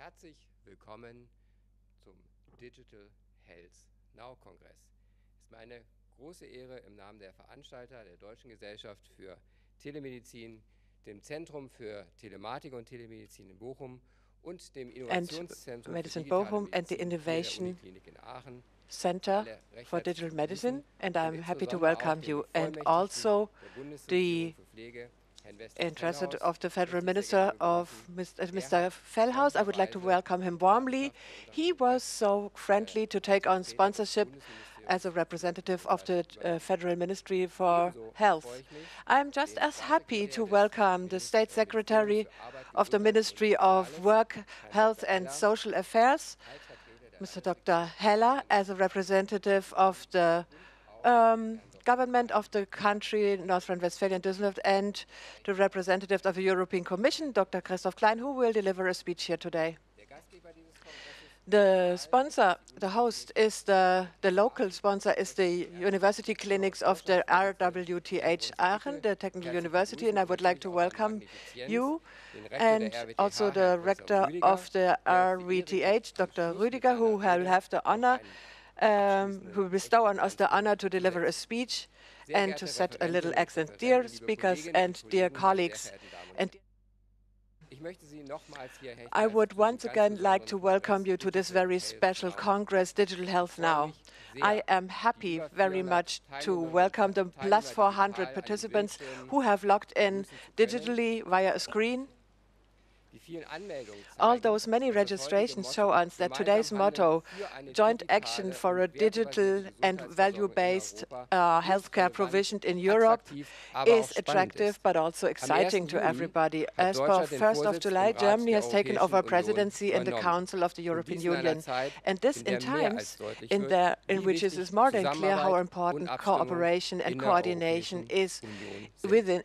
Herzlich willkommen zum Digital Health Now Kongress. Es ist mir eine große Ehre, im Namen der Veranstalter der Deutschen Gesellschaft für Telemedizin, dem Zentrum für Telematik und Telemedizin in Bochum und dem Innovationszentrum für digitale Medizin der Uniklinik in Aachen Center for Digital Medicine, and I'm happy to welcome you, and also the interest of the Federal Minister of Mr. Fellhaus. I would like to welcome him warmly. He was so friendly to take on sponsorship as a representative of the Federal Ministry for Health. I'm just as happy to welcome the State Secretary of the Ministry of Work, Health and Social Affairs, Mr. Dr. Heller, as a representative of the government of the country, North Rhine-Westphalia and Düsseldorf, and the representative of the European Commission, Dr. Christoph Klein, who will deliver a speech here today. The sponsor, the host, is the local sponsor is the university clinics of the RWTH Aachen, the Technical University, and I would like to welcome you and also the rector of the RWTH, Dr. Rüdiger, who will have the honor, who will bestow on us the honor to deliver a speech and to set a little accent. Dear speakers and dear colleagues, and I would once again like to welcome you to this very special Congress, Digital Health Now. I am happy very much to welcome the plus 400 participants who have logged in digitally via a screen. All those many registrations show us that today's motto, joint action for a digital and value-based healthcare provision in Europe, is attractive but also exciting to everybody. As per 1st of July, Germany has taken over presidency in the Council of the European Union. And this in times in which it is more than clear how important cooperation and coordination is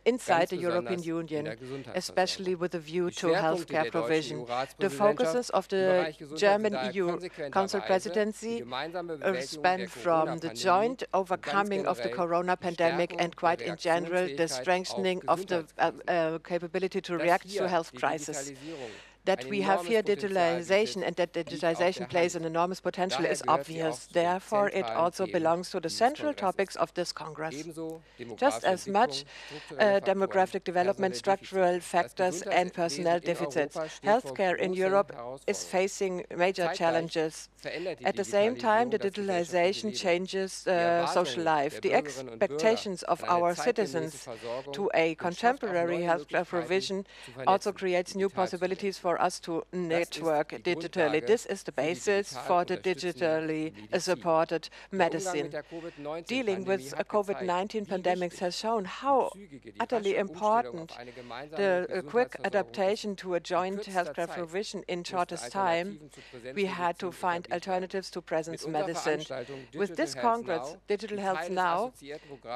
inside the European Union, especially with a view to healthcare provision. The focuses of the German EU Council presidency span from the joint overcoming of the corona pandemic and quite in general the strengthening of the capability to react to health crisis. That we have here digitalization and that digitalization plays an enormous potential is obvious. Therefore, it also belongs to the central topics of this Congress. Just as much demographic development, structural factors and personnel deficits. Healthcare in Europe is facing major challenges. At the same time, the digitalization changes social life. The expectations of our citizens to a contemporary healthcare provision also creates new possibilities for us to network digitally. This is the basis for the digitally supported medicine. Dealing with a COVID-19 pandemic has shown how utterly important the quick adaptation to a joint healthcare provision in shortest time. We had to find alternatives to presence medicine. With this Congress, Digital Health Now,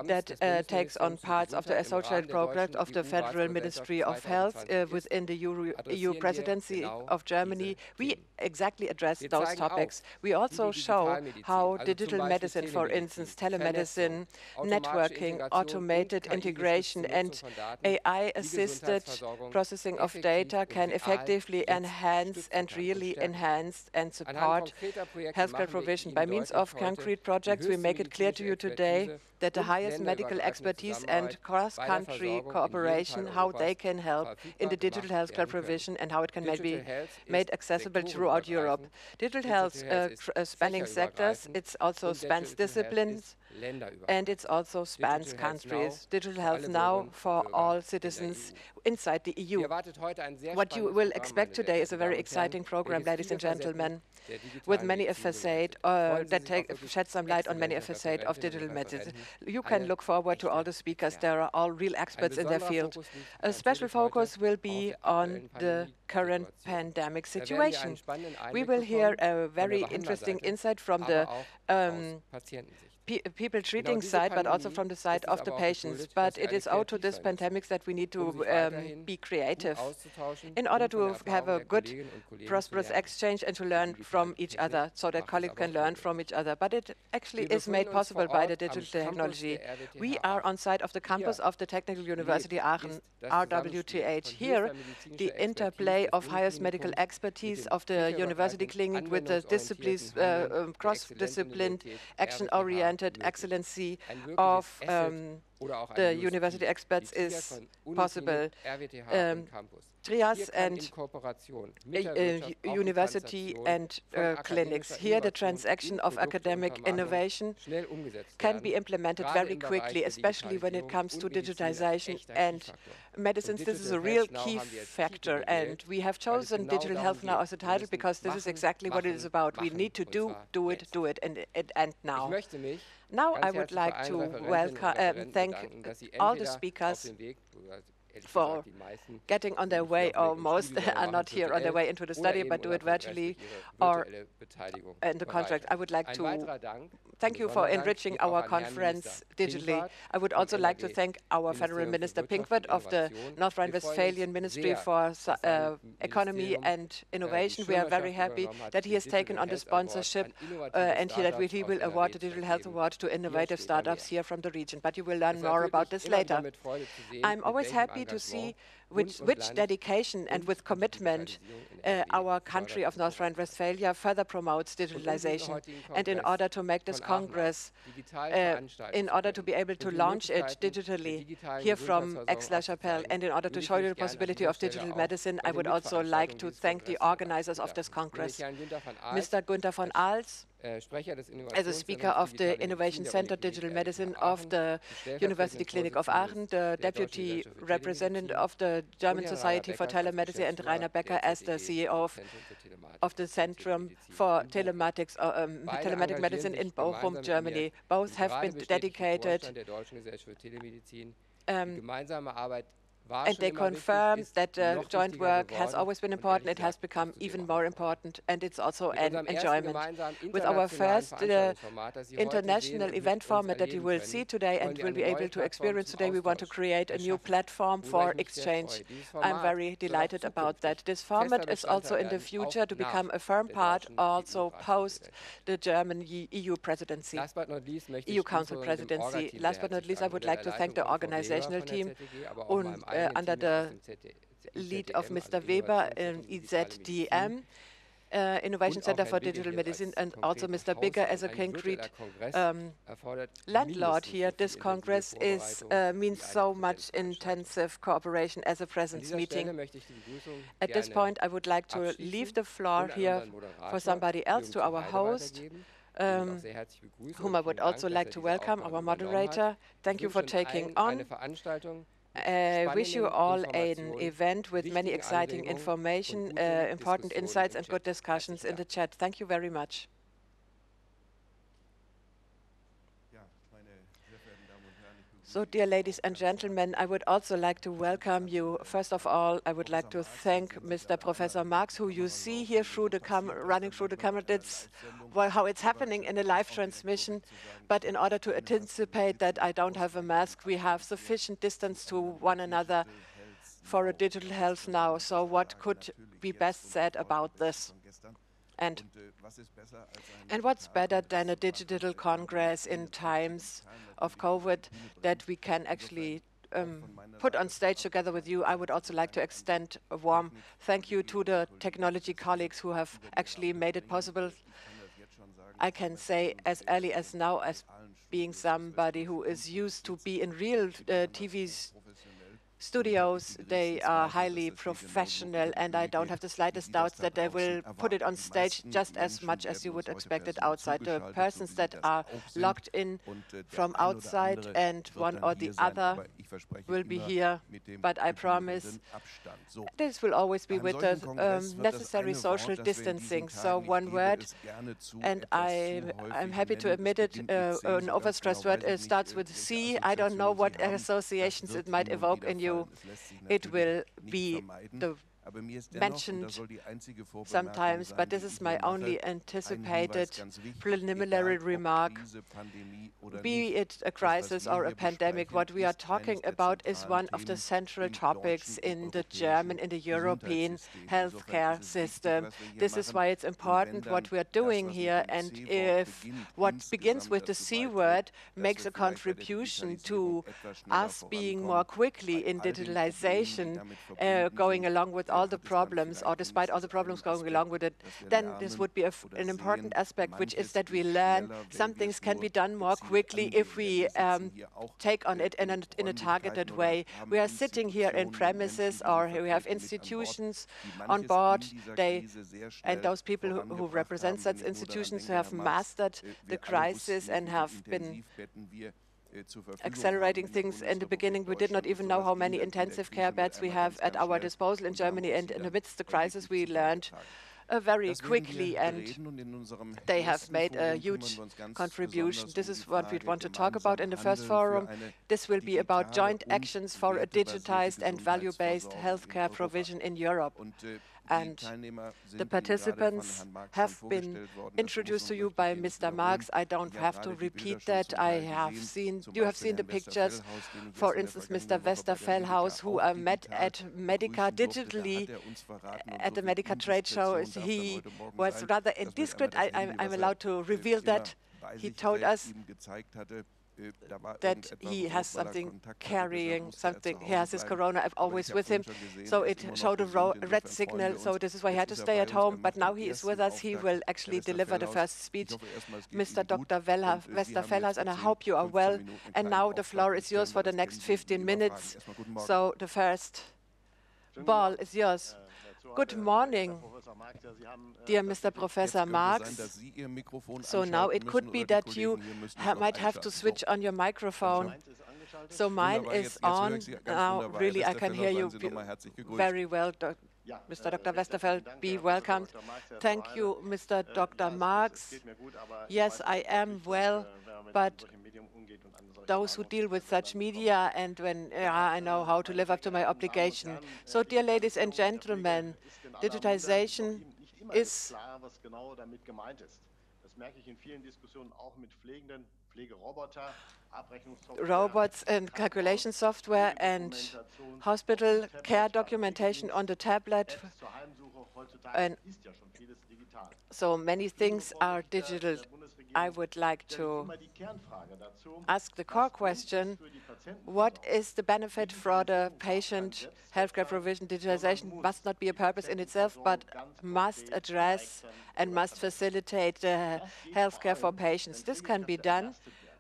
that takes on parts of the associated project of the Federal Ministry of Health within the EU presidency of Germany, we exactly address those topics. We also show how digital medicine, for instance, telemedicine, networking, automated integration, and AI-assisted processing of data can effectively enhance and really enhance and support healthcare provision. By means of concrete projects, we make it clear to you today that the highest medical expertise and cross-country cooperation, how they can help in the digital healthcare provision and how it can be made accessible throughout Europe. Digital health spanning sectors, it also spans disciplines, and it also spans countries. Digital Health Now for all citizens inside the EU. What you will expect today is a very exciting program, ladies and gentlemen, with many facets that shed some light on many facets of digital medicine. You can look forward to all the speakers. They are all real experts in their field. A special focus will be on the current pandemic situation. We will hear a very interesting insight from the people treating side, but also from the side of the patients. But it is owed to this pandemic that we need to be creative in order to have a good, prosperous exchange and to learn from each other, so that colleagues can learn from each other. But it actually is made possible by the digital technology. We are on site of the campus of the Technical University Aachen, RWTH. Here, the interplay of highest medical expertise of the University Clinic with the cross-discipline, action-oriented excellency of the university experts is possible. Trias and university and clinics. Here, the transaction of academic innovation can be implemented very quickly, especially when it comes to digitization and medicines. This is a real key factor, and we have chosen digital health now as a title because this is exactly what it is about. We need to do it, and now. Now I would like to thank all the speakers for getting on their way, or most are not here on their way into the study, but do it virtually or in the contract. I would like to thank you for enriching our conference digitally. I would also like to thank our Federal Minister Pinkwart of the North Rhine-Westphalian Ministry for Economy and Innovation. We are very happy that he has taken on the sponsorship and that he will award the Digital Health Award to innovative startups here from the region. But you will learn more about this later. I'm always happy to see which dedication and with commitment our country of North Rhine-Westphalia further promotes digitalization. And in order to make this Congress, in order to be able to launch it digitally here from Aix-la-Chapelle, and in order to show you the possibility of digital medicine, I would also like to thank the organizers of this Congress. Mr. Günther von Aals, as a speaker of the Innovation Center Digital Medicine of the University Clinic of Aachen, the deputy representative of the German Society for Telemedicine, and Rainer Becker as the CEO of the Centrum for Telematic Medicine in Bochum, Germany. Both have been dedicated and they confirm that joint work has always been important. It has become even more important, and it's also an enjoyment. With our first international event format that you will see today and will be able to experience today, we want to create a new platform for exchange. I'm very delighted about that. This format is also in the future to become a firm part, also post the German EU presidency, EU Council presidency. Last but not least, I would like to thank the organizational team under the lead of Mr. Weber in EZDM, Innovation Center for Digital Medicine, and also Mr. Bigger as a concrete landlord here. This Congress means so much intensive cooperation as a presence meeting. At this point, I would like to leave the floor here for somebody else, to our host, whom I would also like to welcome, our moderator. Thank you for taking on. I wish you all an event with many exciting information, important insights and good discussions in the chat. Thank you very much. So, dear ladies and gentlemen, I would also like to welcome you. First of all, I would like to thank Mr. Professor Marx, who you see here through the running through the camera. That's how it's happening in a live transmission. But in order to anticipate that I don't have a mask, we have sufficient distance to one another for a digital health now. So what could be best said about this? And what's better than a digital congress in times of COVID that we can actually put on stage together with you? I would also like to extend a warm thank you to the technology colleagues who have actually made it possible. I can say as early as now, as being somebody who is used to be in real TV studios, they are highly professional, and I don't have the slightest doubt that they will put it on stage just as much as you would expect it outside. The persons that are logged in from outside and one or the other will be here, but I promise this will always be with the necessary social distancing. So one word, and I'm happy to admit it, an overstressed word starts with C. I don't know what associations it might evoke in you. It will be the mentioned sometimes, but this is my only anticipated preliminary remark. Be it a crisis or a pandemic, what we are talking about is one of the central topics in the German, in the European healthcare system. This is why it's important what we are doing here, and if what begins with the C word makes a contribution to us being more quickly in digitalization, going along with all the problems, or despite all the problems going along with it, then this would be an important aspect, which is that we learn some things can be done more quickly if we take on it in a targeted way. We are sitting here in premises, or we have institutions on board, and those people who represent such institutions who have mastered the crisis and have been accelerating things. In the beginning, we did not even know how many intensive care beds we have at our disposal in Germany, and in the midst of the crisis, we learned very quickly, and they have made a huge contribution. This is what we want to talk about in the first forum. This will be about joint actions for a digitized and value-based healthcare provision in Europe. And the participants have been introduced to you by Mr. Marx. I don't have to repeat that. You have seen the pictures. For instance, Mr. Westerfellhaus, who met at Medica digitally at the Medica trade show. He was rather indiscreet. I'm allowed to reveal that. He told us that he has something carrying, something. He has his corona always with him, so it showed a red signal. So this is why he had to stay at home. But now he is with us. He will actually deliver the first speech, Mr. Dr. Westerfellhaus, and I hope you are well. And now the floor is yours for the next 15 minutes. So the first ball is yours. Good morning, dear Mr. Professor Marx. So now it could be that you might have to switch on your microphone. So mine is on now. Really, I can hear you very well. Mr. Dr. Westerfeld, be welcomed. Thank you, Mr. Dr. Marx. Yes, I am well, but those who deal with such media, and when I know how to live up to my obligation. So, dear ladies and gentlemen, digitization is robots and calculation software and hospital care documentation on the tablet. And so many things are digital. I would like to ask the core question: what is the benefit for the patient healthcare provision? Digitalization must not be a purpose in itself, but must address and must facilitate healthcare for patients. This can be done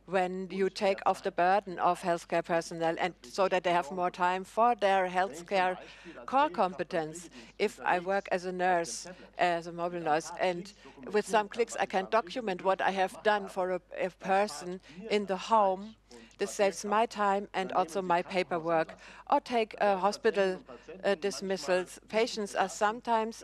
when you take off the burden of healthcare personnel, and so that they have more time for their healthcare core competence. If I work as a nurse, as a mobile nurse, and with some clicks I can document what I have done for a person in the home, this saves my time and also my paperwork. Or take hospital dismissals. Patients are sometimes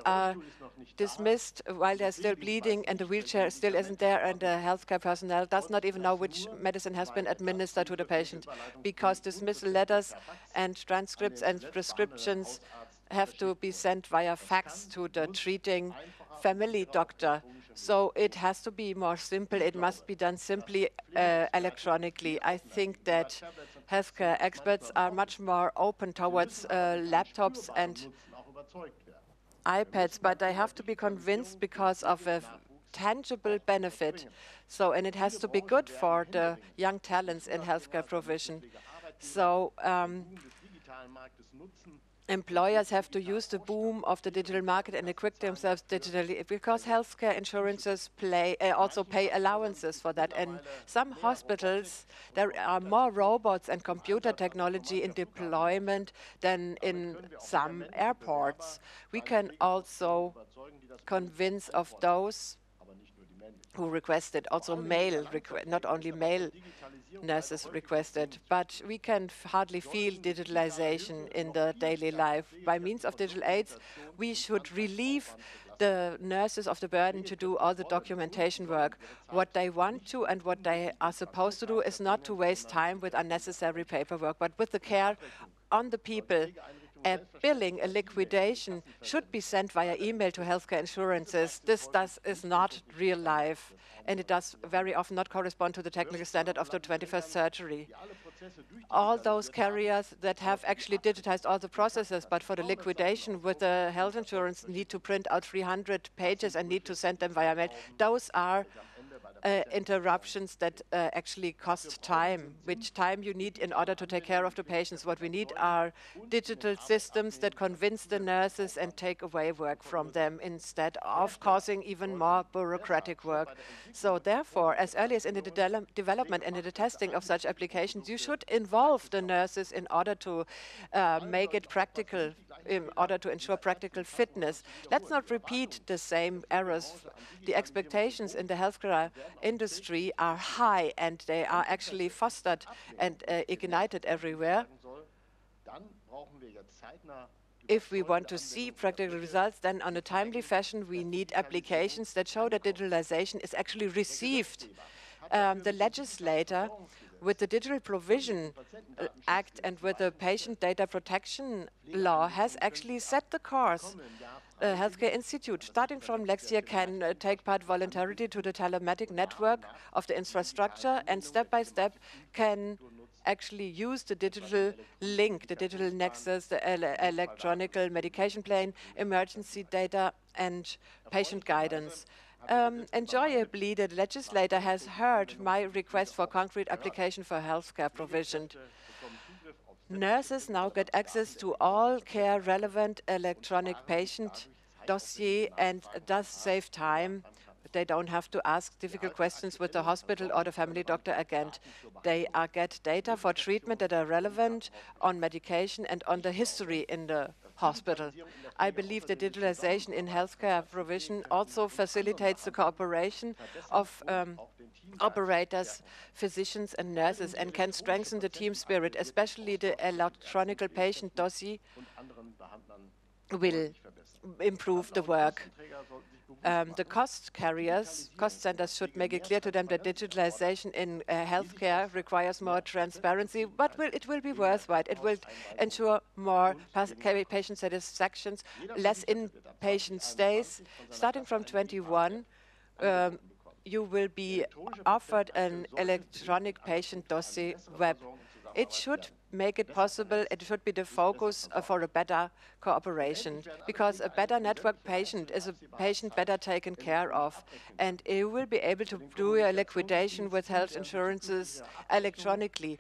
dismissed while they're still bleeding and the wheelchair still isn't there, and the healthcare personnel does not even know which medicine has been administered to the patient, because dismissal letters and transcripts and prescriptions have to be sent via fax to the treating family doctor. So it has to be more simple. It must be done simply electronically. I think that healthcare experts are much more open towards laptops and iPads, but I have to be convinced because of a tangible benefit. So, and it has to be good for the young talents in healthcare provision. So, employers have to use the boom of the digital market and equip themselves digitally, because healthcare insurances also pay allowances for that. And some hospitals, there are more robots and computer technology in deployment than in some airports. We can also convince of those who requested, also not only male nurses requested, but we can hardly feel digitalization in the daily life. By means of digital aids, we should relieve the nurses of the burden to do all the documentation work. What they want to and what they are supposed to do is not to waste time with unnecessary paperwork, but with the care on the people a billing, a liquidation, should be sent via email to healthcare insurances. This is not real life, and it does very often not correspond to the technical standard of the 21st century. All those carriers that have actually digitized all the processes, but for the liquidation with the health insurance need to print out 300 pages and need to send them via mail. Those are interruptions that actually cost time, which time you need in order to take care of the patients. What we need are digital systems that convince the nurses and take away work from them instead of causing even more bureaucratic work. So therefore, as early as in the development and in the testing of such applications, you should involve the nurses in order to make it practical, in order to ensure practical fitness. Let's not repeat the same errors. The expectations in the healthcare industry are high, and they are actually fostered and ignited everywhere. If we want to see practical results, then on a timely fashion, we need applications that show that digitalization is actually received. The legislator, with the Digital Provision Act and with the Patient Data Protection Law, has actually set the course. Healthcare Institute, starting from next year, can take part voluntarily to the telematic network of the infrastructure, and step by step can actually use the digital link, the digital nexus, the electronic medication plan, emergency data, and patient guidance. Enjoyably, the legislator has heard my request for concrete application for healthcare provision. Nurses now get access to all care-relevant electronic patient dossier, and does save time. They don't have to ask difficult questions with the hospital or the family doctor again. They get data for treatment that are relevant on medication and on the history in the hospital. I believe that digitalization in healthcare provision also facilitates the cooperation of operators, physicians, and nurses, and can strengthen the team spirit. Especially the electronic patient dossier will improve the work. The cost carriers, cost centers, should make it clear to them that digitalization in healthcare requires more transparency, but it will be worthwhile. It will ensure more patient satisfactions, less inpatient stays. Starting from 21, you will be offered an electronic patient dossier web. It should make it possible, it should be the focus for a better cooperation, because a better network patient is a patient better taken care of, and you will be able to do a liquidation with health insurances electronically.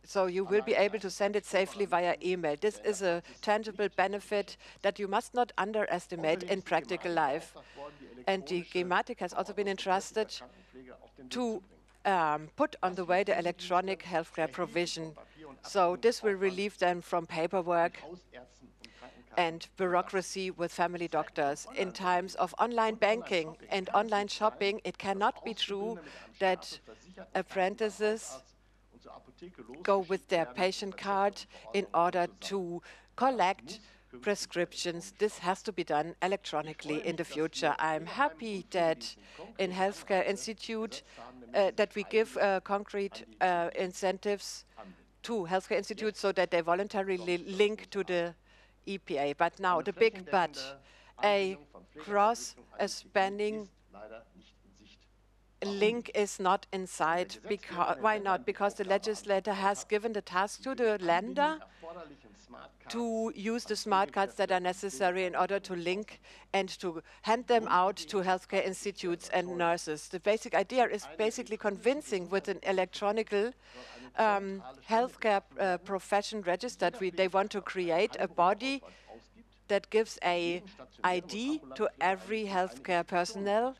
So you will be able to send it safely via email. This is a tangible benefit that you must not underestimate in practical life. And the Gematik has also been entrusted to put on the way the electronic healthcare provision. So this will relieve them from paperwork and bureaucracy with family doctors. In times of online banking and online shopping, it cannot be true that apprentices go with their patient card in order to collect prescriptions. This has to be done electronically in the future. I'm happy that in Healthcare Institute that we give concrete incentives to healthcare institutes so that they voluntarily link to the EPA. But now the big but, a spanning link is not in sight. Why not? Because the legislator has given the task to the lender to use the smart cards that are necessary in order to link and to hand them out to healthcare institutes and nurses. The basic idea is basically convincing with an electronic healthcare profession register. They want to create a body that gives an ID to every healthcare personnel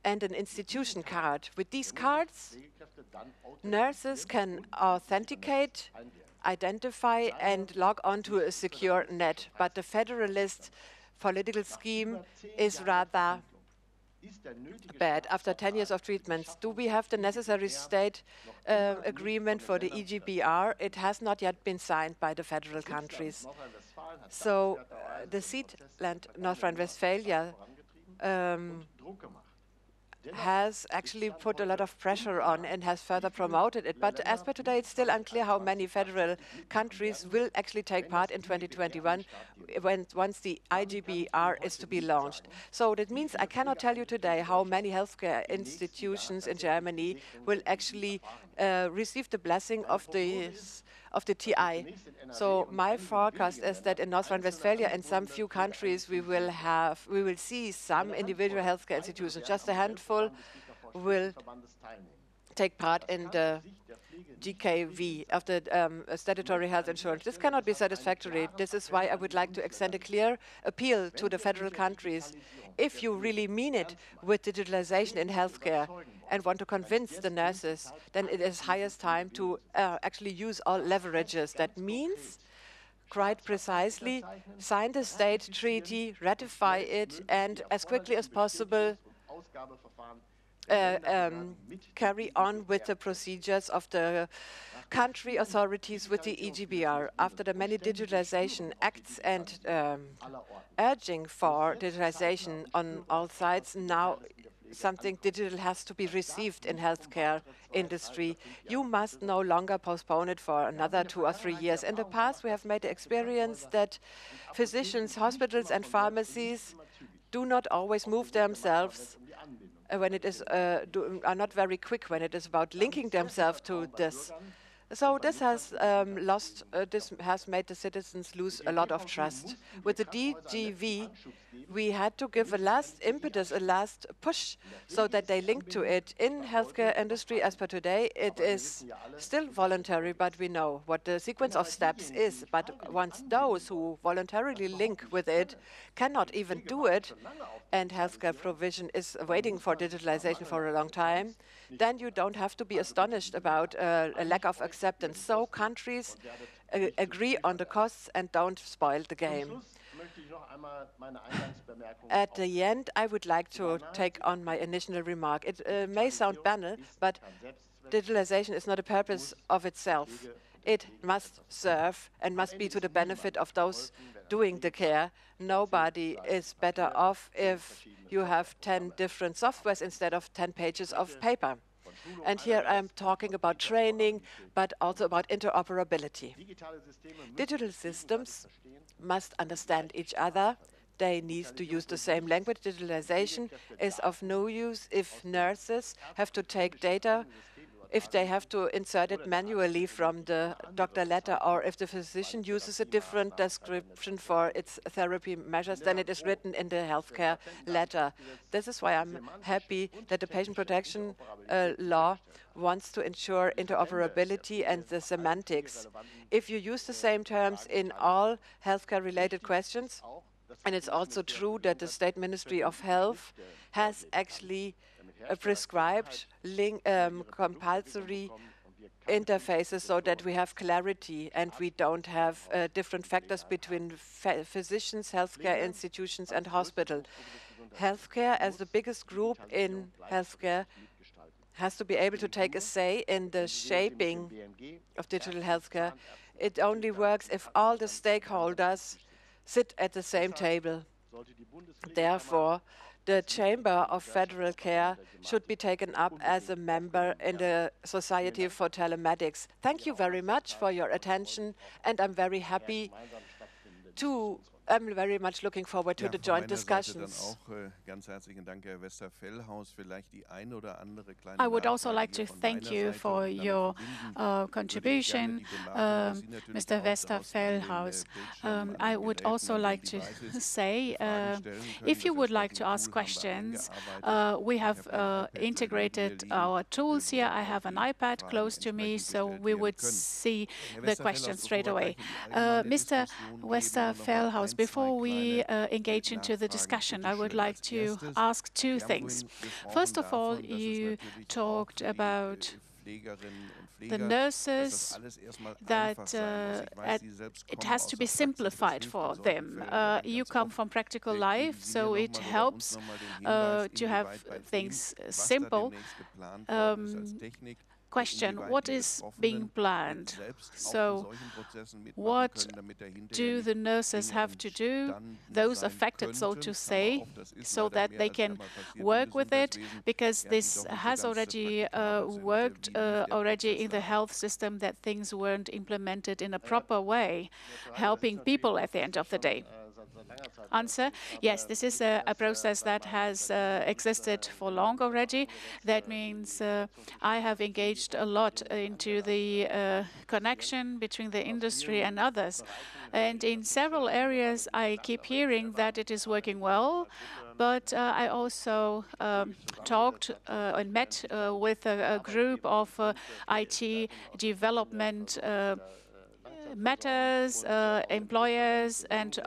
and an institution card. With these cards, nurses can authenticate, identify, and log on to a secure net. But the federalist political scheme is rather bad. After 10 years of treatments, do we have the necessary state agreement for the EGBR? It has not yet been signed by the federal countries. So the Seatland, North Rhine-Westphalia, has actually put a lot of pressure on and has further promoted it. But as per today, it's still unclear how many federal countries will actually take part in 2021 once the IGBR is to be launched. So that means I cannot tell you today how many healthcare institutions in Germany will actually receive the blessing of the TI. So my forecast is that in North Rhine-Westphalia and some few countries we will see some individual healthcare institutions, just a handful will take part in the GKV of the statutory health insurance. This cannot be satisfactory. This is why I would like to extend a clear appeal to the federal countries. If you really mean it with digitalization in healthcare and want to convince the nurses, then it is highest time to actually use all leverages. That means quite precisely sign the state treaty, ratify it, and as quickly as possible carry on with the procedures of the country authorities with the EGBR. After the many digitalization acts and urging for digitalization on all sides, now something digital has to be received in healthcare industry. You must no longer postpone it for another 2 or 3 years. In the past, we have made the experience that physicians, hospitals, and pharmacies do not always move themselves when it is are not very quick when it is about linking themselves to this. So this has this has made the citizens lose a lot of trust. With the DGV, we had to give a last impetus, a last push, so that they link to it. In healthcare industry, as per today, it is still voluntary, but we know what the sequence of steps is. But once those who voluntarily link with it cannot even do it, and healthcare provision is waiting for digitalization for a long time, then you don't have to be astonished about a lack of acceptance. So countries agree on the costs and don't spoil the game. At the end, I would like to take on my initial remark. It may sound banal, but digitalization is not a purpose of itself. It must serve and must be to the benefit of those doing the care. Nobody is better off if you have 10 different softwares instead of 10 pages of paper. And here I'm talking about training, but also about interoperability. Digital systems must understand each other. They need to use the same language. Digitalization is of no use if nurses have to take data, if they have to insert it manually from the doctor letter, or if the physician uses a different description for its therapy measures than it is written in the healthcare letter. This is why I'm happy that the patient protection law wants to ensure interoperability and the semantics. If you use the same terms in all healthcare-related questions, and it's also true that the State Ministry of Health has actually prescribed compulsory interfaces so that we have clarity and we don't have different factors between physicians, healthcare institutions, and hospital. Healthcare, as the biggest group in healthcare, has to be able to take a say in the shaping of digital healthcare. It only works if all the stakeholders sit at the same table. Therefore, the Chamber of Federal Care should be taken up as a member in the Society for Telematics. Thank you very much for your attention, and I'm very happy to I'm very much looking forward to the joint discussions. I would also like to thank you for your contribution, Mr. Westerfellhaus. I would also like to say, if you would like to ask questions, we have integrated our tools here. I have an iPad close to me, so we would see the questions straight away. Mr. Westerfellhaus, before we engage into the discussion, I would like to ask two things. First of all, you talked about the nurses, that it has to be simplified for them. You come from practical life, so it helps to have things simple. question, what is being planned? So what do the nurses have to do, those affected, so to say, so that they can work with it? Because this has already worked already in the health system, that things weren't implemented in a proper way, helping people at the end of the day. Answer: yes, this is a process that has existed for long already. That means I have engaged a lot into the connection between the industry and others. And in several areas, I keep hearing that it is working well. But I also talked and met with a group of IT development matters, employers and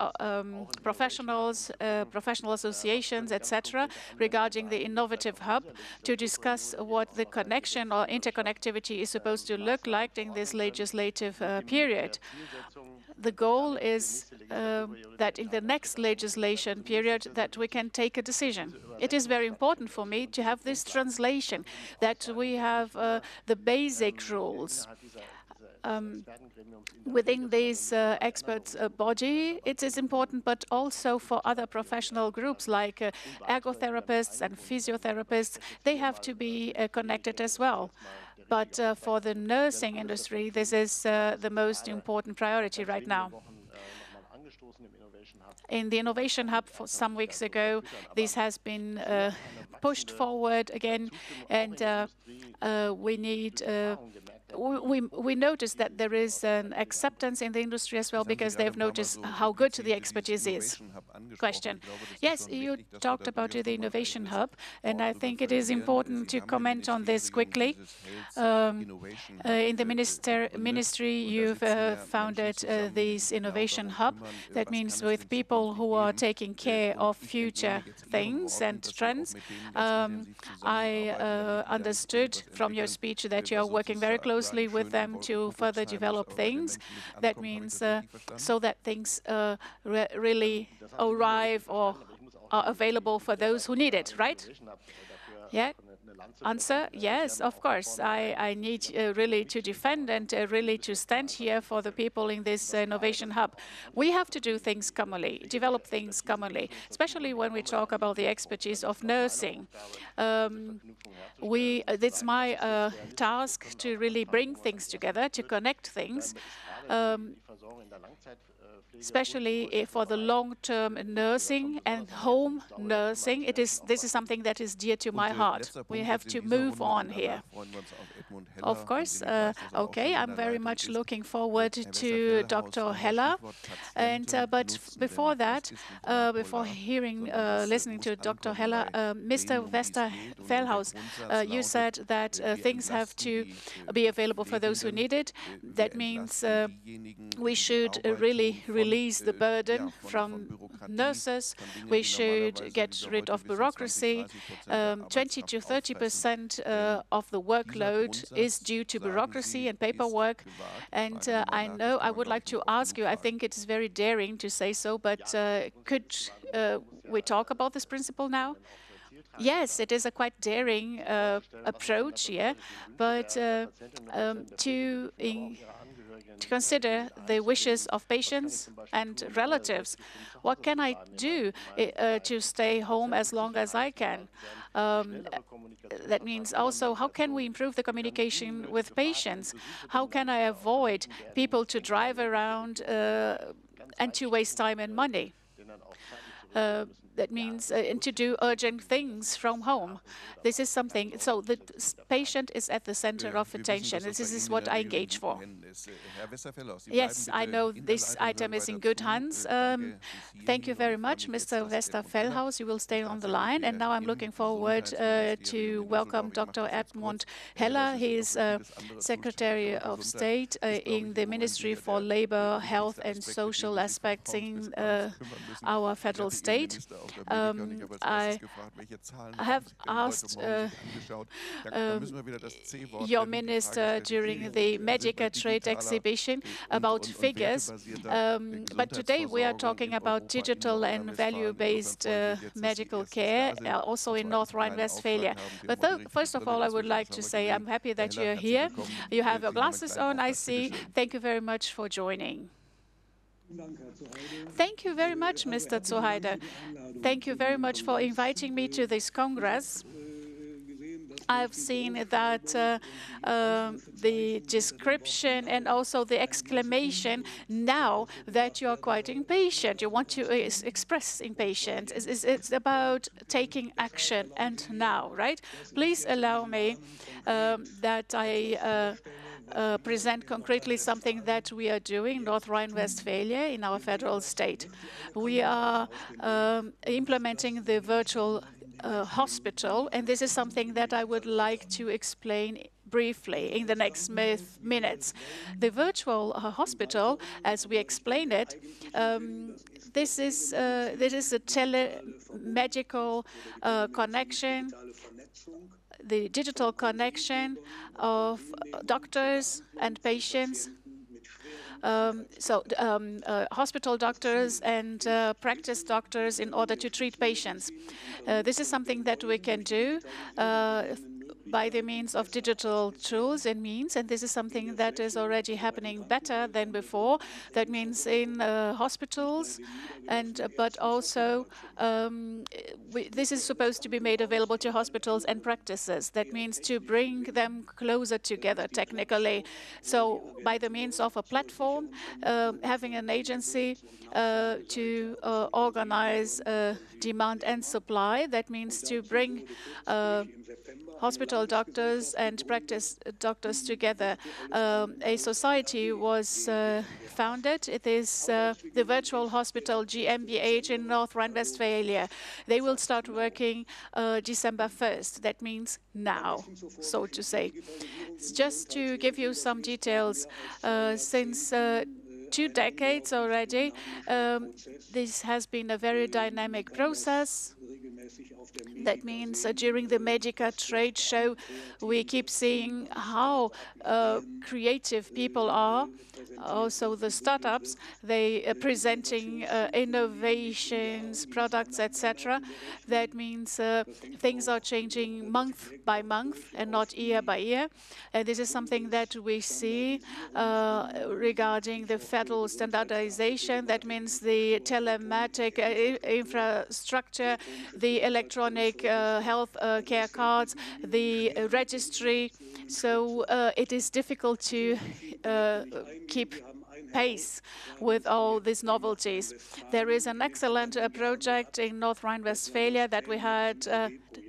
professionals, professional associations, etc., regarding the innovative hub to discuss what the connection or interconnectivity is supposed to look like in this legislative period. The goal is that in the next legislation period that we can take a decision. It is very important for me to have this translation, that we have the basic rules. Within this experts body, it is important, but also for other professional groups like ergotherapists and physiotherapists, they have to be connected as well. But for the nursing industry, this is the most important priority right now. In the Innovation Hub for some weeks ago, this has been pushed forward again, and we need we noticed that there is an acceptance in the industry as well, because they've noticed how good the expertise is. Question. Yes, you talked about the Innovation Hub, and I think it is important to comment on this quickly. In the ministry, you've founded this Innovation Hub. That means with people who are taking care of future things and trends. I understood from your speech that you are working very closely with them to further develop things. That means so that things really arrive or are available for those who need it, right? Yeah. Answer: yes, of course. I need really to defend and really to stand here for the people in this Innovation Hub. We have to do things commonly, develop things commonly, especially when we talk about the expertise of nursing. It's my task to really bring things together, to connect things, especially for the long-term nursing and home nursing. This is something that is dear to my heart. We have to move on here. Of course. Okay, I'm very much looking forward to Dr. Heller. But before that, before listening to Dr. Heller, Mr. Westerfelhaus, you said that things have to be available for those who need it. That means we should really release the burden from nurses. We should get rid of bureaucracy. 20 to 30% of the workload is due to bureaucracy and paperwork. And I know I would like to ask you, I think it is very daring to say so, but could we talk about this principle now? Yes, it is a quite daring approach here, but to consider the wishes of patients and relatives. What can I do to stay home as long as I can? That means also, how can we improve the communication with patients? How can I avoid people to drive around and to waste time and money? That means and to do urgent things from home. This is something. So the patient is at the center of attention. This is what I engage for. Yes, I know this item is in good hands. Thank you very much, Mr. Westerfelhaus. You will stay on the line. And now I'm looking forward to welcome Dr. Edmund Heller. He is Secretary of State in the Ministry for Labor, Health and Social Aspects in our federal state. I have asked your minister during the Medica Trade Exhibition about figures, but today we are talking about digital and value-based medical care, also in North Rhine-Westphalia. But first of all, I would like to say I'm happy that you're here. You have your glasses on, I see. Thank you very much for joining. Thank you very much, Mr. Zuheide. Thank you very much for inviting me to this Congress. I've seen that the description and also the exclamation now that you're quite impatient. You want to express impatience. It's about taking action and now, right? Please allow me that I present concretely something that we are doing in North Rhine-Westphalia in our federal state. We are implementing the virtual hospital, and this is something that I would like to explain briefly in the next minutes. The virtual hospital, as we explain it, this is a telemedical connection, the digital connection of doctors and patients. Hospital doctors and practice doctors in order to treat patients. This is something that we can do by the means of digital tools and means, and this is something that is already happening better than before. That means in hospitals, but also this is supposed to be made available to hospitals and practices. That means to bring them closer together technically. So by the means of a platform, having an agency to organize demand and supply. That means to bring hospital doctors and practice doctors together. A society was founded. It is the Virtual Hospital GmbH in North Rhine-Westphalia. They will start working December 1st. That means now, so to say. Just to give you some details, since 2 decades already, this has been a very dynamic process. That means during the Medica trade show, we keep seeing how creative people are. Also the startups, they are presenting innovations, products, etc. That means things are changing month by month and not year by year. And this is something that we see regarding the federal standardization. That means the telematic infrastructure, the electronic health care cards, the registry. So it is difficult to keep pace with all these novelties. There is an excellent project in North Rhine-Westphalia that we had,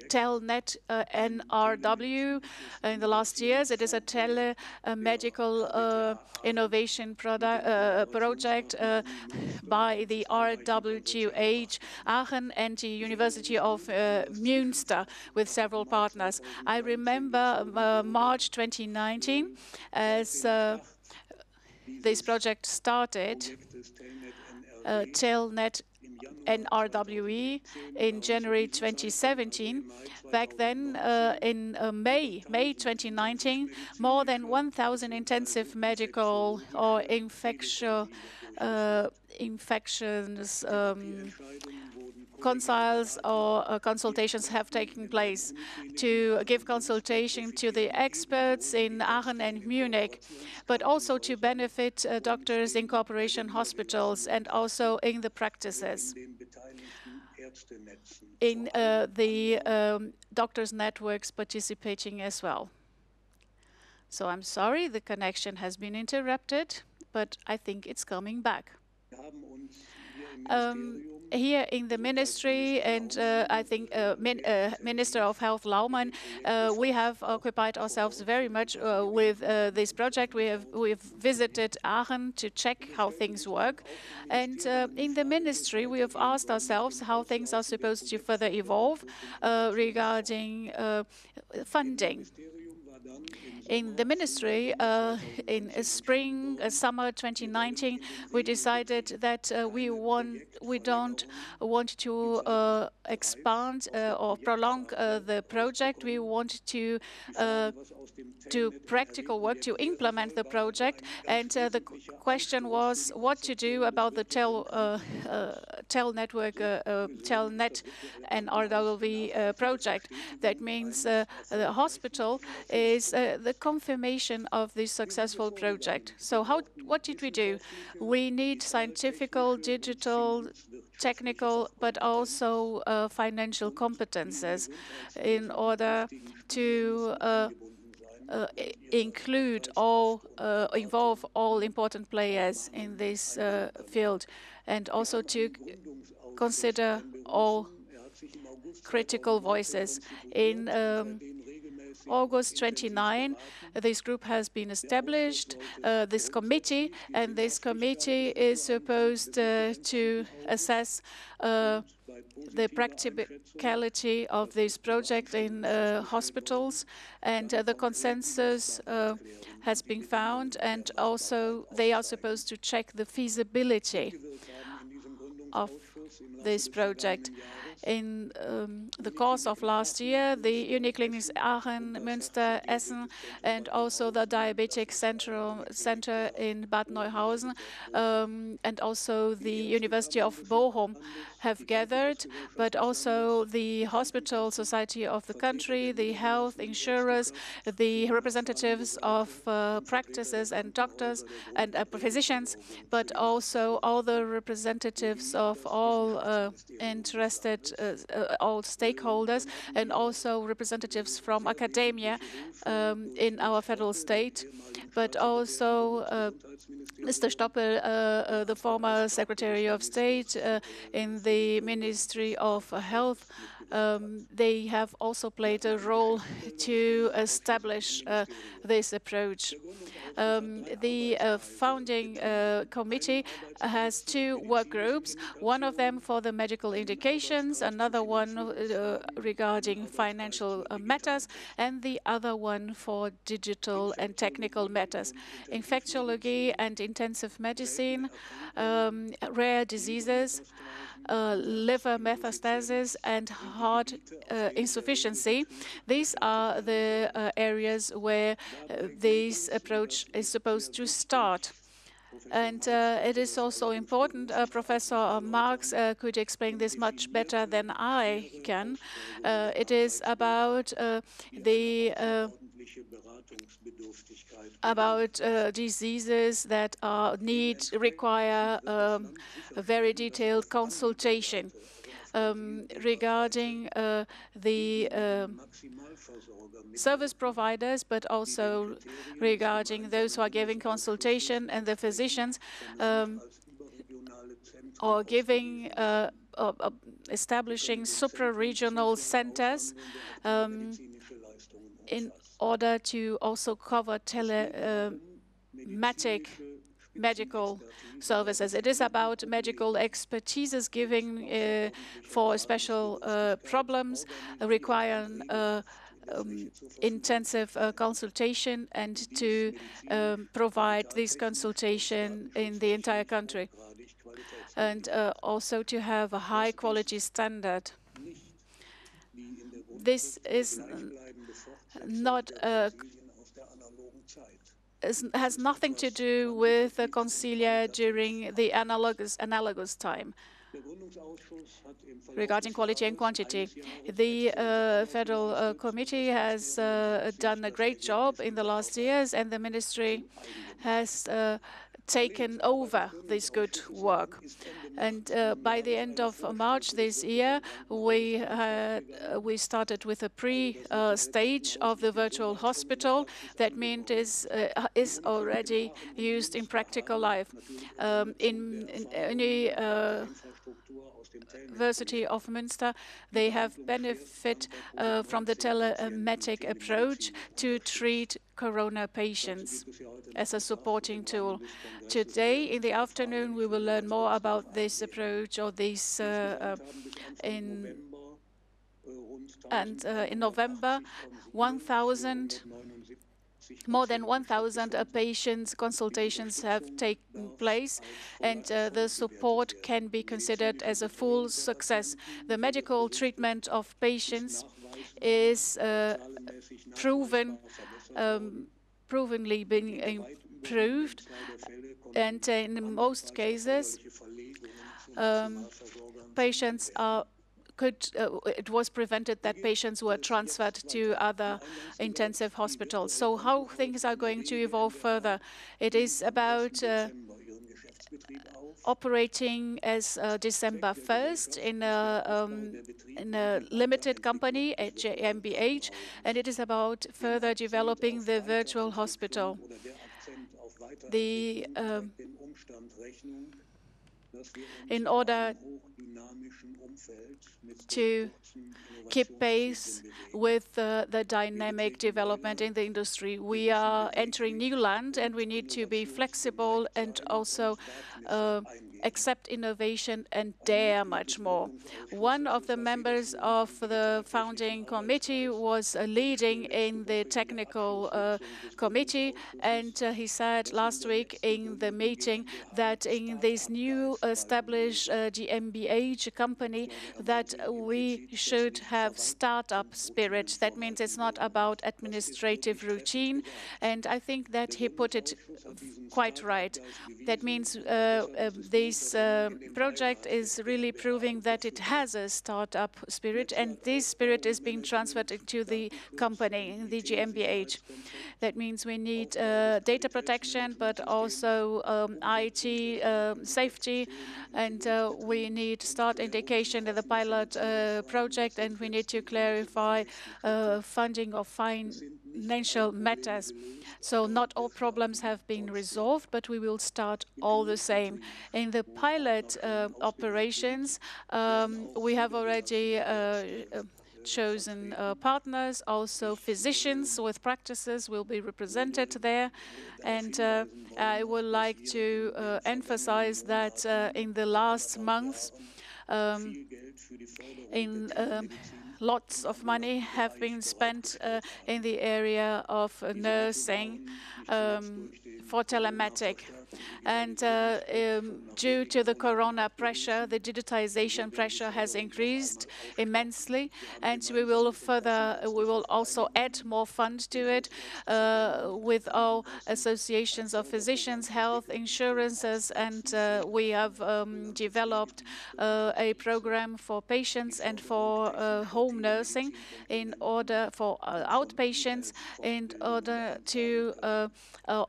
Telnet NRW, in the last years. It is a telemedical innovation project by the RWTH Aachen and the University of Münster with several partners. I remember March 2019 as this project started, Telnet NRWE, in January 2017. Back then, in May 2019, more than 1,000 intensive medical or infections consults or consultations have taken place to give consultation to the experts in Aachen and Munich, but also to benefit doctors in corporation hospitals and also in the practices, in the doctors' networks participating as well. So I'm sorry, the connection has been interrupted, but I think it's coming back. Here in the ministry, and I think Minister of Health Laumann, we have occupied ourselves very much with this project. We've visited Aachen to check how things work, and in the ministry we have asked ourselves how things are supposed to further evolve regarding funding. In the ministry, in summer 2019, we decided that we don't want to expand or prolong the project. We want to do practical work to implement the project, and the question was what to do about the Telnet and RWV project. That means the hospital is the confirmation of this successful project. So what did we do? We need scientific, digital, technical, but also financial competences in order to involve all important players in this field, and also to consider all critical voices. In August 29, this group has been established, this committee, and this committee is supposed to assess the practicality of this project in hospitals, and the consensus has been found, and also they are supposed to check the feasibility of this project. In the course of last year, the Uniclinics Aachen, Münster, Essen, and also the Diabetic Center in Bad Neuhausen, and also the University of Bochum have gathered, but also the Hospital Society of the country, the health insurers, the representatives of practices and doctors and physicians, but also all the representatives of all interested all stakeholders, and also representatives from academia in our federal state, but also Mr. Stoppel, the former Secretary of State in the Ministry of Health. They have also played a role to establish this approach. The founding committee has two work groups, one of them for the medical indications, another one regarding financial matters, and the other one for digital and technical matters. Infectiology and intensive medicine, rare diseases, liver metastasis, and heart insufficiency. These are the areas where this approach is supposed to start. And it is also important, Professor Marx could explain this much better than I can. It is about diseases that require a very detailed consultation. Regarding the service providers, but also regarding those who are giving consultation, and the physicians are establishing supra-regional centers in order to also cover telematic medical services. It is about medical expertises giving for special problems requiring intensive consultation, and to provide this consultation in the entire country, and also to have a high quality standard. This is not has nothing to do with the concilia during the analogous time. Regarding quality and quantity, the Federal Committee has done a great job in the last years, and the Ministry has taken over this good work. And by the end of March this year, we started with a pre-stage of the virtual hospital. That means is already used in practical life. In any University of Münster, they have benefit from the telematic approach to treat corona patients as a supporting tool. Today, in the afternoon, we will learn more about this approach, or this And in November, more than 1,000 patients' consultations have taken place, and the support can be considered as a full success. The medical treatment of patients is provenly being improved, and in most cases, patients are it was prevented that patients were transferred to other intensive hospitals. So how things are going to evolve further? It is about operating as December 1st in a limited company at GmbH, and it is about further developing the virtual hospital. In order to keep pace with the dynamic development in the industry, we are entering new land, and we need to be flexible and also accept innovation and dare much more. One of the members of the founding committee was leading in the technical committee, and he said last week in the meeting that in this new established GmbH company that we should have startup spirit. That means it's not about administrative routine, and I think that he put it quite right. That means this project is really proving that it has a startup spirit, and this spirit is being transferred into the company, in the GmbH. That means we need data protection, but also IT safety, and we need start indication in the pilot project, and we need to clarify funding of financial matters. So not all problems have been resolved, but we will start all the same. In the pilot operations, we have already chosen partners. Also, physicians with practices will be represented there. And I would like to emphasize that in the last months, lots of money have been spent in the area of nursing for telematic. And due to the corona pressure, the digitization pressure has increased immensely, and we will also add more funds to it with all associations of physicians, health insurances, and we have developed a program for patients and for home nursing in order for outpatients, in order to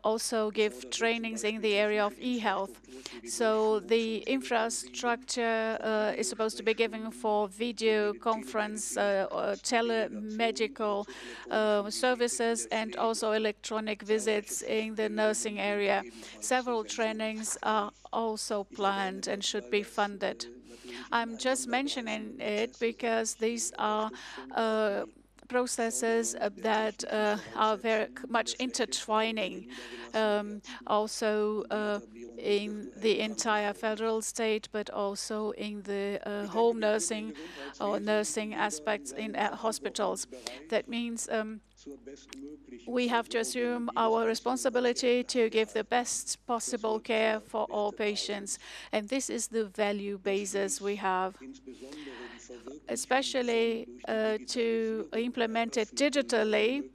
also give trainings in the area of e-health. So the infrastructure is supposed to be given for video conference, telemedical services, and also electronic visits in the nursing area. Several trainings are also planned and should be funded. I'm just mentioning it because these are processes that are very much intertwining, also in the entire federal state, but also in the home nursing or nursing aspects in hospitals. That means we have to assume our responsibility to give the best possible care for all patients. And this is the value basis we have, especially to implement it digitally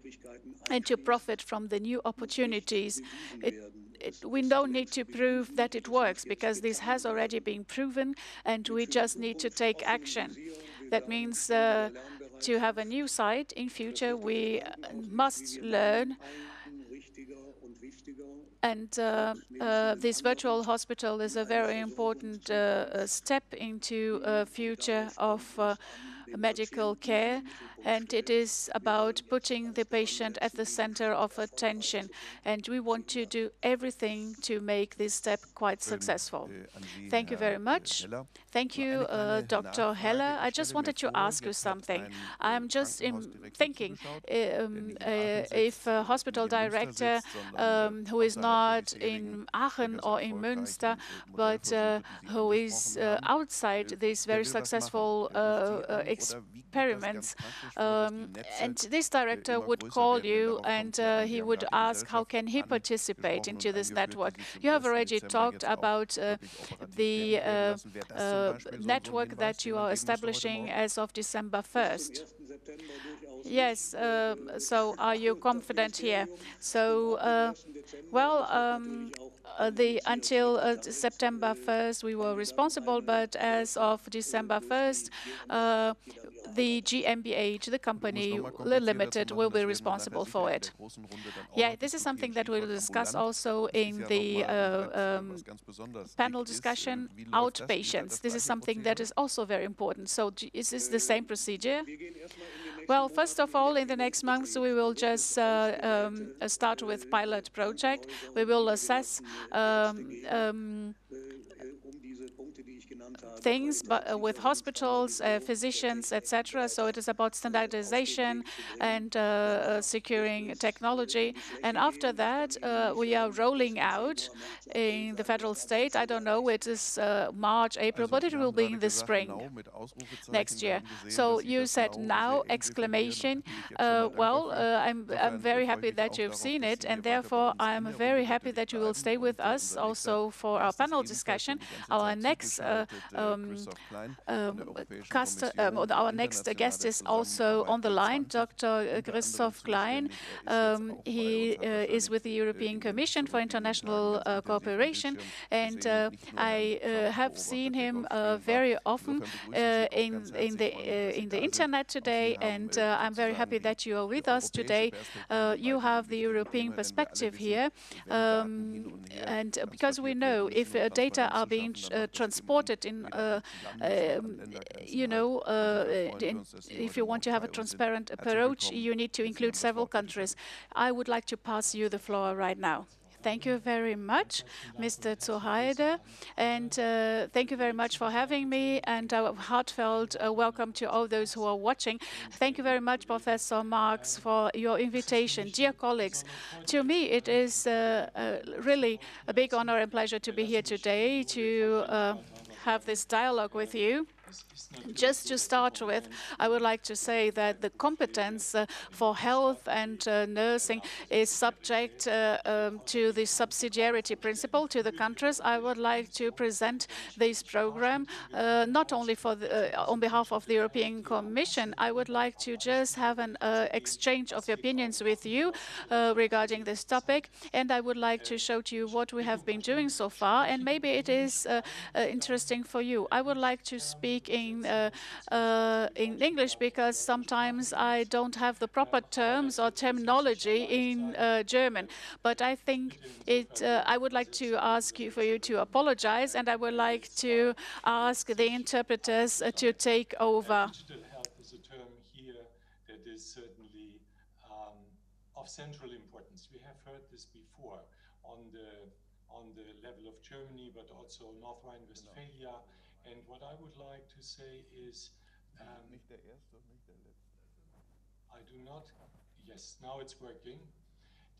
and to profit from the new opportunities. We don't need to prove that it works, because this has already been proven, and we just need to take action. That means to have a new site in future, we must learn. And this virtual hospital is a very important step into a future of medical care, and it is about putting the patient at the center of attention. And we want to do everything to make this step quite successful. Thank you very much. Thank you, Dr. Heller. I just wanted to ask you something. I'm just thinking, if a hospital director who is not in Aachen or in Münster, but who is outside this very successful experiments. And this director would call you and he would ask how can he participate into this network. You have already talked about the network that you are establishing as of December 1st. Yes, so are you confident here? So, until September 1st, we were responsible, but as of December 1st, the GmbH, the company, the limited, will be responsible for it. Yeah, this is something that we'll discuss also in the panel discussion, outpatients. This is something that is also very important. So is this the same procedure? Well, first of all, in the next months, we will just start with pilot project. We will assess things, but with hospitals, physicians, etc. So it is about standardization and securing technology. And after that, we are rolling out in the federal state. I don't know, it is March, April, but it will be in the spring next year. So you said now, exclamation. I'm very happy that you've seen it, and therefore I'm very happy that you will stay with us also for our panel discussion. Our next our next guest is also on the line, Dr. Christoph Klein. He is with the European Commission for International Cooperation, and I have seen him very often in the internet today, and I'm very happy that you are with us today. You have the European perspective here, and because we know if data are being transported in, if you want to have a transparent approach, you need to include several countries. I would like to pass you the floor right now. Thank you very much, Mr. Zuhaide, and thank you very much for having me, and a heartfelt welcome to all those who are watching. Thank you very much, Professor Marx, for your invitation. Dear colleagues, to me it is really a big honor and pleasure to be here today to have this dialogue with you. Just to start with, I would like to say that the competence for health and nursing is subject to the subsidiarity principle to the countries. I would like to present this program not only for on behalf of the European Commission. I would like to just have an exchange of opinions with you regarding this topic, and I would like to show to you what we have been doing so far, and maybe it is interesting for you. I would like to speak in English because sometimes I don't have the proper terms or terminology in German. But I think I would like to ask you for you to apologize, and I would like to ask the interpreters to take over. Digital health is a term here that is certainly of central importance. We have heard this before on the level of Germany, but also North Rhine-Westphalia. And what I would like to say is, I do not, yes, now it's working.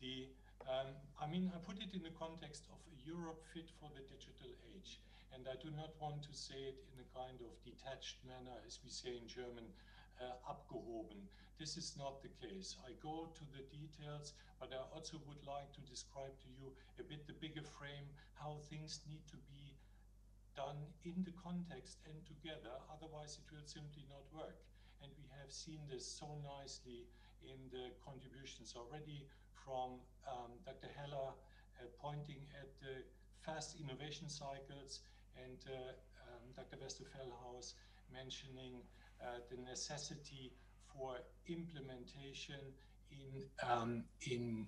I put it in the context of a Europe fit for the digital age. And I do not want to say it in a kind of detached manner, as we say in German, abgehoben. This is not the case. I go to the details, but I also would like to describe to you a bit the bigger frame, how things need to be done in the context and together, otherwise it will simply not work. And we have seen this so nicely in the contributions already from Dr. Heller pointing at the fast innovation cycles, and Dr. Westerfellhaus mentioning the necessity for implementation in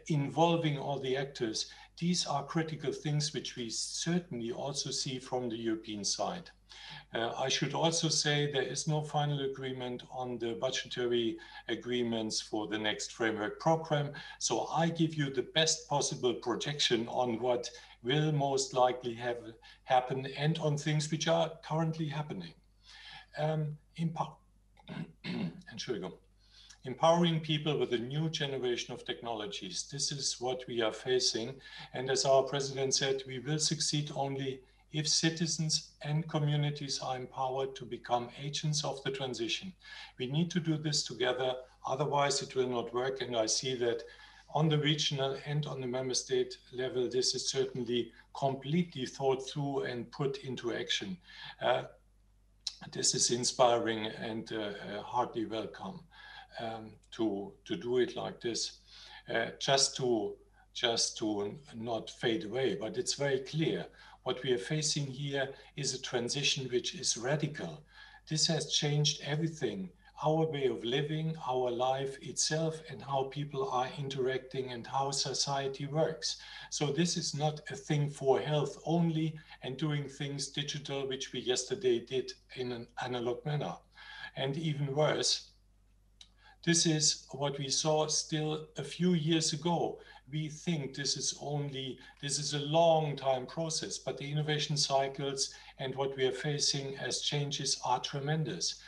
involving all the actors. These are critical things which we certainly also see from the European side. I should also say there is no final agreement on the budgetary agreements for the next framework program. So I give you the best possible projection on what will most likely happen and on things which are currently happening. Entschuldigung. Empowering people with a new generation of technologies. This is what we are facing. And as our president said, we will succeed only if citizens and communities are empowered to become agents of the transition. We need to do this together, otherwise it will not work. And I see that on the regional and on the member state level, this is certainly completely thought through and put into action. This is inspiring and heartily welcome to do it like this. Just to not fade away, but it's very clear what we are facing here is a transition which is radical. This has changed everything, our way of living, our life itself, and how people are interacting and how society works. So this is not a thing for health only and doing things digital, which we yesterday did in an analog manner. And even worse, this is what we saw still a few years ago. We think this is a long time process, but the innovation cycles and what we are facing as changes are tremendous.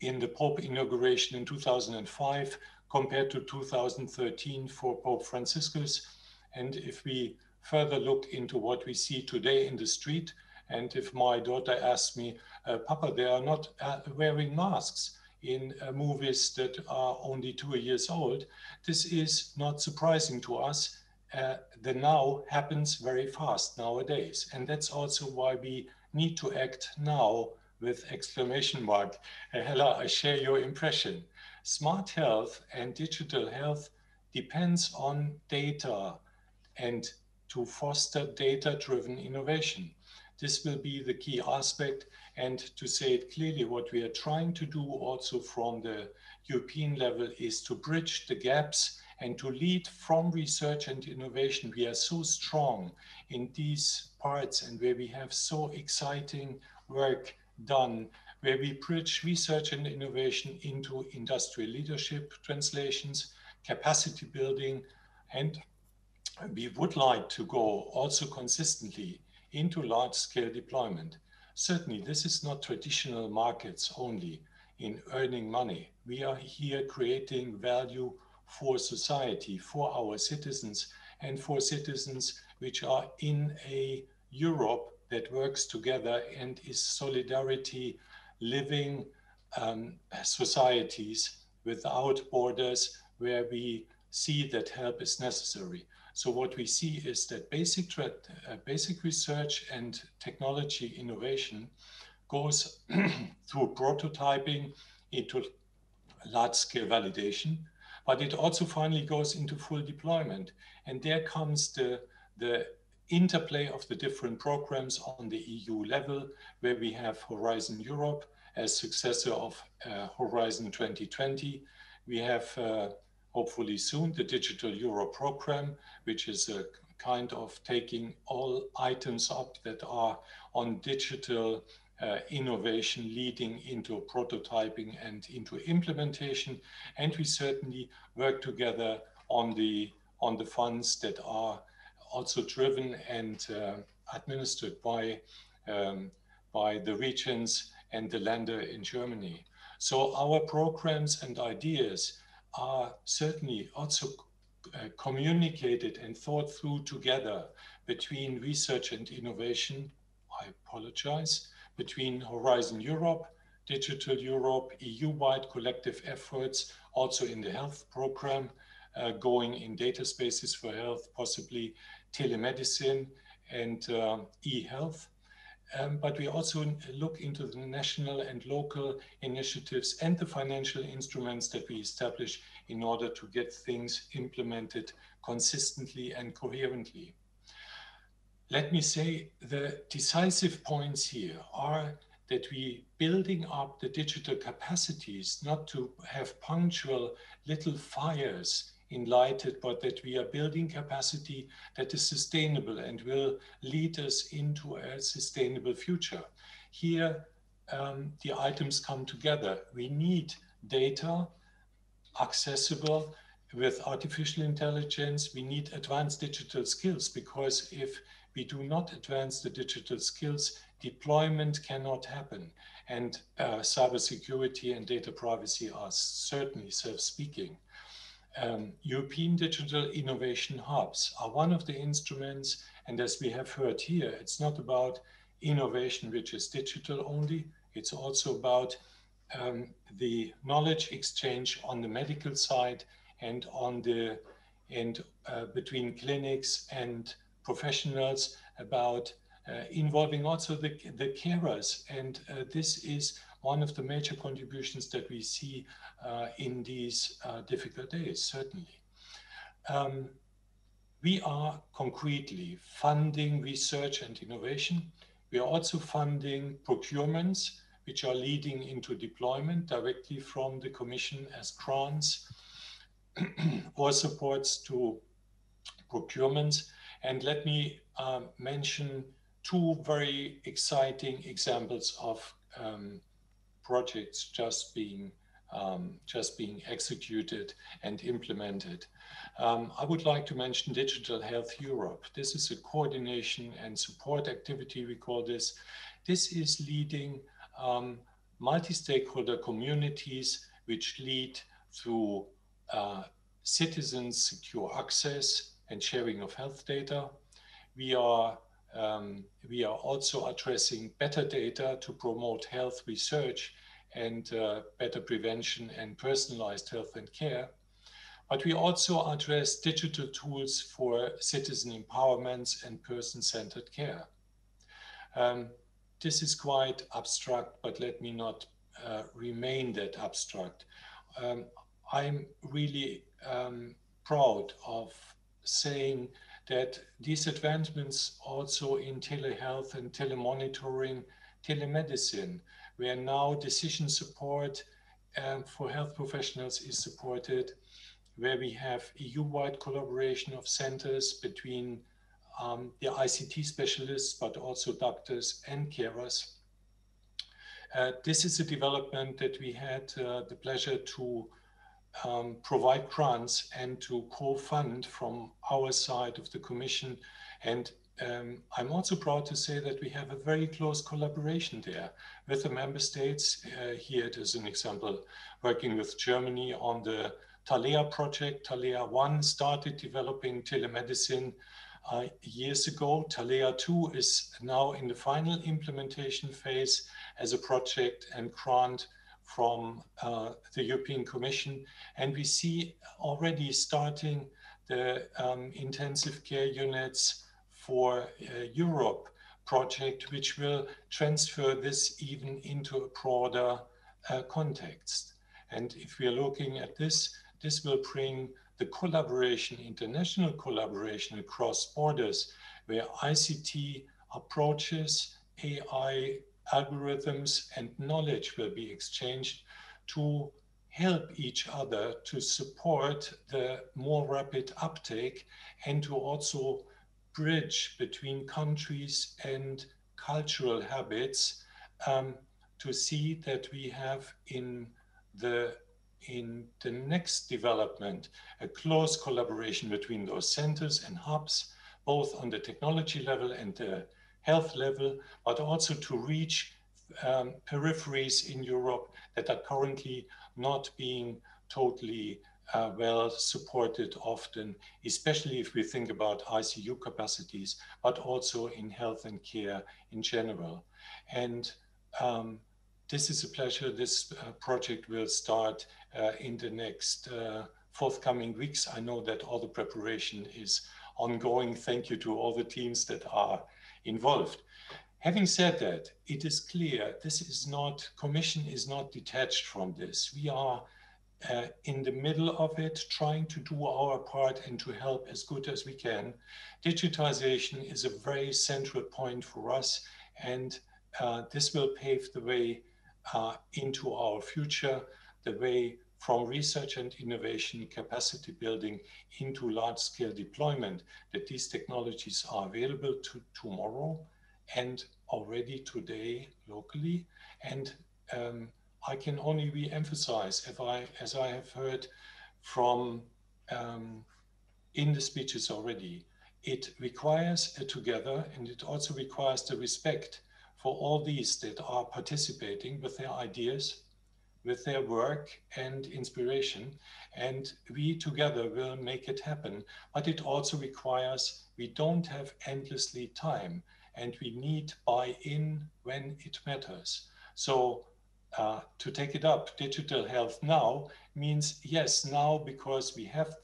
In the Pope inauguration in 2005 compared to 2013 for Pope Franciscus. And if we further look into what we see today in the street, and if my daughter asks me, Papa, they are not wearing masks in movies that are only 2 years old, this is not surprising to us. The now happens very fast nowadays. And that's also why we need to act now with exclamation mark. Hella, I share your impression. Smart health and digital health depends on data and to foster data-driven innovation. This will be the key aspect, and to say it clearly, what we are trying to do also from the European level is to bridge the gaps and to lead from research and innovation. We are so strong in these parts and where we have so exciting work done, where we bridge research and innovation into industrial leadership translations, capacity building, and we would like to go also consistently into large-scale deployment. Certainly, this is not traditional markets only in earning money. We are here creating value for society, for our citizens, and for citizens which are in a Europe that works together and is solidarity living societies without borders, where we see that help is necessary. So what we see is that basic research and technology innovation goes through prototyping into large-scale validation, but it also finally goes into full deployment. And there comes the interplay of the different programs on the EU level, where we have Horizon Europe as successor of Horizon 2020. We have hopefully soon the Digital Euro program, which is a kind of taking all items up that are on digital innovation leading into prototyping and into implementation. And we certainly work together on the funds that are also driven and administered by the regions and the Länder in Germany. So our programs and ideas are certainly also communicated and thought through together between research and innovation, between Horizon Europe, Digital Europe, EU-wide collective efforts, also in the health program, going in data spaces for health, possibly telemedicine and e-health. But we also look into the national and local initiatives and the financial instruments that we establish in order to get things implemented consistently and coherently. Let me say the decisive points here are that we building up the digital capacities, not to have punctual little fires enlightened, but that we are building capacity that is sustainable and will lead us into a sustainable future. Here, the items come together. We need data accessible with artificial intelligence. We need advanced digital skills, because if we do not advance the digital skills, deployment cannot happen. And cybersecurity and data privacy are certainly self-speaking. European digital innovation hubs are one of the instruments, And as we have heard here, it's not about innovation which is digital only. It's also about the knowledge exchange on the medical side and between clinics and professionals, about involving also the carers. And this is one of the major contributions that we see in these difficult days, certainly. We are concretely funding research and innovation. We are also funding procurements, which are leading into deployment directly from the Commission as grants or supports to procurements. And let me mention two very exciting examples of projects just being executed and implemented. I would like to mention Digital Health Europe. This is a coordination and support activity, we call this. This is leading multi-stakeholder communities, which lead through citizens' secure access and sharing of health data. We are also addressing better data to promote health research and better prevention and personalized health and care. But we also address digital tools for citizen empowerment and person-centered care. This is quite abstract, but let me not remain that abstract. I'm really proud of saying that these advancements also in telehealth and telemonitoring, telemedicine, where now decision support for health professionals is supported, where we have EU-wide collaboration of centers between the ICT specialists, but also doctors and carers. This is a development that we had the pleasure to provide grants and to co-fund from our side of the Commission. And I'm also proud to say that we have a very close collaboration there with the member states. Here it is an example, working with Germany on the Talea project. Talea 1 started developing telemedicine years ago. Talea 2 is now in the final implementation phase as a project and grant from the European Commission. And we see already starting the intensive care units for Europe project, which will transfer this even into a broader context. And if we are looking at this, this will bring the collaboration, international collaboration across borders, where ICT approaches, AI algorithms and knowledge will be exchanged to help each other to support the more rapid uptake and to also bridge between countries and cultural habits, to see that we have in the next development a close collaboration between those centers and hubs, both on the technology level and the health level, but also to reach peripheries in Europe that are currently not being totally well supported often, especially if we think about ICU capacities, but also in health and care in general. And this is a pleasure. This project will start in the next forthcoming weeks. I know that all the preparation is ongoing. Thank you to all the teams that are involved. Having said that, it is clear this is not, Commission is not detached from this. We are in the middle of it, trying to do our part and to help as good as we can. Digitization is a very central point for us, and this will pave the way into our future, the way from research and innovation, capacity building into large-scale deployment, that these technologies are available tomorrow and already today locally. And I can only re-emphasize, as I have heard from in the speeches already, it requires a together, and it also requires the respect for all these that are participating with their ideas, with their work and inspiration, and we together will make it happen. But it also requires we don't have endlessly time, and we need buy-in when it matters. So to take it up, digital health now means yes, now because we have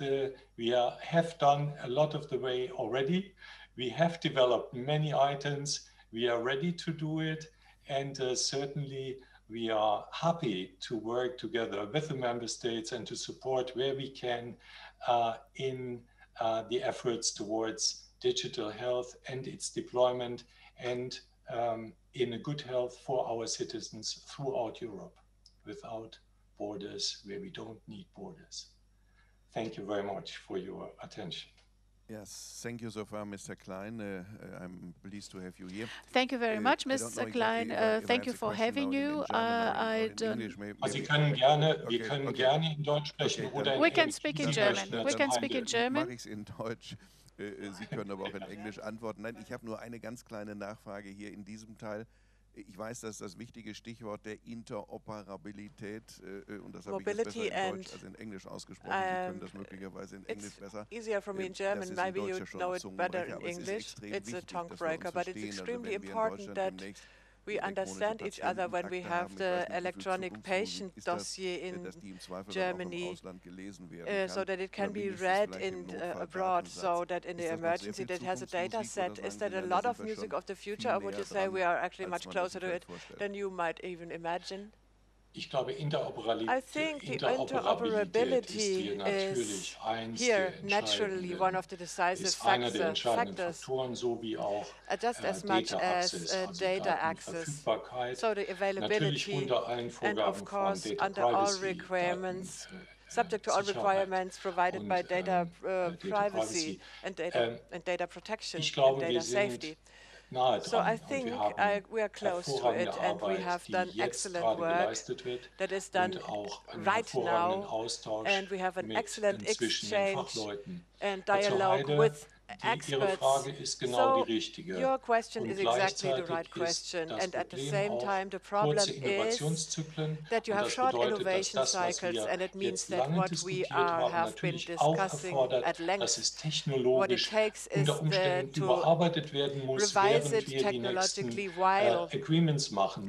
done a lot of the way already. We have developed many items. We are ready to do it, and certainly we are happy to work together with the member states and to support where we can in the efforts towards digital health and its deployment and in a good health for our citizens throughout Europe without borders, where we don't need borders. Thank you very much for your attention. Yes, thank you so far, Mr. Klein. I'm pleased to have you here. Thank you very much, Mr. Klein. Thank you for having you. Sie können gerne, wir können gerne in Deutsch sprechen oder in We can speak in German. We can speak in German. Mache ich es in Deutsch. Sie können aber auch in Englisch antworten. Nein, ich habe nur eine ganz kleine Nachfrage hier in diesem Teil. Ich weiß, dass das wichtige Stichwort der Interoperabilität, und das habe ich jetzt besser in Deutsch als in Englisch ausgesprochen, Sie können das möglicherweise in Englisch besser. Easier for me in German, maybe you know it better in English. It's a tongue breaker, but it's extremely important that we understand each other when we have the electronic patient dossier in Germany, so that it can be read abroad, so that in the emergency that has a data set. Is that a lot of music of the future, or would you say we are actually much closer to it than you might even imagine? I think the interoperability is here naturally one of the decisive factors, just as much as data access. So the availability and of course under all requirements, subject to all requirements provided by data privacy and data protection and data safety. So I think we are close to it, and we have done excellent work that is done right now, and we have an excellent exchange and dialogue with experts. So your question is exactly the right question, and at the same time the problem is that you have short innovation cycles, and it means that what we have been discussing at length, what it takes is to revise it technologically while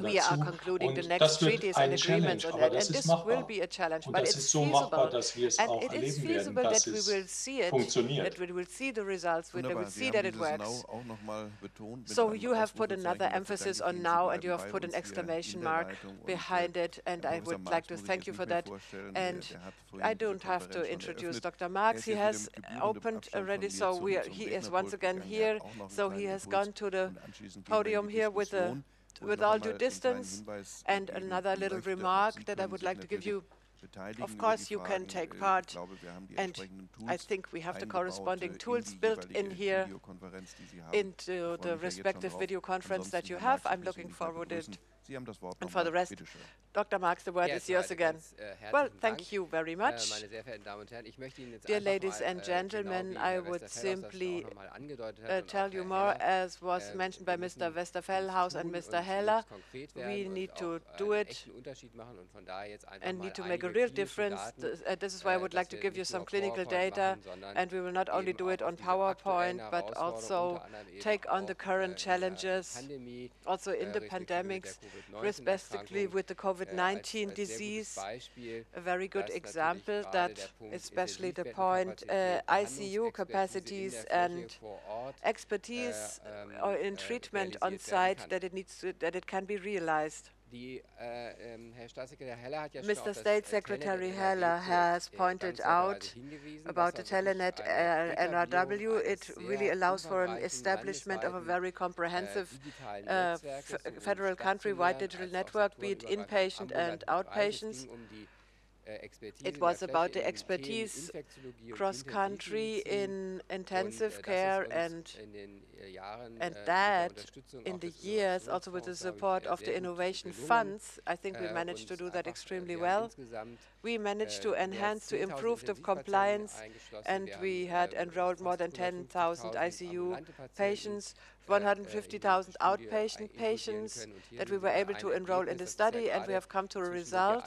we are concluding the next treaties and agreements on that, and this will be a challenge, but it's feasible, and it is feasible that we will see it, that we will see the results, that we will see that it works. So you have put another emphasis on now, and you have put an exclamation mark behind it, and I would like to thank you for that. And I don't have to introduce Dr. Marx. He has opened already, so he is once again here. So he has gone to the podium here with all due distance. And another little remark that I would like to give you. Of course, you can take part, and I think we have the corresponding tools built in here into the respective video conference that you have. I'm looking forward to it. And for the rest, Dr. Marx, the word is yours again. Well, thank you very much. Dear ladies and gentlemen, I would simply tell you more, as was mentioned by Mr. Westerfellhaus and Mr. Heller. We need to do it and need to make a real difference. This is why I would like to give you some clinical data, and we will not only do it on PowerPoint, but also take on the current challenges, also in the pandemics, respectively with the COVID-19 disease. A very good example that especially the point ICU capacities and expertise in treatment on site, that it can be realized. Mr. State Secretary Heller has pointed out about the Telenet NRW. It really allows for an establishment of a very comprehensive federal country-wide digital network, be it inpatient and outpatients. It was about the expertise cross-country in intensive care and And that, in the years, also with the support of the innovation funds, I think we managed to do that extremely well. We managed to enhance, to improve the compliance, and we had enrolled more than 10,000 ICU patients, 150,000 outpatient patients that we were able to enroll in the study, and we have come to a result.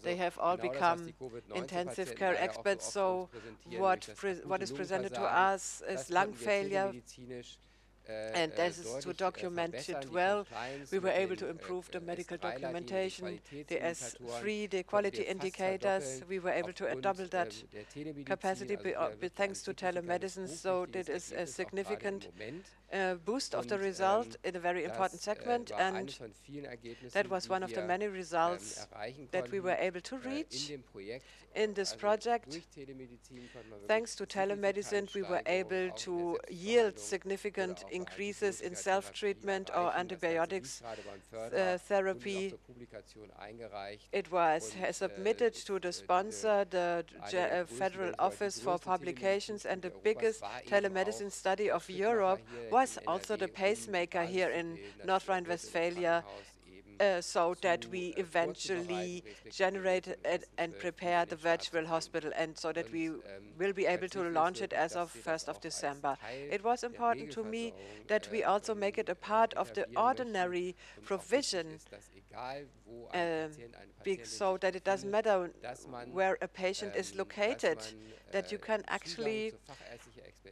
They have all become intensive care experts, so what is presented to us is lung failure, and this is to document it well. We were able to improve the medical documentation, the S3, the quality indicators. We were able to double that capacity thanks to telemedicine. So that is a significant boost of the result in a very important segment, and that was one of the many results that we were able to reach in this project. Thanks to telemedicine, we were able to yield significant increases in self-treatment or antibiotics therapy. It was submitted to the sponsor, the Federal Office for Publications, and the biggest telemedicine study of Europe was also the pacemaker here in North Rhine-Westphalia, so that we eventually generate and prepare the virtual hospital, and so that we will be able to launch it as of 1st of December. It was important to me that we also make it a part of the ordinary provision, so that it doesn't matter where a patient is located, that you can actually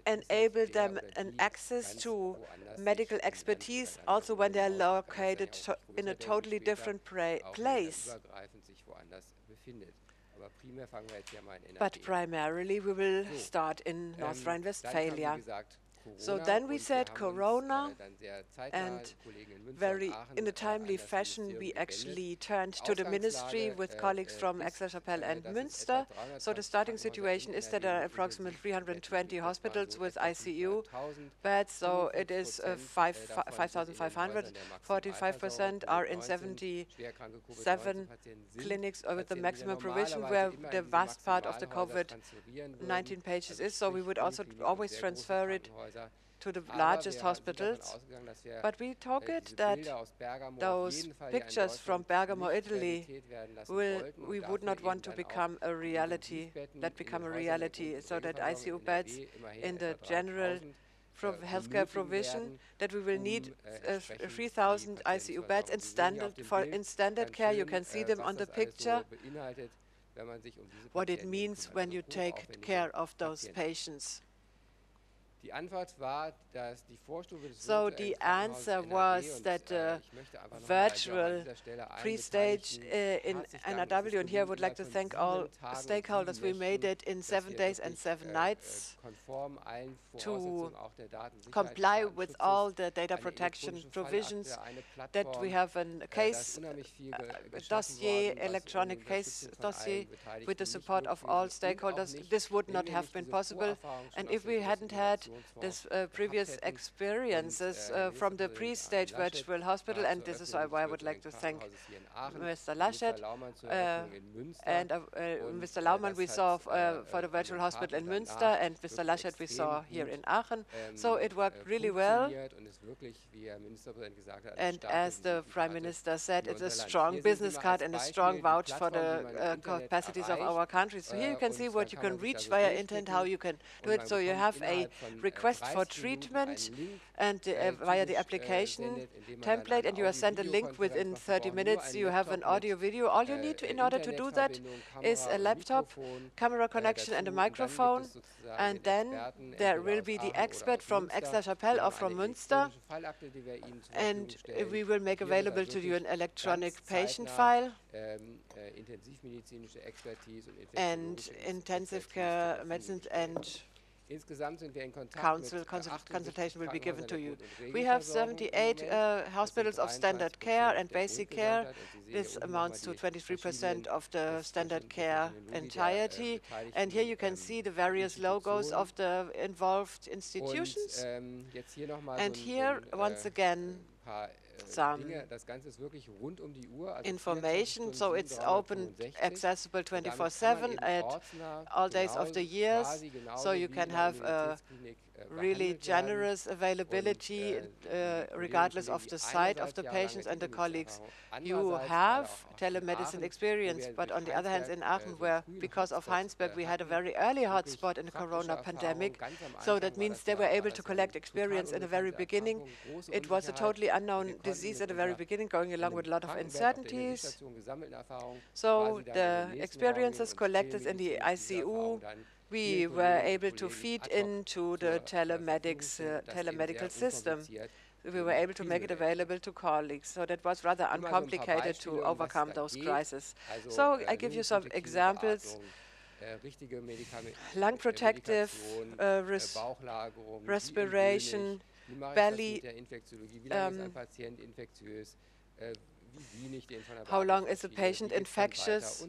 enable them an access to medical expertise also when they are located in a totally different place. But primarily we will start in North Rhine-Westphalia. So then we said Corona, and very in a timely fashion we actually turned to the ministry with colleagues from Aix-la-Chapelle and Münster. So the starting situation is that there are approximately 320 hospitals with ICU beds, so it is 5,500. 45% are in 77 clinics with the maximum provision, where the vast part of the COVID-19 patients is. So we would also always transfer it to the largest hospitals, but we target that those pictures from Bergamo, Italy, we would not want to become a reality, so that ICU beds in the general healthcare provision, that we will need 3,000 ICU beds in standard care. You can see them on the picture, what it means when you take care of those patients. So the answer was that virtual pre-stage in NRW, and here I would like to thank all stakeholders. We made it in 7 days and 7 nights to comply with all the data protection provisions, that we have a case dossier, electronic case dossier, with the support of all stakeholders. This would not have been possible, and if we hadn't had this previous experiences from the pre-stage virtual hospital, and this is why I would like to thank Mr. Laschet and Mr. Laumann we saw for the virtual hospital in Münster, and Mr. Laschet we saw here in Aachen. So it worked really well, and as the Prime Minister said, it's a strong business card and a strong vouch for the capacities of our country. So here you can see what you can reach via internet, how you can do it. So you have a request for treatment, and via the application template, and you are sent a link within 30 minutes. You have an audio video. All you need in order to do that is a laptop, camera connection, and a microphone, and then there will be the expert from Aix-la-Chapelle or from Münster, and we will make available to you an electronic patient file and intensive care medicine, and consultation will be given to you. We have 78 hospitals of standard care and basic care. This amounts to 23% of the standard care entirety. And here you can see the various logos of the involved institutions. And here, once again, some information, so it's open, accessible 24/7 at all days of the year, so you can have a really generous availability regardless of the site of the patients and the colleagues. You have telemedicine experience, but on the other hand, in Aachen, where because of Heinsberg, we had a very early hotspot in the corona pandemic, so that means they were able to collect experience in the very beginning. It was a totally unknown disease at the very beginning, going along with a lot of uncertainties. So the experiences collected in the ICU, we were able to feed into the telemedical system. We were able to make it available to colleagues. So that was rather uncomplicated to overcome those crises. So I give you some examples. Lung protective respiration, belly, how long is a patient infectious,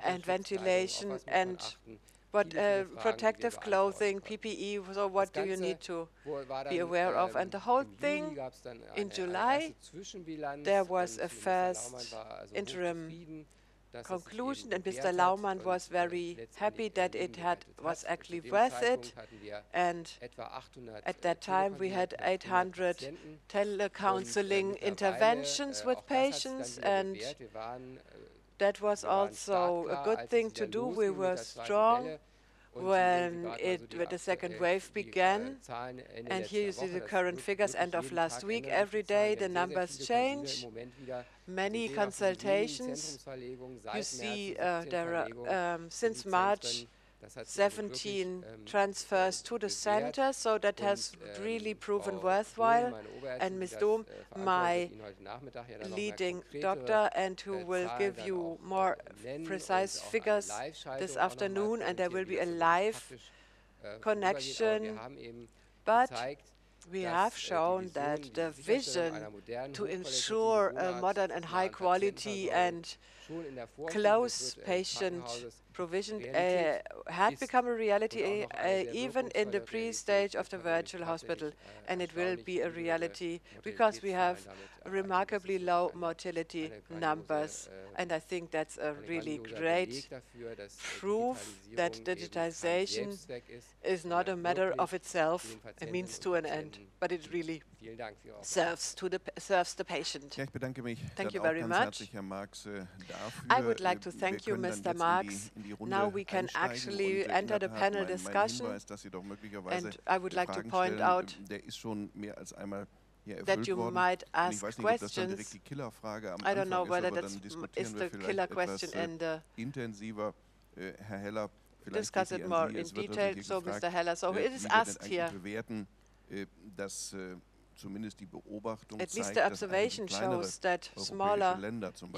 and ventilation, and what protective clothing, PPE, so what do you need to be aware of? And the whole thing, in July, there was a first interim conclusion, and Mr. Laumann was very happy that it was actually worth it. And at that time, we had 800 telecounseling interventions with patients, and that was also a good thing to do. We were strong when the second wave began. And here you see the current figures, end of last week. Every day the numbers change. Many consultations. You see there are, since March, 17 transfers to the center, so that has really proven worthwhile. And Ms. Dom, my leading doctor, and who will give you more precise figures this afternoon, and there will be a live connection. But we have shown that the vision to ensure a modern and high quality and close patient provision had become a reality even in the pre-stage of the virtual hospital, and it will be a reality because we have remarkably low mortality numbers, and I think that's a really great proof that digitization is not a matter of itself, a means to an end, but it really serves the patient. Thank you very much. I would like to thank you, Mr. Marx. Now we can actually enter the panel discussion, and I would like to point out that you might ask questions. I don't know whether that is the killer question in the discuss it more in detail. So, Mr. Heller, so it is asked here. At least the observation shows that smaller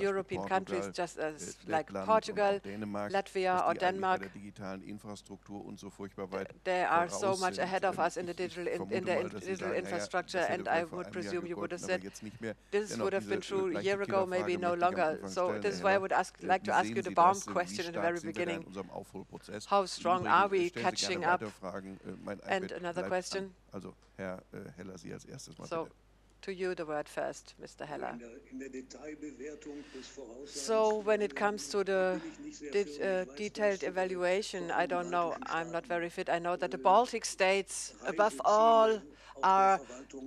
European countries, just as like Portugal, Latvia or Denmark, they are so much ahead of us in the digital infrastructure, and I would presume you would have said this would have been true a year ago, maybe no longer. So this is why I would like to ask you the Baum question in the very beginning. How strong are we catching up? And another question. So, to you the word first, Mr. Heller. So, when it comes to the detailed evaluation, I don't know, I'm not very fit. I know that the Baltic states, above all, are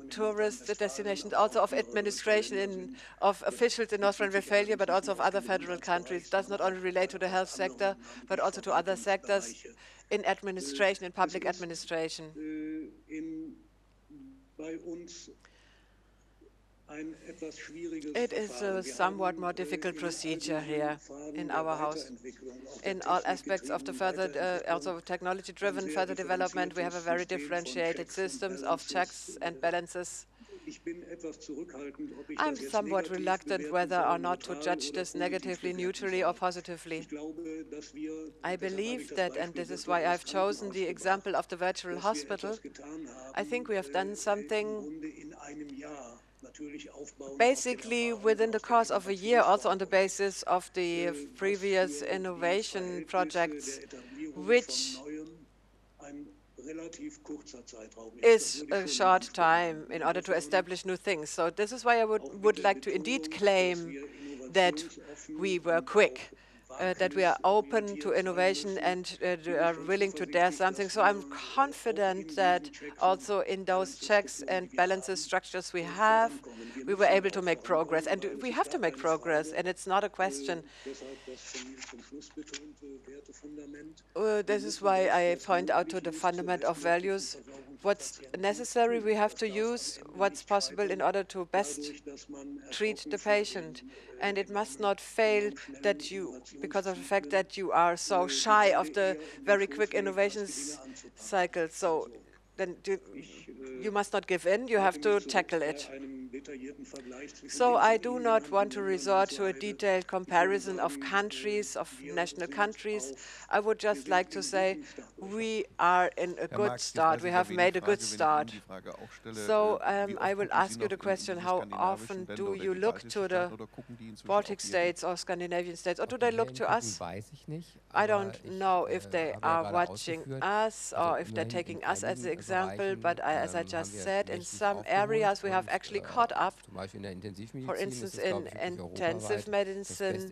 tourist destinations, also of administration, of officials in North Rhine-Westphalia, but also of other federal countries. It does not only relate to the health sector, but also to other sectors in administration, in public administration. It is a somewhat more difficult procedure here in our house. In all aspects of the further, also technology-driven further development, we have a very differentiated systems of checks and balances. I'm somewhat reluctant whether or not to judge this negatively, neutrally, or positively. I believe that, and this is why I've chosen the example of the virtual hospital, I think we have done something basically within the course of a year, also on the basis of the previous innovation projects, which is a short time in order to establish new things. So this is why I would like to indeed claim that we were quick. that we are open to innovation and are willing to dare something. So I'm confident that also in those checks and balances structures we have, we were able to make progress. And we have to make progress, and it's not a question. This is why I point out to the fundament of values. What's necessary, we have to use what's possible in order to best treat the patient. And it must not fail that you, because of the fact that you are so shy of the very quick innovations cycle. So then you must not give in, you have to tackle it. So I do not want to resort to a detailed comparison of countries, of national countries. I would just like to say we are in a good start. We have made a good start. So I will ask you the question, how often do you look to the Baltic states or Scandinavian states, or do they look to us? I don't know if they are watching us or if they're taking us as an example, but as I just said, in some areas we have actually caught up. For instance, in intensive medicine,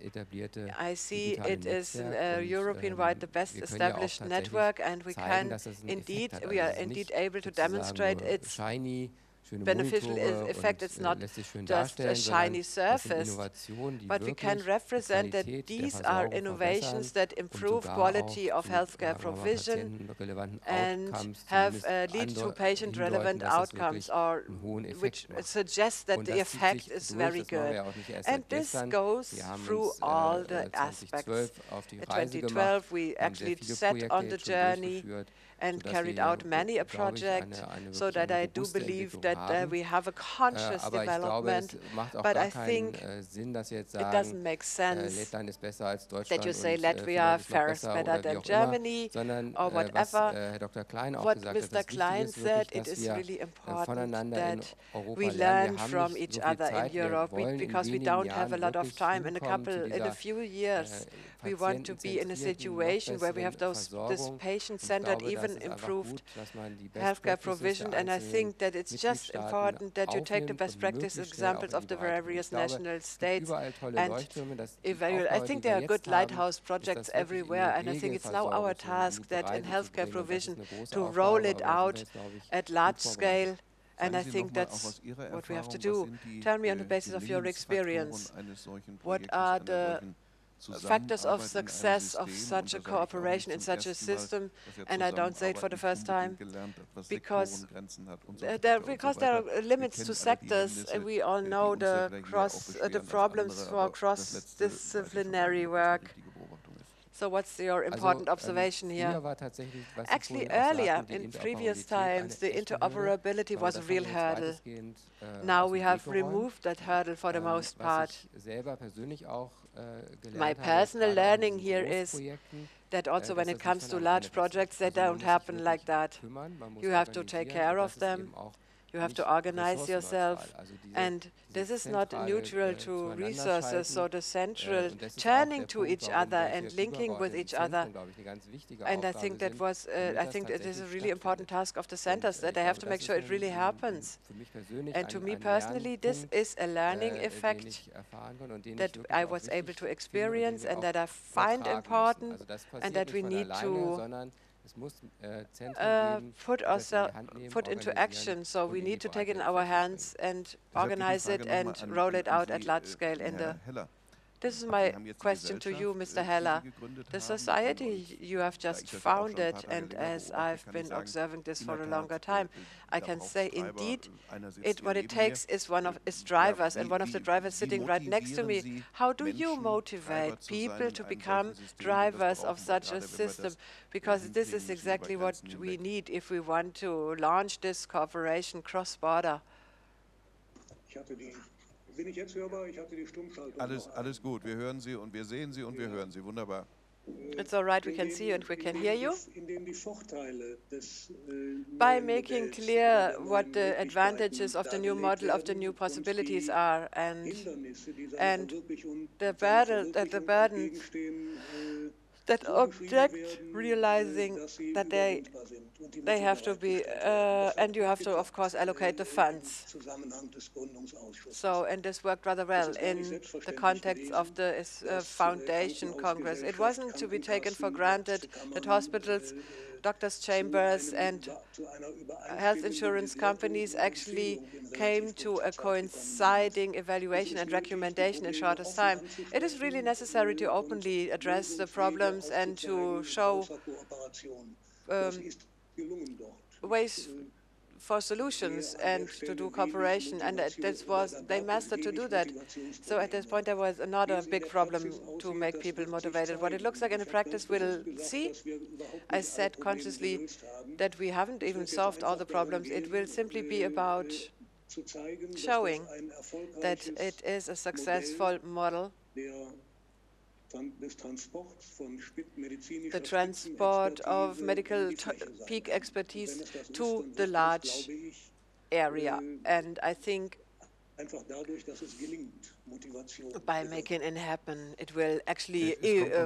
I see it is European-wide the best established network, and we are indeed able to demonstrate its beneficial effect. It's not just a shiny surface, but we can represent that these are innovations that improve quality of healthcare provision and have lead to patient-relevant outcomes, or which suggests that the effect is very good. And this goes through all the aspects. In 2012, we actually set on the journey and carried out many a project, so that I do believe that we have a conscious development. But I think it doesn't make sense that you say Latvia fares better than Germany or whatever. What Mr. Klein said, it is really important that we learn from each other in Europe, because we don't have a lot of time. In a few years, we want to be in a situation where we have this patient-centered, even improved healthcare provision. And I think that it's just important that you take the best practice examples of the various national states and evaluate. I think there are good lighthouse projects everywhere, and I think it's now our task that in healthcare provision to roll it out at large scale. And I think that's what we have to do. Tell me, on the basis of your experience, what are the factors of success of such a cooperation in such a system? And I don't say it for the first time, because there are limits to sectors. We all know the problems for cross-disciplinary work. So what's your important observation here? Actually, earlier, in previous times, the interoperability was a real hurdle. Now we have removed that hurdle for the most part. My personal learning here is that also when it comes to large projects, they don't happen like that. You have to take care of them. You have to organize yourself, and this is not neutral to resources. So the central turning to each other and linking with each other, and I think that it is a really important task of the centers, that they have to make sure it really happens. And to me personally, this is a learning effect that I was able to experience and that I find important, and that we need to put into action. So we need to take it in our hands and organize it and roll it out at large scale. This is my question to you, Mr. Heller. The society you have just founded, and as I've been observing this for a longer time, I can say indeed what it takes is drivers, and one of the drivers sitting right next to me. How do you motivate people to become drivers of such a system? Because this is exactly what we need if we want to launch this cooperation cross-border. Bin ich jetzt hörbar? Ich hatte die Stummschaltung. Alles gut. Wir hören Sie und wir sehen Sie und wir hören Sie. Wunderbar. It's all right. We can see you and we can hear you. By making clear what the advantages of the new model, of the new possibilities are, and the burden that object, realizing that they have to be, and you have to, of course, allocate the funds. So, and this worked rather well in the context of the Foundation Congress. It wasn't to be taken for granted that hospitals, doctors' chambers, and health insurance companies actually came to a coinciding evaluation and recommendation in shortest time. It is really necessary to openly address the problems and to show ways for solutions and to do cooperation, and they mastered to do that. So at this point there was another big problem to make people motivated. What it looks like in the practice, we'll see. I said consciously that we haven't even solved all the problems. It will simply be about showing that it is a successful model. The transport of medical peak expertise to the large area. And I think by making it happen, it will actually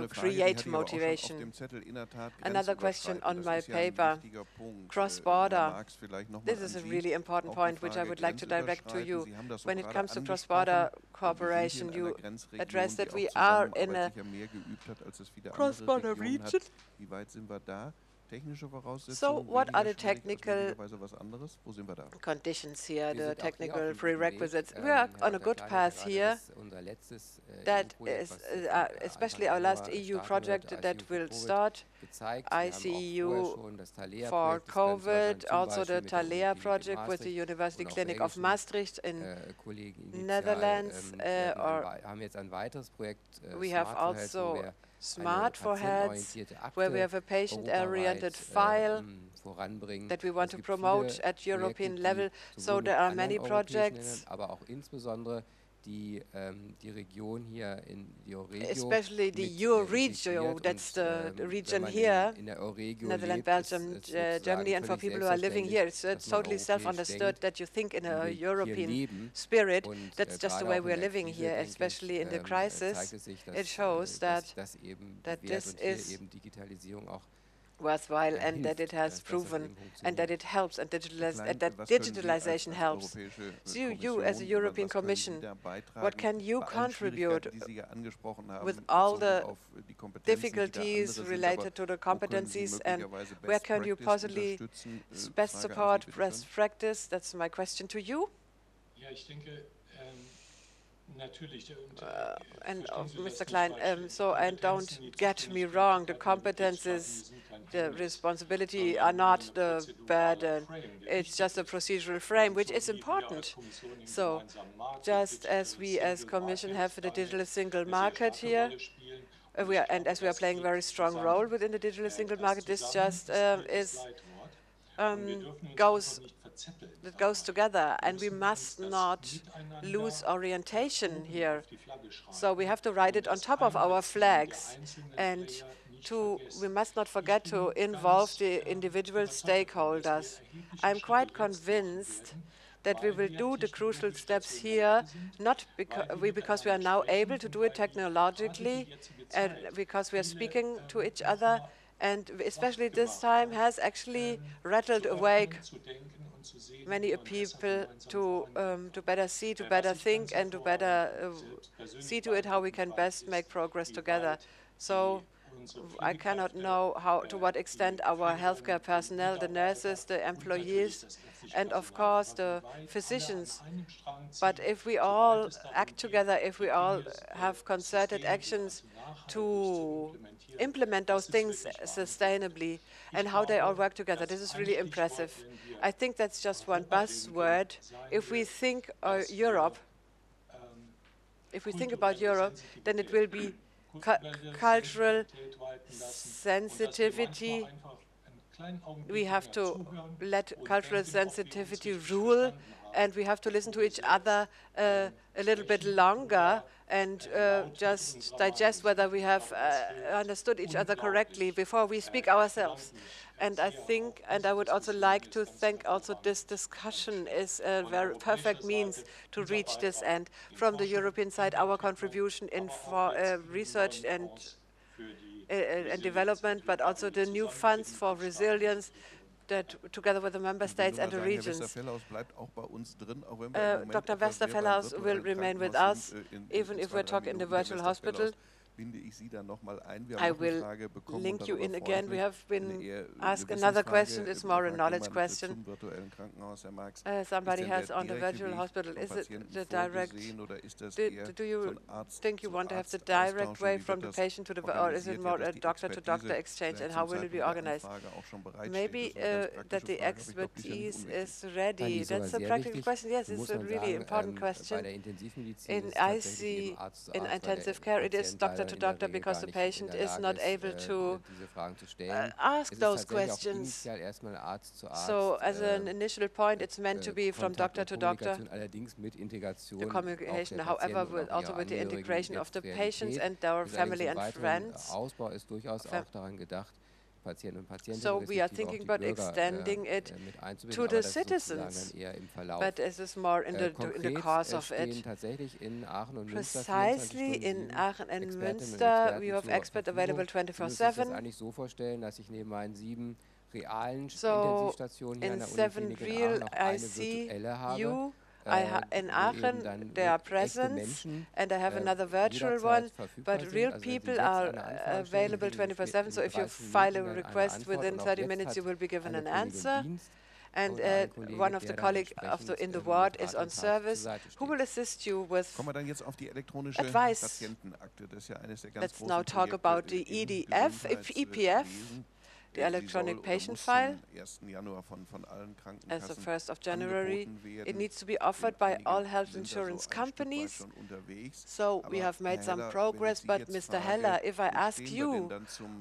create motivation. Another question on my paper, cross-border. This is a really important point which I would like to direct to you. When it comes to cross-border cooperation, you address that we are in a cross-border region. So what are the technical conditions here, the technical prerequisites? We are on a good path here. That is especially our last EU project that will start, ICEU for COVID, also the Thalea project with the University Clinic of Maastricht in Netherlands. We have also Smart for Heads, where we have a patient-oriented file that we want to promote at European level. So there are many projects, especially the Euro-Regio, that's the region here, Netherlands, Belgium, Germany, and for people who are living here, it's totally self-understood that you think in a European spirit. That's just the way we're living here, especially in the crisis. It shows that this is worthwhile and that it has proven and that it helps and that digitalization helps. So you as a European Commission, what can you contribute with all the difficulties related to the competencies, and where can you possibly best support best practice? That's my question to you. And Mr. Klein, and don't get me wrong, the competences, the responsibility are not the burden. It's just a procedural frame, which is important. So just as we as Commission have the digital single market here, and as we are playing a very strong role within the digital single market, this just goes together, and we must not lose orientation here. So we have to write it on top of our flags, and we must not forget to involve the individual stakeholders. I'm quite convinced that we will do the crucial steps here, not because we are now able to do it technologically, and because we are speaking to each other, and especially this time has actually rattled awake many people to better see, to better think, and to better see to it how we can best make progress together. So I cannot know to what extent our healthcare personnel, the nurses, the employees, and of course the physicians. But if we all act together, if we all have concerted actions to implement those things sustainably and how they all work together, this is really impressive. I think that's just one buzzword. If we think Europe, then it will be cultural sensitivity. We have to let cultural sensitivity rule, and we have to listen to each other a little bit longer and just digest whether we have understood each other correctly before we speak ourselves. And I think, and I would also like to thank also this discussion is a very perfect means to reach this end. From the European side, our contribution in research and and development, but also the new funds for resilience that together with the member states and the regions. Dr. Westerfellhaus will remain with us, even if we're talking in the virtual hospital. I will link you in again. We have been asked another question. It's more a knowledge question. Somebody has on the virtual hospital. Is it the direct? Do you think you want to have the direct way from the patient to the, or is it more a doctor-to-doctor exchange? And how will it be organized? Maybe that the expertise is ready. That's a practical question. Yes, it's a really important question. In IC, in intensive care, it is doctor-to-doctor because the patient is not able to ask those questions. So as an initial point, it's meant to be from doctor to doctor, the communication, however, also with the integration of the patients and their family and friends. So we are thinking about extending it to the citizens, but this is more in the course of it. Precisely in Aachen and Münster, we have experts available 24/7. So in 7 real ICU in Aachen, there are presence, and I have another virtual one, but real people are available 24/7, so if you file a request within 30 minutes, you will be given an answer. And one of the colleagues in the ward is on service, who will assist you with advice. Let's now talk about the EPF, the electronic patient file. As of 1st of January, it needs to be offered by all health insurance companies. So we have made some progress, but Mr. Heller, if I ask you,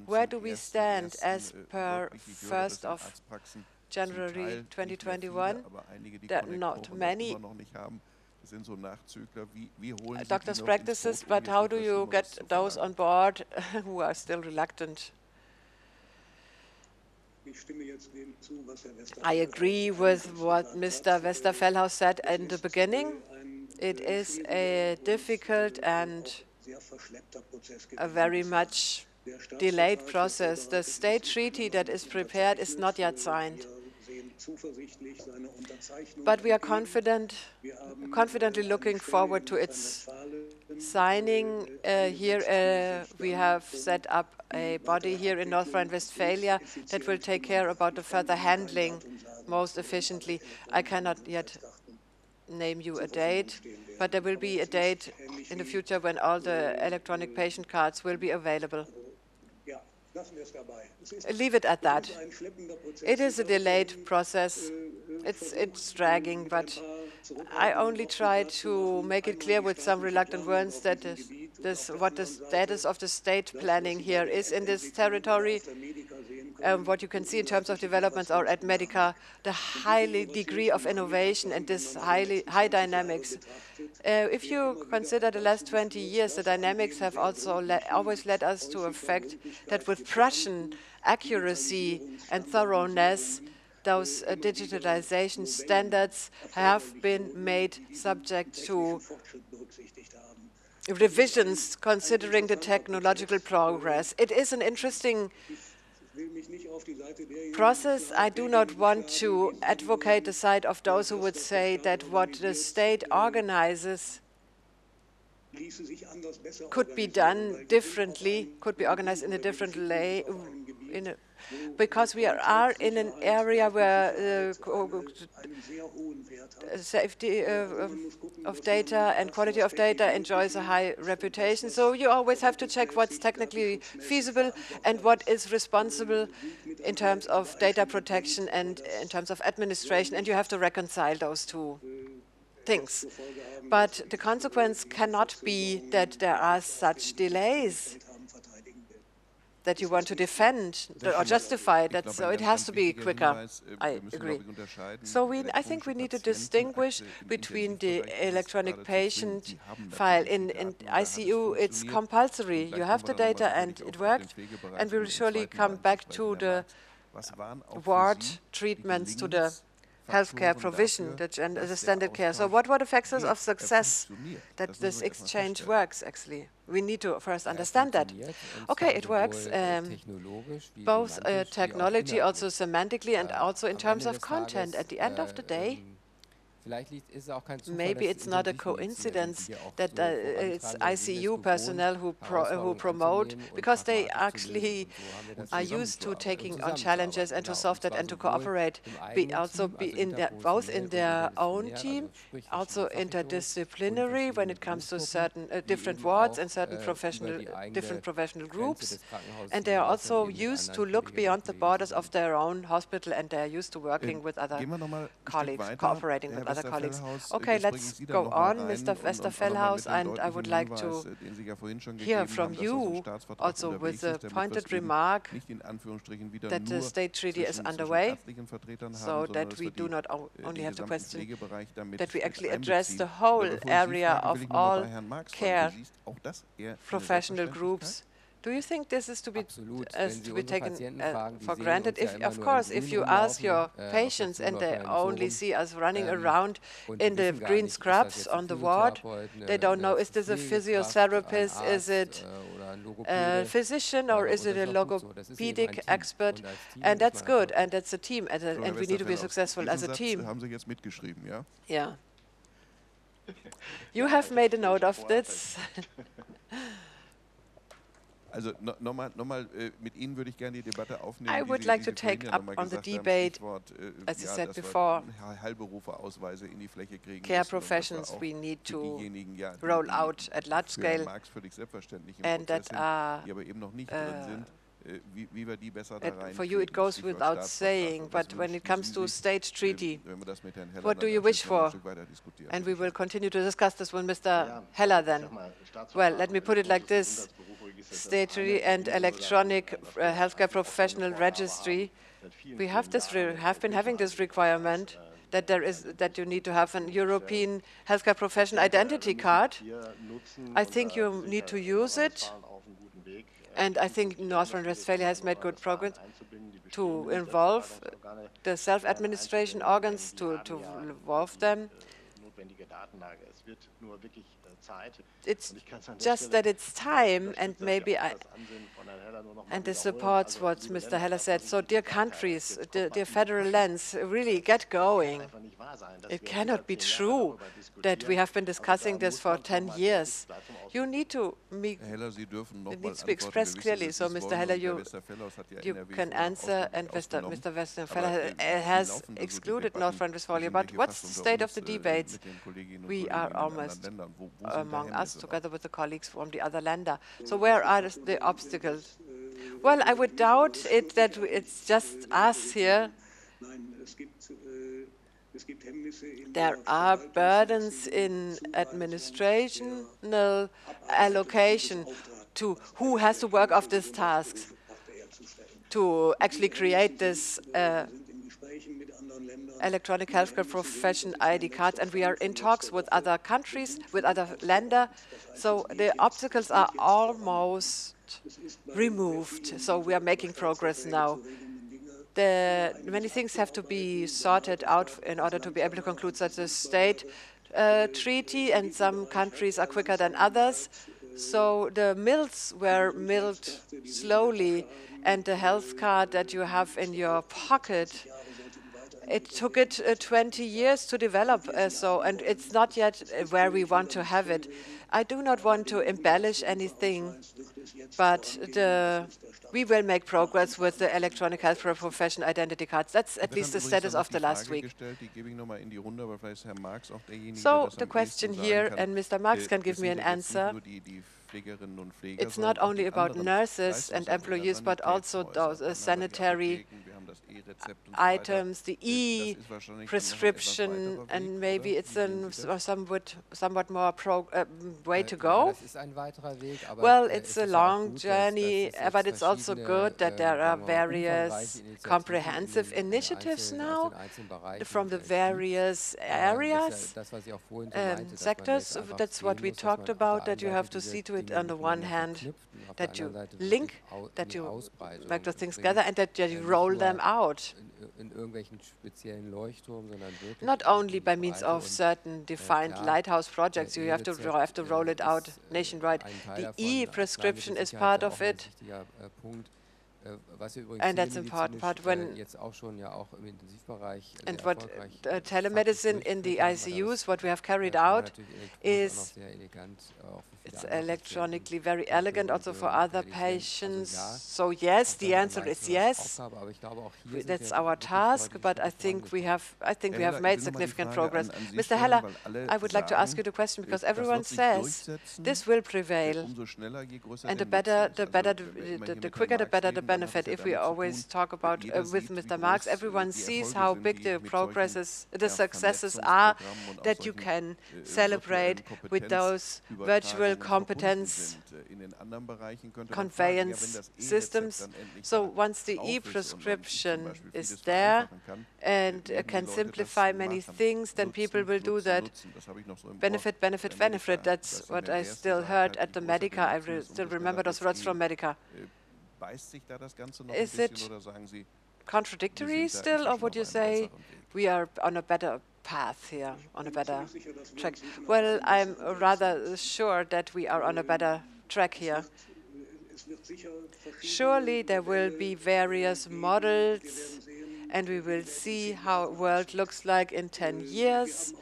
where do we stand as per 1st of January 2021? There are not many doctors' practices, but how do you get those on board who are still reluctant? I agree with what Mr. Westerfellhaus said in the beginning. It is a difficult and a very much delayed process. The state treaty that is prepared is not yet signed. But we are confidently looking forward to its signing. Here we have set up a body here in North Rhine-Westphalia that will take care about the further handling most efficiently. I cannot yet name you a date, but there will be a date in the future when all the electronic patient cards will be available. Leave it at that. It is a delayed process. It's dragging, but I only try to make it clear with some reluctant words that what the status of the state planning here is in this territory. What you can see in terms of developments are at Medica, the high degree of innovation and this high dynamics. If you consider the last 20 years, the dynamics have also always led us to a fact that with Prussian accuracy and thoroughness, those digitalization standards have been made subject to revisions considering the technological progress. It is an interesting process. I do not want to advocate the side of those who would say that what the state organizes could be done differently, could be organized in a different way, because we are in an area where safety of data and quality of data enjoys a high reputation. So you always have to check what's technically feasible and what is responsible in terms of data protection and in terms of administration, and you have to reconcile those two things. But the consequence cannot be that there are such delays that you want to defend or justify that, so it has to be quicker. I agree. So I think we need to distinguish between the electronic patient file. In ICU, it's compulsory. You have the data and it worked, and we will surely come back to the ward treatments, to the healthcare provision, the standard care. So what were the factors of success that this exchange works, actually? We need to first understand that. Okay, it works both technology, also semantically, and also in terms of content. At the end of the day, maybe it's not a coincidence that it's ICU personnel who promote, because they actually are used to taking on challenges and to solve that and to cooperate, both in their own team, also interdisciplinary when it comes to certain different wards and certain different professional groups. And they are also used to look beyond the borders of their own hospital, and they are used to working with other colleagues, cooperating with other colleagues. Okay, let's go on, Mr. Westerfellhaus, and I would like to hear from you, also with a pointed remark that the state treaty is underway, so that we do not only have the question, that we actually address the whole area of all care professional groups. Do you think this is to be taken for granted? Of course, if you ask your patients and they only see us running around in the green scrubs on the ward, they don't know, is this a physiotherapist, is it a physician, or is it a logopedic expert? And that's good, and that's a team, and we need to be successful as a team. Yeah. You have made a note of this. I would like to take up on the debate, as you said before, care professions we need to roll out at large scale, and that are for you it goes without saying, but when it comes to state treaty, what do you wish for? And we will continue to discuss this with Mr. Heller then. Well, let me put it like this. State treaty and electronic healthcare professional registry. We have been having this requirement that you need to have an European healthcare profession identity card. I think you need to use it. And I think North Rhine-Westphalia has made good progress to involve the self-administration organs, to involve them. It's just that it's time, and maybe and this supports what Mr. Heller said. So, dear countries, dear federal lands, really get going. It cannot be true that we have been discussing this for 10 years. You need to it needs to be expressed clearly. So, Mr. Heller, you can answer, and Mr. Westerfellhaus has excluded North Rhine-Westphalia. But what's the state of the debates? We are almost among us, together with the colleagues from the other länder. So where are the obstacles? Well, I would doubt it that it's just us here. There are burdens in administrational allocation to who has to work off these tasks to actually create this electronic healthcare profession ID cards, and we are in talks with other countries, with other Länder. So the obstacles are almost removed. So we are making progress now. Many things have to be sorted out in order to be able to conclude such a state treaty, and some countries are quicker than others. So the mills were milled slowly, and the health card that you have in your pocket, it took it 20 years to develop, and it's not yet where we want to have it. I do not want to embellish anything, but we will make progress with the electronic healthcare profession identity cards. That's at least the status of the last week. So the question here, and Mr. Marx can give me an answer, it's not only about nurses and employees, but also those sanitary items, the e-prescription, and maybe it's a somewhat more way to go. Well, it's a long journey, but it's also good that there are various comprehensive initiatives now from the various areas, sectors. That's what we talked about, that you have to see to it on the one hand that you link, that you make those things together, and that you roll them out. in irgendwelchen speziellen Leuchtturm, sondern wirklich not only by means of certain defined lighthouse projects, you have to roll it out nationwide. The e-prescription is part of it. And that's important part when and what telemedicine in the ICUs, what we have carried out is it's electronically very elegant also for other patients. So yes, the answer is yes. That's our task, but I think we have made significant progress. Mr. Heller, I would like to ask you the question because everyone says this will prevail, and the quicker the better the benefit. If we always talk about with Mr. Marx, everyone sees how big the progresses, the successes are that you can celebrate with those virtual competence conveyance systems. So once the e-prescription is there and can simplify many things, then people will do that. Benefit, benefit, benefit. That's what I still heard at the Medica. I still remember those words from Medica. Is it contradictory still, or would you say we are on a better path here, on a better track? Well, I'm rather sure that we are on a better track here. Surely there will be various models, and we will see how the world looks like in 10 years.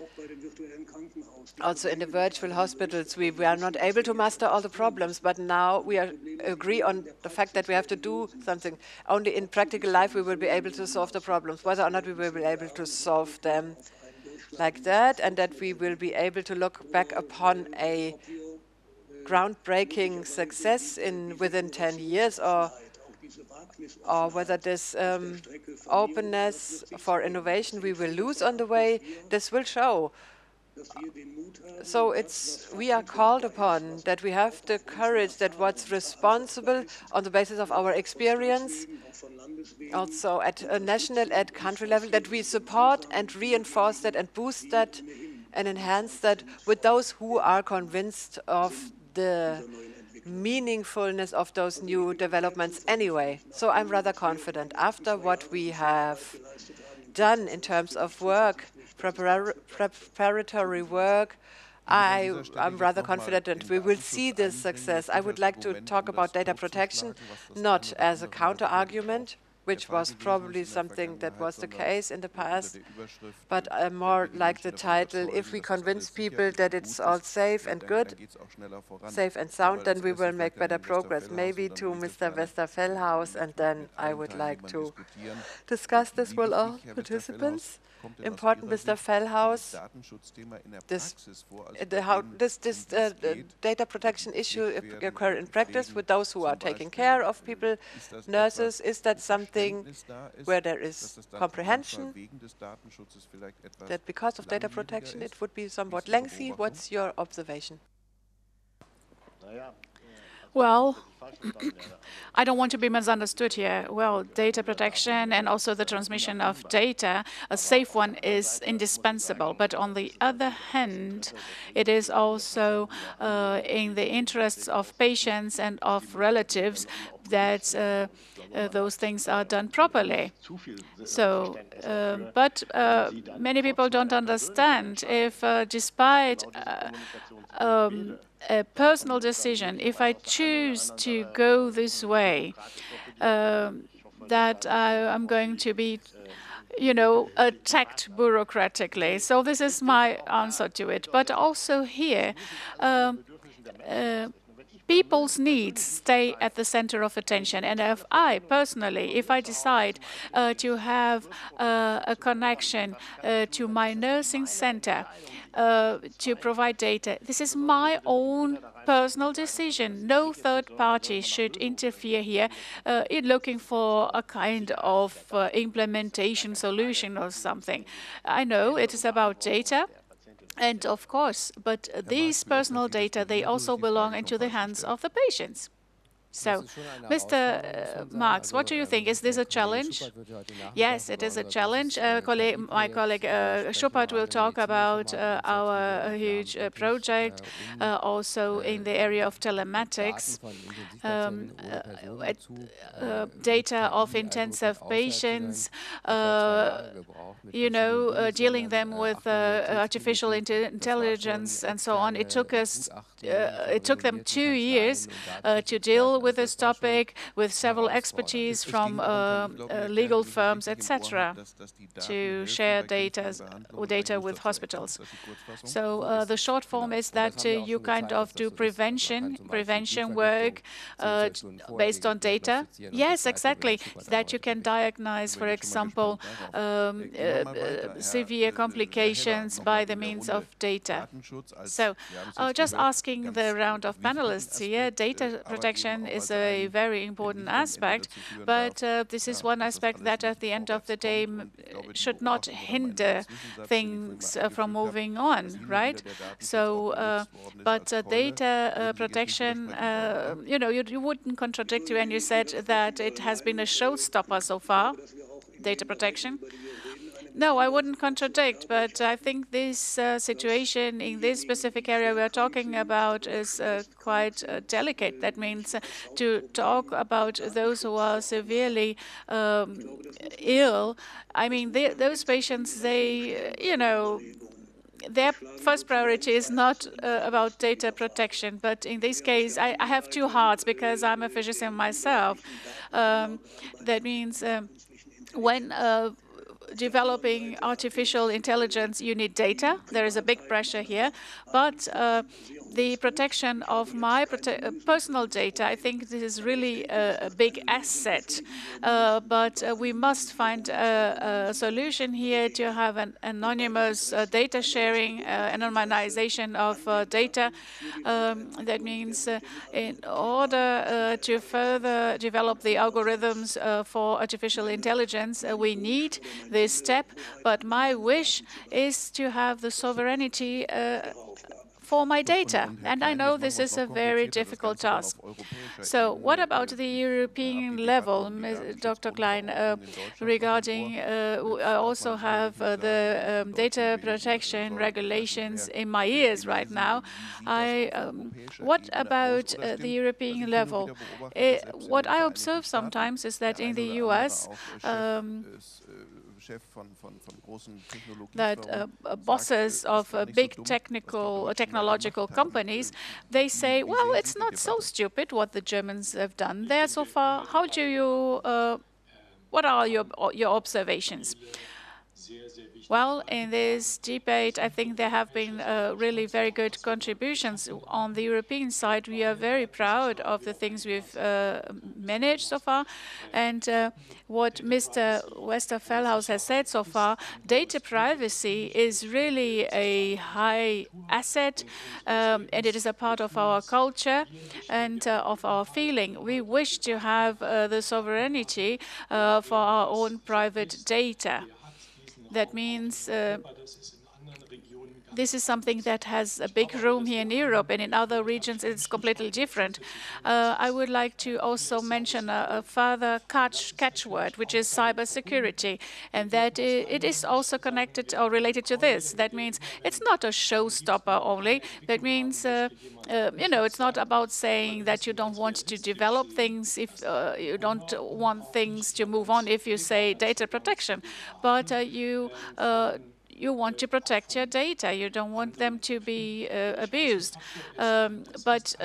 Also in the virtual hospitals, we are not able to master all the problems, but now we agree on the fact that we have to do something. Only in practical life we will be able to solve the problems, whether or not we will be able to solve them like that, and that we will be able to look back upon a groundbreaking success within 10 years, or whether this openness for innovation we will lose on the way, this will show. So we are called upon that we have the courage that what's responsible on the basis of our experience, also at a national, at country level, that we support and reinforce that and boost that and enhance that with those who are convinced of the meaningfulness of those new developments anyway. So I'm rather confident after what we have done in terms of work, preparatory work. I'm rather confident that we will see this success. I would like to talk about data protection, not as a counter-argument, which was probably something that was the case in the past, but more like the title, if we convince people that it's all safe and good, safe and sound, then we will make better progress. Maybe to Mr. Westerfellhaus, and then I would like to discuss this with all participants. Important, Mr. Fellhaus, how this data protection issue occur in practice with those who are taking care of people, nurses. Is that something where there is comprehension that because of data protection it would be somewhat lengthy? What's your observation? Well, I don't want to be misunderstood here. Well, data protection and also the transmission of data, a safe one, is indispensable. But on the other hand, it is also in the interests of patients and of relatives that those things are done properly. So, but many people don't understand if despite a personal decision, if I choose to go this way, that I'm going to be, attacked bureaucratically. So this is my answer to it. But also here, people's needs stay at the center of attention. And if I decide to have a connection to my nursing center to provide data, this is my own personal decision. No third party should interfere here in looking for a kind of implementation solution or something. I know it is about data. And of course, but these personal data, they also belong into the hands of the patients. So, Mr. Marx, what do you think? Is this a challenge? Yes, it is a challenge. My colleague Schuppert will talk about our huge project, also in the area of telematics, data of intensive patients, dealing them with artificial intelligence and so on. It took them 2 years to deal with this topic with several expertise from legal firms, etc., to share data with hospitals. So the short form is that you kind of do prevention work based on data. Yes, exactly. That you can diagnose, for example, severe complications by the means of data. So just asking the round of panelists here, data protection is a very important aspect, but this is one aspect that at the end of the day should not hinder things from moving on, right? So, but data protection, you wouldn't contradict when you said that it has been a showstopper so far, data protection. No, I wouldn't contradict, but I think this situation in this specific area we are talking about is quite delicate. That means to talk about those who are severely ill. I mean, those patients, their first priority is not about data protection, but in this case, I have two hearts because I'm a physician myself. That means when developing artificial intelligence, you need data. There is a big pressure here, but the protection of my personal data, I think this is really a big asset. But we must find a solution here to have an anonymous data sharing, anonymization of data. That means in order to further develop the algorithms for artificial intelligence, we need this step. But my wish is to have the sovereignty for my data. And I know this is a very difficult task. So what about the European level, Dr. Klein, regarding, I also have the data protection regulations in my ears right now. What about the European level? What I observe sometimes is that in the US, that bosses of big technological companies, they say, well, it's not so stupid what the Germans have done there so far. How do you, what are your observations? Well, in this debate, I think there have been really very good contributions. On the European side, we are very proud of the things we've managed so far. And what Mr. Westerfellhaus has said so far, data privacy is really a high asset, and it is a part of our culture and of our feeling. We wish to have the sovereignty for our own private data. That means this is something that has a big room here in Europe, and in other regions it's completely different. I would like to also mention a further catchword, which is cybersecurity, and that it is also connected or related to this. That means it's not a showstopper only. That means, it's not about saying that you don't want to develop things if you don't want things to move on if you say data protection, but you want to protect your data. You don't want them to be abused. But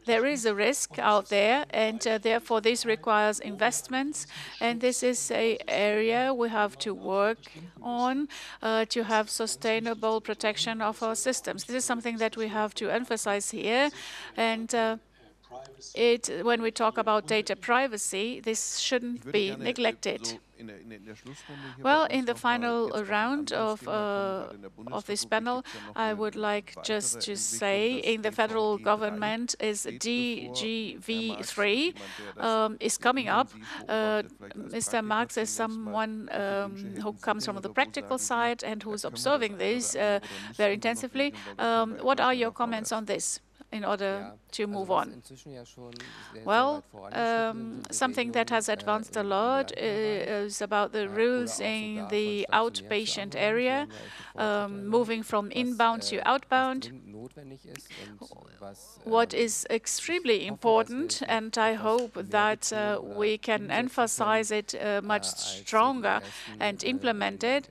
there is a risk out there, and therefore this requires investments. And this is an area we have to work on to have sustainable protection of our systems. This is something that we have to emphasize here. And when we talk about data privacy, this shouldn't be neglected. Well, in the final round of this panel, I would like just to say in the federal government is DGV3 is coming up. Mr. Marx is someone who comes from the practical side and who is observing this very intensively. What are your comments on this? in order to move on. Well, something that has advanced a lot is about the rules in the outpatient area, moving from inbound to outbound. What is extremely important, and I hope that we can emphasize it much stronger and implement it.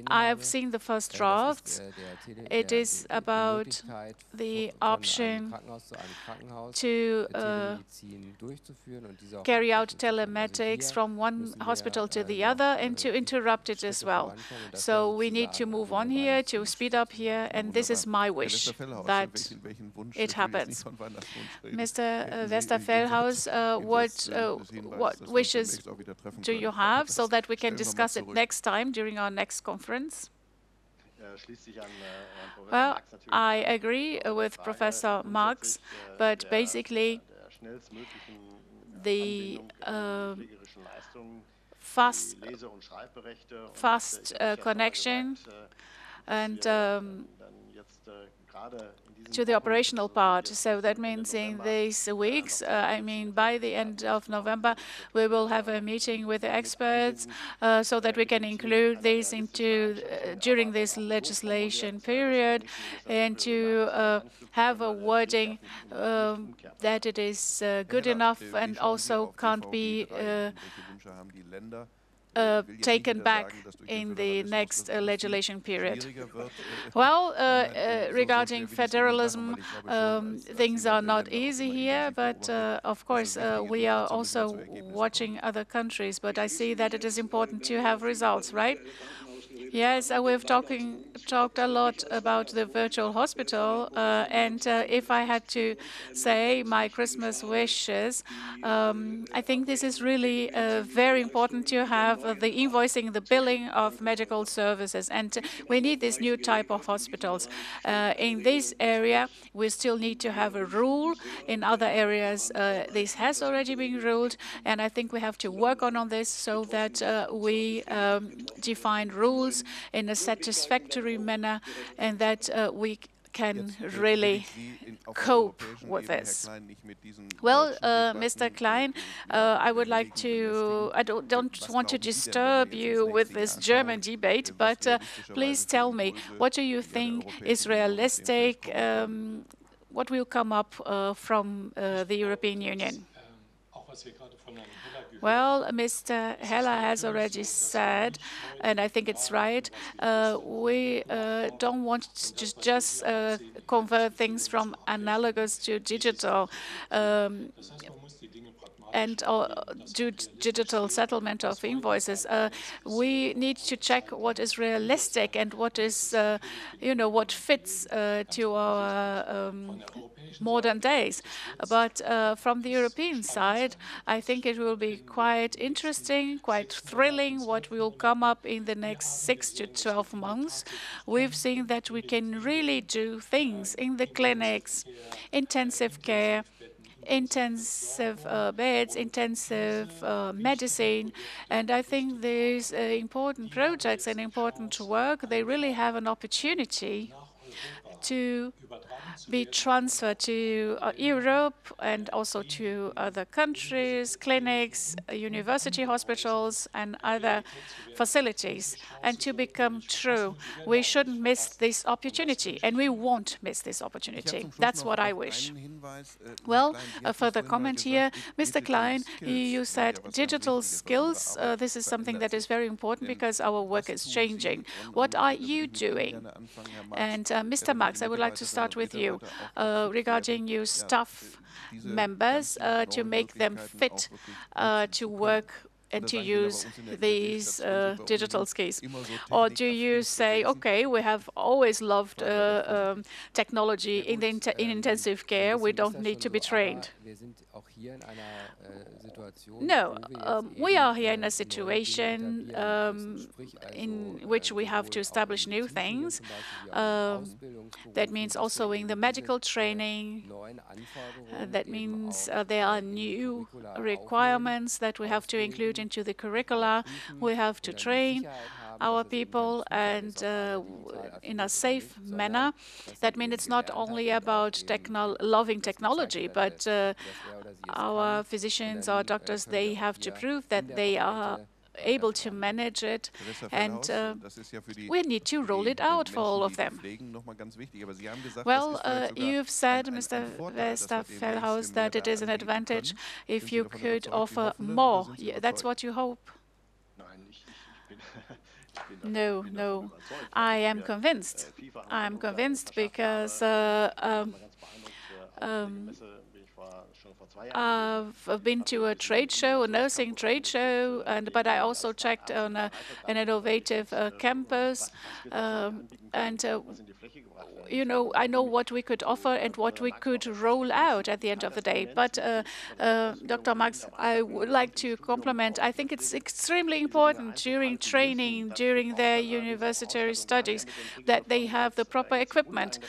I have seen the first drafts. It is about the option to carry out telematics from one hospital to the other and to interrupt it as well. So we need to move on here, to speed up here, and this is my wish that it happens. Mr. Westerfellhaus, what wishes do you have so that we can discuss it next time during our next conference? Well, I agree with Professor Marx, but basically the fast connection and to the operational part. So that means in these weeks, I mean, by the end of November, we will have a meeting with the experts so that we can include this into during this legislation period and to have a wording that it is good enough and also can't be taken back in the next legislation period. Well, regarding federalism, things are not easy here, but of course we are also watching other countries, but I see that it is important to have results, right? Yes, we've talked a lot about the virtual hospital, and if I had to say my Christmas wishes, I think this is really very important to have the invoicing, the billing of medical services, and we need this new type of hospitals. In this area, we still need to have a rule. In other areas, this has already been ruled, and I think we have to work on this so that we define rules in a satisfactory manner and that we can really cope with this. Well, Mr. Klein, I would like to, I don't want to disturb you with this German debate, but please tell me, what do you think is realistic? What will come up from the European Union? Well, Mr. Heller has already said, and I think it's right, we don't want to just convert things from analogous to digital and do digital settlement of invoices. We need to check what is realistic and what is, what fits to our modern days. But from the European side, I think it will be quite interesting, quite thrilling what will come up in the next 6 to 12 months. We've seen that we can really do things in the clinics, intensive care, intensive beds, intensive medicine, and I think these important projects and important work, they really have an opportunity to be transferred to Europe and also to other countries, clinics, university hospitals, and other facilities, and to become true. We shouldn't miss this opportunity, and we won't miss this opportunity. That's what I wish. Well, a further comment here. Mr. Klein, you said digital skills. This is something that is very important because our work is changing. What are you doing? And Mr. Marx, I would like to start with you regarding your staff members to make them fit to work and to use these digital skills? Or do you say, okay, we have always loved technology in intensive care, we don't need to be trained? No, we are here in a situation in which we have to establish new things. That means also in the medical training. That means there are new requirements that we have to include into the curricula. We have to train our people and in a safe manner. That means it's not only about loving technology, but our physicians, our doctors, they have to prove that they are able to manage it, and we need to roll it out for all of them. Well, you've said, Mr. Westerfeldhaus, that it is an advantage if you could offer more. That's what you hope? No, no. I am convinced. I am convinced because I've been to a trade show, a nursing trade show, but I also checked on an innovative campus, and you know, I know what we could offer and what we could roll out at the end of the day. But Dr. Max, I would like to compliment. I think it's extremely important during training, during their university studies, that they have the proper equipment.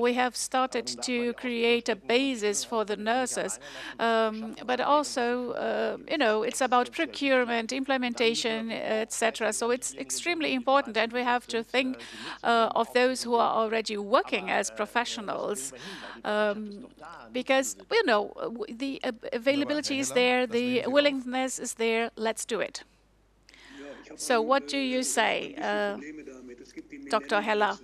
We have started to create a basis for the nurses, but also, you know, it's about procurement, implementation, etc. So it's extremely important, and we have to think of those who are already working as professionals, because, you know, the availability is there, the willingness is there. Let's do it. So what do you say, Dr. Heller?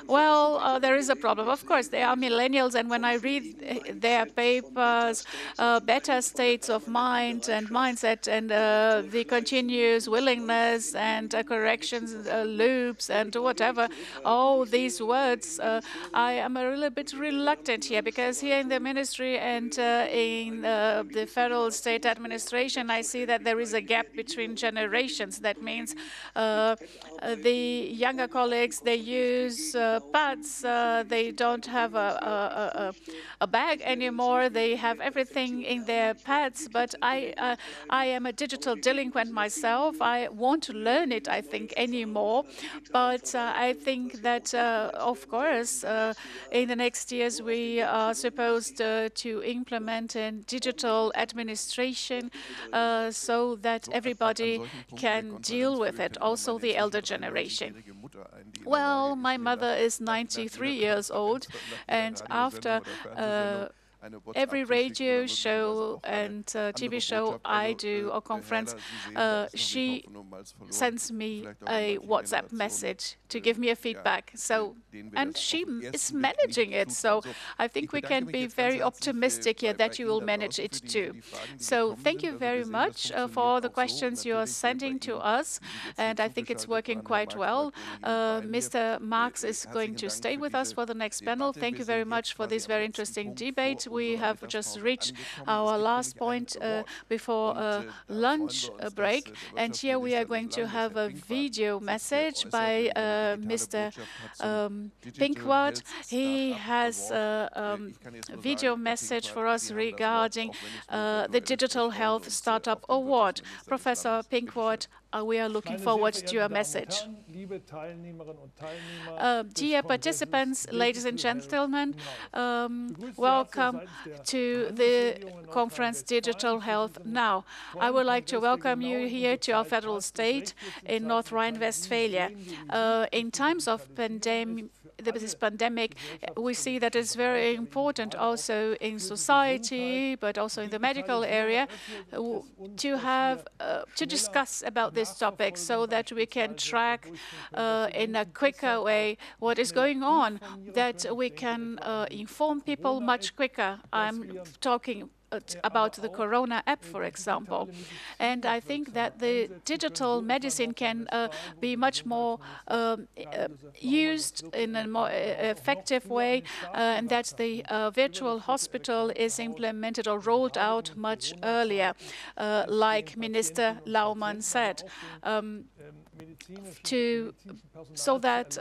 Well, there is a problem. Of course, they are millennials, and when I read their papers, better states of mind and mindset, and the continuous willingness and corrections loops and whatever, all these words, I am a little bit reluctant here, because here in the ministry and in the federal state administration, I see that there is a gap between generations. That means the younger colleagues, they use pads, they don't have a bag anymore, they have everything in their pads, but I am a digital delinquent myself. I won't learn it, I think, anymore, but I think that, of course, in the next years we are supposed to implement a digital administration so that everybody can deal with it, also the elder generation. Well, my mother is 93 years old, and after every radio show and TV show I do or conference, she sends me a WhatsApp message to give me a feedback. So, and she is managing it. So I think we can be very optimistic here that you will manage it too. So thank you very much for all the questions you are sending to us, and I think it's working quite well. Mr. Marx is going to stay with us for the next panel. Thank you very much for this very interesting debate. We have just reached our last point before lunch break, and here we are going to have a video message by Mr. Pinkwart. He has a video message for us regarding the Digital Health Startup Award. Professor Pinkwart, we are looking forward to your message. Dear participants, ladies and gentlemen, welcome to the conference Digital Health Now. I would like to welcome you here to our federal state in North Rhine-Westphalia. In times of this pandemic, we see that it's very important also in society, but also in the medical area, to have to discuss about this topic so that we can track in a quicker way what is going on, that we can inform people much quicker. I'm talking about the Corona app, for example. And I think that the digital medicine can be much more used in a more effective way, and that the virtual hospital is implemented or rolled out much earlier, like Minister Laumann said. So that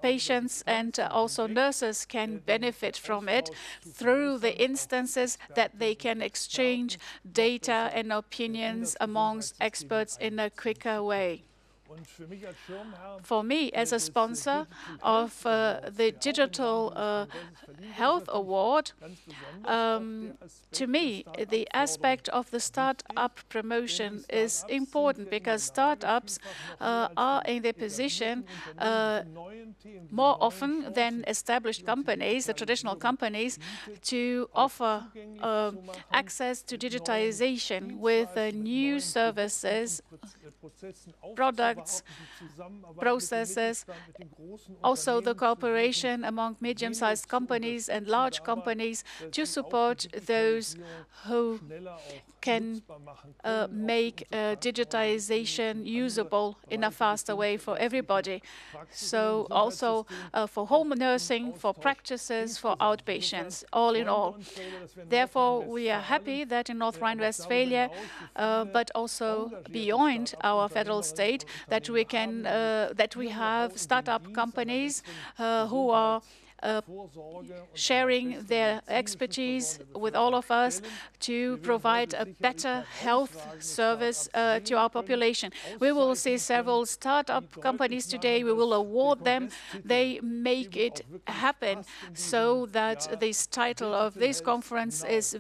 patients and also nurses can benefit from it through the instances that they can exchange data and opinions amongst experts in a quicker way. For me, as a sponsor of the Digital Health Award, to me, the aspect of the startup promotion is important because startups are in the position more often than established companies, the traditional companies, to offer access to digitization with new services, products, processes, also the cooperation among medium-sized companies and large companies to support those who can make digitization usable in a faster way for everybody. So also for home nursing, for practices, for outpatients, all in all. Therefore, we are happy that in North Rhine-Westphalia, but also beyond our federal state, that we have startup companies who are sharing their expertise with all of us to provide a better health service to our population. We will see several startup companies today. We will award them. They make it happen so that this title of this conference is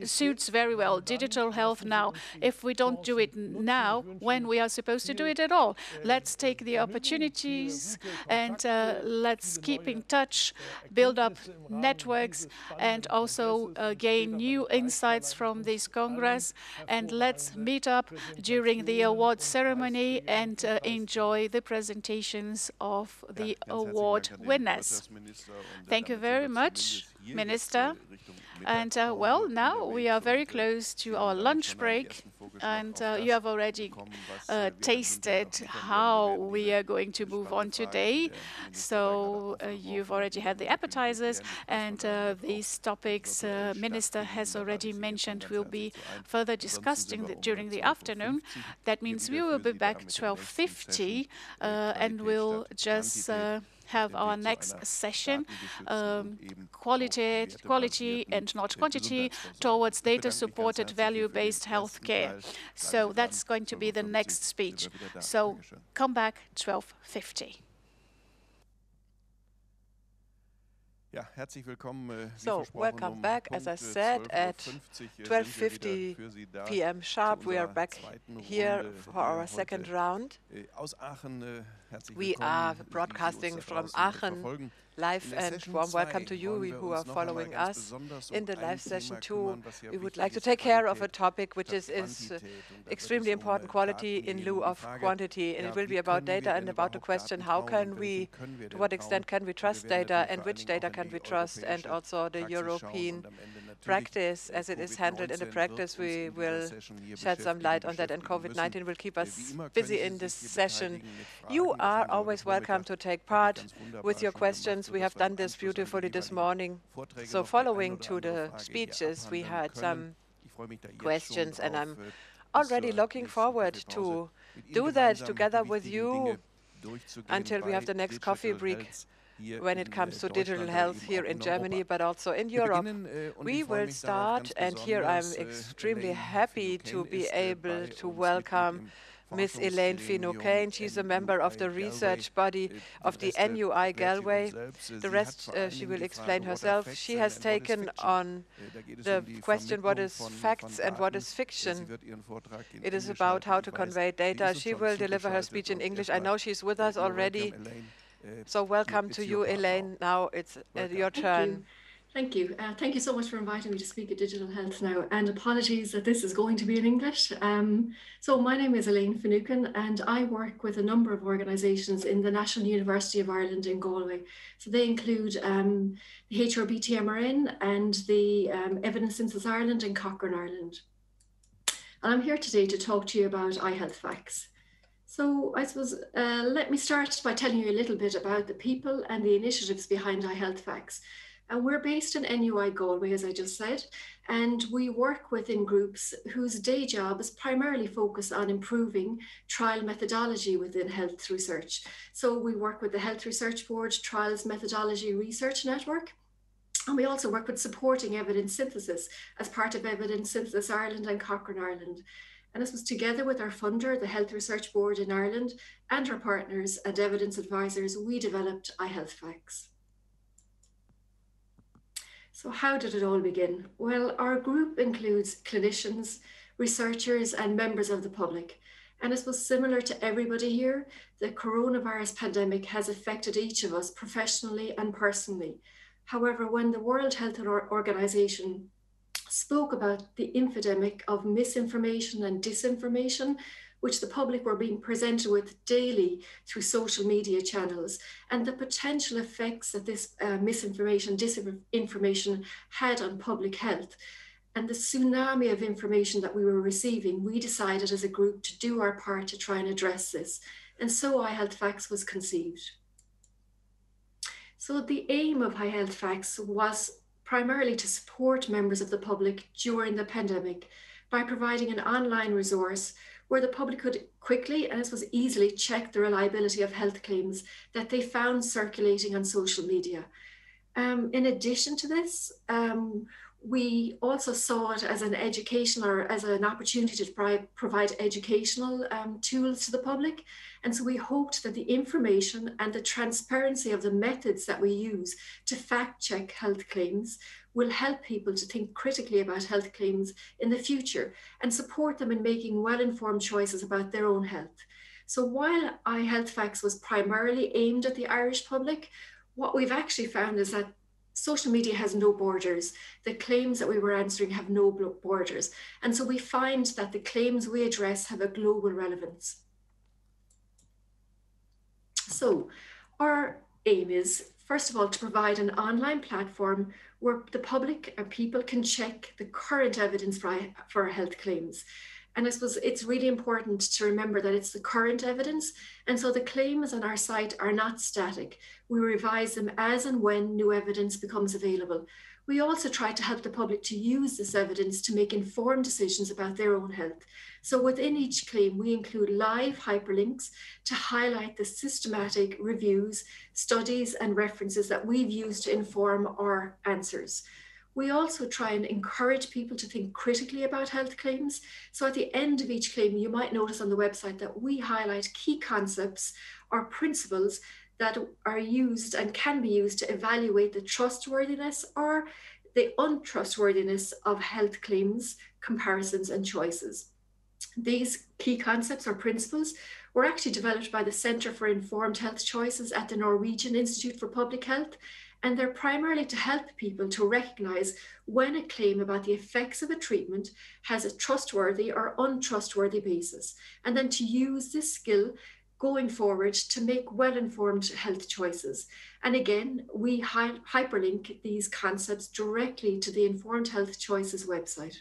suits very well, Digital Health Now. If we don't do it now, when we are supposed to do it at all? Let's take the opportunities and let's keep in touch, build up networks, and also gain new insights from this Congress. And let's meet up during the award ceremony and enjoy the presentations of the award winners. Thank you very much, Minister. And well, now we are very close to our lunch break, and you have already tasted how we are going to move on today. So you've already had the appetizers, and these topics Minister has already mentioned will be further discussed during the afternoon. That means we will be back 12:50, and we'll just have our next session, quality and not quantity, towards data-supported value-based healthcare. So that's going to be the next speech. So come back 12:50. So, welcome back. As I said, at 12:50 p.m. sharp, we are back here for our second round. We are broadcasting from Aachen live, and warm welcome to you who are following us. In the live session too, we would like to take care of a topic which is extremely important, quality in lieu of quantity, and it will be about data and about the question how can we, to what extent can we trust data and which data can we trust, and also the European practice as it is handled in the practice. We will shed some light on that, and COVID-19 will keep us busy in this session. You are always welcome to take part with your questions. We have done this beautifully this morning. So following to the speeches, we had some questions, and I'm already looking forward to do that together with you until we have the next coffee break when it comes to digital health here in Germany, but also in Europe. We will start, and here I'm extremely happy to be able to welcome Ms. Elaine Finucane. She's a member of the research body of the NUI Galway. The rest she will explain herself. She has taken on the question what is facts and what is fiction. It is about how to convey data. She will deliver her speech in English. I know she's with us already. So welcome to you, Elaine. Now it's your turn. Thank you. Thank you so much for inviting me to speak at Digital Health Now, and apologies that this is going to be in English. So my name is Elaine Finucane, and I work with a number of organisations in the National University of Ireland in Galway. So they include the HRBTMRN and the Evidence Synthesis Ireland and Cochrane Ireland. And I'm here today to talk to you about iHealth Facts. So I suppose let me start by telling you a little bit about the people and the initiatives behind iHealth Facts. And we're based in NUI Galway, as I just said, and we work within groups whose day job is primarily focused on improving trial methodology within health research. So we work with the Health Research Board Trials Methodology Research Network, and we also work with supporting evidence synthesis as part of Evidence Synthesis Ireland and Cochrane Ireland. And this was together with our funder, the Health Research Board in Ireland, and our partners and evidence advisors, we developed iHealthFacts. So how did it all begin? Well, our group includes clinicians, researchers, and members of the public. And it was similar to everybody here. The coronavirus pandemic has affected each of us professionally and personally. However, when the World Health Organization spoke about the infodemic of misinformation and disinformation, which the public were being presented with daily through social media channels, and the potential effects that this misinformation, disinformation had on public health, and the tsunami of information that we were receiving, we decided as a group to do our part to try and address this. And so iHealthFacts was conceived. So the aim of iHealthFacts was primarily to support members of the public during the pandemic by providing an online resource where the public could quickly and as was easily check the reliability of health claims that they found circulating on social media. In addition to this, we also saw it as an education or as an opportunity to provide educational tools to the public. And so we hoped that the information and the transparency of the methods that we use to fact check health claims will help people to think critically about health claims in the future and support them in making well-informed choices about their own health. So while iHealthFacts was primarily aimed at the Irish public, what we've actually found is that social media has no borders. The claims that we were answering have no borders. And so we find that the claims we address have a global relevance. So our aim is, first of all, to provide an online platform where the public and people can check the current evidence for health claims. And I suppose it's really important to remember that it's the current evidence. And so the claims on our site are not static. We revise them as and when new evidence becomes available. We also try to help the public to use this evidence to make informed decisions about their own health. So within each claim, we include live hyperlinks to highlight the systematic reviews, studies, and references that we've used to inform our answers. We also try and encourage people to think critically about health claims. So at the end of each claim, you might notice on the website that we highlight key concepts or principles that are used and can be used to evaluate the trustworthiness or the untrustworthiness of health claims, comparisons, and choices. These key concepts or principles were actually developed by the Centre for Informed Health Choices at the Norwegian Institute for Public Health, and they're primarily to help people to recognize when a claim about the effects of a treatment has a trustworthy or untrustworthy basis, and then to use this skill going forward to make well-informed health choices. And again, we hyperlink these concepts directly to the Informed Health Choices website.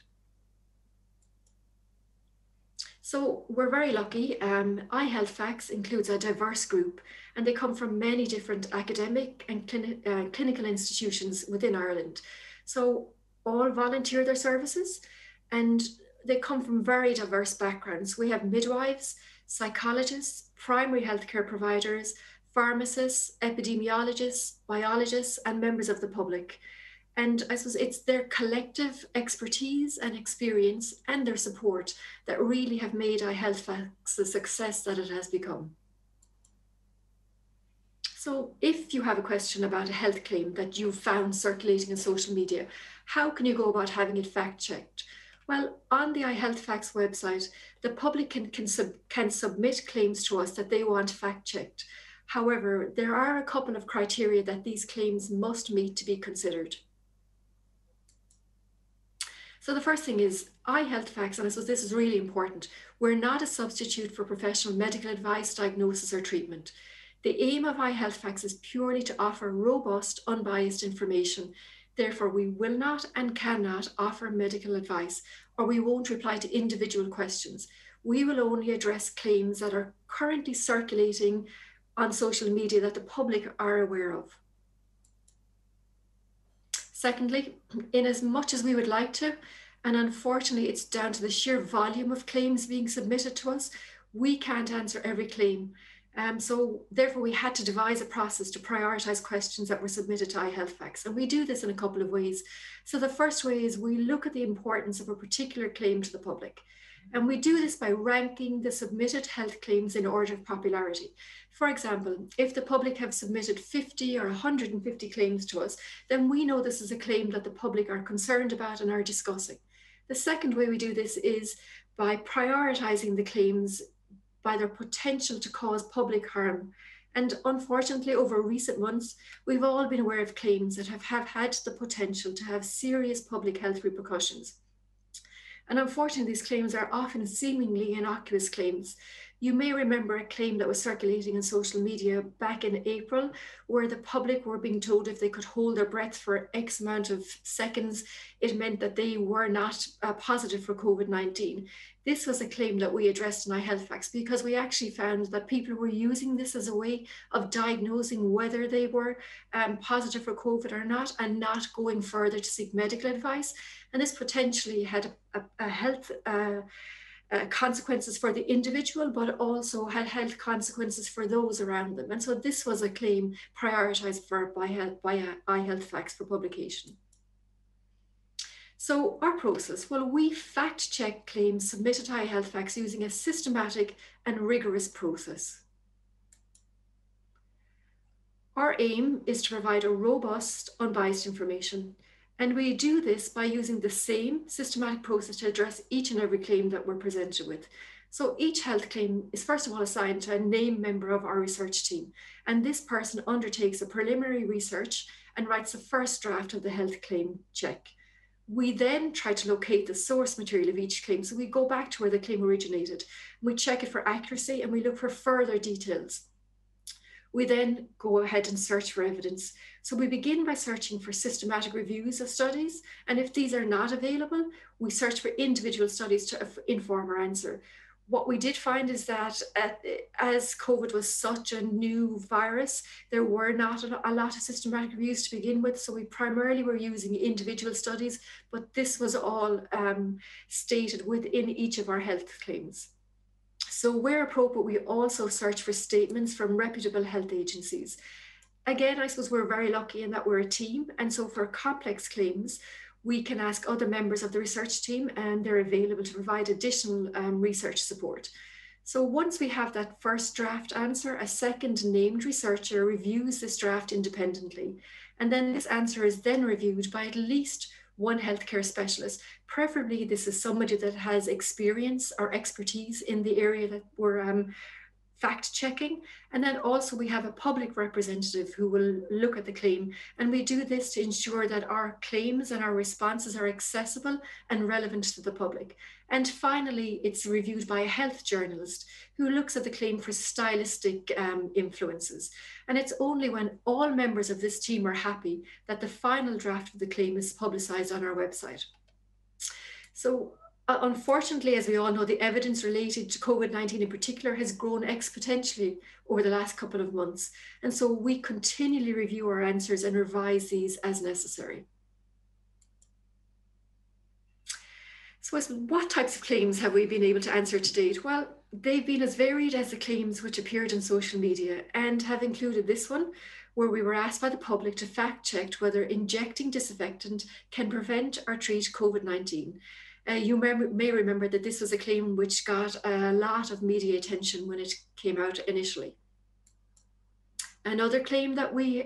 So we're very lucky. iHealthFacts includes a diverse group, and they come from many different academic and clinical institutions within Ireland. So all volunteer their services, and they come from very diverse backgrounds. We have midwives, psychologists, primary healthcare providers, pharmacists, epidemiologists, biologists, and members of the public. And I suppose it's their collective expertise and experience and their support that really have made iHealthFacts the success that it has become. So if you have a question about a health claim that you've found circulating in social media, how can you go about having it fact-checked? Well, on the iHealthFacts website, the public can submit claims to us that they want fact-checked. However, there are a couple of criteria that these claims must meet to be considered. So the first thing is iHealthFacts, and I suppose this is really important, we're not a substitute for professional medical advice, diagnosis, or treatment. The aim of iHealthFacts is purely to offer robust, unbiased information. Therefore, we will not and cannot offer medical advice, or we won't reply to individual questions. We will only address claims that are currently circulating on social media that the public are aware of. Secondly, in as much as we would like to, and unfortunately it's down to the sheer volume of claims being submitted to us, we can't answer every claim. So therefore, we had to devise a process to prioritise questions that were submitted to iHealthFacts. And we do this in a couple of ways. So the first way is we look at the importance of a particular claim to the public. And we do this by ranking the submitted health claims in order of popularity. For example, if the public have submitted 50 or 150 claims to us, then we know this is a claim that the public are concerned about and are discussing. The second way we do this is by prioritising the claims by their potential to cause public harm. And unfortunately, over recent months, we've all been aware of claims that have had the potential to have serious public health repercussions. And unfortunately, these claims are often seemingly innocuous claims. You may remember a claim that was circulating in social media back in April, where the public were being told if they could hold their breath for X amount of seconds, it meant that they were not positive for COVID-19. This was a claim that we addressed in iHealthFacts because we actually found that people were using this as a way of diagnosing whether they were positive for COVID or not, and not going further to seek medical advice. And this potentially had a health consequences for the individual, but also had health consequences for those around them. And so this was a claim prioritised by iHealthFacts for publication. So our process, well, we fact check claims submitted to iHealthFacts using a systematic and rigorous process. Our aim is to provide a robust, unbiased information. And we do this by using the same systematic process to address each and every claim that we're presented with. So each health claim is first of all assigned to a named member of our research team. And this person undertakes a preliminary research and writes the first draft of the health claim check. We then try to locate the source material of each claim. So we go back to where the claim originated. We check it for accuracy and we look for further details. We then go ahead and search for evidence. So we begin by searching for systematic reviews of studies. And if these are not available, we search for individual studies to inform our answer. What we did find is that as COVID was such a new virus, there were not a lot of systematic reviews to begin with. So we primarily were using individual studies, but this was all stated within each of our health claims. So where appropriate, we also search for statements from reputable health agencies. Again, I suppose we're very lucky in that we're a team. And so for complex claims, we can ask other members of the research team and they're available to provide additional research support. So once we have that first draft answer, a second named researcher reviews this draft independently. And then this answer is then reviewed by at least one healthcare specialist. Preferably, this is somebody that has experience or expertise in the area that we're fact checking. And then also we have a public representative who will look at the claim. And we do this to ensure that our claims and our responses are accessible and relevant to the public. And finally, it's reviewed by a health journalist who looks at the claim for stylistic influences. And it's only when all members of this team are happy that the final draft of the claim is publicized on our website. So unfortunately, as we all know, the evidence related to COVID-19 in particular has grown exponentially over the last couple of months. And so we continually review our answers and revise these as necessary. So what types of claims have we been able to answer to date? Well, they've been as varied as the claims which appeared in social media and have included this one, where we were asked by the public to fact check whether injecting disinfectant can prevent or treat COVID-19. You may remember that this was a claim which got a lot of media attention when it came out initially. Another claim that we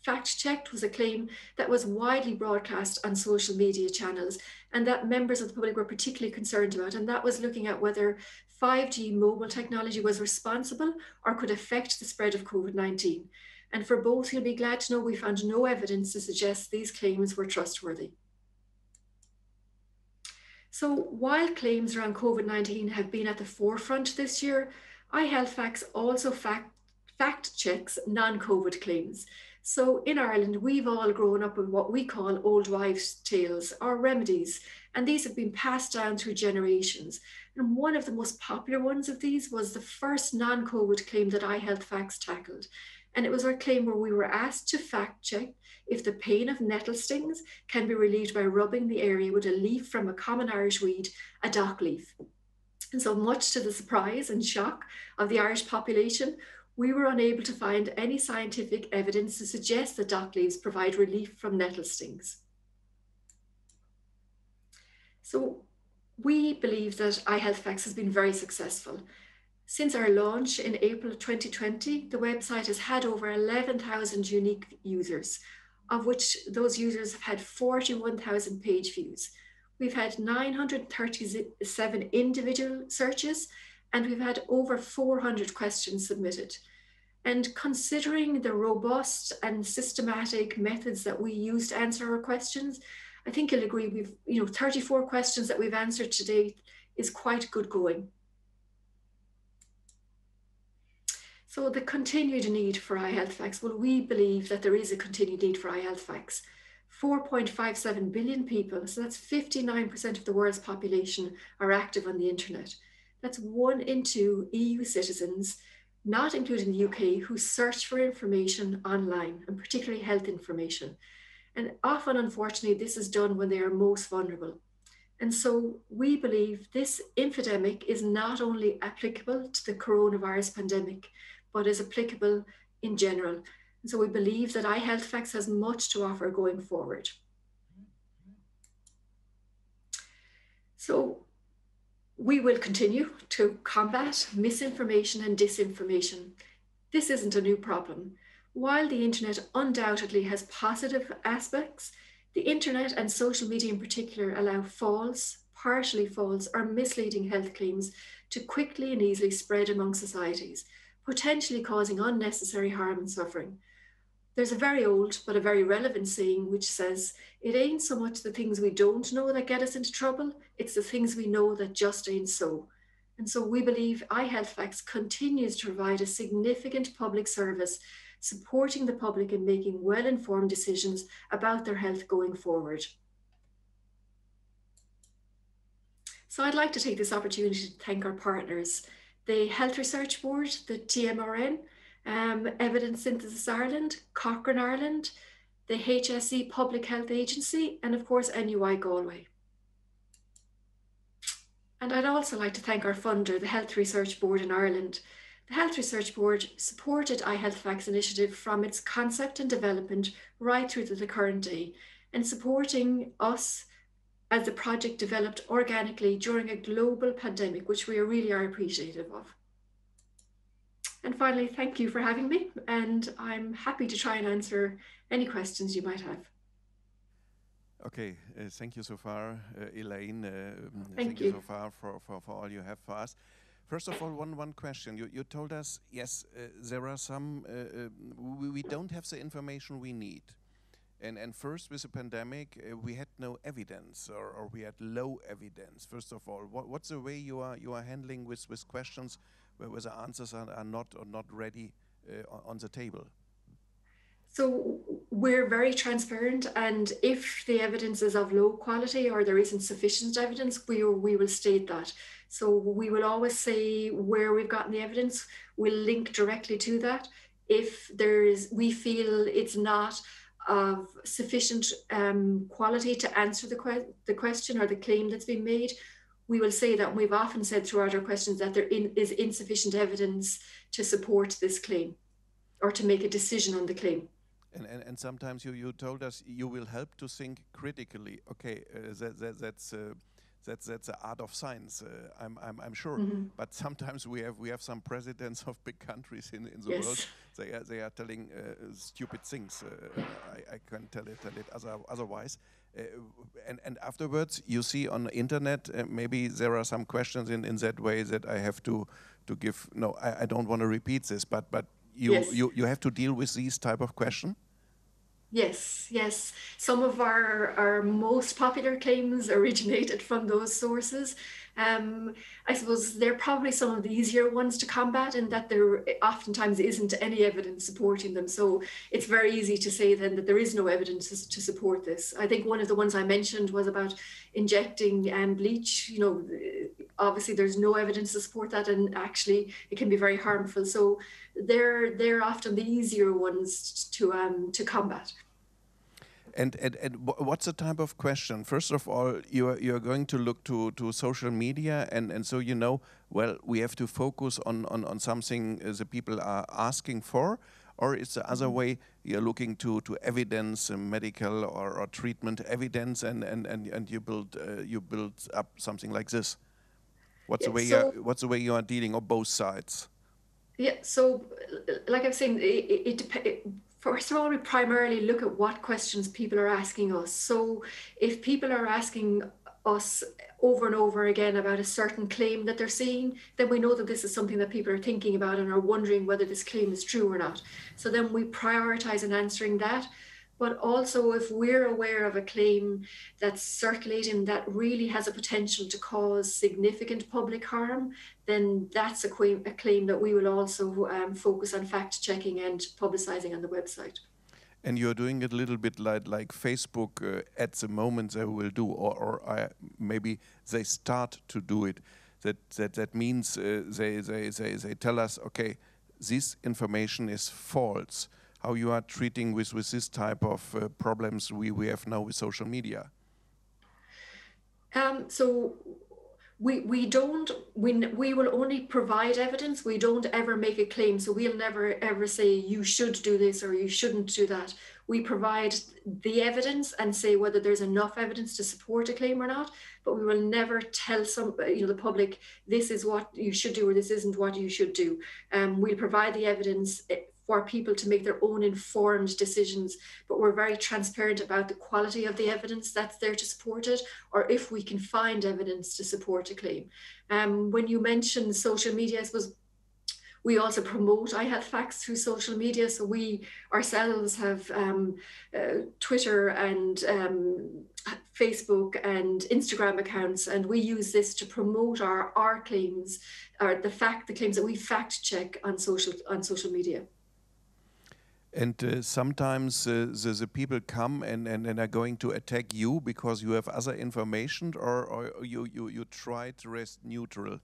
fact-checked was a claim that was widely broadcast on social media channels and that members of the public were particularly concerned about, and that was looking at whether 5G mobile technology was responsible or could affect the spread of COVID-19. And for both, you'll be glad to know we found no evidence to suggest these claims were trustworthy. So while claims around COVID-19 have been at the forefront this year, iHealthFacts also fact checks non-COVID claims. So in Ireland, we've all grown up with what we call old wives' tales or remedies, and these have been passed down through generations. And one of the most popular ones of these was the first non-COVID claim that iHealthFacts tackled. And it was our claim where we were asked to fact check if the pain of nettle stings can be relieved by rubbing the area with a leaf from a common Irish weed, a dock leaf. And so, much to the surprise and shock of the Irish population, we were unable to find any scientific evidence to suggest that dock leaves provide relief from nettle stings. So we believe that iHealthFacts has been very successful. Since our launch in April 2020, the website has had over 11,000 unique users, of which those users have had 41,000 page views. We've had 937 individual searches, and we've had over 400 questions submitted. And considering the robust and systematic methods that we use to answer our questions, I think you'll agree we've 34 questions that we've answered to date is quite good going. So the continued need for iHealthFacts, well, we believe that there is a continued need for iHealthFacts. 4.57 billion people, so that's 59% of the world's population, are active on the internet. That's 1 in 2 EU citizens, not including the UK, who search for information online, and particularly health information. And often, unfortunately, this is done when they are most vulnerable. And so we believe this infodemic is not only applicable to the coronavirus pandemic, but is applicable in general. And so we believe that iHealthFacts has much to offer going forward. So we will continue to combat misinformation and disinformation. This isn't a new problem. While the internet undoubtedly has positive aspects, the internet and social media in particular allow false, partially false, or misleading health claims to quickly and easily spread among societies, potentially causing unnecessary harm and suffering. There's a very old but a very relevant saying which says, it ain't so much the things we don't know that get us into trouble, it's the things we know that just ain't so. And so we believe iHealthFacts continues to provide a significant public service, supporting the public in making well-informed decisions about their health going forward. So I'd like to take this opportunity to thank our partners, the Health Research Board, the TMRN, Evidence Synthesis Ireland, Cochrane Ireland, the HSE Public Health Agency, and of course NUI Galway. And I'd also like to thank our funder, the Health Research Board in Ireland. The Health Research Board supported iHealthFacts initiative from its concept and development right through to the current day, and supporting us as the project developed organically during a global pandemic, which we really are appreciative of. And finally, thank you for having me, and I'm happy to try and answer any questions you might have. Okay, thank you so far, Elaine. Thank you so far for all you have for us. First of all, one question. You told us, yes, there are some, we don't have the information we need. And first, with the pandemic, we had no evidence, or we had low evidence. First of all, what's the way you are handling with questions where the answers are not ready on the table? So we're very transparent, and if the evidence is of low quality or there isn't sufficient evidence, we will state that. So we will always say where we've gotten the evidence. We'll link directly to that. If we feel it's not of sufficient quality to answer the question or the claim that's been made, we will say that. We've often said throughout our questions that there is insufficient evidence to support this claim or to make a decision on the claim. And sometimes you told us you will help to think critically. Okay, that's the art of science. I'm sure. Mm-hmm. But sometimes we have some presidents of big countries in the Yes. world. They are telling stupid things. I can't tell it otherwise. And afterwards, you see on the internet, maybe there are some questions in that way that I have to give. No, I don't want to repeat this, but Yes. you have to deal with these type of questions. Yes. Some of our most popular claims originated from those sources. I suppose they're probably some of the easier ones to combat, in that there oftentimes isn't any evidence supporting them. So it's very easy to say then that there is no evidence to support this. I think one of the ones I mentioned was about injecting bleach. Obviously there's no evidence to support that, and actually it can be very harmful. So they're often the easier ones to combat. And what's the type of question? First of all, you're going to look to social media, and so well, we have to focus on something the people are asking for, or it's the other way, you're looking to evidence, medical or treatment evidence, and you build up something like this. What's the way you are dealing on both sides? Yeah, so like I was saying, first of all, we primarily look at what questions people are asking us. So if people are asking us over and over again about a certain claim that they're seeing, then we know that this is something that people are thinking about and are wondering whether this claim is true or not. So then we prioritize in answering that. But also, if we're aware of a claim that's circulating that really has a potential to cause significant public harm, then that's a claim that we will also focus on fact-checking and publicizing on the website. And you're doing it a little bit like Facebook at the moment they will do, or maybe they start to do it. That means they tell us, okay, this information is false. How you are treating with this type of problems we have now with social media? So we will only provide evidence. We don't ever make a claim. So we'll never ever say you should do this or you shouldn't do that. We provide the evidence and say whether there's enough evidence to support a claim or not, but we will never tell the public this is what you should do or this isn't what you should do. We'll provide the evidence for people to make their own informed decisions, but we're very transparent about the quality of the evidence that's there to support it, or if we can find evidence to support a claim. When you mention social media, I suppose we also promote iHealthFacts through social media. So we ourselves have Twitter and Facebook and Instagram accounts, and we use this to promote our claims, or the claims that we fact check on social media. And sometimes the people come and are going to attack you because you have other information, or you try to rest neutral?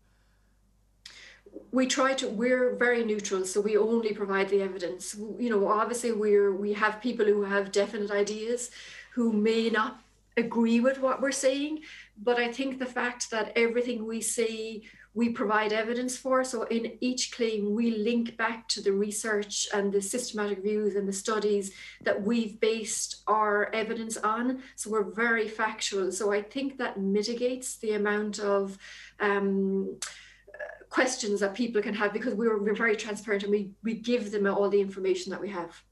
We're very neutral, so we only provide the evidence. Obviously we have people who have definite ideas who may not agree with what we're saying, but I think the fact that everything we say we provide evidence for. So in each claim, we link back to the research and the systematic reviews and the studies that we've based our evidence on. So we're very factual. So I think that mitigates the amount of questions that people can have, because we're very transparent and we give them all the information that we have.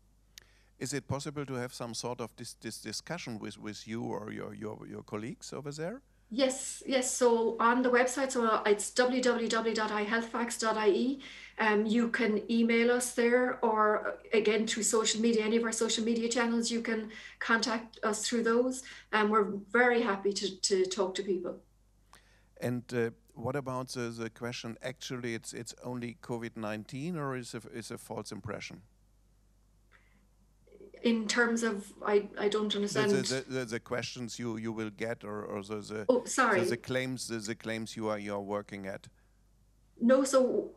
Is it possible to have some sort of this discussion with you or your colleagues over there? Yes. So on the website, so it's www.ihealthfacts.ie. You can email us there, or again through social media, any of our social media channels, you can contact us through those. And we're very happy to talk to people. And what about the question, actually it's only COVID-19, or is a false impression? In terms of, I don't understand. The questions you will get, or the claims you are working at. No, so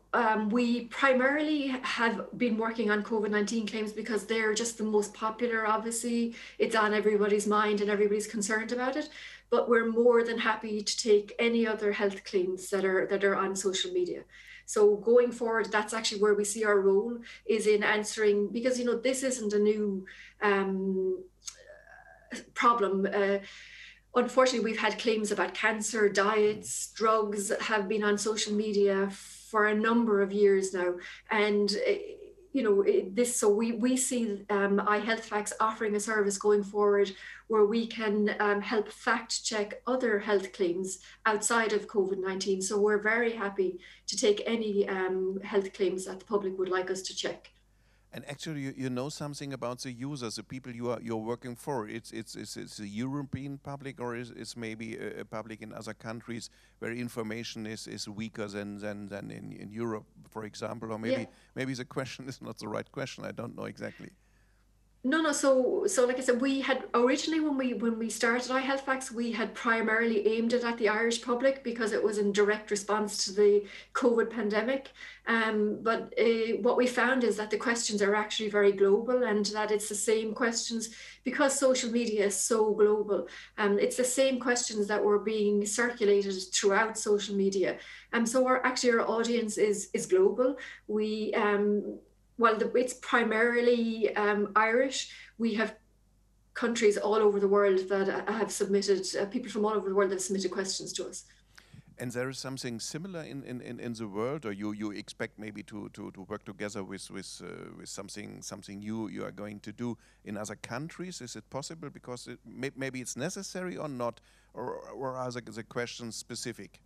we primarily have been working on COVID-19 claims because they're just the most popular. Obviously, it's on everybody's mind and everybody's concerned about it. But we're more than happy to take any other health claims that are on social media. So going forward, that's actually where we see our role, is in answering, because this isn't a new problem. Unfortunately, we've had claims about cancer, diets, drugs have been on social media for a number of years now, and so we see iHealthFacts offering a service going forward where we can help fact check other health claims outside of COVID-19. So we're very happy to take any health claims that the public would like us to check. And actually, you know something about the users, the people you're working for. It's a European public, or is maybe a public in other countries where information is weaker than in Europe, for example, or maybe the question is not the right question. I don't know exactly. No. So like I said, we had originally when we started iHealthFacts, we had primarily aimed it at the Irish public because it was in direct response to the COVID pandemic. But what we found is that the questions are actually very global, and that it's the same questions because social media is so global. It's the same questions that were being circulated throughout social media. So our audience is global. We well, it's primarily Irish. We have countries all over the world that have submitted, people from all over the world that have submitted questions to us. And there is something similar in the world, or you expect maybe to work together with something new you are going to do in other countries? Is it possible? Because maybe it's necessary or not, or are the questions specific?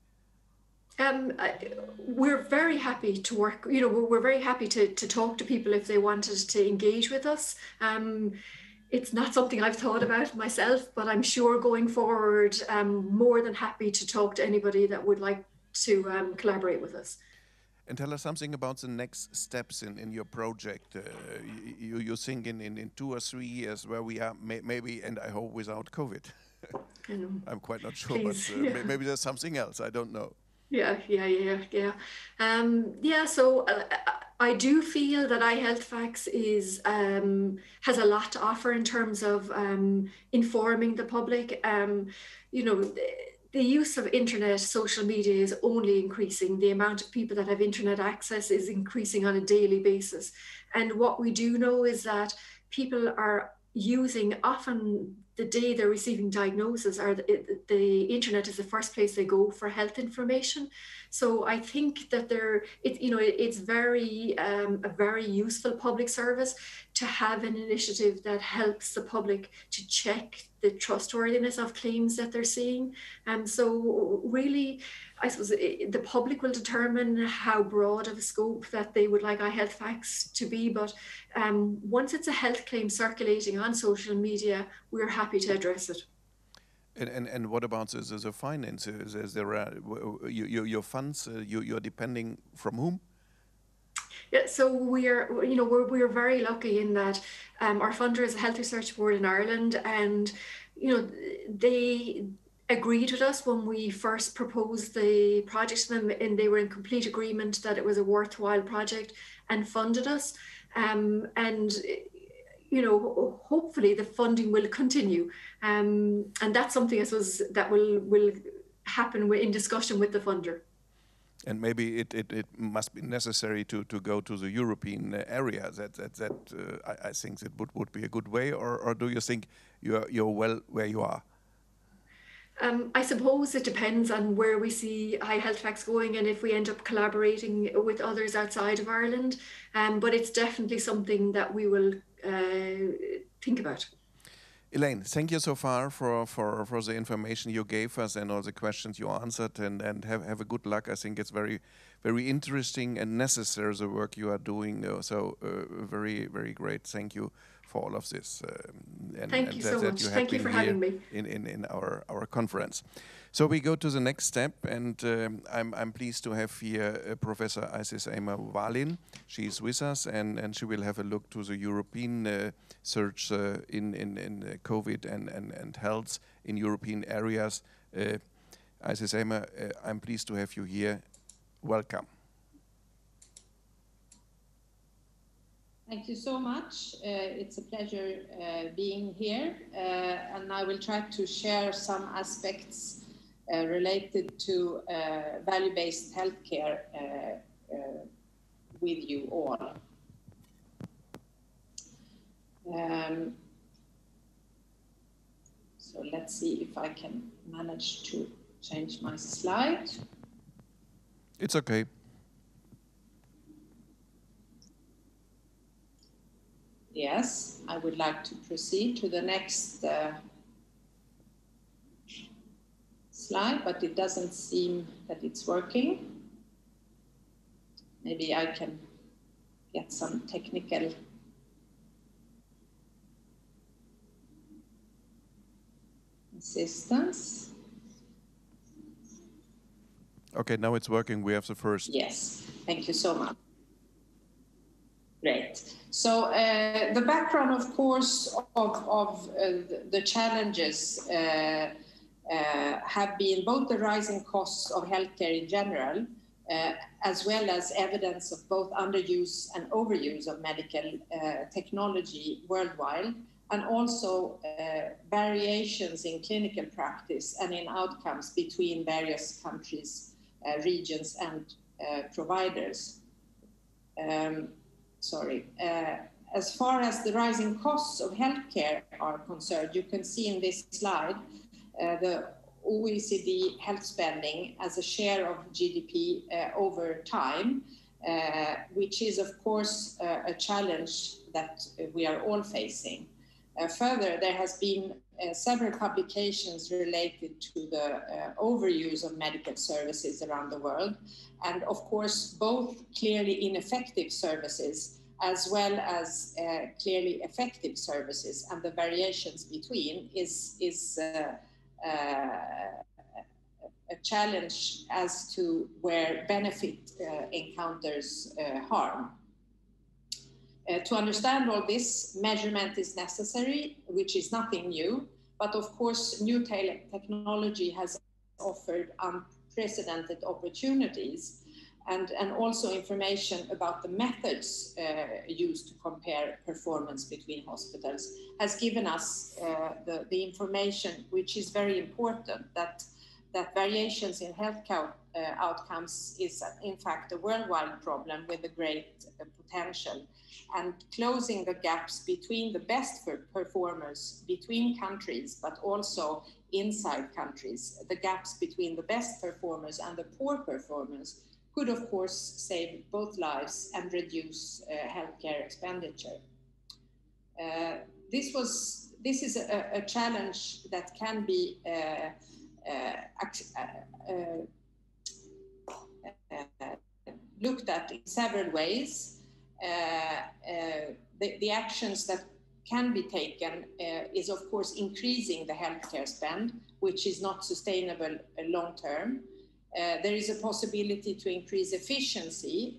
We're very happy to work, we're very happy to talk to people if they wanted to engage with us. It's not something I've thought about myself, but I'm sure going forward, I'm more than happy to talk to anybody that would like to collaborate with us. And tell us something about the next steps in your project. You think in 2 or 3 years where we are, maybe, and I hope without COVID. I'm quite not sure, please, but maybe there's something else, I don't know. Yeah. So I do feel that iHealthFacts has a lot to offer in terms of informing the public. The use of internet, social media is only increasing. The amount of people that have internet access is increasing on a daily basis. And what we do know is that people are using often the day they're receiving diagnosis, or the internet is the first place they go for health information. So I think that it's very a very useful public service to have an initiative that helps the public to check the trustworthiness of claims that they're seeing. So really, I suppose the public will determine how broad of a scope that they would like iHealthFacts to be. But once it's a health claim circulating on social media, we're happy to address it. And what about the finances? Is there your funds? You're depending from whom? Yeah, so we're very lucky in that our funder is a Health Research Board in Ireland, and they agreed with us when we first proposed the project to them, and they were in complete agreement that it was a worthwhile project and funded us. And hopefully the funding will continue, and that's something I suppose that will happen in discussion with the funder. And maybe it must be necessary to go to the European area. I think that would be a good way, or do you think you're well where you are? I suppose it depends on where we see iHealthFacts going and if we end up collaborating with others outside of Ireland. But it's definitely something that we will think about. Elaine, thank you so far for the information you gave us and all the questions you answered, and have a good luck. I think it's very, very interesting and necessary, the work you are doing. Very, very great. Thank you for all of this. Thank you so much. Thank you for having me in our conference. So we go to the next step, and I'm pleased to have here Professor Isis Eimer Wallin. She's with us, and she will have a look to the European search in COVID and health in European areas. Isis Eimer, I'm pleased to have you here. Welcome. Thank you so much. It's a pleasure being here, and I will try to share some aspects related to value-based healthcare with you all. So let's see if I can manage to change my slide. It's okay. Yes, I would like to proceed to the next slide, but it doesn't seem that it's working. Maybe I can get some technical assistance. Okay, now it's working. We have the first. Yes, thank you so much. Great. So the background, of course, of the challenges have been both the rising costs of healthcare in general, as well as evidence of both underuse and overuse of medical technology worldwide, and also variations in clinical practice and in outcomes between various countries, regions, and providers. As far as the rising costs of healthcare are concerned, you can see in this slide the OECD health spending as a share of GDP over time, which is, of course, a challenge that we are all facing. Further, there has been several publications related to the overuse of medical services around the world, and of course, both clearly ineffective services as well as clearly effective services, and the variations between is a challenge as to where benefit encounters harm. To understand all this, measurement is necessary, which is nothing new, but of course, new technology has offered unprecedented opportunities, and also information about the methods used to compare performance between hospitals has given us the information, which is very important, that variations in health outcomes is in fact a worldwide problem with a great potential. And closing the gaps between the best performers between countries, but also inside countries, the gaps between the best performers and the poor performers could, of course, save both lives and reduce healthcare expenditure. This is a challenge that can be looked at in several ways. The actions that can be taken is, of course, increasing the healthcare spend, which is not sustainable long term. There is a possibility to increase efficiency,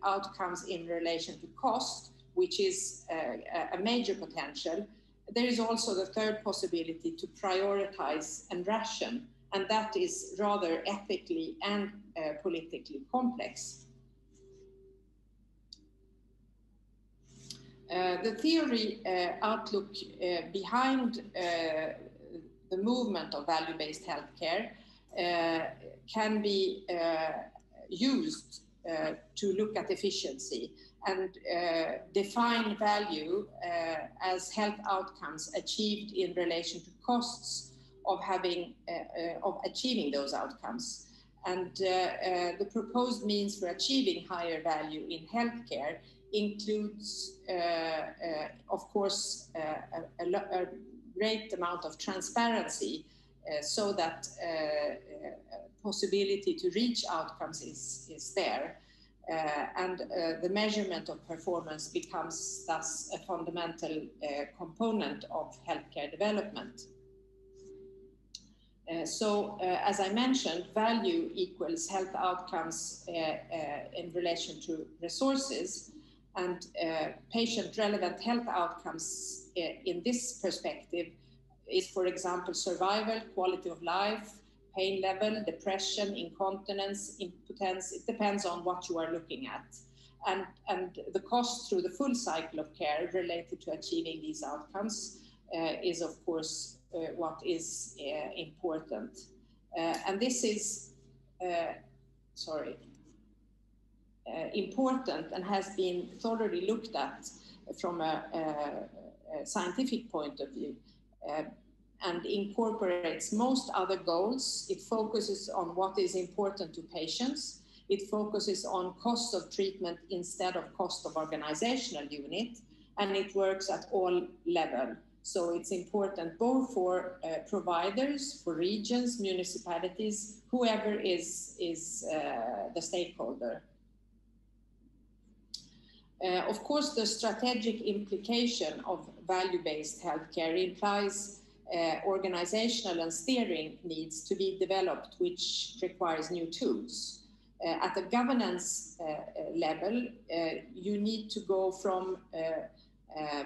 outcomes in relation to cost, which is a major potential. There is also the third possibility to prioritize and ration, and that is rather ethically and politically complex. The theory outlook behind the movement of value-based healthcare can be used to look at efficiency and define value as health outcomes achieved in relation to costs of achieving those outcomes. And the proposed means for achieving higher value in healthcare includes, of course, a great amount of transparency so that possibility to reach outcomes is there. And the measurement of performance becomes thus a fundamental component of healthcare development. As I mentioned, value equals health outcomes in relation to resources, and patient-relevant health outcomes in this perspective is, for example, survival, quality of life, pain level, depression, incontinence, impotence. It depends on what you are looking at. And the cost through the full cycle of care related to achieving these outcomes is, of course, what is important. And this is, important and has been thoroughly looked at from a scientific point of view, and incorporates most other goals. It focuses on what is important to patients. It focuses on cost of treatment instead of cost of organizational unit, and it works at all levels. So it's important both for providers, for regions, municipalities, whoever is the stakeholder. Of course, the strategic implication of value-based healthcare implies organizational and steering needs to be developed, which requires new tools. At the governance level, you need to go from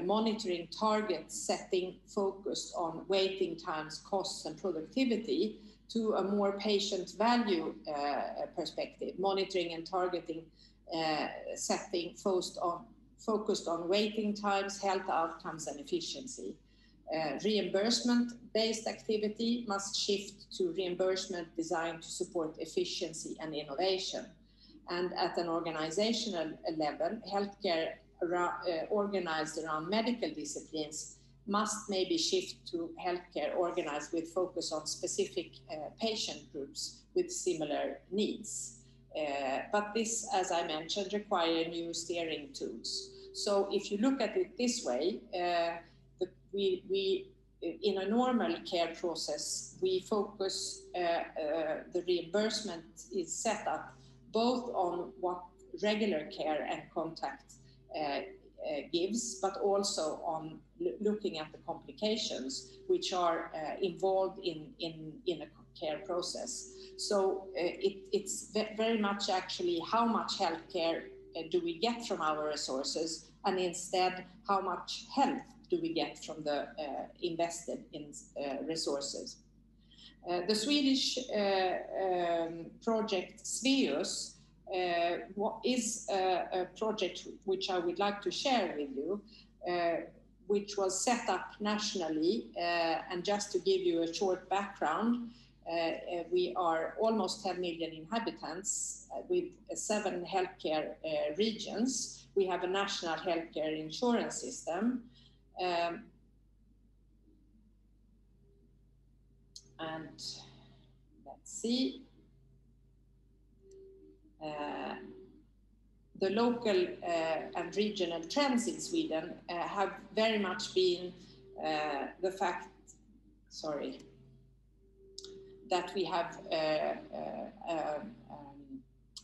monitoring target setting focused on waiting times, costs, and productivity to a more patient value perspective, monitoring and targeting setting focused on waiting times, health outcomes, and efficiency. Reimbursement-based activity must shift to reimbursement designed to support efficiency and innovation. And at an organizational level, healthcare organized around medical disciplines must maybe shift to healthcare organized with focus on specific patient groups with similar needs. But this, as I mentioned, requires new steering tools. So if you look at it this way, we in a normal care process, we focus, the reimbursement is set up both on what regular care and contact gives, but also on looking at the complications which are involved in a care process. So it's very much actually how much healthcare do we get from our resources, and instead how much health do we get from the invested in resources. The Swedish project Sveus is a project which I would like to share with you, which was set up nationally. And just to give you a short background, we are almost 10 million inhabitants with 7 healthcare regions. We have a national healthcare insurance system. And let's see. The local and regional trends in Sweden have very much been the fact, that we have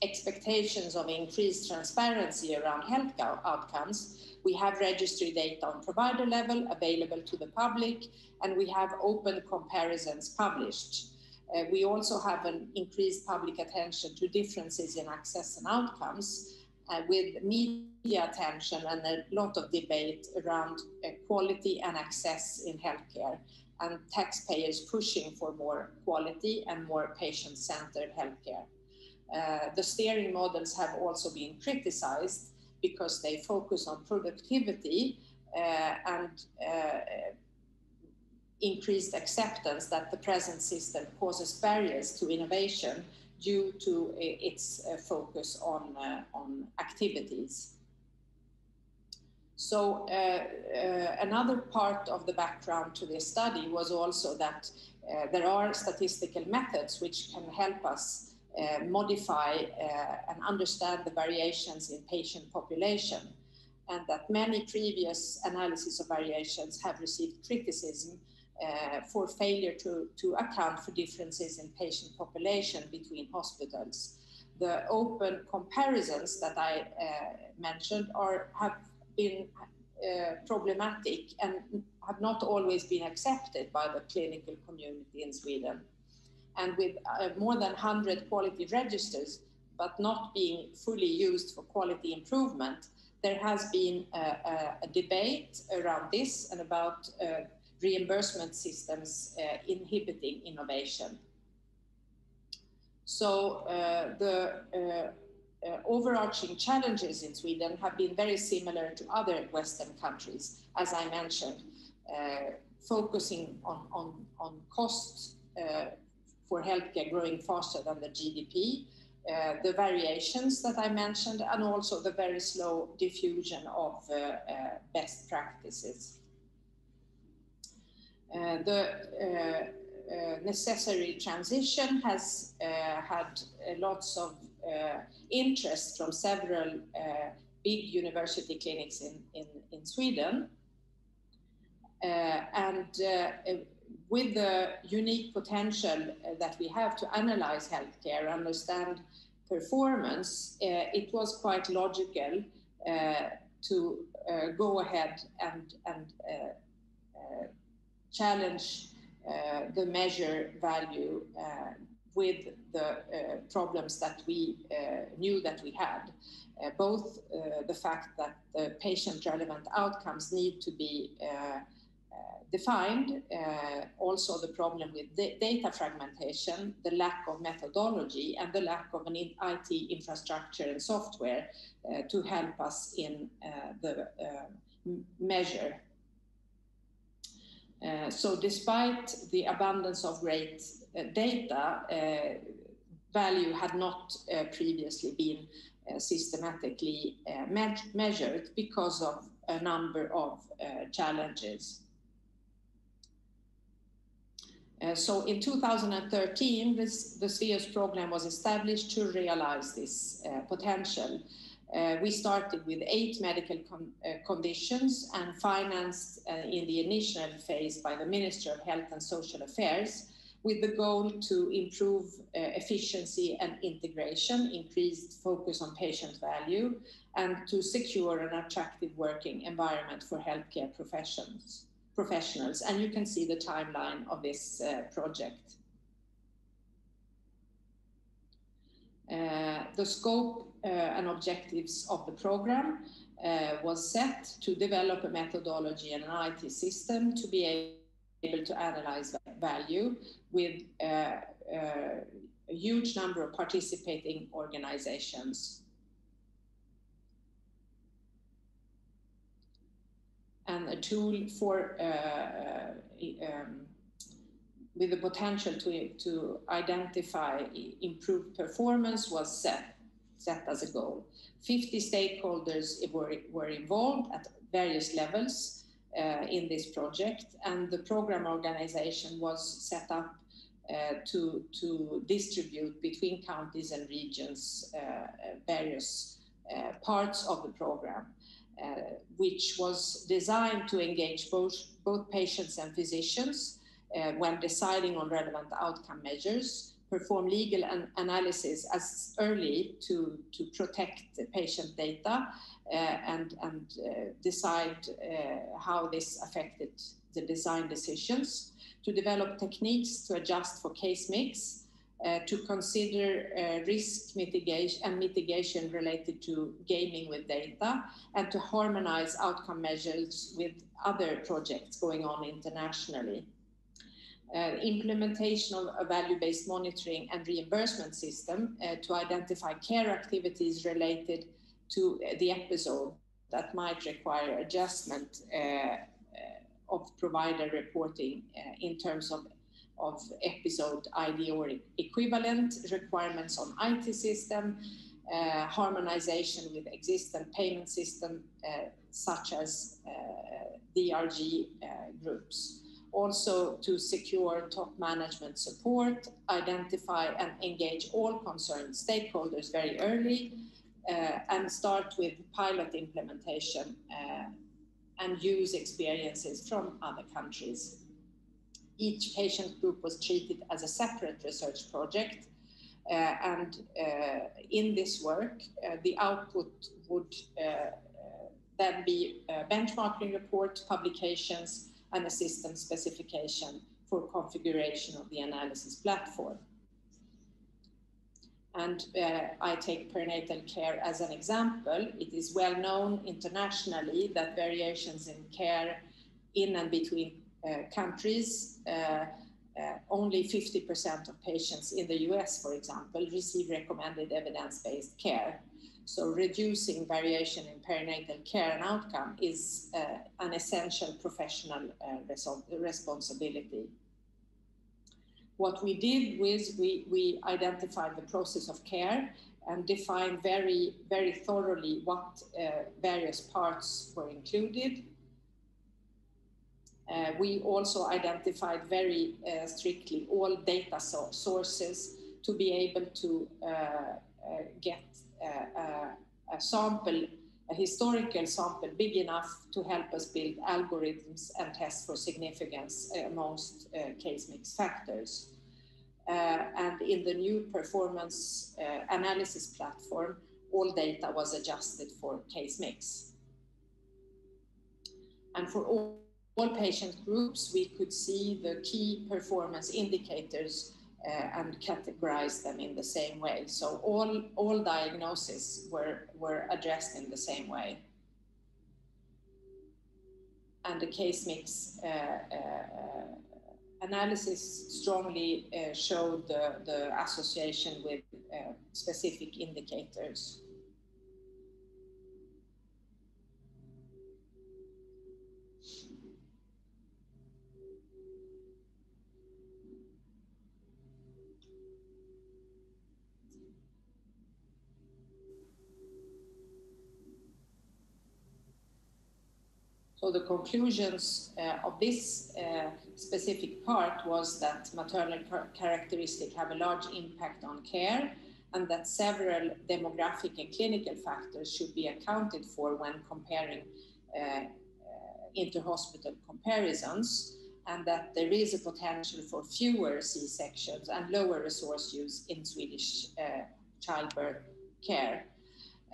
expectations of increased transparency around health outcomes. We have registry data on provider level available to the public, and we have open comparisons published. We also have an increased public attention to differences in access and outcomes, with media attention and a lot of debate around quality and access in healthcare, and taxpayers pushing for more quality and more patient-centered healthcare. The steering models have also been criticized because they focus on productivity and increased acceptance that the present system causes barriers to innovation due to its focus on activities. So another part of the background to this study was also that there are statistical methods which can help us modify and understand the variations in patient population, and that many previous analyses of variations have received criticism for failure to account for differences in patient population between hospitals. The open comparisons that I mentioned have been problematic and have not always been accepted by the clinical community in Sweden. And with more than 100 quality registers, but not being fully used for quality improvement, there has been a debate around this and about reimbursement systems inhibiting innovation. So the overarching challenges in Sweden have been very similar to other Western countries, as I mentioned, focusing on costs for healthcare growing faster than the GDP, the variations that I mentioned, and also the very slow diffusion of best practices. The necessary transition has had lots of interest from several big university clinics in Sweden. With the unique potential that we have to analyze healthcare, understand performance, it was quite logical to go ahead and challenge the measure value with the problems that we knew that we had. Both the fact that the patient-relevant outcomes need to be defined, also the problem with data fragmentation, the lack of methodology, and the lack of an IT infrastructure and software to help us in the measure. So despite the abundance of great data, value had not previously been systematically measured because of a number of challenges. So in 2013, the SVEOS program was established to realize this potential. We started with 8 medical conditions and financed in the initial phase by the Ministry of Health and Social Affairs, with the goal to improve efficiency and integration, increased focus on patient value, and to secure an attractive working environment for healthcare professionals. And you can see the timeline of this project. The scope and objectives of the program was set to develop a methodology and an IT system to be able to analyze value with a huge number of participating organizations. And a tool for with the potential to identify improved performance was set as a goal. 50 stakeholders were involved at various levels in this project, and the program organization was set up to distribute between counties and regions various parts of the program, which was designed to engage both patients and physicians when deciding on relevant outcome measures, perform legal analysis as early to protect the patient data, and decide how this affected the design decisions, to develop techniques to adjust for case mix, to consider risk mitigation related to gaming with data, and to harmonize outcome measures with other projects going on internationally. Implementation of a value-based monitoring and reimbursement system to identify care activities related to the episode that might require adjustment of provider reporting in terms of episode ID or equivalent, requirements on IT system, harmonization with existing payment system such as DRG groups. Also to secure top management support, identify and engage all concerned stakeholders very early, and start with pilot implementation and use experiences from other countries. Each patient group was treated as a separate research project, and in this work, the output would then be benchmarking report, publications, and a system specification for configuration of the analysis platform. And I take perinatal care as an example. It is well known internationally that variations in care in and between countries, only 50% of patients in the US, for example, receive recommended evidence-based care. So reducing variation in perinatal care and outcome is an essential professional responsibility. What we did was we identified the process of care and defined very, very thoroughly what various parts were included. We also identified very strictly all data sources to be able to get a sample, a historical sample big enough to help us build algorithms and test for significance amongst case mix factors. And in the new performance analysis platform, all data was adjusted for case mix. And for all patient groups, we could see the key performance indicators and categorize them in the same way. So all diagnoses were addressed in the same way. And the case mix analysis strongly showed the association with specific indicators. So the conclusions of this specific part was that maternal characteristics have a large impact on care, and that several demographic and clinical factors should be accounted for when comparing inter-hospital comparisons, and that there is a potential for fewer C-sections and lower resource use in Swedish childbirth care.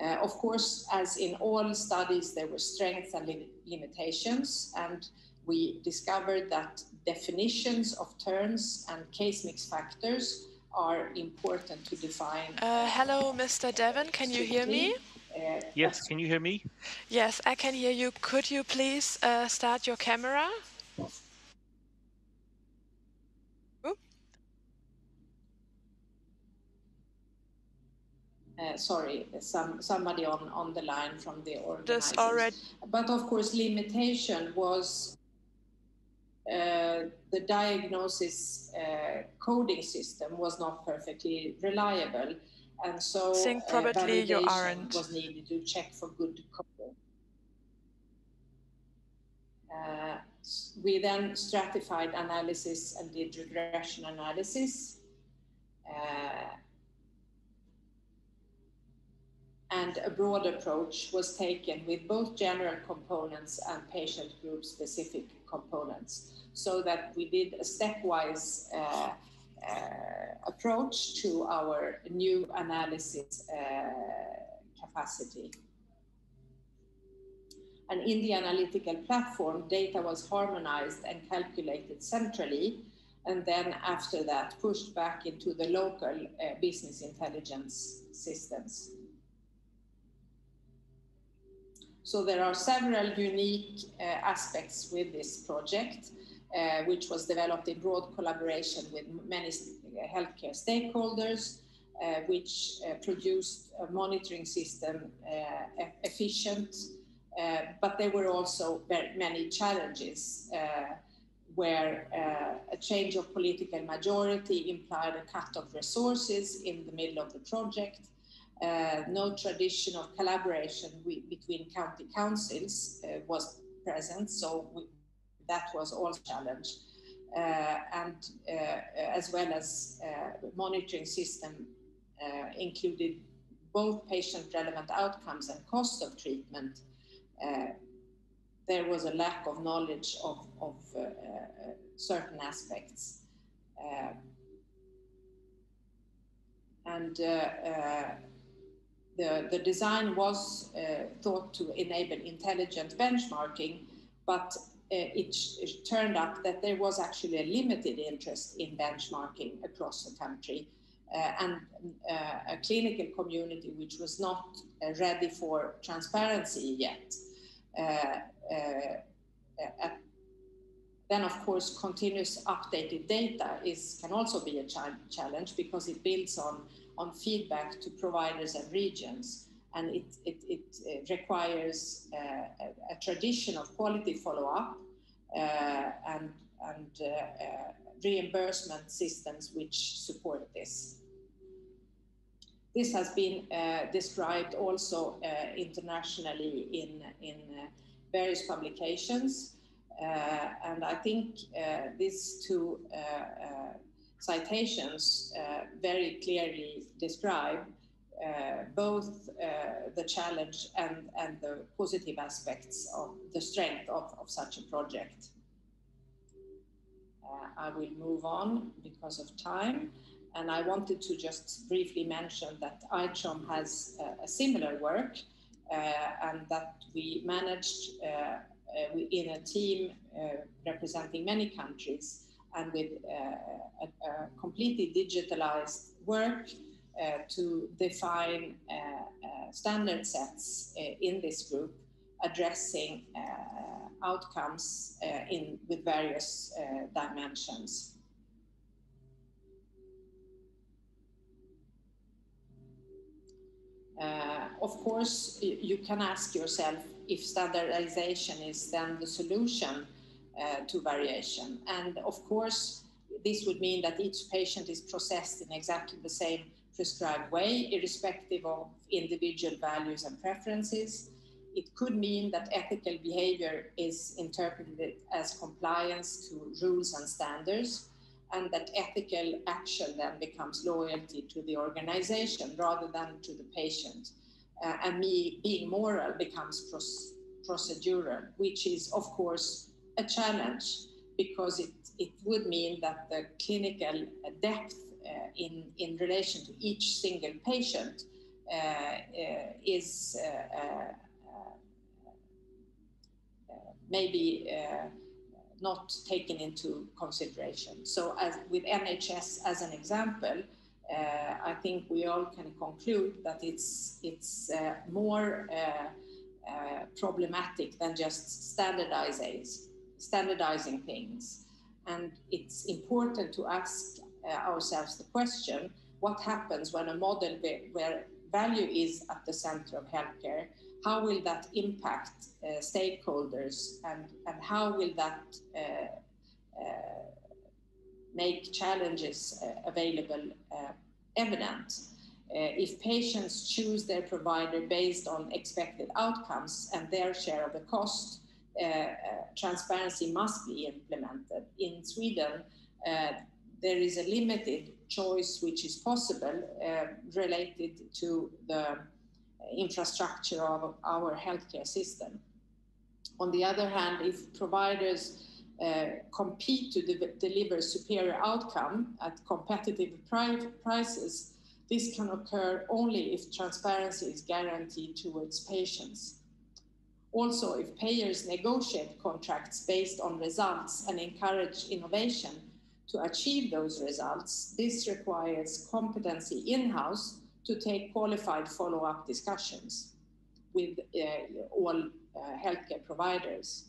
Of course, as in all studies, there were strengths and limitations, and we discovered that definitions of terms and case mix factors are important to define. Hello, Mr. Devon, can you hear me? Yes, can you hear me? Yes, I can hear you. Could you please start your camera? Sorry, somebody on the line from the organizers. But of course, limitation was the diagnosis coding system was not perfectly reliable, and so validation was needed to check for good coding. We then stratified analysis and did regression analysis. And a broad approach was taken with both general components and patient group specific components, so that we did a stepwise approach to our new analysis capacity. And in the analytical platform, data was harmonized and calculated centrally, and then after that pushed back into the local business intelligence systems. So there are several unique aspects with this project, which was developed in broad collaboration with many healthcare stakeholders, which produced a monitoring system efficient, but there were also very many challenges where a change of political majority implied a cut of resources in the middle of the project. No tradition of collaboration between county councils was present, so that was also a challenge. And as well as monitoring system included both patient-relevant outcomes and cost of treatment. There was a lack of knowledge of certain aspects. The design was thought to enable intelligent benchmarking, but it turned out that there was actually a limited interest in benchmarking across the country, and a clinical community which was not ready for transparency yet. Then, of course, continuous updated data can also be a challenge, because it builds on feedback to providers and regions, and it requires a tradition of quality follow-up and reimbursement systems which support this. This has been described also internationally in various publications, and I think these two citations very clearly describe both the challenge and the positive aspects of the strength of such a project. I will move on because of time, and I wanted to just briefly mention that ITROM has a similar work, and that we managed in a team representing many countries, and with a completely digitalized work to define standard sets in this group addressing outcomes with various dimensions. Of course, you can ask yourself if standardization is then the solution to variation. And of course, this would mean that each patient is processed in exactly the same prescribed way, irrespective of individual values and preferences. It could mean that ethical behavior is interpreted as compliance to rules and standards, and that ethical action then becomes loyalty to the organization rather than to the patient. And being moral becomes procedural, which is, of course, a challenge, because it would mean that the clinical depth in relation to each single patient is maybe not taken into consideration. So as with NHS as an example, I think we all can conclude that it's more problematic than just standardizing things. And it's important to ask ourselves the question, what happens when a model where value is at the center of healthcare, how will that impact stakeholders, and how will that make challenges available evident? If patients choose their provider based on expected outcomes and their share of the cost, transparency must be implemented. In Sweden, there is a limited choice which is possible related to the infrastructure of our healthcare system. On the other hand, if providers compete to deliver superior outcome at competitive prices, this can occur only if transparency is guaranteed towards patients. Also, if payers negotiate contracts based on results and encourage innovation to achieve those results, this requires competency in-house to take qualified follow-up discussions with all healthcare providers.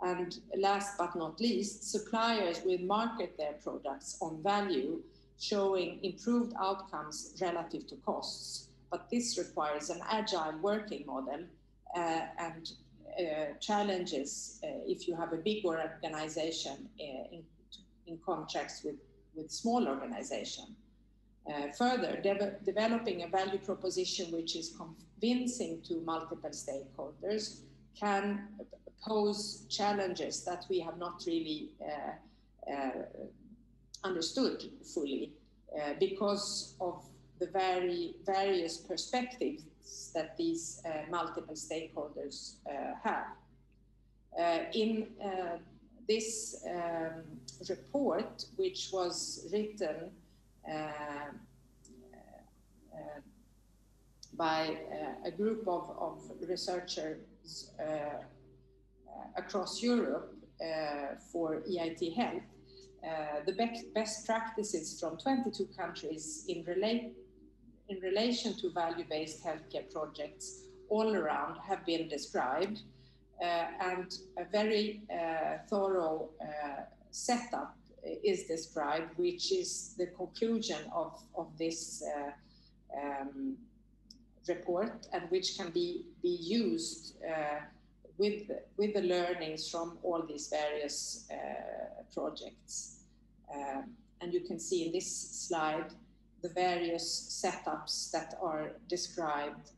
And last but not least, suppliers will market their products on value, showing improved outcomes relative to costs. But this requires an agile working model and challenges if you have a big organization in contracts with small organization. Further, developing a value proposition which is convincing to multiple stakeholders can pose challenges that we have not really understood fully because of the various perspectives that these multiple stakeholders have. In this report, which was written by a group of researchers across Europe for EIT Health, the best practices from 22 countries in relation to value-based healthcare projects all around have been described, and a very thorough setup is described, which is the conclusion of this report, and which can be used with the learnings from all these various projects. And you can see in this slide the various setups that are described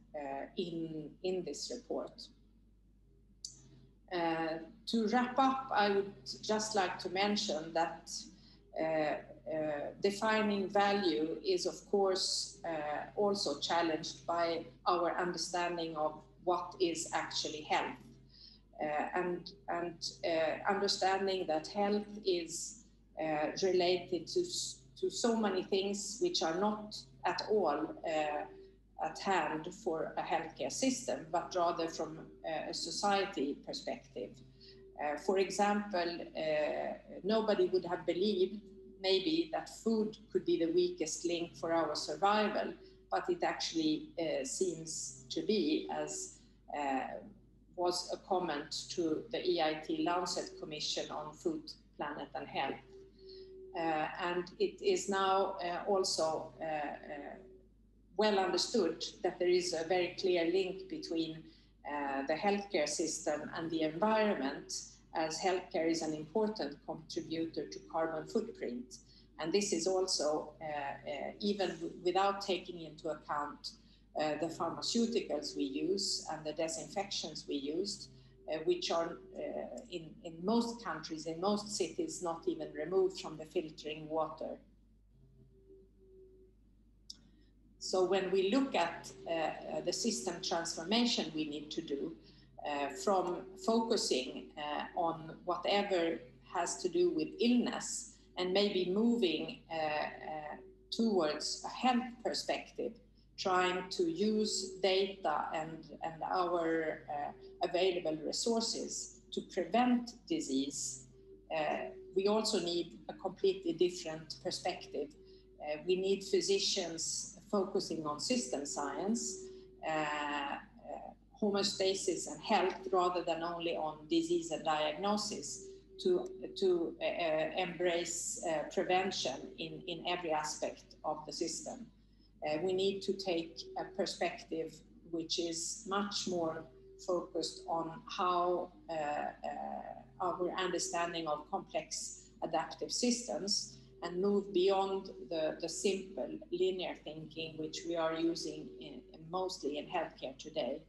in this report. To wrap up, I would just like to mention that defining value is, of course, also challenged by our understanding of what is actually health. And understanding that health is related to so many things which are not at all at hand for a healthcare system, but rather from a society perspective. For example, nobody would have believed maybe that food could be the weakest link for our survival, but it actually seems to be, as was a comment to the EIT Lancet Commission on Food, Planet and Health. And it is now also well understood that there is a very clear link between the healthcare system and the environment, as healthcare is an important contributor to carbon footprint. And this is also, even without taking into account the pharmaceuticals we use and the disinfections we used, which are in most countries, in most cities, not even removed from the filtering water. So when we look at the system transformation we need to do, from focusing on whatever has to do with illness and maybe moving towards a health perspective, trying to use data and our available resources to prevent disease, we also need a completely different perspective. We need physicians focusing on system science, homeostasis and health, rather than only on disease and diagnosis, to embrace prevention in every aspect of the system. We need to take a perspective which is much more focused on how our understanding of complex adaptive systems and move beyond the simple linear thinking which we are using mostly in healthcare today.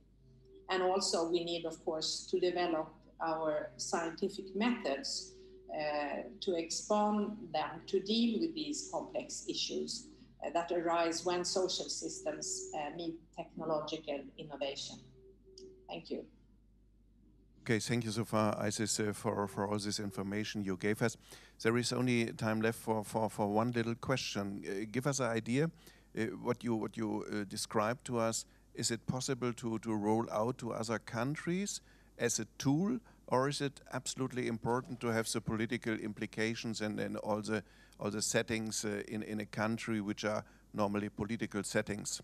And also we need, of course, to develop our scientific methods to expand them to deal with these complex issues that arise when social systems meet technological innovation. Thank you. Okay, thank you so far, Isis, for all this information you gave us. There is only time left for one little question. Give us an idea what you described to us. Is it possible to roll out to other countries as a tool, or is it absolutely important to have the political implications and all the settings in a country which are normally political settings?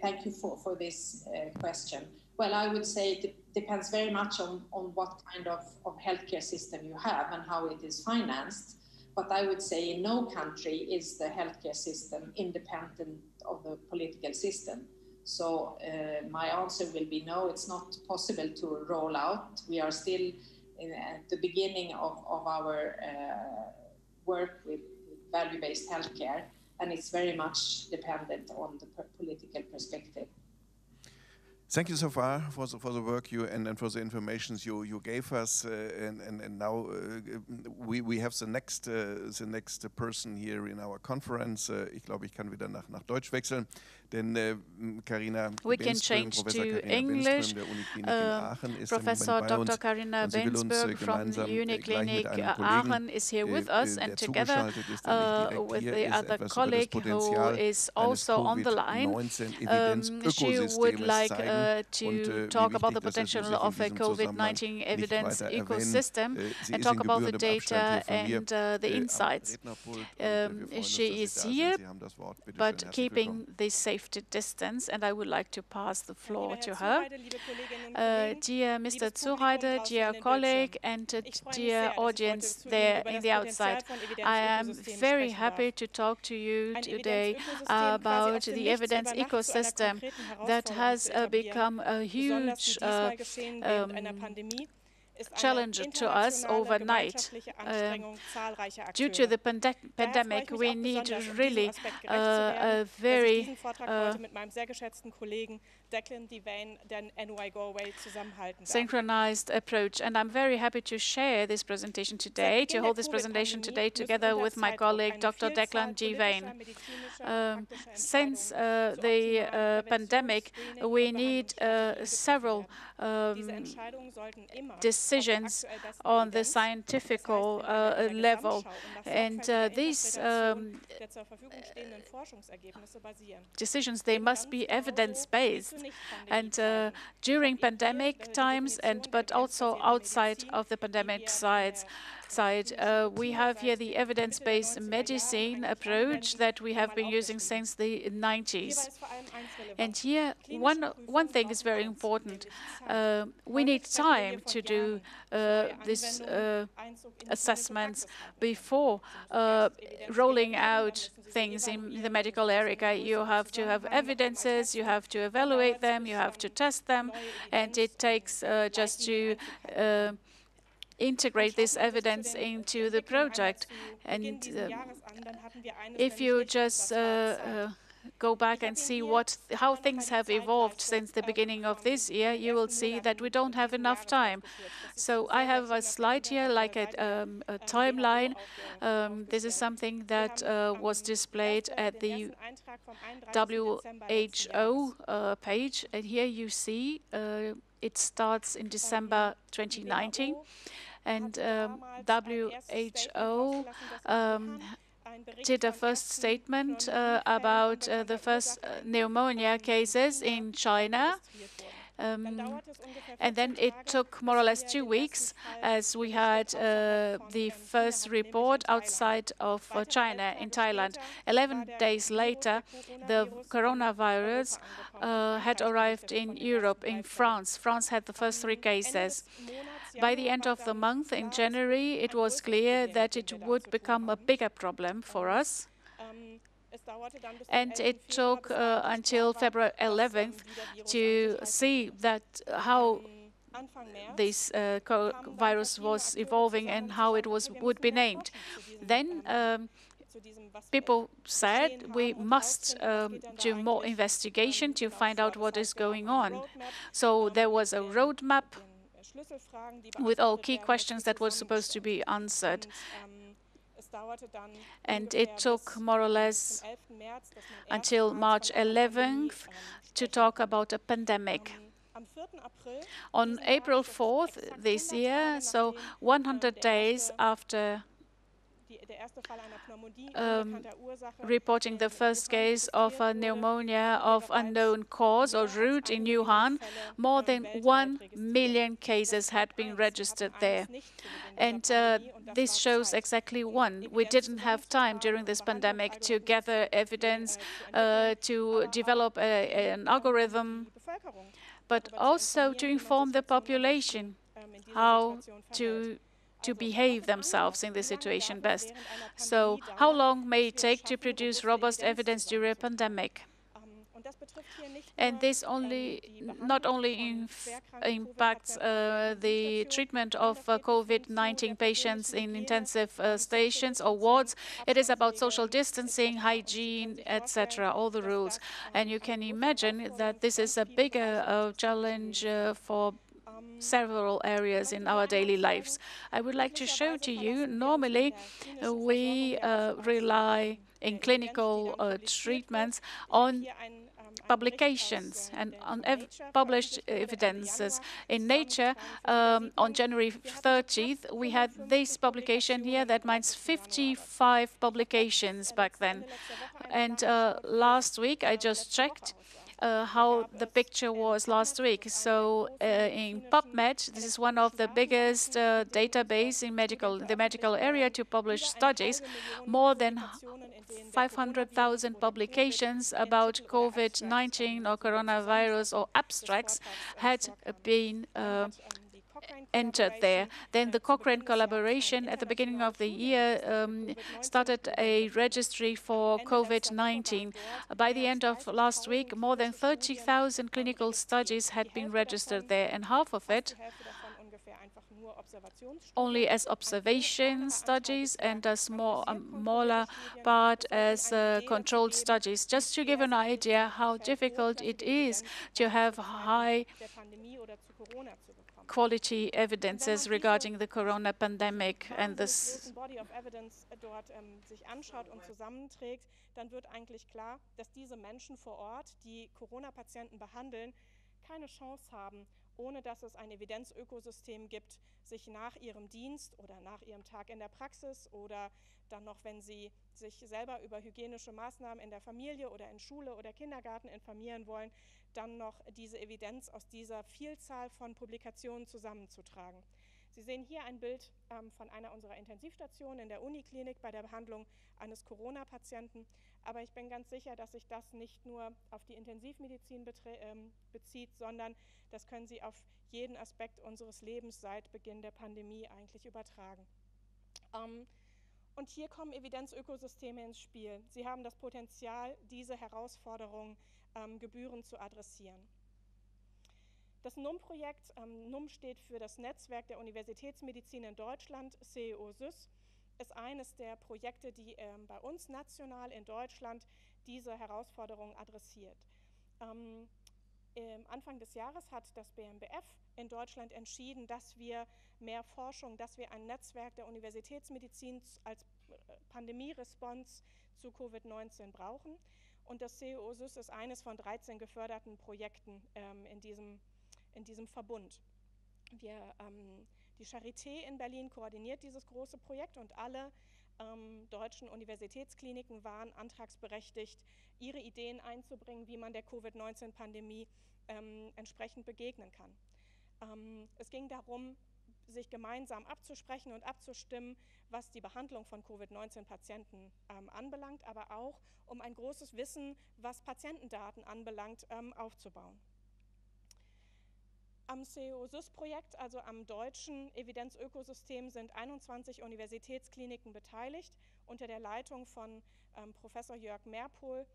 Thank you for this question. Well, I would say it depends very much on what kind of healthcare system you have and how it is financed. But I would say in no country is the healthcare system independent of the political system. So my answer will be no, it's not possible to roll out. We are still at the beginning of our work with value-based healthcare, and it's very much dependent on the political perspective. Thank you so far for the work you and for the information you gave us, and now we have the next person here in our conference. Ich glaube, ich kann wieder nach Deutsch wechseln, denn Carina Bensström, Professor Carina Bensström der Uniklinik in Aachen ist Professor bei uns, Dr. Carina und sie will uns Bensberg from the gemeinsam Uniclinic gleich mit einem Aachen Kollegen, is here with us, and der together zugeschaltet ist, der nicht with direkt the hier ist, other etwas über das colleague who Potenzial is eines also on the line. She would Covid-19-Evidenzökosystems like zeigen to und talk about the wie wichtig das ist, potential muss ich of a in diesem Zusammenhang COVID-19 nicht evidence weiter erwähnen. ecosystem Sie and ist talk in about the gebührendem data Abstand hier von mir and the am insights. Rednerpult. Und wir freuen uns, She dass Sie is da here, sind. Sie haben das Wort. Bitte schön, but herzlich keeping willkommen. this safety distance, and I would like to pass the floor to her. Dear Mr. Zureide, dear colleague, and dear audience there in the outside, I am very happy to talk to you today about the evidence ecosystem that has become a huge challenge to us overnight. Due to the pandemic, we need really a very synchronized approach, and I'm very happy to share this presentation today, to hold this presentation today together with my colleague Dr. Declan Devane. Since the pandemic, we need several decisions on the scientific level. And these decisions, they must be evidence-based. And during pandemic times, but also outside of the pandemic side, we have here the evidence-based medicine approach that we have been using since the 90s. And here, one thing is very important. We need time to do this assessments before rolling out things in the medical area. You have to have evidences, you have to evaluate them, you have to test them, and it takes just to integrate this evidence into the project. And if you just go back and see how things have evolved since the beginning of this year, you will see that we don't have enough time. So I have a slide here, like a timeline. This is something that was displayed at the WHO page. And here you see it starts in December 2019. And WHO did a first statement about the first pneumonia cases in China. And then it took more or less 2 weeks as we had the first report outside of China in Thailand. 11 days later, the coronavirus had arrived in Europe, in France. France had the first 3 cases. By the end of the month, in January, it was clear that it would become a bigger problem for us. And it took until February 11th to see that how this virus was evolving and how it would be named. Then people said we must do more investigation to find out what is going on. So there was a roadmap with all key questions that were supposed to be answered. And it took more or less until March 11th to talk about a pandemic. On April 4th this year, so 100 days after reporting the first case of a pneumonia of unknown cause or root in Wuhan, more than 1 million cases had been registered there. And this shows exactly one. We didn't have time during this pandemic to gather evidence, to develop an algorithm, but also to inform the population how to behave themselves in this situation best. So how long may it take to produce robust evidence during a pandemic? And this not only impacts the treatment of COVID-19 patients in intensive stations or wards, it is about social distancing, hygiene, etc., all the rules. And you can imagine that this is a bigger challenge for several areas in our daily lives. I would like to show to you, normally we rely in clinical treatments on publications and on published evidences. In Nature, on January 30th, we had this publication here that means 55 publications back then. And last week, I just checked how the picture was last week. So in PubMed, this is one of the biggest database in the medical area to publish studies. More than 500,000 publications about COVID-19 or coronavirus or abstracts had been entered there. Then the Cochrane collaboration at the beginning of the year started a registry for COVID-19. By the end of last week, more than 30,000 clinical studies had been registered there, and half of it only as observation studies and a smaller part as controlled studies, just to give an idea how difficult it is to have high quality evidences regarding the corona pandemic and this. Dann wird eigentlich klar, dass diese Menschen vor Ort, die Corona-Patienten behandeln, keine Chance haben, ohne dass es ein Evidenzökosystem gibt, sich nach ihrem Dienst oder nach ihrem Tag in der Praxis oder dann noch, wenn sie sich selber über hygienische Maßnahmen in der Familie oder in Schule oder Kindergarten informieren wollen, dann noch diese Evidenz aus dieser Vielzahl von Publikationen zusammenzutragen. Sie sehen hier ein Bild von einer unserer Intensivstationen in der Uniklinik bei der Behandlung eines Corona-Patienten. Aber ich bin ganz sicher, dass sich das nicht nur auf die Intensivmedizin bezieht, sondern das können Sie auf jeden Aspekt unseres Lebens seit Beginn der Pandemie eigentlich übertragen. Und hier kommen Evidenzökosysteme ins Spiel. Sie haben das Potenzial, diese Herausforderungen gebührend zu adressieren. Das NUM-Projekt, NUM steht für das Netzwerk der Universitätsmedizin in Deutschland, CEO-SYS, ist eines der Projekte, die bei uns national in Deutschland diese Herausforderungen adressiert. Anfang des Jahres hat das BMBF in Deutschland entschieden, dass wir mehr Forschung, dass wir ein Netzwerk der Universitätsmedizin als Pandemie-Response zu Covid-19 brauchen. Und das CEO-SYS ist eines von 13 geförderten Projekten in diesem Verbund. Die Charité in Berlin koordiniert dieses große Projekt und alle deutschen Universitätskliniken waren antragsberechtigt, ihre Ideen einzubringen, wie man der Covid-19-Pandemie entsprechend begegnen kann. Es ging darum, sich gemeinsam abzusprechen und abzustimmen, was die Behandlung von Covid-19-Patienten anbelangt, aber auch um ein großes Wissen, was Patientendaten anbelangt, aufzubauen. Am CEO-SYS-Projekt, also am deutschen Evidenzökosystem, sind 21 Universitätskliniken beteiligt, unter der Leitung von Professor Jörg Merpol,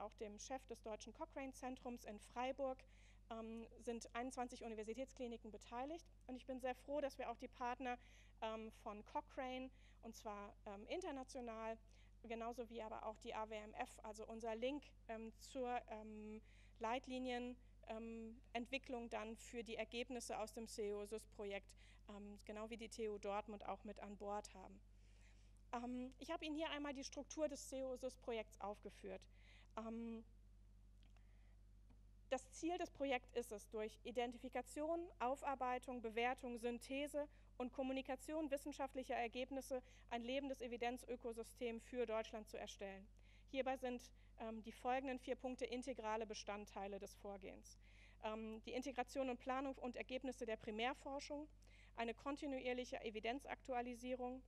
auch dem Chef des Deutschen Cochrane-Zentrums in Freiburg, sind 21 Universitätskliniken beteiligt. Und ich bin sehr froh, dass wir auch die Partner von Cochrane, und zwar international, genauso wie aber auch die AWMF, also unser Link zur Leitlinienentwicklung dann für die Ergebnisse aus dem CEO-SYS-Projekt, genau wie die TU Dortmund auch mit an Bord haben. Ich habe Ihnen hier einmal die Struktur des CEO-SYS-Projekts aufgeführt. Das Ziel des Projekts ist es, durch Identifikation, Aufarbeitung, Bewertung, Synthese und Kommunikation wissenschaftlicher Ergebnisse ein lebendes Evidenzökosystem für Deutschland zu erstellen. Hierbei sind die folgenden 4 Punkte integrale Bestandteile des Vorgehens. Die Integration und Planung und Ergebnisse der Primärforschung, eine kontinuierliche Evidenzaktualisierung,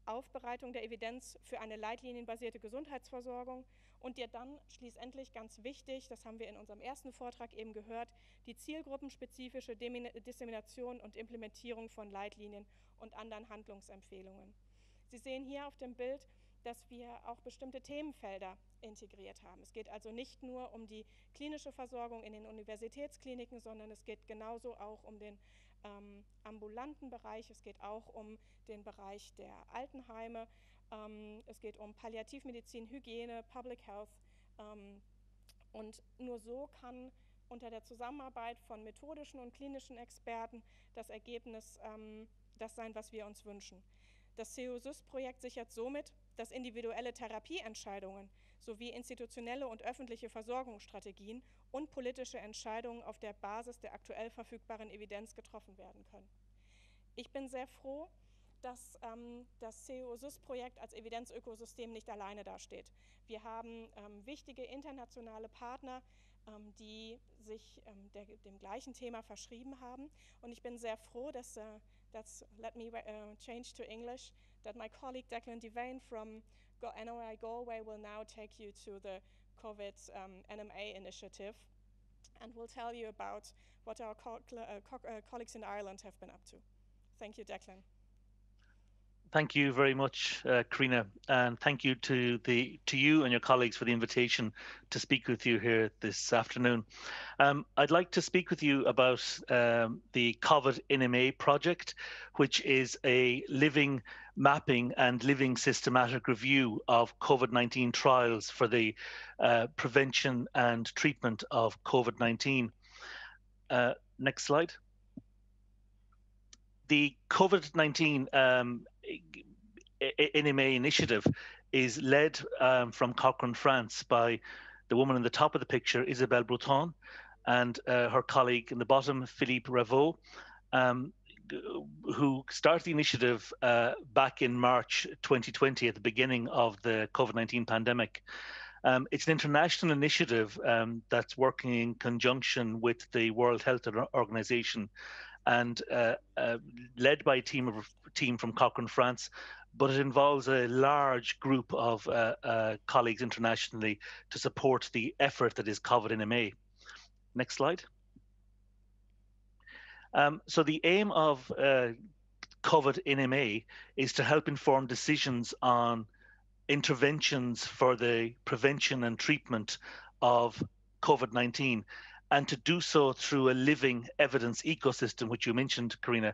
Aufbereitung der Evidenz für eine leitlinienbasierte Gesundheitsversorgung und dann schließlich ganz wichtig, das haben wir in unserem ersten Vortrag eben gehört, die zielgruppenspezifische Dissemination und Implementierung von Leitlinien und anderen Handlungsempfehlungen. Sie sehen hier auf dem Bild, dass wir auch bestimmte Themenfelder integriert haben. Es geht also nicht nur um die klinische Versorgung in den Universitätskliniken, sondern es geht genauso auch um den ambulanten Bereich, es geht auch um den Bereich der Altenheime, es geht um Palliativmedizin, Hygiene, Public Health und nur so kann unter der Zusammenarbeit von methodischen und klinischen Experten das Ergebnis das sein, was wir uns wünschen. Das CEO-SYS-Projekt sichert somit, dass individuelle Therapieentscheidungen sowie institutionelle und öffentliche Versorgungsstrategien und politische Entscheidungen auf der Basis der aktuell verfügbaren Evidenz getroffen werden können. Ich bin sehr froh, dass das CEO-SYS-Projekt als Evidenzökosystem nicht alleine dasteht. Wir haben wichtige internationale Partner, die sich dem gleichen Thema verschrieben haben. Und ich bin sehr froh, dass, let me change to English, that my colleague Declan Devane from NOI Galway will now take you to the COVID NMA initiative and will tell you about what our colleagues in Ireland have been up to. Thank you, Declan. Thank you very much, Karina, and thank you to you and your colleagues for the invitation to speak with you here this afternoon. I'd like to speak with you about the COVID NMA project, which is a living mapping and living systematic review of COVID-19 trials for the prevention and treatment of COVID-19. Next slide. The COVID-19 NMA initiative is led from Cochrane, France by the woman in the top of the picture, Isabelle Breton, and her colleague in the bottom, Philippe Raveau, who started the initiative back in March 2020 at the beginning of the COVID-19 pandemic. It's an international initiative that's working in conjunction with the World Health Organization and led by a team from Cochrane, France, but it involves a large group of colleagues internationally to support the effort that is COVID in MA. Next slide. So the aim of COVID in MA is to help inform decisions on interventions for the prevention and treatment of COVID-19, and to do so through a living evidence ecosystem, which you mentioned, Karina.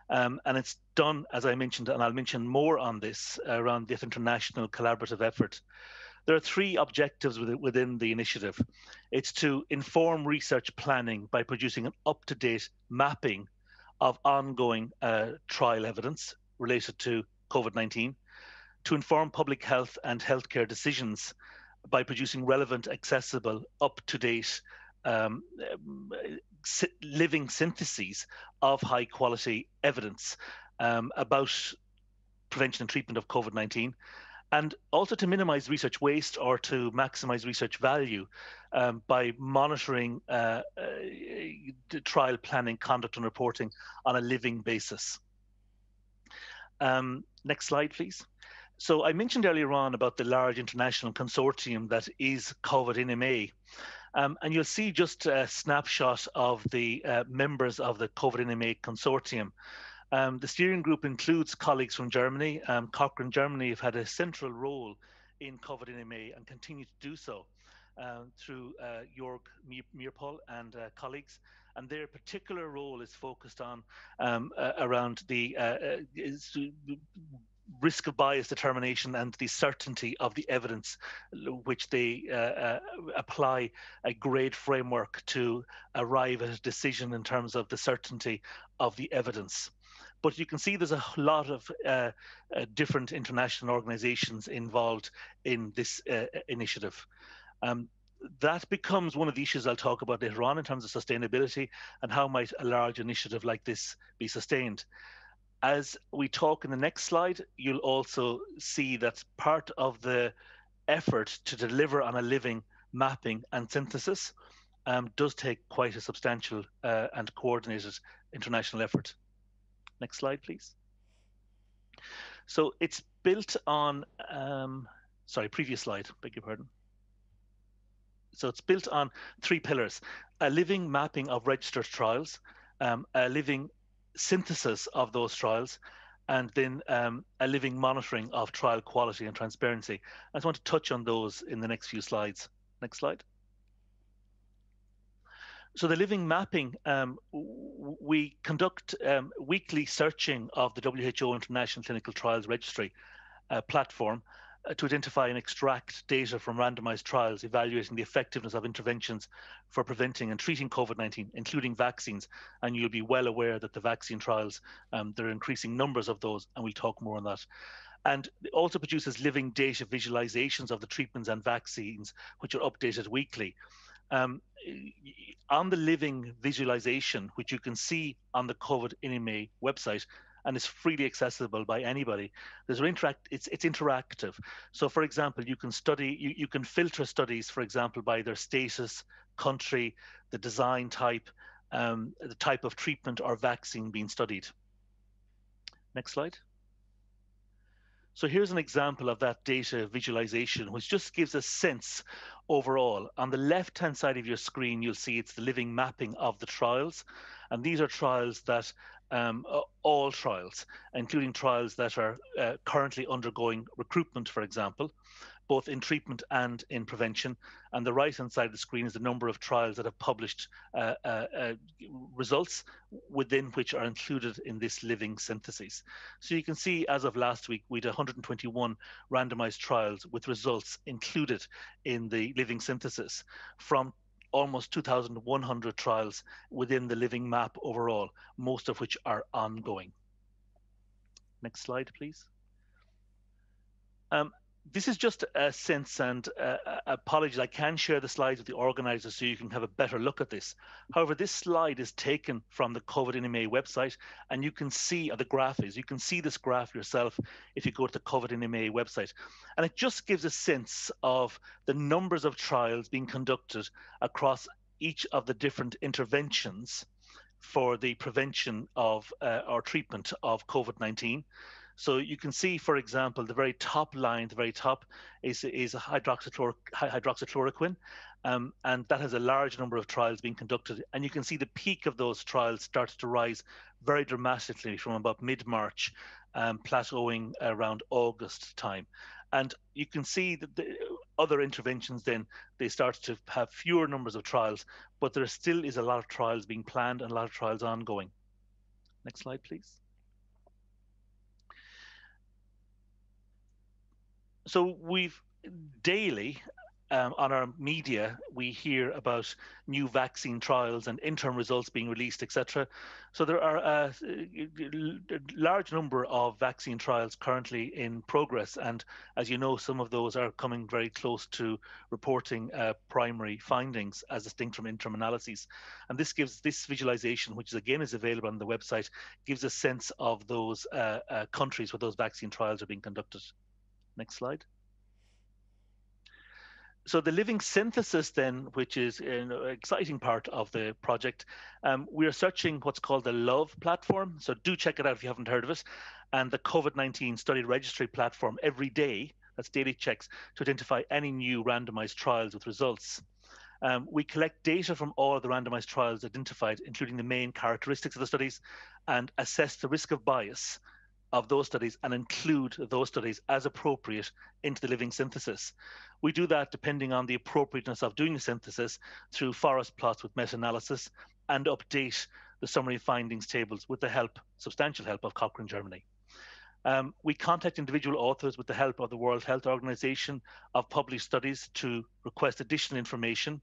And it's done, as I mentioned, and I'll mention more on this, around this international collaborative effort. There are three objectives within the initiative. It's to inform research planning by producing an up-to-date mapping of ongoing trial evidence related to COVID-19, to inform public health and healthcare decisions by producing relevant, accessible, up-to-date living syntheses of high-quality evidence about prevention and treatment of COVID-19, and also to minimize research waste or to maximize research value by monitoring the trial planning, conduct, and reporting on a living basis. Next slide, please. So I mentioned earlier on about the large international consortium that is COVID in MA. And you'll see just a snapshot of the members of the COVID in MA consortium. The steering group includes colleagues from Germany. Cochrane Germany have had a central role in COVID in MA and continue to do so through Jörg Meerpol and colleagues. And their particular role is focused on around the risk of bias determination and the certainty of the evidence, which they apply a grade framework to arrive at a decision in terms of the certainty of the evidence. But you can see there's a lot of different international organizations involved in this initiative. That becomes one of the issues I'll talk about later on in terms of sustainability and how might a large initiative like this be sustained. As we talk in the next slide, you'll also see that part of the effort to deliver on a living mapping and synthesis does take quite a substantial and coordinated international effort. Next slide, please. So it's built on, sorry, previous slide, beg your pardon. So it's built on three pillars: a living mapping of registered trials, a living synthesis of those trials, and then a living monitoring of trial quality and transparency. I just want to touch on those in the next few slides. Next slide. So the living mapping, we conduct weekly searching of the WHO International Clinical Trials Registry platform to identify and extract data from randomized trials evaluating the effectiveness of interventions for preventing and treating COVID-19, including vaccines. And you'll be well aware that the vaccine trials, there are increasing numbers of those, and we'll talk more on that. And it also produces living data visualizations of the treatments and vaccines, which are updated weekly. On the living visualization, which you can see on the COVID in MA website, and is freely accessible by anybody. It's interactive. So for example, you can study, you can filter studies, for example, by their status, country, the design type, the type of treatment or vaccine being studied. Next slide. So here's an example of that data visualization, which just gives a sense overall. On the left-hand side of your screen, you'll see it's the living mapping of the trials. And these are trials that, all trials, including trials that are currently undergoing recruitment, for example, both in treatment and in prevention. And the right-hand side of the screen is the number of trials that have published results within which are included in this living synthesis. So you can see as of last week, we had 121 randomized trials with results included in the living synthesis from almost 2,100 trials within the living map overall, most of which are ongoing. Next slide, please. this is just a sense, and apologies, I can share the slides with the organisers so you can have a better look at this. However, this slide is taken from the COVID NMA website, and you can see, the graph is, you can see this graph yourself if you go to the COVID NMA website. And it just gives a sense of the numbers of trials being conducted across each of the different interventions for the prevention of or treatment of COVID-19. So you can see, for example, the very top line, the very top is hydroxychloroquine, and that has a large number of trials being conducted. And you can see the peak of those trials started to rise very dramatically from about mid-March, plateauing around August time. And you can see that the other interventions then, they started to have fewer numbers of trials, but there still is a lot of trials being planned and a lot of trials ongoing. Next slide, please. So we've daily on our media, we hear about new vaccine trials and interim results being released, etc. So there are a large number of vaccine trials currently in progress. And as you know, some of those are coming very close to reporting primary findings as distinct from interim analyses. And this gives this visualization, which again is available on the website, gives a sense of those countries where those vaccine trials are being conducted. Next slide. So the living synthesis then, which is an exciting part of the project, we are searching what's called the LOVE platform. So do check it out if you haven't heard of it. And the COVID-19 study registry platform every day, that's daily checks, to identify any new randomized trials with results. We collect data from all of the randomized trials identified, including the main characteristics of the studies, and assess the risk of bias of those studies and include those studies as appropriate into the living synthesis. We do that depending on the appropriateness of doing the synthesis through forest plots with meta-analysis and update the summary findings tables with the help, substantial help of Cochrane Germany. We contact individual authors with the help of the World Health Organization of published studies to request additional information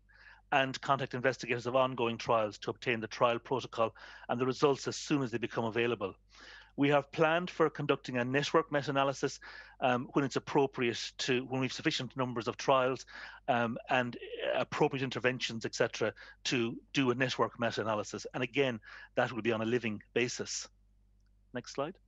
and contact investigators of ongoing trials to obtain the trial protocol and the results as soon as they become available. We have planned for conducting a network meta-analysis when it's appropriate when we have sufficient numbers of trials and appropriate interventions, etc., to do a network meta-analysis. And again, that will be on a living basis. Next slide.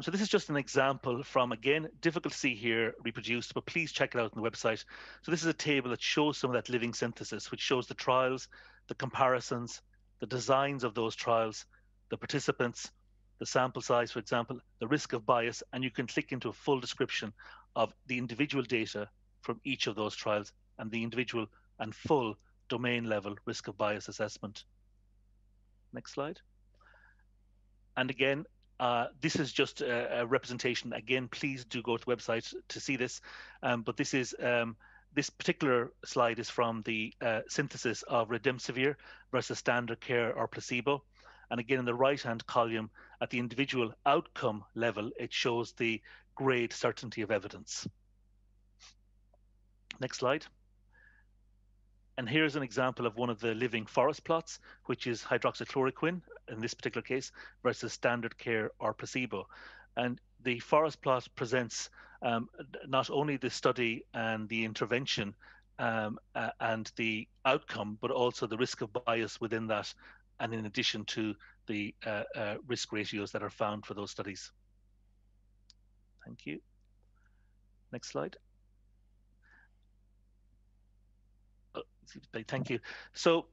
So this is just an example from, again, difficult to see here reproduced, but please check it out on the website. So this is a table that shows some of that living synthesis, which shows the trials, the comparisons, the designs of those trials, the participants, the sample size, for example, the risk of bias, and you can click into a full description of the individual data from each of those trials and the individual and full domain level risk of bias assessment. Next slide. And again, this is just a representation. Again, please do go to the website to see this. But this is this particular slide is from the synthesis of remdesivir versus standard care or placebo. And again, in the right-hand column, at the individual outcome level, it shows the grade certainty of evidence. Next slide. And here's an example of one of the living forest plots, which is hydroxychloroquine, in this particular case, versus standard care or placebo. And the forest plot presents not only the study and the intervention and the outcome, but also the risk of bias within that, and in addition to the risk ratios that are found for those studies. Thank you. Next slide. Thank you. So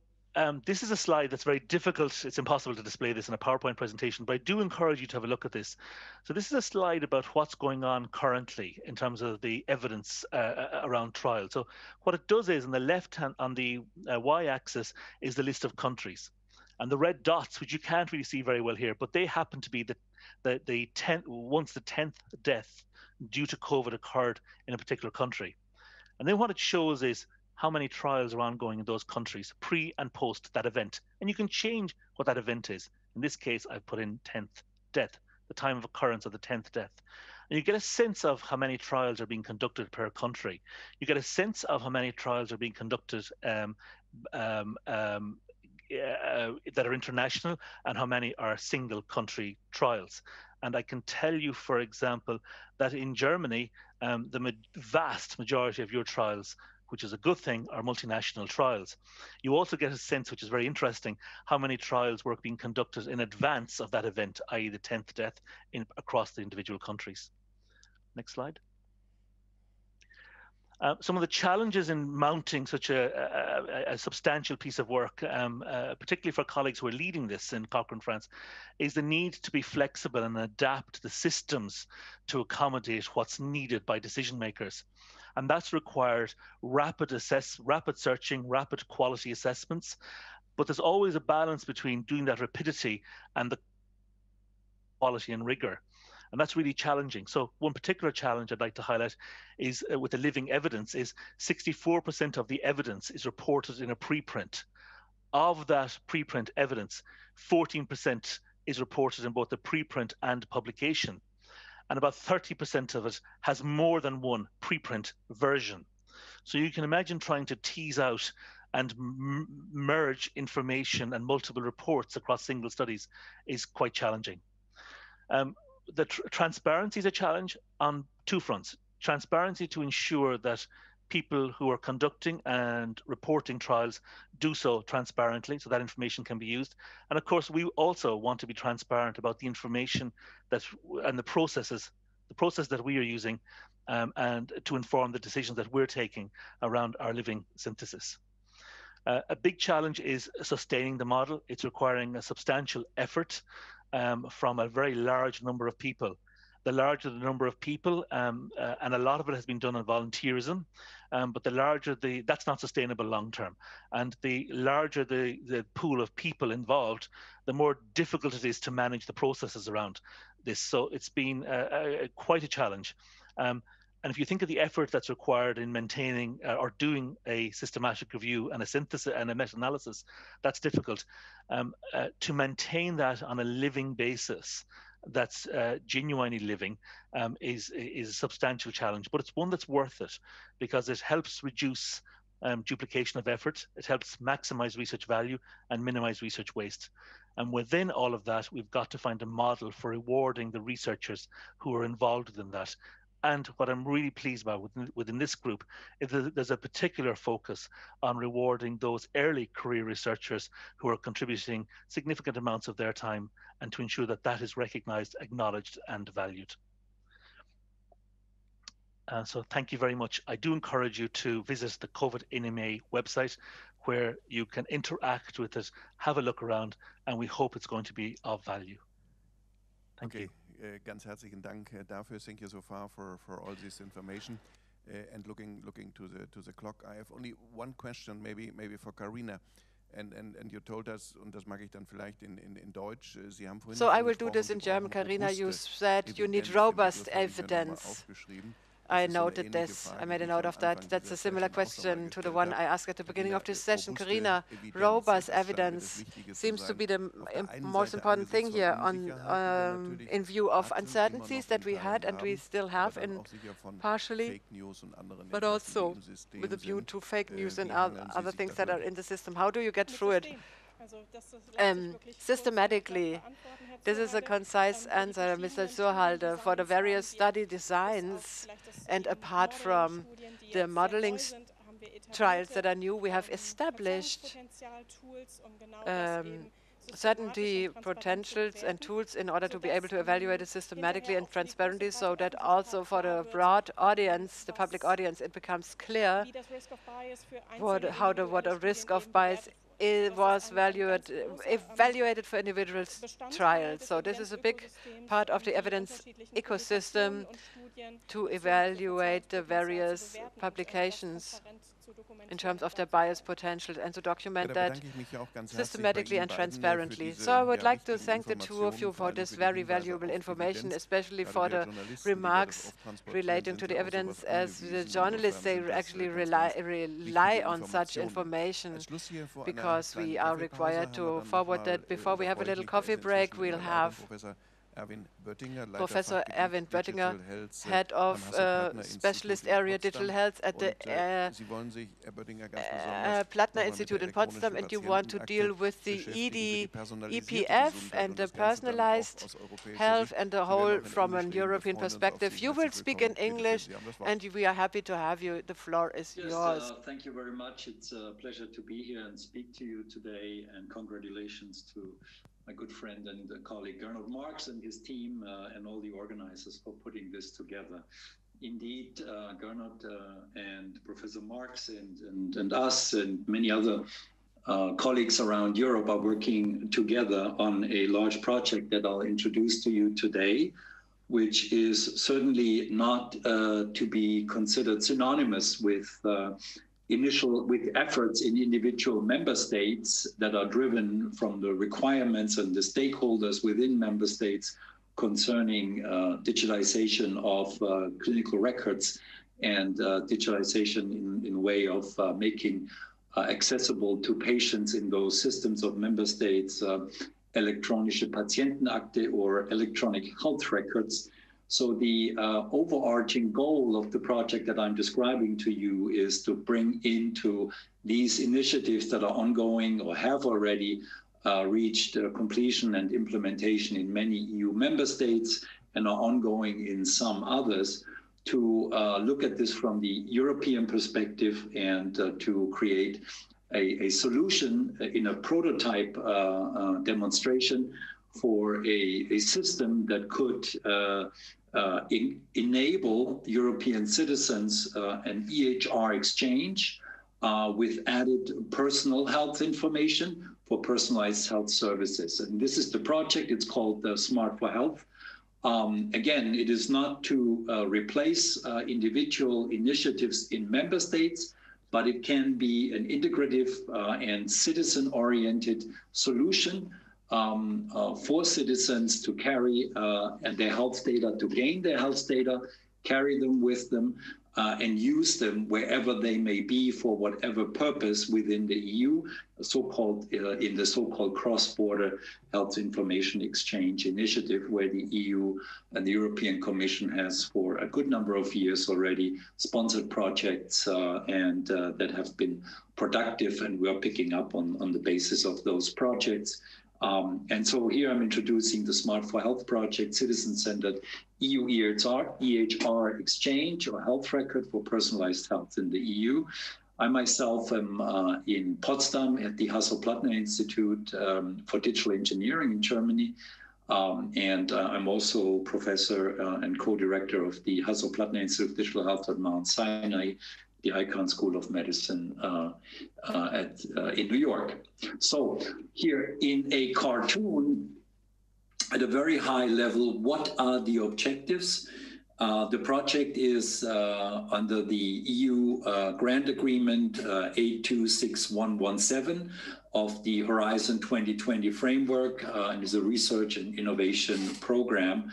this is a slide that's very difficult. It's impossible to display this in a PowerPoint presentation, but I do encourage you to have a look at this. So this is a slide about what's going on currently in terms of the evidence around trials. So what it does is, on the left hand, on the y-axis, is the list of countries. And the red dots, which you can't really see very well here, but they happen to be once the 10th death due to COVID occurred in a particular country. And then what it shows is how many trials are ongoing in those countries pre and post that event. And you can change what that event is. In this case, I've put in 10th death, the time of occurrence of the 10th death. And you get a sense of how many trials are being conducted per country. You get a sense of how many trials are being conducted that are international and how many are single country trials. And I can tell you, for example, that in Germany, the vast majority of your trials, which is a good thing, are multinational trials. You also get a sense, which is very interesting, how many trials were being conducted in advance of that event, i.e. the 10th death across the individual countries. Next slide. Some of the challenges in mounting such a substantial piece of work, particularly for colleagues who are leading this in Cochrane, France, is the need to be flexible and adapt the systems to accommodate what's needed by decision makers. And that's required rapid searching, rapid quality assessments. But there's always a balance between doing that rapidity and the quality and rigor. And that's really challenging. So one particular challenge I'd like to highlight is with the living evidence is 64% of the evidence is reported in a preprint. Of that preprint evidence, 14% is reported in both the preprint and publication. And about 30% of it has more than one preprint version. So you can imagine trying to tease out and merge information and multiple reports across single studies is quite challenging. The transparency is a challenge on two fronts. Transparency to ensure that people who are conducting and reporting trials do so transparently so that information can be used. And of course, we also want to be transparent about the information and the process that we are using and to inform the decisions that we're taking around our living synthesis. A big challenge is sustaining the model. It's requiring a substantial effort from a very large number of people. The larger the number of people, and a lot of it has been done on volunteerism, but the larger that's not sustainable long term. And the larger the pool of people involved, the more difficult it is to manage the processes around this. So it's been quite a challenge. And if you think of the effort that's required in maintaining or doing a systematic review and a synthesis and a meta-analysis, that's difficult. To maintain that on a living basis, that's genuinely living, is a substantial challenge. But it's one that's worth it because it helps reduce duplication of effort. It helps maximize research value and minimize research waste. And within all of that, we've got to find a model for rewarding the researchers who are involved in that. And what I'm really pleased about within this group is that there's a particular focus on rewarding those early career researchers who are contributing significant amounts of their time, and to ensure that that is recognized, acknowledged, and valued. So thank you very much. I do encourage you to visit the COVID-NMA website, where you can interact with it, have a look around, and we hope it's going to be of value. Thank you. Ganz herzlichen Dank dafür. Thank you so far for all this information. And looking to the clock, I have only one question, maybe for Karina. And you told us, und das mag ich dann vielleicht in Deutsch, Sie haben vorhin. So I will do this in German. Karina, you said you need robust evidence. I noted this. I made a note of that. That's a similar question to the one I asked at the beginning of this session. Karina, robust evidence seems to be the most important thing here in view of uncertainties that we had and we still have partially, but also with a view to fake news and other things that are in the system. How do you get through it? Systematically, this is a concise answer, Mr. Surhalde, for the various study designs. And apart from the modeling trials that are new, we have established certainty potentials and tools in order to be able to evaluate it systematically and transparently, so that also for the broad audience, the public audience, it becomes clear what a risk of bias was evaluated for individual trials. So this is a big part of the evidence ecosystem to evaluate the various publications in terms of their bias potential and to document that systematically and transparently. So I would like to thank the two of you for this very valuable information, especially for the remarks relating to the evidence. As the journalists, they actually rely on such information because we are required to forward that. Before we have a little coffee break, we'll have Professor Erwin Böttinger, Head of Specialist Area Digital Health at the Plattner Institute in Potsdam, and you want to deal with the EPF and the personalized health and the whole from a European perspective. You will speak in English, and we are happy to have you. The floor is yours. Thank you very much. It's a pleasure to be here and speak to you today, and congratulations to my good friend and colleague Gernot Marx and his team and all the organizers for putting this together. Indeed, Gernot and Professor Marx and us and many other colleagues around Europe are working together on a large project that I'll introduce to you today, which is certainly not to be considered synonymous with efforts in individual member states that are driven from the requirements and the stakeholders within member states concerning digitalization of clinical records and digitalization in a way of making accessible to patients in those systems of member states elektronische Patientenakte or electronic health records. So the overarching goal of the project that I'm describing to you is to bring into these initiatives that are ongoing or have already reached completion and implementation in many EU member states and are ongoing in some others, to look at this from the European perspective and to create a solution in a prototype demonstration for a system that could enable European citizens an EHR exchange with added personal health information for personalized health services. And this is the project. It's called Smart for Health. Again, it is not to replace individual initiatives in member states, but it can be an integrative and citizen-oriented solution for citizens to carry their health data, to gain their health data, carry them with them, and use them wherever they may be for whatever purpose within the EU, in the so-called cross-border health information exchange initiative, where the EU and the European Commission has for a good number of years already sponsored projects and that have been productive, and we are picking up on the basis of those projects. And so here I'm introducing the Smart for Health project, citizen-centered EU EHR exchange or health record for personalized health in the EU. I myself am in Potsdam at the Hasso-Plattner Institute for Digital Engineering in Germany. And I'm also professor and co-director of the Hasso-Plattner Institute of Digital Health at Mount Sinai, the Icahn School of Medicine in New York. So here in a cartoon, at a very high level, what are the objectives? The project is under the EU grant agreement 826117 of the Horizon 2020 framework, and is a research and innovation program.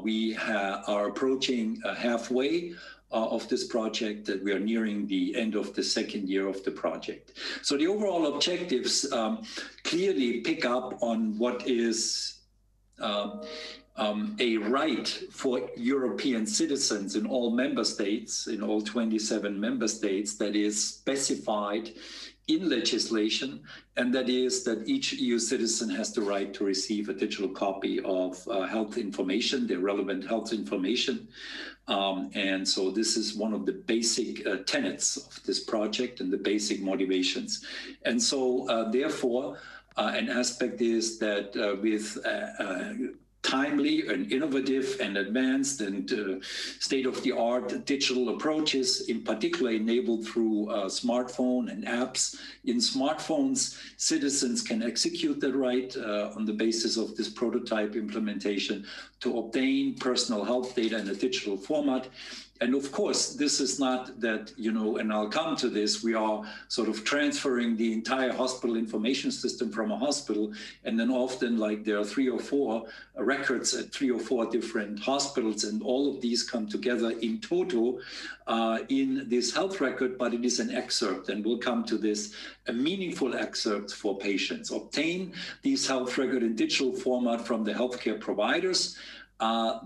We are approaching halfway of this project, that we are nearing the end of the second year of the project. So the overall objectives clearly pick up on what is a right for European citizens in all member states, in all 27 member states, that is specified in legislation, and that is that each EU citizen has the right to receive a digital copy of health information, the relevant health information. And so this is one of the basic tenets of this project and the basic motivations. And so therefore, an aspect is that with timely and innovative and advanced and state-of-the-art digital approaches, in particular enabled through smartphone and apps in smartphones, citizens can execute that right on the basis of this prototype implementation to obtain personal health data in a digital format. And of course, this is not that, you know, and I'll come to this, we are sort of transferring the entire hospital information system from a hospital, and then often like there are 3 or 4 records at 3 or 4 different hospitals, and all of these come together in total in this health record, but it is an excerpt, and we'll come to this, a meaningful excerpt for patients. Obtain these health record in digital format from the healthcare providers.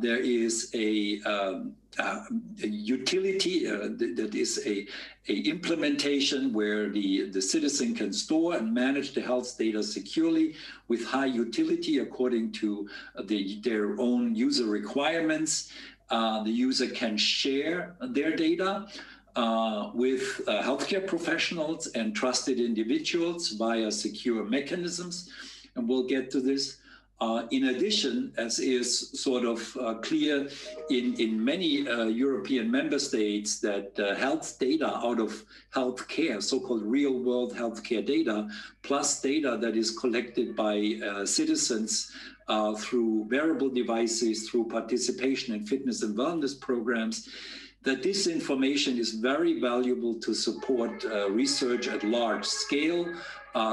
There is a utility that is a implementation where the citizen can store and manage the health data securely with high utility according to their own user requirements. The user can share their data with healthcare professionals and trusted individuals via secure mechanisms, and we'll get to this. In addition, as is sort of clear in many European member states, that health data out of healthcare, so-called real-world healthcare data, plus data that is collected by citizens through wearable devices, through participation in fitness and wellness programs, that this information is very valuable to support research at large scale.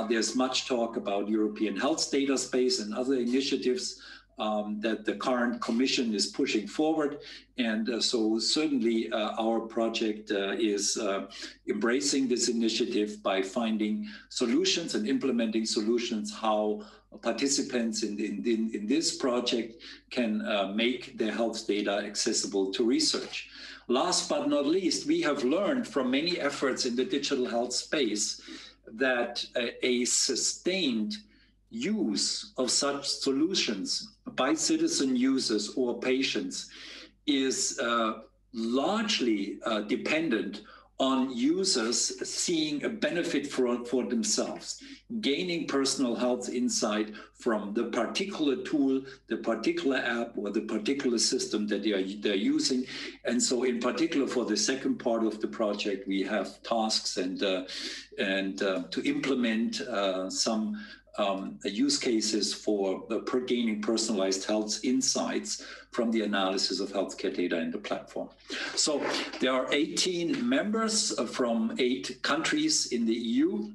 There's much talk about European health data space and other initiatives that the current Commission is pushing forward. And so certainly our project is embracing this initiative by finding solutions and implementing solutions how participants in this project can make their health data accessible to research. Last but not least, we have learned from many efforts in the digital health space that a sustained use of such solutions by citizen users or patients is largely dependent on users seeing a benefit for themselves, gaining personal health insight from the particular tool, the particular app, or the particular system that they're using. And so in particular for the second part of the project, we have tasks and to implement some use cases for gaining personalized health insights from the analysis of healthcare data in the platform. So there are 18 members from 8 countries in the EU.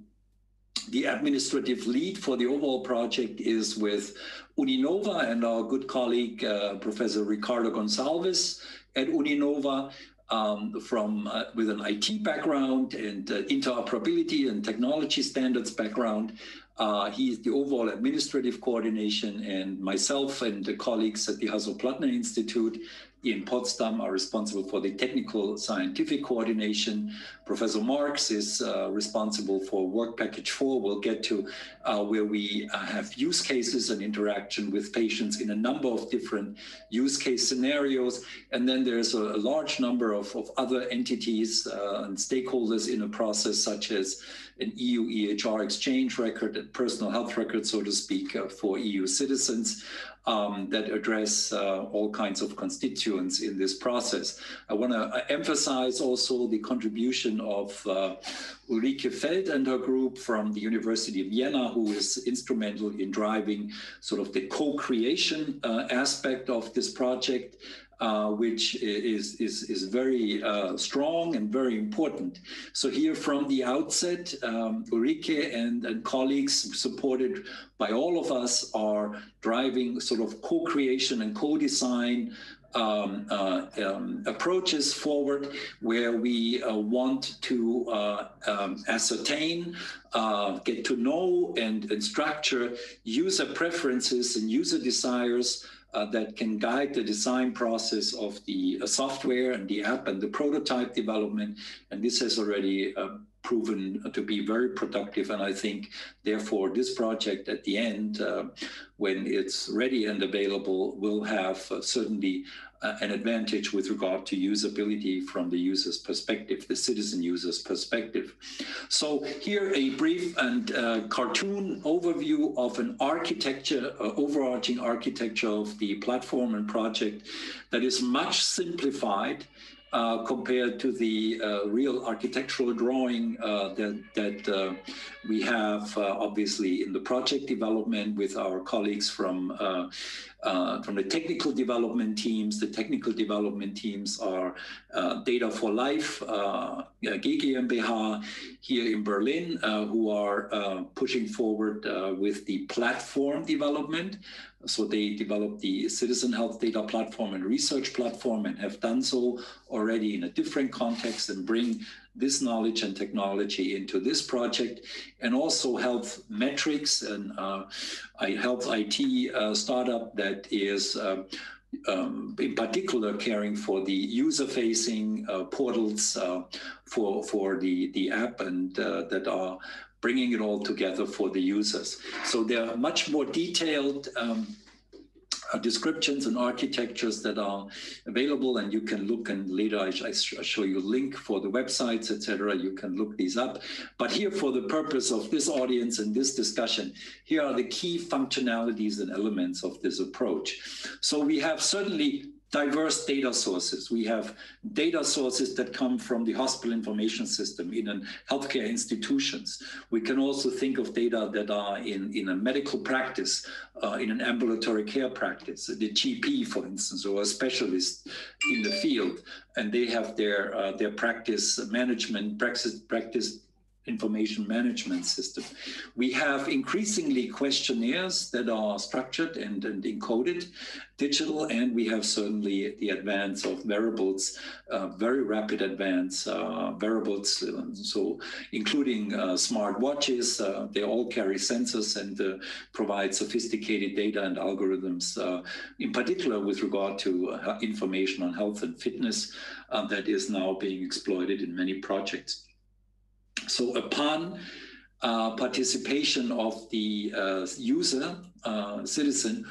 The administrative lead for the overall project is with Uninova and our good colleague, Professor Ricardo Gonçalves at Uninova, with an IT background and interoperability and technology standards background. He is the overall administrative coordination, and myself and the colleagues at the Hasso-Plattner Institute in Potsdam are responsible for the technical scientific coordination. Professor Marx is responsible for work package 4. We'll get to where we have use cases and interaction with patients in a number of different use case scenarios. And then there's a large number of other entities and stakeholders in the process, such as an EU EHR exchange record, a personal health record, so to speak, for EU citizens that address all kinds of constituents in this process. I want to emphasize also the contribution of Ulrike Feld and her group from the University of Vienna, who is instrumental in driving sort of the co-creation aspect of this project, which is very strong and very important. So here from the outset, Ulrike and colleagues supported by all of us are driving sort of co-creation and co-design approaches forward, where we want to ascertain, get to know and structure user preferences and user desires that can guide the design process of the software and the app and the prototype development. And this has already proven to be very productive. And I think, therefore, this project at the end, when it's ready and available, will have certainly an advantage with regard to usability from the user's perspective, the citizen user's perspective. So here a brief and cartoon overview of an architecture, overarching architecture of the platform and project that is much simplified compared to the real architectural drawing that we have obviously in the project development with our colleagues from the technical development teams. The technical development teams are Data for Life, GmbH here in Berlin, who are pushing forward with the platform development. So they developed the citizen health data platform and research platform and have done so already in a different context and bring this knowledge and technology into this project. And also Health Metrics, and a health IT startup that is in particular caring for the user-facing portals for the app and that are bringing it all together for the users. So there are much more detailed descriptions and architectures that are available, and you can look, and later I show you a link for the websites, etc. You can look these up. But here, for the purpose of this audience and this discussion, here are the key functionalities and elements of this approach. So we have certainly diverse data sources. We have data sources that come from the hospital information system in healthcare institutions. We can also think of data that are in a medical practice, in an ambulatory care practice, the GP, for instance, or a specialist in the field, and they have their practice management, practice information management system. We have increasingly questionnaires that are structured and encoded, digital, and we have certainly the advance of wearables, very rapid advance wearables, so including smart watches. They all carry sensors and provide sophisticated data and algorithms, in particular with regard to information on health and fitness that is now being exploited in many projects. So upon participation of the user, citizen,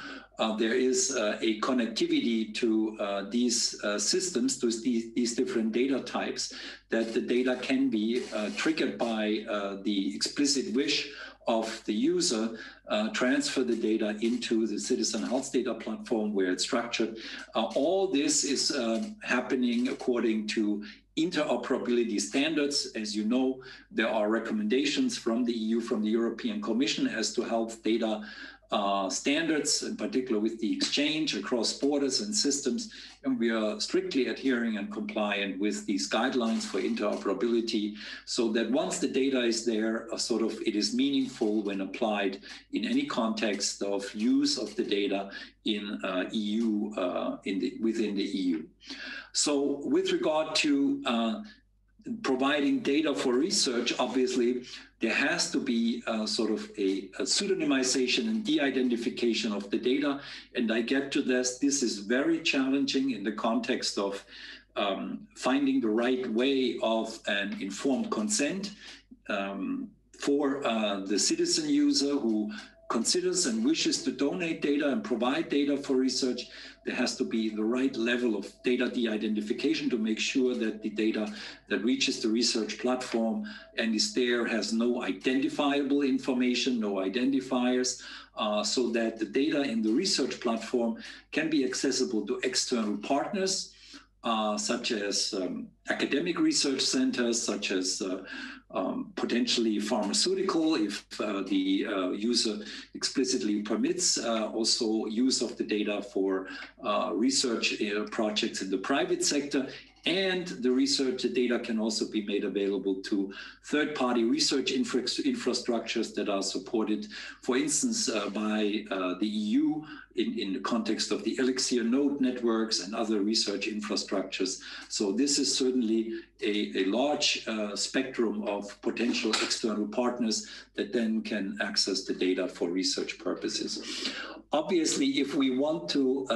there is a connectivity to these systems, to these different data types, that the data can be triggered by the explicit wish of the user, transfer the data into the citizen health data platform where it's structured. All this is happening according to interoperability standards. As you know, there are recommendations from the EU, from the European Commission as to health data standards, in particular with the exchange across borders and systems. And we are strictly adhering and compliant with these guidelines for interoperability, so that once the data is there, it is meaningful when applied in any context of use of the data in EU, within the EU. So with regard to providing data for research, obviously, there has to be a pseudonymization and de-identification of the data. And I get to this. This is very challenging in the context of finding the right way of an informed consent for the citizen user who considers and wishes to donate data and provide data for research. There has to be the right level of data de-identification to make sure that the data that reaches the research platform and is there has no identifiable information, no identifiers, so that the data in the research platform can be accessible to external partners, such as academic research centers, such as potentially pharmaceutical, if the user explicitly permits also use of the data for research projects in the private sector. And the research data can also be made available to third-party research infrastructures that are supported, for instance, by the EU in the context of the Elixir node networks and other research infrastructures. So this is certainly a large spectrum of potential external partners that then can access the data for research purposes. Obviously, if we want to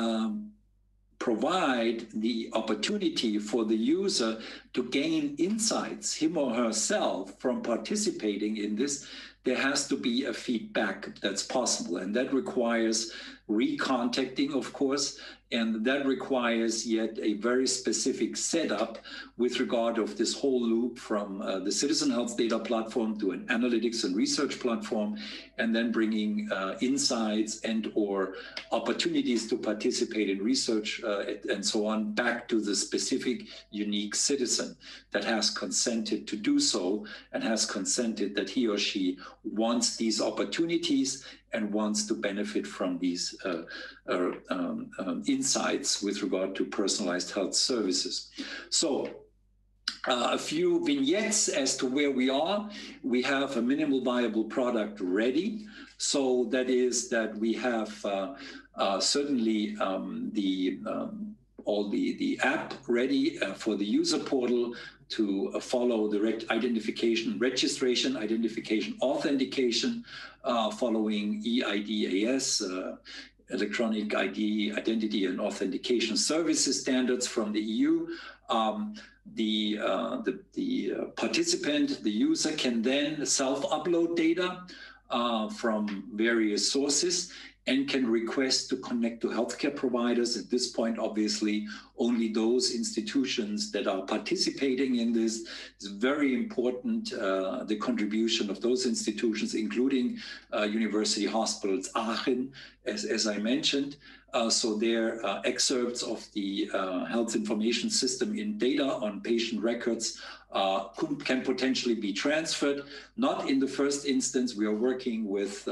provide the opportunity for the user to gain insights, him or herself, from participating in this, there has to be a feedback that's possible. And that requires recontacting, of course, and that requires yet a very specific setup with regard of this whole loop from the citizen health data platform to an analytics and research platform, and then bringing insights and or opportunities to participate in research and so on back to the specific unique citizen that has consented to do so and has consented that he or she wants these opportunities and wants to benefit from these insights with regard to personalized health services. So a few vignettes as to where we are. We have a minimal viable product ready. So that is that we have certainly all the app ready for the user portal to follow the registration, identification, authentication, following EIDAS, Electronic Identity and Authentication Services standards from the EU. The participant, the user, can then self-upload data from various sources and can request to connect to healthcare providers. At this point, obviously, only those institutions that are participating in this. Is very important, the contribution of those institutions, including University Hospitals Aachen, as I mentioned. So their excerpts of the health information system in data on patient records can potentially be transferred. Not in the first instance, we are working with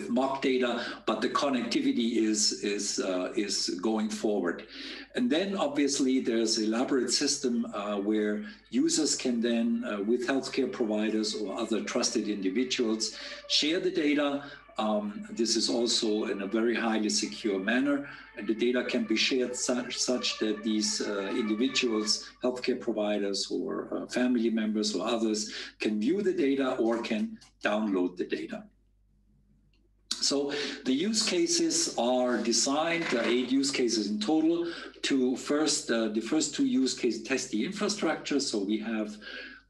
mock data, but the connectivity is going forward. And then obviously there's an elaborate system where users can then, with healthcare providers or other trusted individuals, share the data. This is also in a very highly secure manner, and the data can be shared such that these individuals, healthcare providers or family members or others can view the data or can download the data. So the use cases are designed, 8 use cases in total, to first, the first 2 use cases test the infrastructure. So we have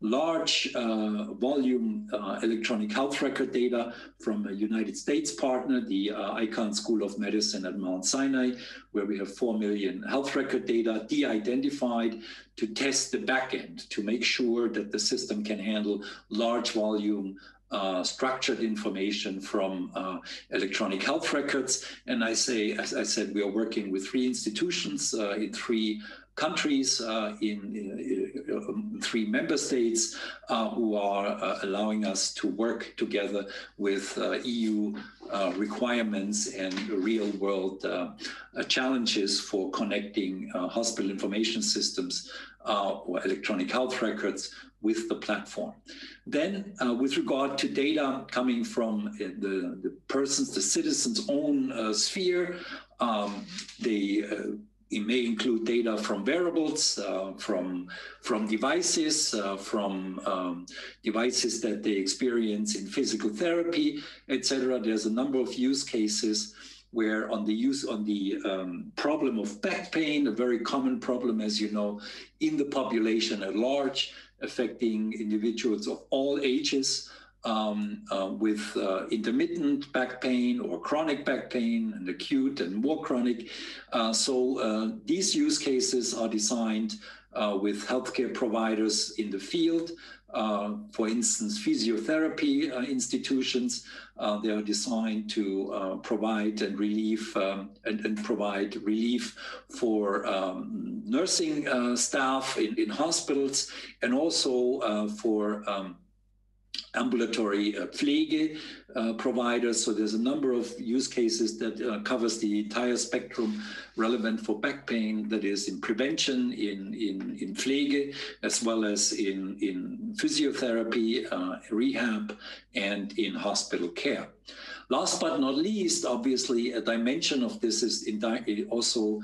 large volume electronic health record data from a United States partner, the Icahn School of Medicine at Mount Sinai, where we have 4 million health record data de-identified to test the backend to make sure that the system can handle large volume structured information from electronic health records. And as I said, we are working with 3 institutions in 3 countries, in 3 member states who are allowing us to work together with EU requirements and real world challenges for connecting hospital information systems or electronic health records with the platform. Then with regard to data coming from the person's, the citizen's own sphere, it may include data from wearables, from devices, from devices that they experience in physical therapy, etc. There's a number of use cases where on the problem of back pain, a very common problem, as you know, in the population at large, affecting individuals of all ages, with intermittent back pain or chronic back pain and acute and more chronic. So these use cases are designed with healthcare providers in the field. For instance, physiotherapy institutions, they are designed to provide and relief and provide relief for nursing staff in hospitals, and also for ambulatory Pflege providers. So there's a number of use cases that covers the entire spectrum relevant for back pain, that is in prevention, in Pflege, as well as in physiotherapy, rehab, and in hospital care. Last but not least, obviously, a dimension of this is also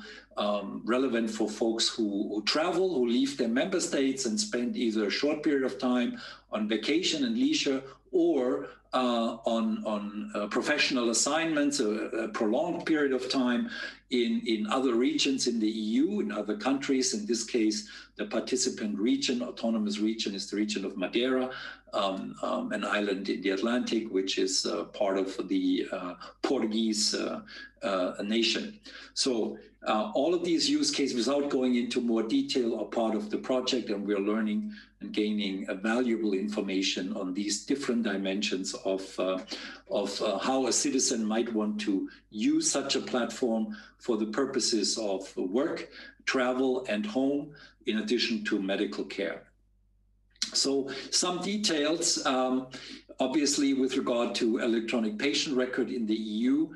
relevant for folks who travel, who leave their member states and spend either a short period of time on vacation and leisure, or on professional assignments, a prolonged period of time in other regions in the EU, in other countries. In this case, the participant region, autonomous region, is the region of Madeira, an island in the Atlantic, which is part of the Portuguese nation. So all of these use cases, without going into more detail, are part of the project, and we're learning and gaining valuable information on these different dimensions of how a citizen might want to use such a platform for the purposes of work, travel, and home, in addition to medical care. So some details, obviously, with regard to electronic patient record in the EU.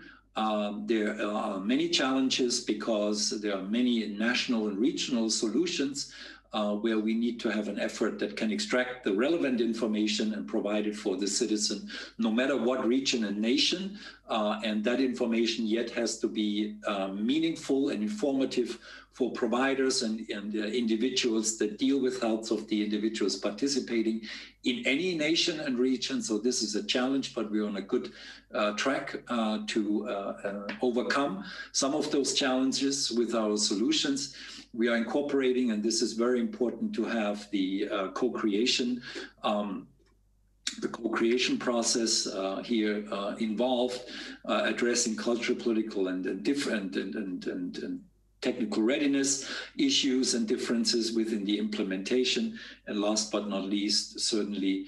There are many challenges because there are many national and regional solutions where we need to have an effort that can extract the relevant information and provide it for the citizen, no matter what region and nation. And that information yet has to be meaningful and informative for providers and individuals that deal with health of the individuals participating in any nation and region. So this is a challenge, but we're on a good track to overcome some of those challenges with our solutions. We are incorporating, and this is very important to have the co-creation process here involved, addressing cultural, political, and different and technical readiness issues and differences within the implementation. And last but not least, certainly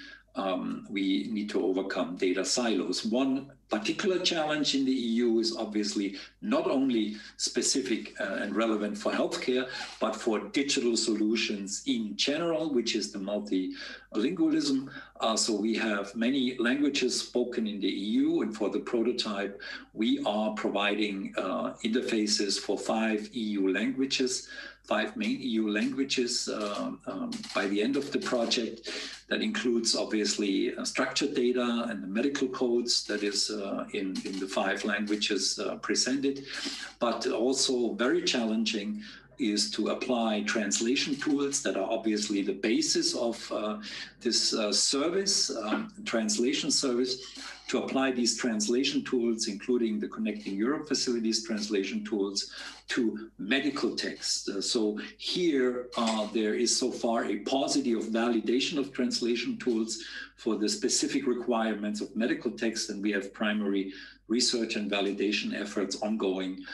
we need to overcome data silos. One particular challenge in the EU is obviously not only specific and relevant for healthcare, but for digital solutions in general, which is the multilingualism. So we have many languages spoken in the EU, and for the prototype, we are providing interfaces for 5 EU languages, 5 main EU languages by the end of the project. That includes obviously structured data and the medical codes that is in the 5 languages presented, but also very challenging is to apply translation tools that are obviously the basis of this service, translation service, to apply these translation tools, including the Connecting Europe Facilities translation tools, to medical text. So here there is so far a paucity of validation of translation tools for the specific requirements of medical text, and we have primary research and validation efforts ongoing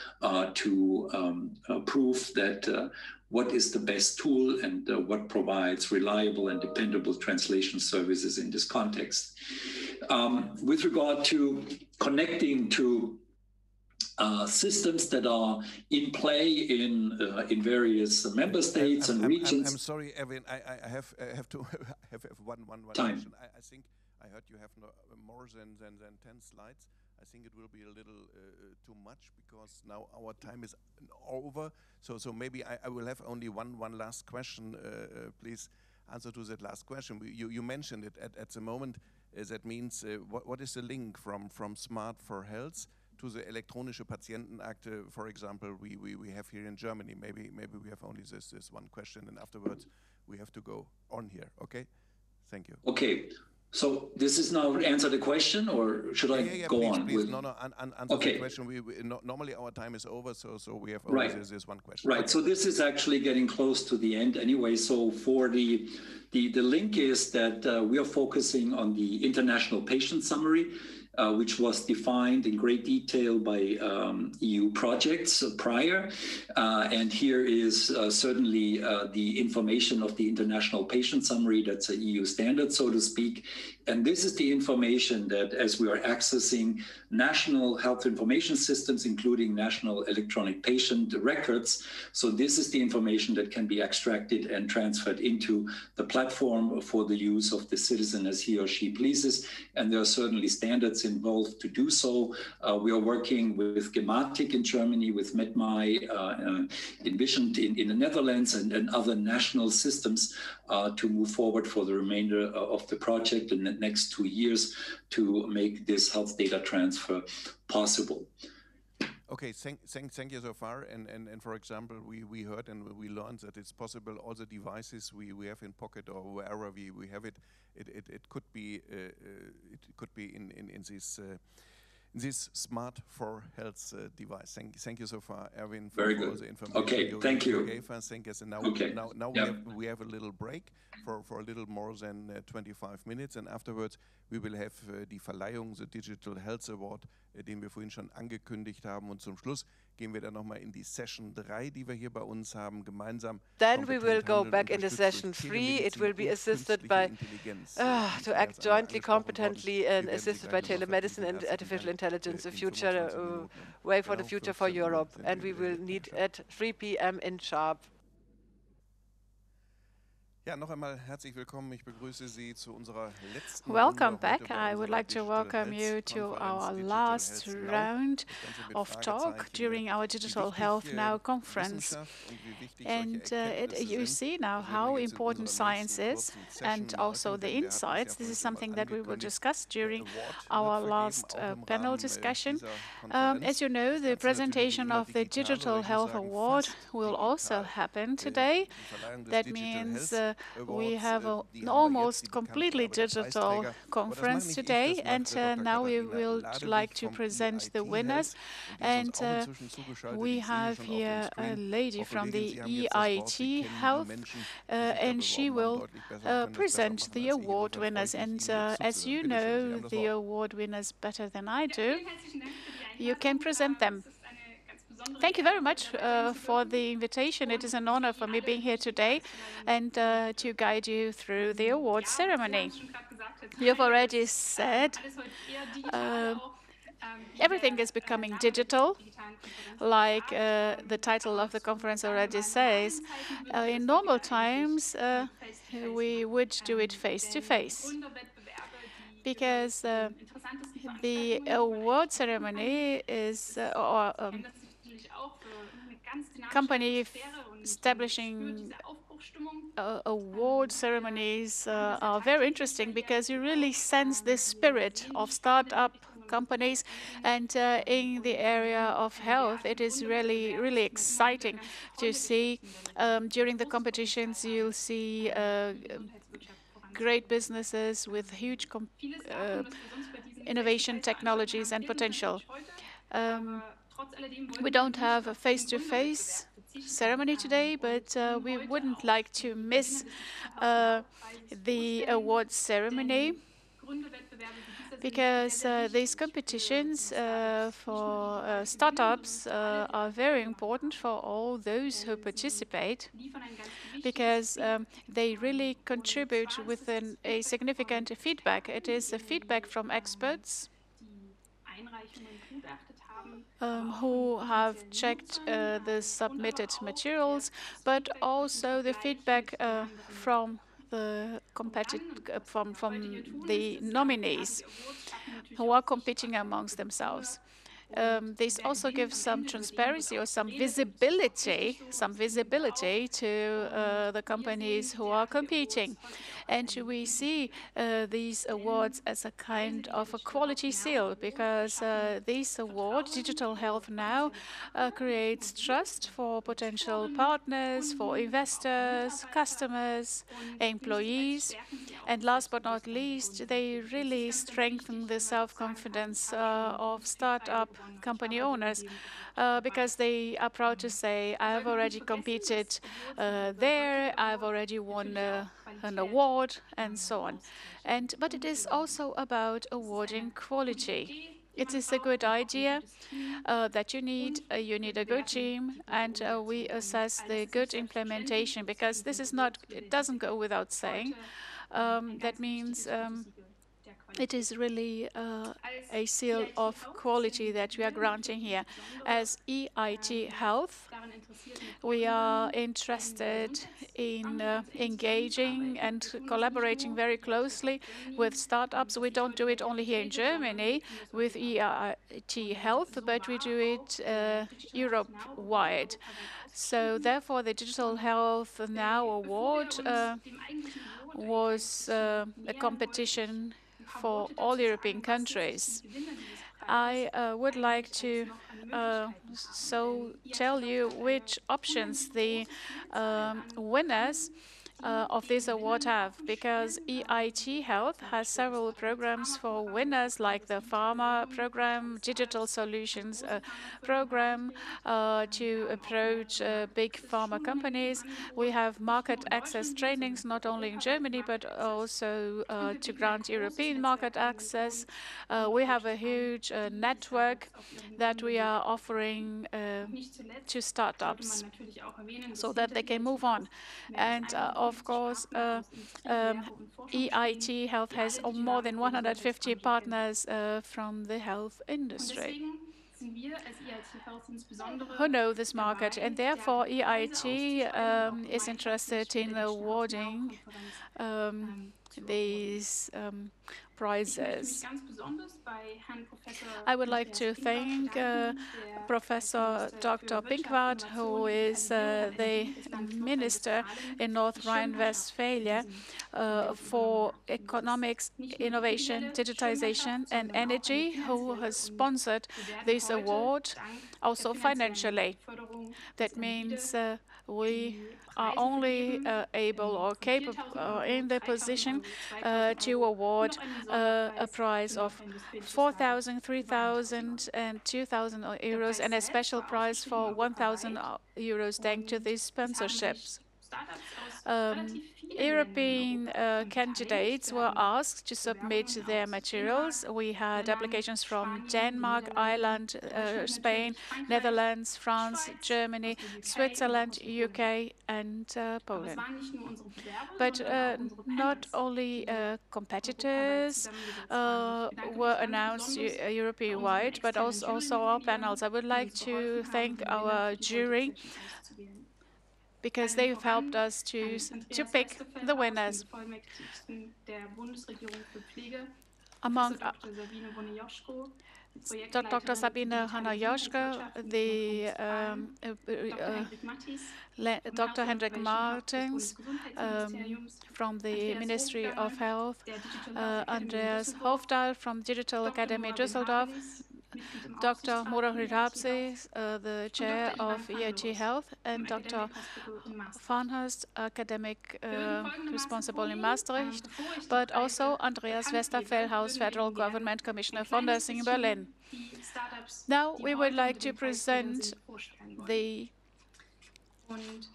to prove that what is the best tool and what provides reliable and dependable translation services in this context. With regard to connecting to systems that are in play in various member states and regions. I'm sorry, Erwin. I have to have one question. I think I heard you have more than 10 slides. I think it will be a little too much because now our time is over. So maybe I will have only one last question. Please answer to that last question. You mentioned it at the moment. That means what is the link from Smart for Health to the elektronische Patientenakte, for example, we have here in Germany? Maybe we have only this one question, and afterwards we have to go on here. Okay, thank you. Okay, so this is now answer the question, or should I go please, on? Please. No, answer the question. Normally our time is over, so we have only this one question. Right. Okay. So this is actually getting close to the end anyway. So for the link is that we are focusing on the international patient summary, which was defined in great detail by EU projects prior. And here is certainly the information of the international patient summary. That's a EU standard, so to speak. And this is the information that, as we are accessing national health information systems, including national electronic patient records, so this is the information that can be extracted and transferred into the platform for the use of the citizen as he or she pleases. And there are certainly standards involved to do so. We are working with Gematik in Germany, with MedMai, Envisioned in the Netherlands, and other national systems to move forward for the remainder of the project in the next 2 years to make this health data transfer possible. Okay, thank you so far. And for example, we heard and we learned that it's possible all the devices we have in pocket or wherever we have it, it could be in this this smart for health device. Thank you so far, Erwin, for Very all good. the information Okay, thank you. gave us. Thank you. And now, Okay. now we have a little break for a little more than 25 minutes, and afterwards we will have die Verleihung, the Digital Health Award, den wir vorhin schon angekündigt haben, und zum Schluss gehen wir dann nochmal in die Session 3, die wir hier bei uns haben, gemeinsam. Then we will go back into session 3. It will be assisted by, to act jointly, competently, and assisted by telemedicine and artificial intelligence, the future way for the future for Europe. And we will meet at 3 p.m. in sharp. Ja, noch einmal herzlich willkommen. Ich begrüße Sie zu unserer letzten Welcome Runde back. heute bei I would unserer like to Digital welcome Health you to Conference, our Digital last Health Now. round Das Ganze mit of talk Fragezeichen, during our wie Digital wichtig, Health Now conference. Wissenschaft und wie wichtig And solche Erkenntnisse you sind. see now Das werden how wir jetzt in important unserer science nächsten is, kurzen Session and also merken, the denn wir hatten es ja insights. This vorhin is schon mal something that we will angekündigt. discuss Der during Award our wird last vergeben, auch im panel Rahmen, discussion. dieser Konferenz. As you know, Das the Ganze presentation natürlich of wie the immer digital, Digital oder ich muss Health sagen, Award fast will also digital. happen today. Die Verleihung des That Digital means Health we Awards, have die an haben wir jetzt, almost die bekannten completely aber der digital Preisträger. Aber das mache conference nicht ich, today, das and macht Dr. now we Katharina would Ladewig like to vom present the EIT winners. Health. Und die ist uns And auch inzwischen zugeschaltet. we Ich sehe sie have schon auf dem here a Screen. lady Frau from Kollegin, the Sie haben jetzt das Wort. EIT Sie kennen die Health, Menschen, die sich da and she beworben haben, will deutlich besser, können das besser present machen the als ich. award Insofern freue winners. ich mich, And Ihnen jetzt as you zuzuhören. Bitte schön, Sie know haben das the Wort. award winners better than I do, you can present them. Thank you very much for the invitation. It is an honor for me being here today and to guide you through the award ceremony. You've already said everything is becoming digital, like the title of the conference already says. In normal times, we would do it face-to-face, because the award ceremony is, company establishing award ceremonies are very interesting, because you really sense the spirit of startup companies, and in the area of health, it is really exciting to see. During the competitions, you'll see great businesses with huge innovation technologies and potential. We don't have a face-to-face ceremony today, but we wouldn't like to miss the award ceremony, because these competitions for startups are very important for all those who participate, because they really contribute with a significant feedback. It is a feedback from experts who have checked the submitted materials, but also the feedback from the the nominees who are competing amongst themselves. This also gives some transparency or some visibility to the companies who are competing. And we see these awards as a kind of a quality seal, because this award, Digital Health Now, creates trust for potential partners, for investors, customers, employees. And last but not least, they really strengthen the self-confidence of startup company owners, because they are proud to say, I've already competed there, I've already won an award, and so on. But it is also about awarding quality. It is a good idea that you need a good team, and we assess the good implementation, because this is not, it doesn't go without saying. That means it is really a seal of quality that we are granting here. As EIT Health, we are interested in engaging and collaborating very closely with startups. We don't do it only here in Germany with EIT Health, but we do it Europe-wide. So therefore, the Digital Health Now Award was a competition for all European countries. I would like to tell you which options the winners of this award have? Because EIT Health has several programs for winners, like the Pharma program, Digital Solutions program to approach big pharma companies. We have market access trainings, not only in Germany, but also to grant European market access. We have a huge network that we are offering to startups so that they can move on. And of course, EIT Health has more than 150 partners from the health industry who know this market, and therefore EIT is interested in awarding these prizes. I would like to thank Professor Dr. Pinkwart, who is the minister in North Rhine-Westphalia for economics, innovation, digitization, and energy, who has sponsored this award, also financially. That means we are only able or capable in the position to award a prize of 4,000, 3,000, and 2,000 euros, and a special prize for 1,000 euros thanks to these sponsorships. European candidates were asked to submit their materials. We had applications from Denmark, Ireland, Spain, Netherlands, France, Germany, Switzerland, UK, and Poland. But not only competitors were announced European-wide, but also our panels. I would like to thank our jury, because they've helped us to pick the winners. Among Dr. Sabine Hanna-Joschko, Dr. Hendrik Martens from the Ministry of Health, Andreas Hofdahl from Digital Academy Düsseldorf, Dr. Murat Rapsi, the chair of EIT Health, and Dr. Farnhurst, academic responsible in Maastricht, but also Andreas Westerfellhaus, Federal Government Commissioner for Nursing in Berlin. Now we would like to present the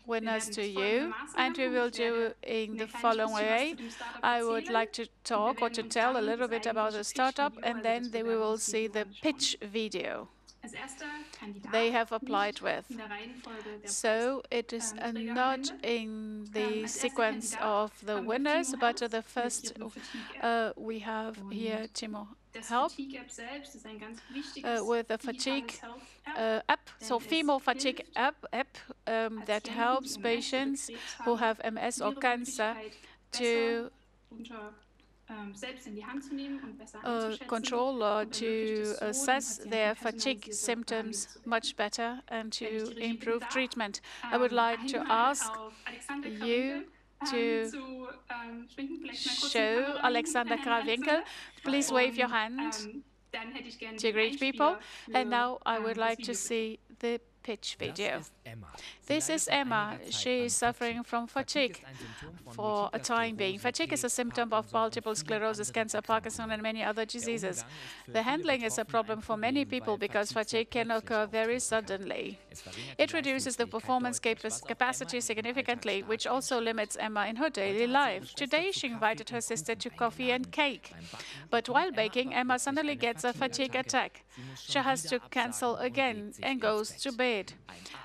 winners to you, and we will do in the following way. I would like to talk or to tell a little bit about the startup, and then we will see the pitch video they have applied with. So it is not in the sequence of the winners, but the first we have here Timo Help with the fatigue app, so female fatigue app that helps patients who have MS or cancer to control or to assess their fatigue symptoms much better and to improve treatment. I would like to ask you to show Alexander Krawinkel. Please wave your hand to greet people. And now I would like to see the pitch video. This is Emma. She is suffering from fatigue for a time being. Fatigue is a symptom of multiple sclerosis, cancer, Parkinson, and many other diseases. The handling is a problem for many people because fatigue can occur very suddenly. It reduces the performance capacity significantly, which also limits Emma in her daily life. Today, she invited her sister to coffee and cake. But while baking, Emma suddenly gets a fatigue attack. She has to cancel again and goes to bed.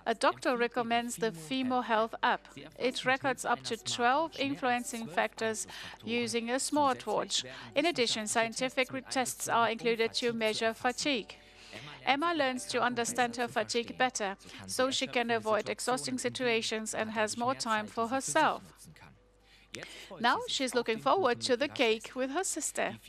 A doctor recommends the Fimo Health app. It records up to 12 influencing factors using a smartwatch. In addition, scientific tests are included to measure fatigue. Emma learns to understand her fatigue better, so she can avoid exhausting situations and has more time for herself. Now she's looking forward to the cake with her sister.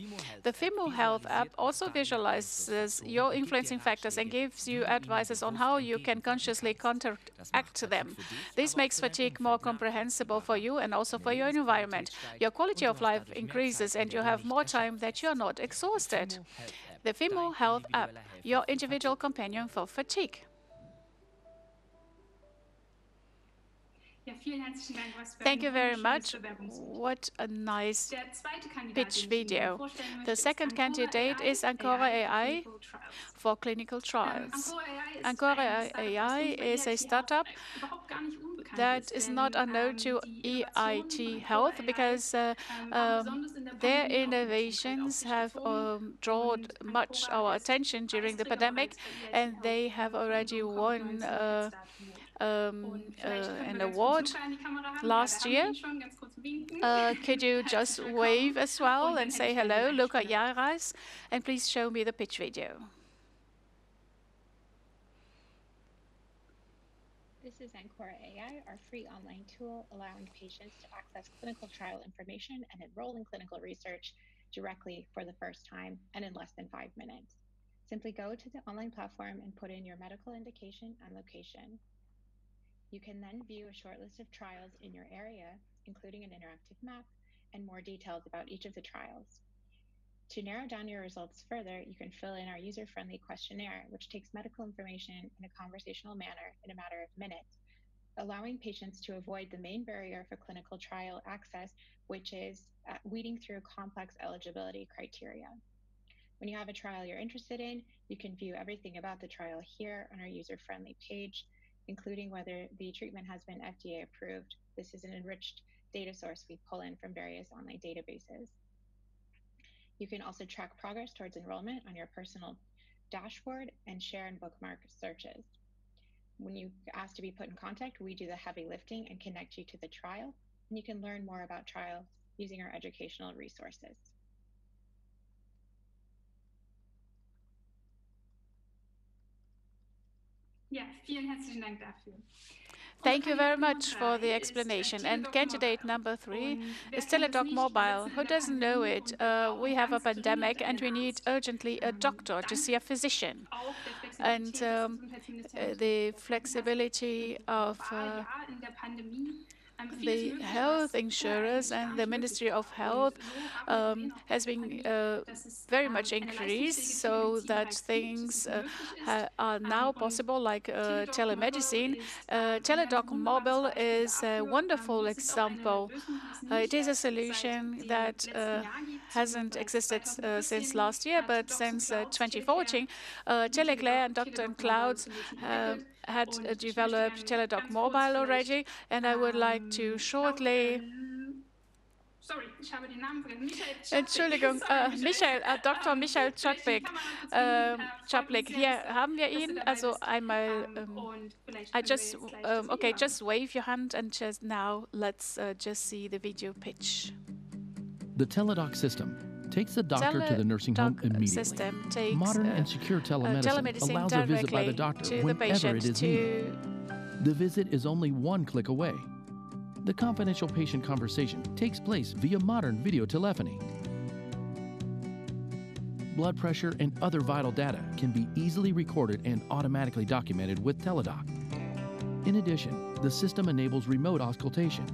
The Fimo Health app also visualizes your influencing factors and gives you advices on how you can consciously counteract them. This makes fatigue more comprehensible for you and also for your environment. Your quality of life increases and you have more time that you're not exhausted. The Fimo Health app, your individual companion for fatigue. Thank you very much. What a nice pitch video. The second candidate is Ancora AI for clinical trials. Ancora AI is a startup that is not unknown to EIT Health because their innovations have drawn much our attention during the pandemic, and they have already won an award last year. Could you just wave as well and say hello, Luca Yaras, and please show me the pitch video. This is Ancora AI, our free online tool allowing patients to access clinical trial information and enroll in clinical research directly for the first time and in less than 5 minutes. Simply go to the online platform and put in your medical indication and location. You can then view a short list of trials in your area, including an interactive map and more details about each of the trials. To narrow down your results further, you can fill in our user-friendly questionnaire, which takes medical information in a conversational manner in a matter of minutes, allowing patients to avoid the main barrier for clinical trial access, which is weeding through complex eligibility criteria. When you have a trial you're interested in, you can view everything about the trial here on our user-friendly page, including whether the treatment has been FDA approved. This is an enriched data source we pull in from various online databases. You can also track progress towards enrollment on your personal dashboard and share and bookmark searches. When you ask to be put in contact, we do the heavy lifting and connect you to the trial, and you can learn more about trials using our educational resources. Thank you very much for the explanation. And candidate number 3 is Teladoc Mobile. Who doesn't know it? We have a pandemic and we need urgently a doctor to see a physician. And the flexibility of the health insurers and the Ministry of Health has been very much increased, so that things are now possible, like telemedicine. Teladoc Mobile is a wonderful example. It is a solution that hasn't existed since last year, but since 2014, Teleclaire and Dr. Clouds had developed Teladoc Mobile already, and I would like to shortly... Entschuldigung, Dr. Michael Czaplik, hier haben wir ihn. Also einmal, okay, just wave your hand and just now let's just see the video pitch. The Teladoc system takes the doctor to the nursing home immediately. Modern and secure telemedicine allows a visit by the doctor whenever it is needed. The visit is only one click away. The confidential patient conversation takes place via modern video telephony. Blood pressure and other vital data can be easily recorded and automatically documented with Teladoc. In addition, the system enables remote auscultation.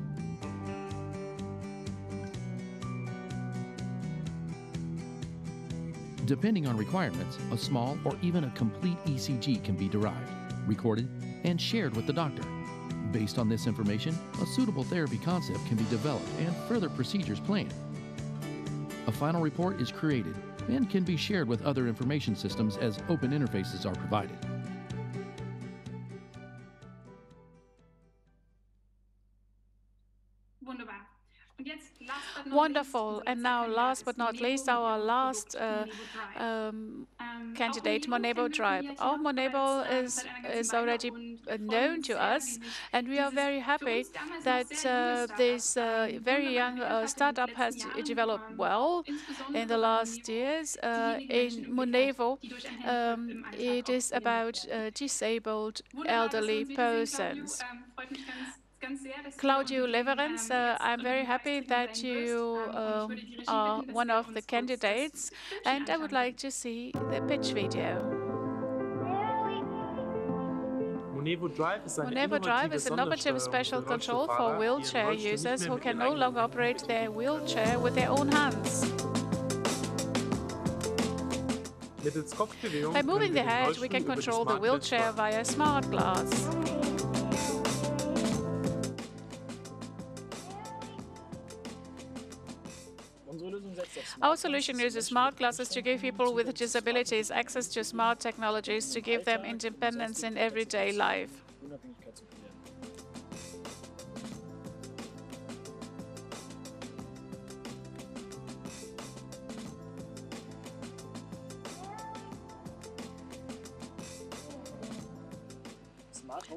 Depending on requirements, a small or even a complete ECG can be derived, recorded, and shared with the doctor. Based on this information, a suitable therapy concept can be developed and further procedures planned. A final report is created and can be shared with other information systems as open interfaces are provided. Wonderful. And now, last but not least, our last candidate, Monevo Drive. Our Monevo is already known to us, and we are very happy that this very young startup has developed well in the last years. In Monevo, it is about disabled elderly persons. Claudio Leverens, I'm very happy that you are one of the candidates, and I would like to see the pitch video. Monevo Drive is an innovative special control for wheelchair users who can no longer operate their wheelchair with their own hands. By moving the head, we can control the wheelchair via smart glass. Our solution uses smart glasses to give people with disabilities access to smart technologies to give them independence in everyday life.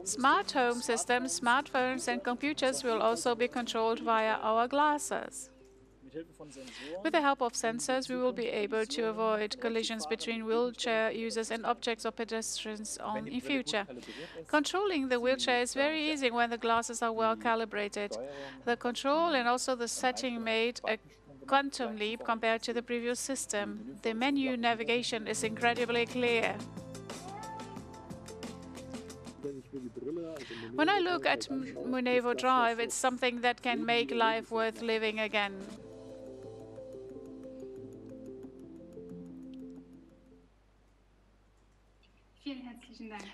Smart home systems, smartphones and computers will also be controlled via our glasses. With the help of sensors, we will be able to avoid collisions between wheelchair users and objects or pedestrians in future. Controlling the wheelchair is very easy when the glasses are well calibrated. The control and also the setting made a quantum leap compared to the previous system. The menu navigation is incredibly clear. When I look at Moderator Drive, it's something that can make life worth living again.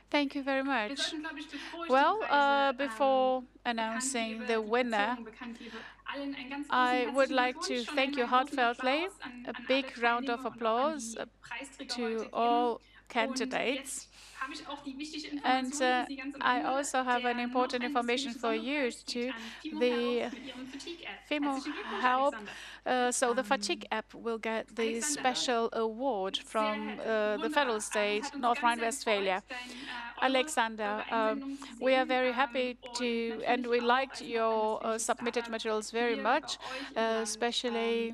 Thank you very much. Well, before announcing the winner, I would like to thank you heartfeltly. A big round of applause to all candidates. And I also have an important information for you too. The FIMO help. So the fatigue app will get the special award from the federal state, North Rhine-Westphalia. Alexander, we are very happy to, and we liked your submitted materials very much, especially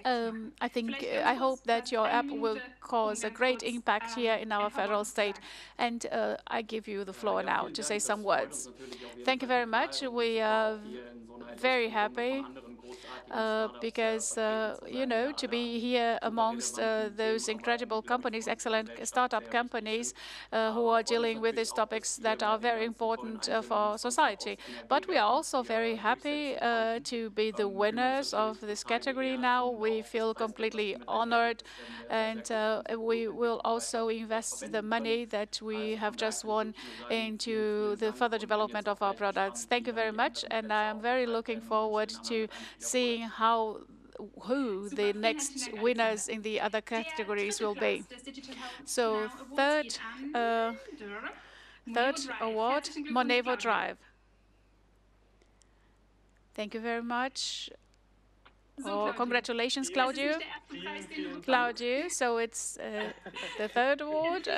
I hope that your app will cause a great impact here in our federal state. And I give you the floor now to say some words. Thank you very much. We are very happy because, you know, to be here amongst those incredible companies, excellent startup companies who are dealing with these topics that are very important for society. But we are also very happy to be the winners of this category now. We feel completely honored, and we will also invest the money that we have just won into the further development of our products. Thank you very much, and I am very looking forward to seeing who the next winners in the other categories will be. So third award, Moderator Drive. Thank you very much. Oh, congratulations, Claudio. Claudio, so it's the third award.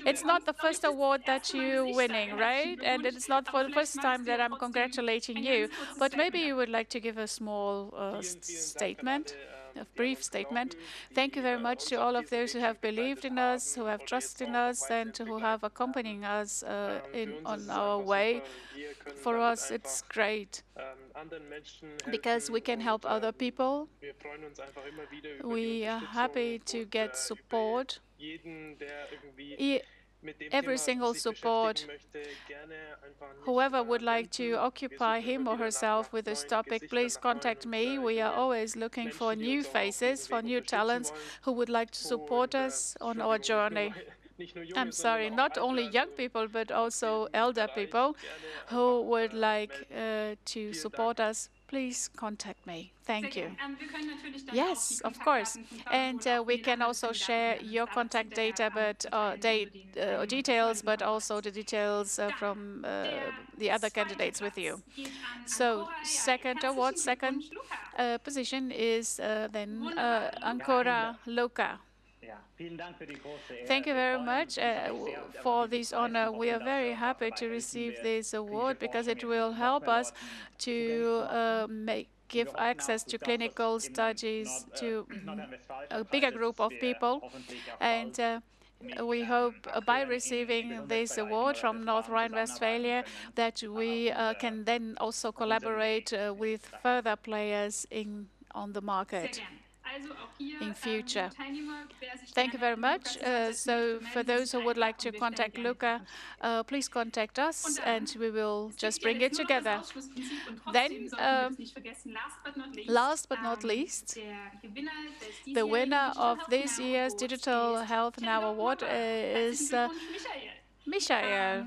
It's not the first award that you're winning, right? And it's not for the first time that I'm congratulating you. But maybe you would like to give a small statement, a brief statement. Thank you very much to all of those who have believed in us, who have trusted in us, and who have accompanied us on our way. For us, it's great because we can help other people. We are happy to get support, every single support. Whoever would like to occupy him or herself with this topic, please contact me. We are always looking for new faces, for new talents who would like to support us on our journey. I'm sorry, not only young people, but also elder people who would like to support us. Please contact me. Thank you. Yes, of course. And we can also share your contact data, but details, but also the details from the other candidates with you. So second award, second position is then Ancora Luca. Give very much for this honor. We are very happy to receive this award because it will help us to give access to clinical studies to a bigger group of people. And we hope by receiving this award from North Rhine-Westphalia that we can then also collaborate with further players on the market in future. Thank you very much. So for those who would like to contact Luca, please contact us and we will just bring it together. Then, last but not least, the winner of this year's Digital Health Now Award is Michael.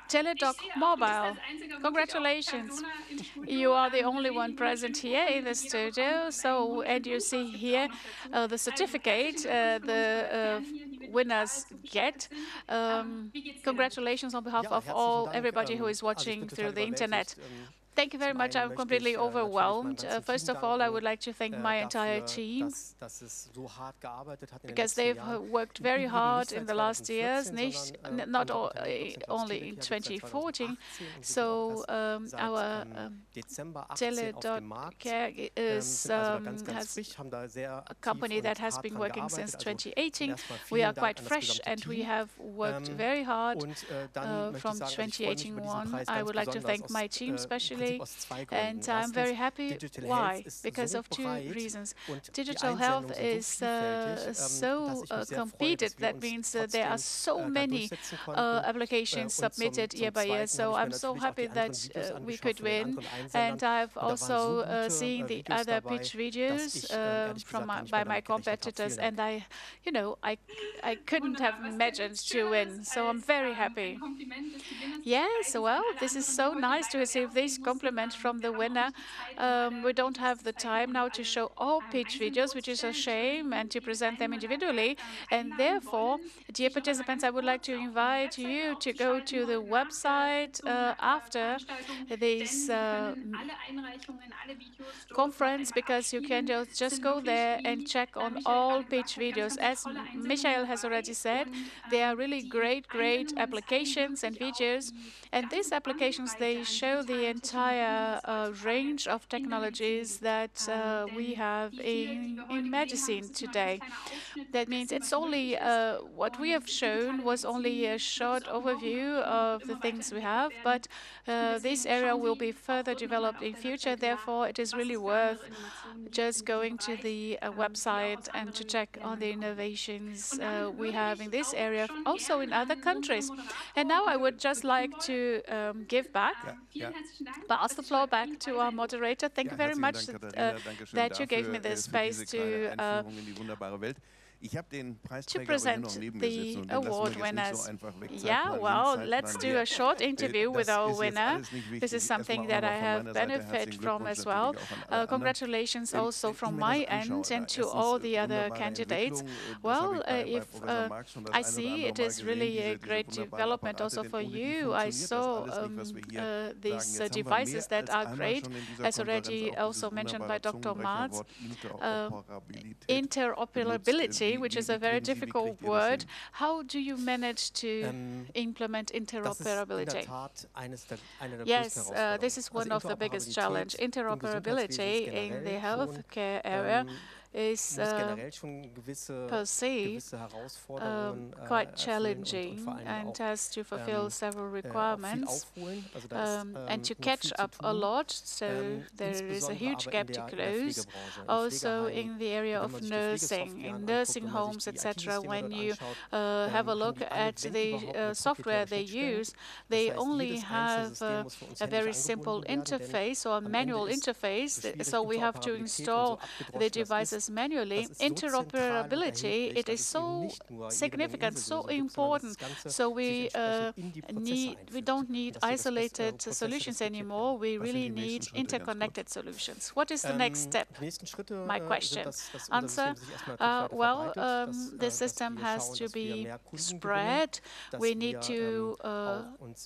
Teledoc Mobile. Congratulations. You are the only one present here in the studio. So, and you see here the certificate the winners get. Congratulations on behalf of everybody who is watching through the internet. Thank you very much. I'm completely overwhelmed. First of all, I would like to thank my entire team because they've worked very hard in the last years, not only in 2014. So our Teledoc Care has a company that has been working since 2018. We are quite fresh and we have worked very hard from 2018 on. I would like to thank my team especially. And I'm very happy. Why? Because of two reasons. Digital health is so completed. That means there are so many applications submitted year by year. So I'm so happy that we could win. And I've also seen the other pitch videos by my competitors, and I couldn't have imagined to win. So I'm very happy. Yes, well, this is so nice to receive this compliment from the winner. We don't have the time now to show all pitch videos, which is a shame, and to present them individually. And therefore, dear participants, I would like to invite you to go to the website after this conference, because you can just go there and check on all pitch videos. As Michael has already said, they are really great applications and videos. And these applications, they show the entire range of technologies that we have in medicine today. That means it's only what we have shown was only a short overview of the things we have, but this area will be further developed in future. Therefore, it is really worth just going to the website and to check on the innovations we have in this area, also in other countries. And now I would just like to give back, pass the floor back to our moderator. Thank you very much that you gave me the space to present the award winners. Yeah, well, let's do a short interview with our winner. This is something that I have benefited from as well. Congratulations also from my end and to all the other candidates. Well, if I see it is really a great development also for you. I saw these devices that are great, as already also mentioned by Dr. Marz. Interoperability, which is a very difficult word. How do you manage to implement interoperability? Yes, this is one of the biggest challenges. Interoperability in the healthcare area is perceived quite challenging and has to fulfill several requirements and to catch up a lot. So there is a huge gap to close. Also in the area of nursing, in nursing homes, etc. When you have a look at the software they use, they only have a very simple interface or a manual interface. So we have to install the devices manually. Interoperability, it is so significant, so important. So we don't need isolated solutions anymore. We really need interconnected solutions. What is the next step? My question. Answer, well, the system has to be spread. We need to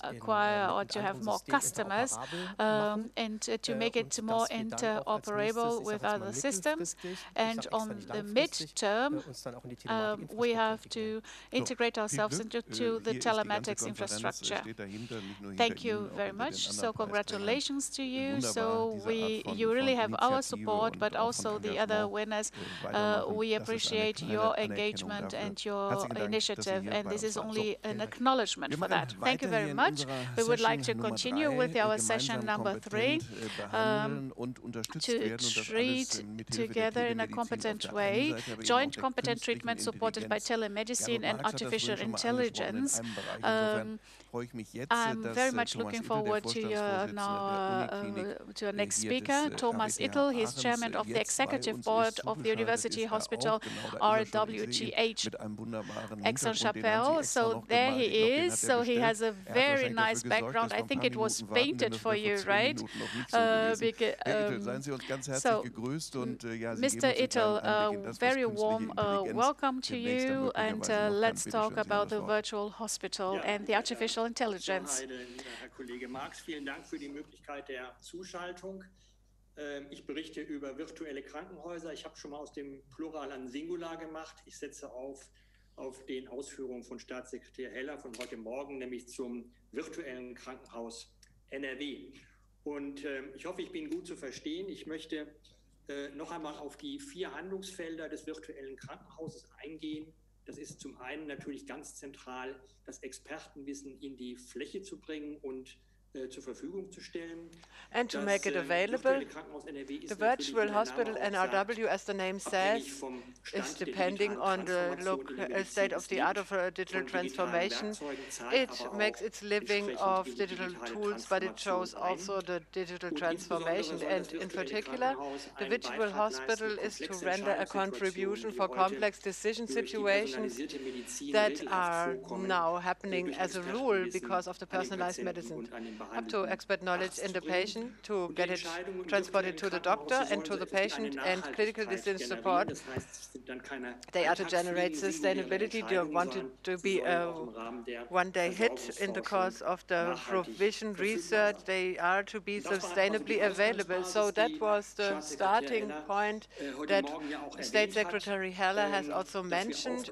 acquire or to have more customers and to make it more interoperable with other systems. And on the mid-term, we have to integrate ourselves into the telematics infrastructure. Thank you very much. So congratulations to you. So you really have our support, but also the other winners. We appreciate your engagement and your initiative, and this is only an acknowledgement for that. Thank you very much. We would like to continue with our session number 3 to treat together in a competent way, joint competent treatment supported by telemedicine and artificial intelligence. I'm very much looking forward to your next speaker, Thomas Ittel. He's chairman of the executive board of the University Hospital RWTH Aix-en-Chapelle. So there he is. So he has a very nice background. I think it was waited for you, right? Mr. Ittel, very warm welcome to you, and let's talk about the virtual hospital and the artificial intelligence. Herr Kollege Marx, vielen Dank für die Möglichkeit der Zuschaltung. Ich berichte über virtuelle Krankenhäuser. Ich habe schon mal aus dem Plural ein Singular gemacht. Ich setze auf den Ausführungen von Staatssekretär Heller von heute Morgen, nämlich zum virtuellen Krankenhaus NRW. Und ich hoffe, ich bin gut zu verstehen. Ich möchte noch einmal auf die 4 Handlungsfelder des virtuellen Krankenhauses eingehen. Das ist zum einen natürlich ganz zentral, das Expertenwissen in die Fläche zu bringen und zur Verfügung zu stellen. And to make it available. The virtual hospital NRW, as the name says, is depending on the state of the art of digital transformation. It makes its living of digital tools, but it shows also the digital transformation. And in particular, the virtual hospital is to render a contribution for complex decision situations that are now happening as a rule because of the personalized medicine. Up to expert knowledge in the patient to get it transported to the doctor and to the patient, and critical decision support. They are to generate sustainability. They want it to be a one-day hit in the course of the provision research. They are to be sustainably available. So that was the starting point that State Secretary Heller has also mentioned,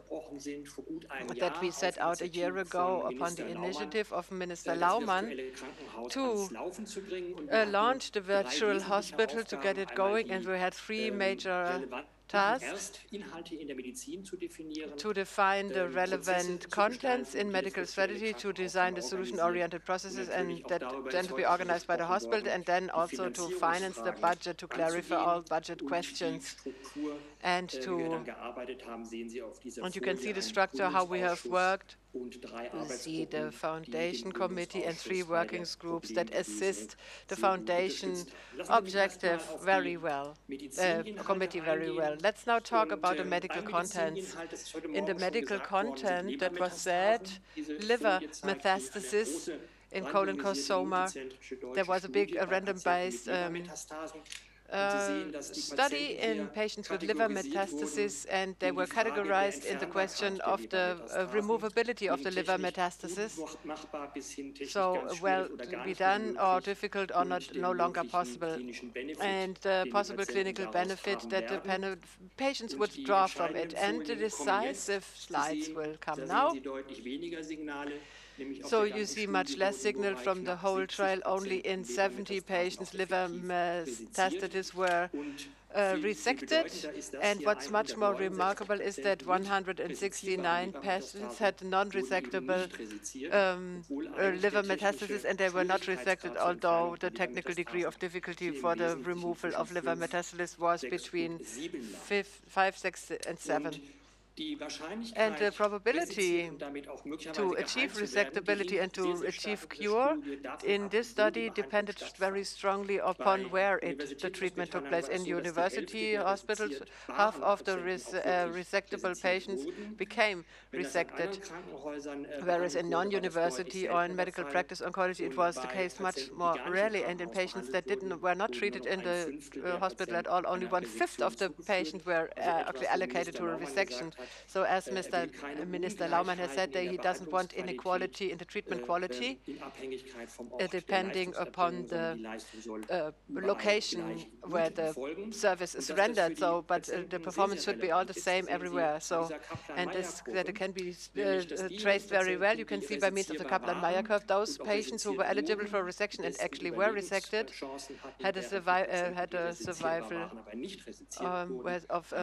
that we set out a year ago upon the initiative of Minister Laumann to launch the virtual hospital, to get it going, and we had 3 major tasks: to define the relevant contents in medical strategy, to design the solution-oriented processes, and that then to be organized by the hospital, and then also to finance the budget, to clarify all budget questions, and you can see the structure, how we have worked. You see the foundation committee and 3 working groups that assist the foundation objective very well, committee very well. Let's now talk about the medical contents. In the medical content that was said, liver metastasis in colon-carcinoma, there was a big random-based study in patients with liver metastasis, and they were categorized in the question of the removability of the liver metastasis. So, well to be done, or difficult, or no longer possible. And the possible clinical benefit that the patients would draw from it. And the decisive slides will come now. So you see much less signal from the whole trial. Only in 70 patients liver metastases were resected, and what's much more remarkable is that 169 patients had non-resectable liver metastasis, and they were not resected, although the technical degree of difficulty for the removal of liver metastasis was between 5, 6, and 7. And the probability to achieve resectability and to achieve cure in this study depended very strongly upon where the treatment took place. In university hospitals, half of the resectable patients became resected, whereas in non-university or in medical practice oncology, it was the case much more rarely. And in patients that were not treated in the hospital at all, only 1/5 of the patients were actually allocated to a resection. So as Minister Laumann has said, that he doesn't want inequality in the treatment quality, depending upon the location where the service is rendered. So, but the performance should be all the same everywhere. So, and that it can be traced very well. You can see by means of the Kaplan-Meier curve, those patients who were eligible for resection and actually were resected had a survival of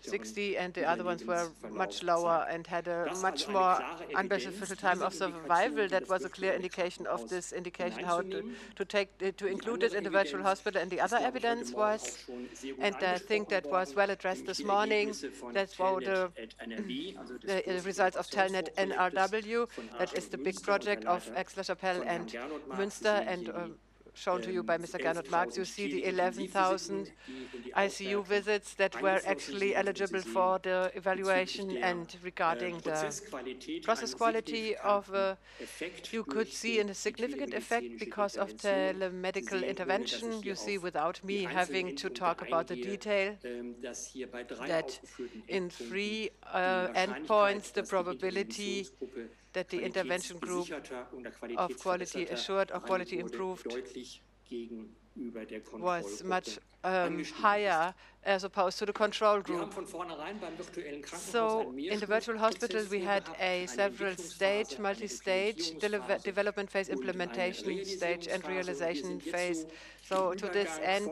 60, and the other other ones were much lower and had a much more unbeneficial time of survival. That was a clear indication of this indication, how to include it in the virtual hospital. And the other evidence was, and I think that was well addressed this morning, that's about the results of Telnet NRW. That is the big project of Aix-la-Chapelle and Münster, and shown to you by Mr. Gernot Marx. You see the 11,000 ICU visits that were actually eligible for the evaluation, and regarding the process quality of you could see a significant effect because of telemedical intervention. You see, without me having to talk about the detail, that in 3 endpoints, the probability that the intervention group of quality assured or quality improved was much higher as opposed to the control group. So in the virtual hospital, we had a several stage, multi-stage development phase, implementation stage, and realization phase. So to this end,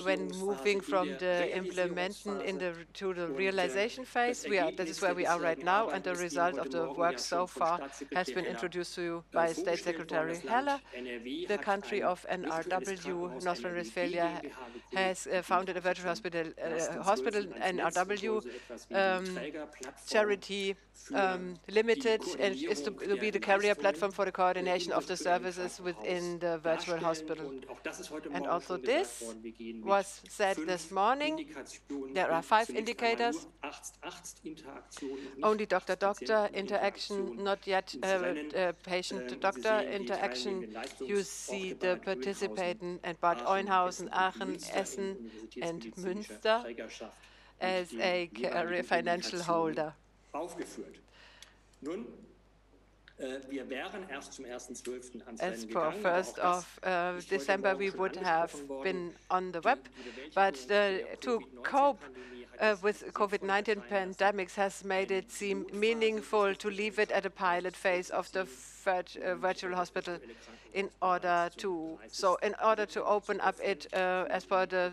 when moving from the implementation to the realization phase, this is where we are right now, and the result of the work so far has been introduced to you by State Secretary Heller. The country of NRW, North Rhine-Westphalia, has founded a virtual hospital NRW, charity limited, and is to be the carrier platform for the coordination of the services within the virtual hospital. And also this was said this morning. There are 5 indicators. Only doctor-doctor interaction, not yet patient-doctor interaction. You see the participating at Bad Oeynhausen, Aachen, Essen, and Münster as a financial holder. As for 1st of December, we would have been on the web, but to cope with COVID-19 pandemics has made it seem meaningful to leave it at a pilot phase of the virtual hospital in order to open up it as per the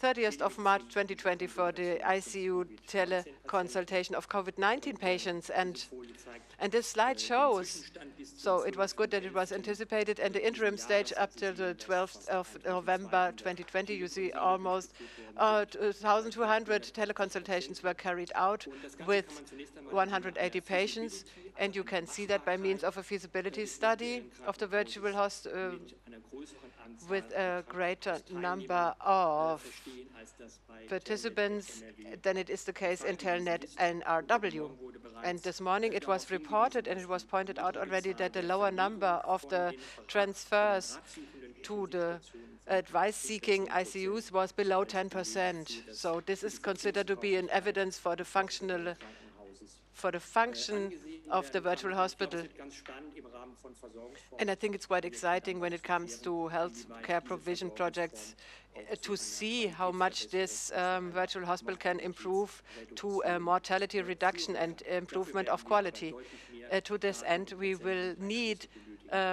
30th of March 2020 for the ICU teleconsultation of COVID-19 patients. And this slide shows, so it was good that it was anticipated, and the interim stage up till the 12th of November 2020, you see almost 1,200 teleconsultations were carried out with 180 patients, and you can see that by means of a feasibility study of the virtual hospital with a greater number of participants than it is the case in Telnet NRW. And this morning it was reported, and it was pointed out already, that the lower number of the transfers to the advice-seeking ICUs was below 10%. So this is considered to be an evidence for the function of the virtual hospital. And I think it's quite exciting when it comes to health care provision projects to see how much this virtual hospital can improve to mortality reduction and improvement of quality. To this end, we will need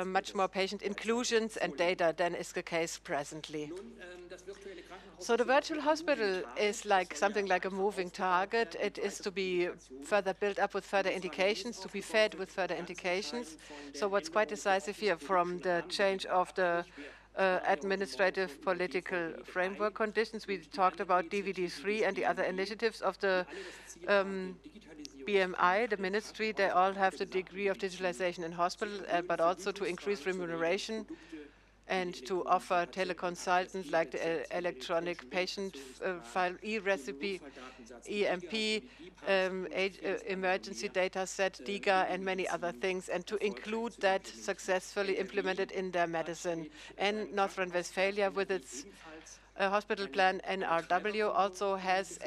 much more patient inclusions and data than is the case presently. So the virtual hospital is like something like a moving target. It is to be further built up with further indications, to be fed with further indications. So what's quite decisive here, from the change of the administrative political framework conditions, we talked about DVD3 and the other initiatives of the BMI, the ministry. They all have the degree of digitalization in hospital, but also to increase remuneration and to offer teleconsultants like the electronic patient file, e-recipe, EMP, emergency data set, DIGA, and many other things, and to include that successfully implemented in their medicine. And North Rhine-Westphalia, with its hospital plan NRW, also has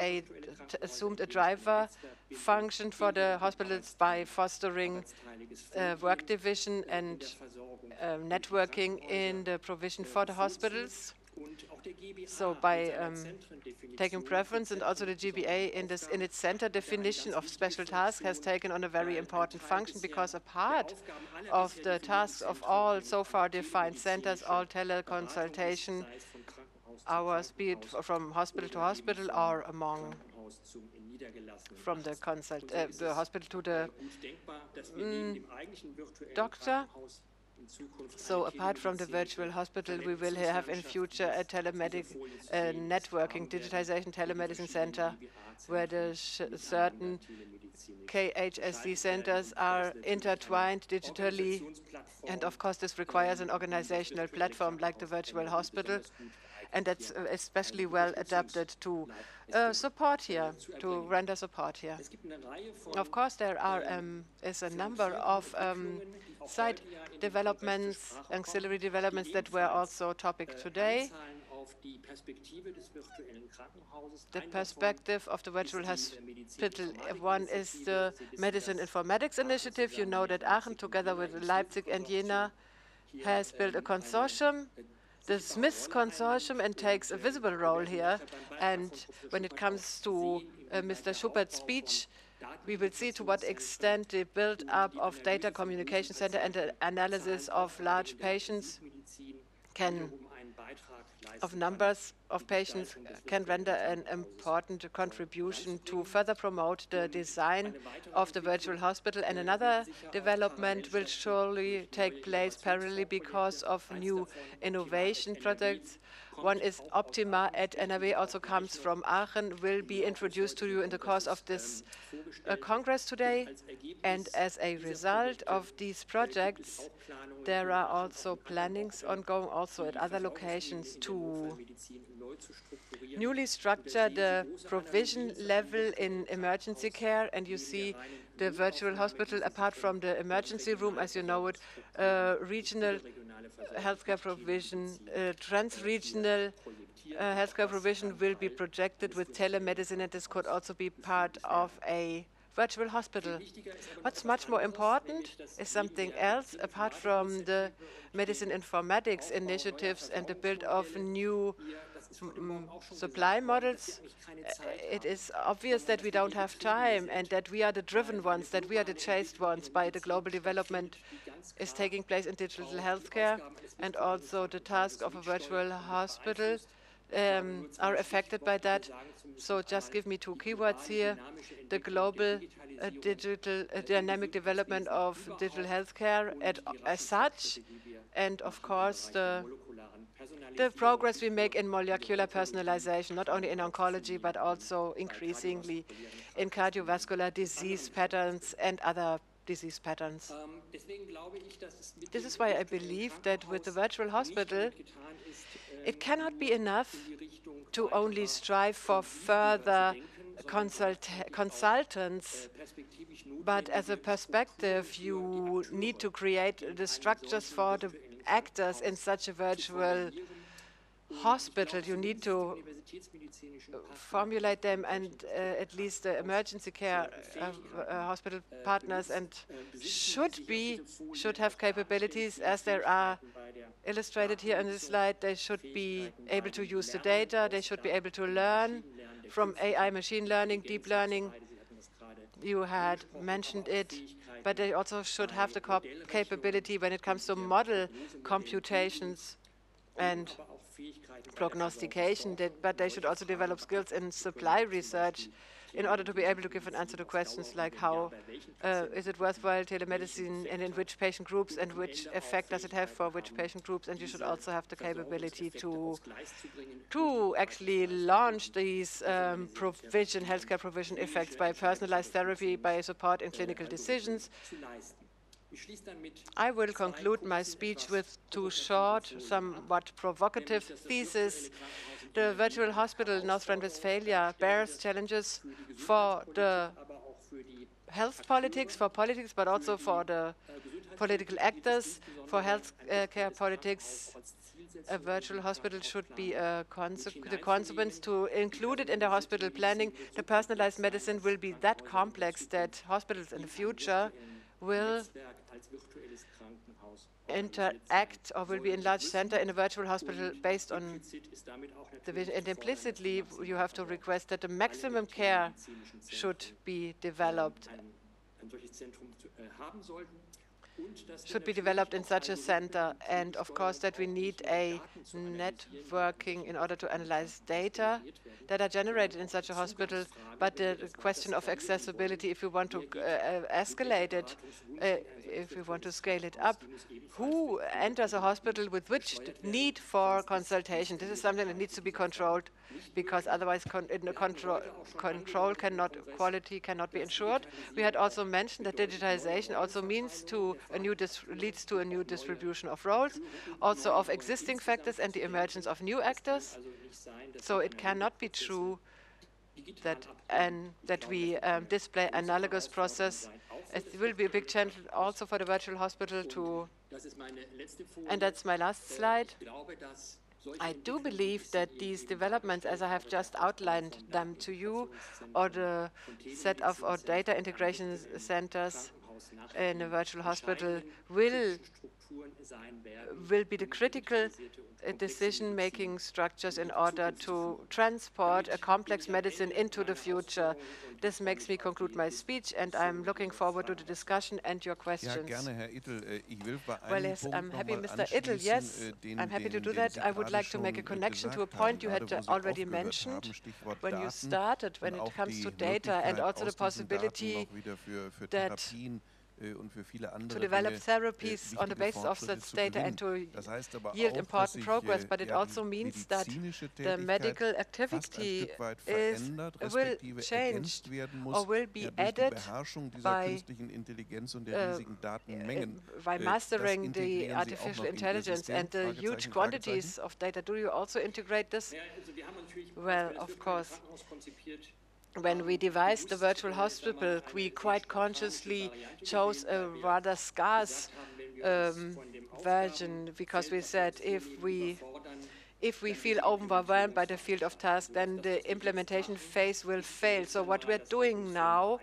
assumed a driver function for the hospitals by fostering work division and networking in the provision for the hospitals. So by taking preference, and also the GBA in its center definition of special tasks has taken on a very important function, because a part of the tasks of all so far defined centers, all teleconsultation hours, be it from hospital to hospital or among from the the hospital to the doctor. So apart from the virtual hospital, we will have in future a networking, digitization telemedicine center where the certain KHSD centers are intertwined digitally. And of course, this requires an organizational platform like the virtual hospital. And that's especially well adapted to support here, to render support here. Of course, there is a number of side developments, ancillary developments that were also topic today. The perspective of the virtual hospital. One is the Medicine Informatics Initiative. You know that Aachen, together with Leipzig and Jena, has built a consortium, the Dismissals consortium, and takes a visible role here. And when it comes to Mr. Schuppert's speech, we will see to what extent the build-up of data communication center and the analysis of large patients of numbers of patients can render an important contribution to further promote the design of the virtual hospital. And another development will surely take place parallelly because of new innovation projects. One is Optima at NRW, also comes from Aachen, will be introduced to you in the course of this Congress today. And as a result of these projects, there are also plannings ongoing also at other locations to newly structure the provision level in emergency care. And you see the virtual hospital, apart from the emergency room, as you know it, regional healthcare provision, trans-regional healthcare provision will be projected with telemedicine, and this could also be part of a virtual hospital. What's much more important is something else. Apart from the medicine informatics initiatives and the build of new supply models, it is obvious that we don't have time and that we are the driven ones, that we are the chased ones by the global development is taking place in digital healthcare, and also the task of a virtual hospital are affected by that. So just give me two keywords here: the global digital dynamic development of digital healthcare as such, and of course the progress we make in molecular personalization, not only in oncology, but also increasingly in cardiovascular disease patterns and other disease patterns. This is why I believe that with the virtual hospital, it cannot be enough to only strive for further consultants, but as a perspective, you need to create the structures for the actors in such a virtual hospital. You need to formulate them, and at least the emergency care hospital partners and should have capabilities as there are illustrated here on this slide. They should be able to use the data. They should be able to learn from AI, machine learning, deep learning. You had mentioned it, but they also should have the capability when it comes to model computations and prognostication, but they should also develop skills in supply research in order to be able to give an answer to questions like how is it worthwhile telemedicine, and in which patient groups, and which effect does it have for which patient groups. And you should also have the capability to actually launch these healthcare provision effects by personalized therapy, by support in clinical decisions. I will conclude my speech with two short, somewhat provocative theses. The virtual hospital in North Rhine-Westphalia bears challenges for the health politics, but also for the political actors. For health care politics, a virtual hospital should be the consequence to include it in the hospital planning. The personalized medicine will be that complex that hospitals in the future will interact or will be enlarged center in a virtual hospital based on the vision. And implicitly, you have to request that the maximum care should be developed. should be developed in such a center, and of course that we need a networking in order to analyze data that are generated in such a hospital. But the question of accessibility, if we want to escalate it, if we want to scale it up, who enters a hospital with which need for consultation? This is something that needs to be controlled, because otherwise quality cannot be ensured. We had also mentioned that digitization also leads to a new distribution of roles, also of existing factors and the emergence of new actors. So it cannot be true that we display analogous process. It will be a big challenge also for the virtual hospital to, and that's my last slide. I do believe that these developments, as I have just outlined them to you, or the set of our data integration centers in a virtual hospital will be the critical decision-making structures in order to transport a complex medicine into the future. This makes me conclude my speech, and I'm looking forward to the discussion and your questions. Well, yes, I'm happy, Mr. Ittel. Yes, I'm happy to do that. I would like to make a connection to a point you had already mentioned when you started, when it comes to data, and also the possibility that to develop therapies on the basis of such data and to yield important progress, but it also means that the medical activity will change or will be added by mastering the artificial intelligence and the huge quantities of data. Do you also integrate this? Well, of course. When we devised the virtual hospital, we quite consciously chose a rather scarce version, because we said if we feel overwhelmed by the field of task, then the implementation phase will fail. So what we're doing now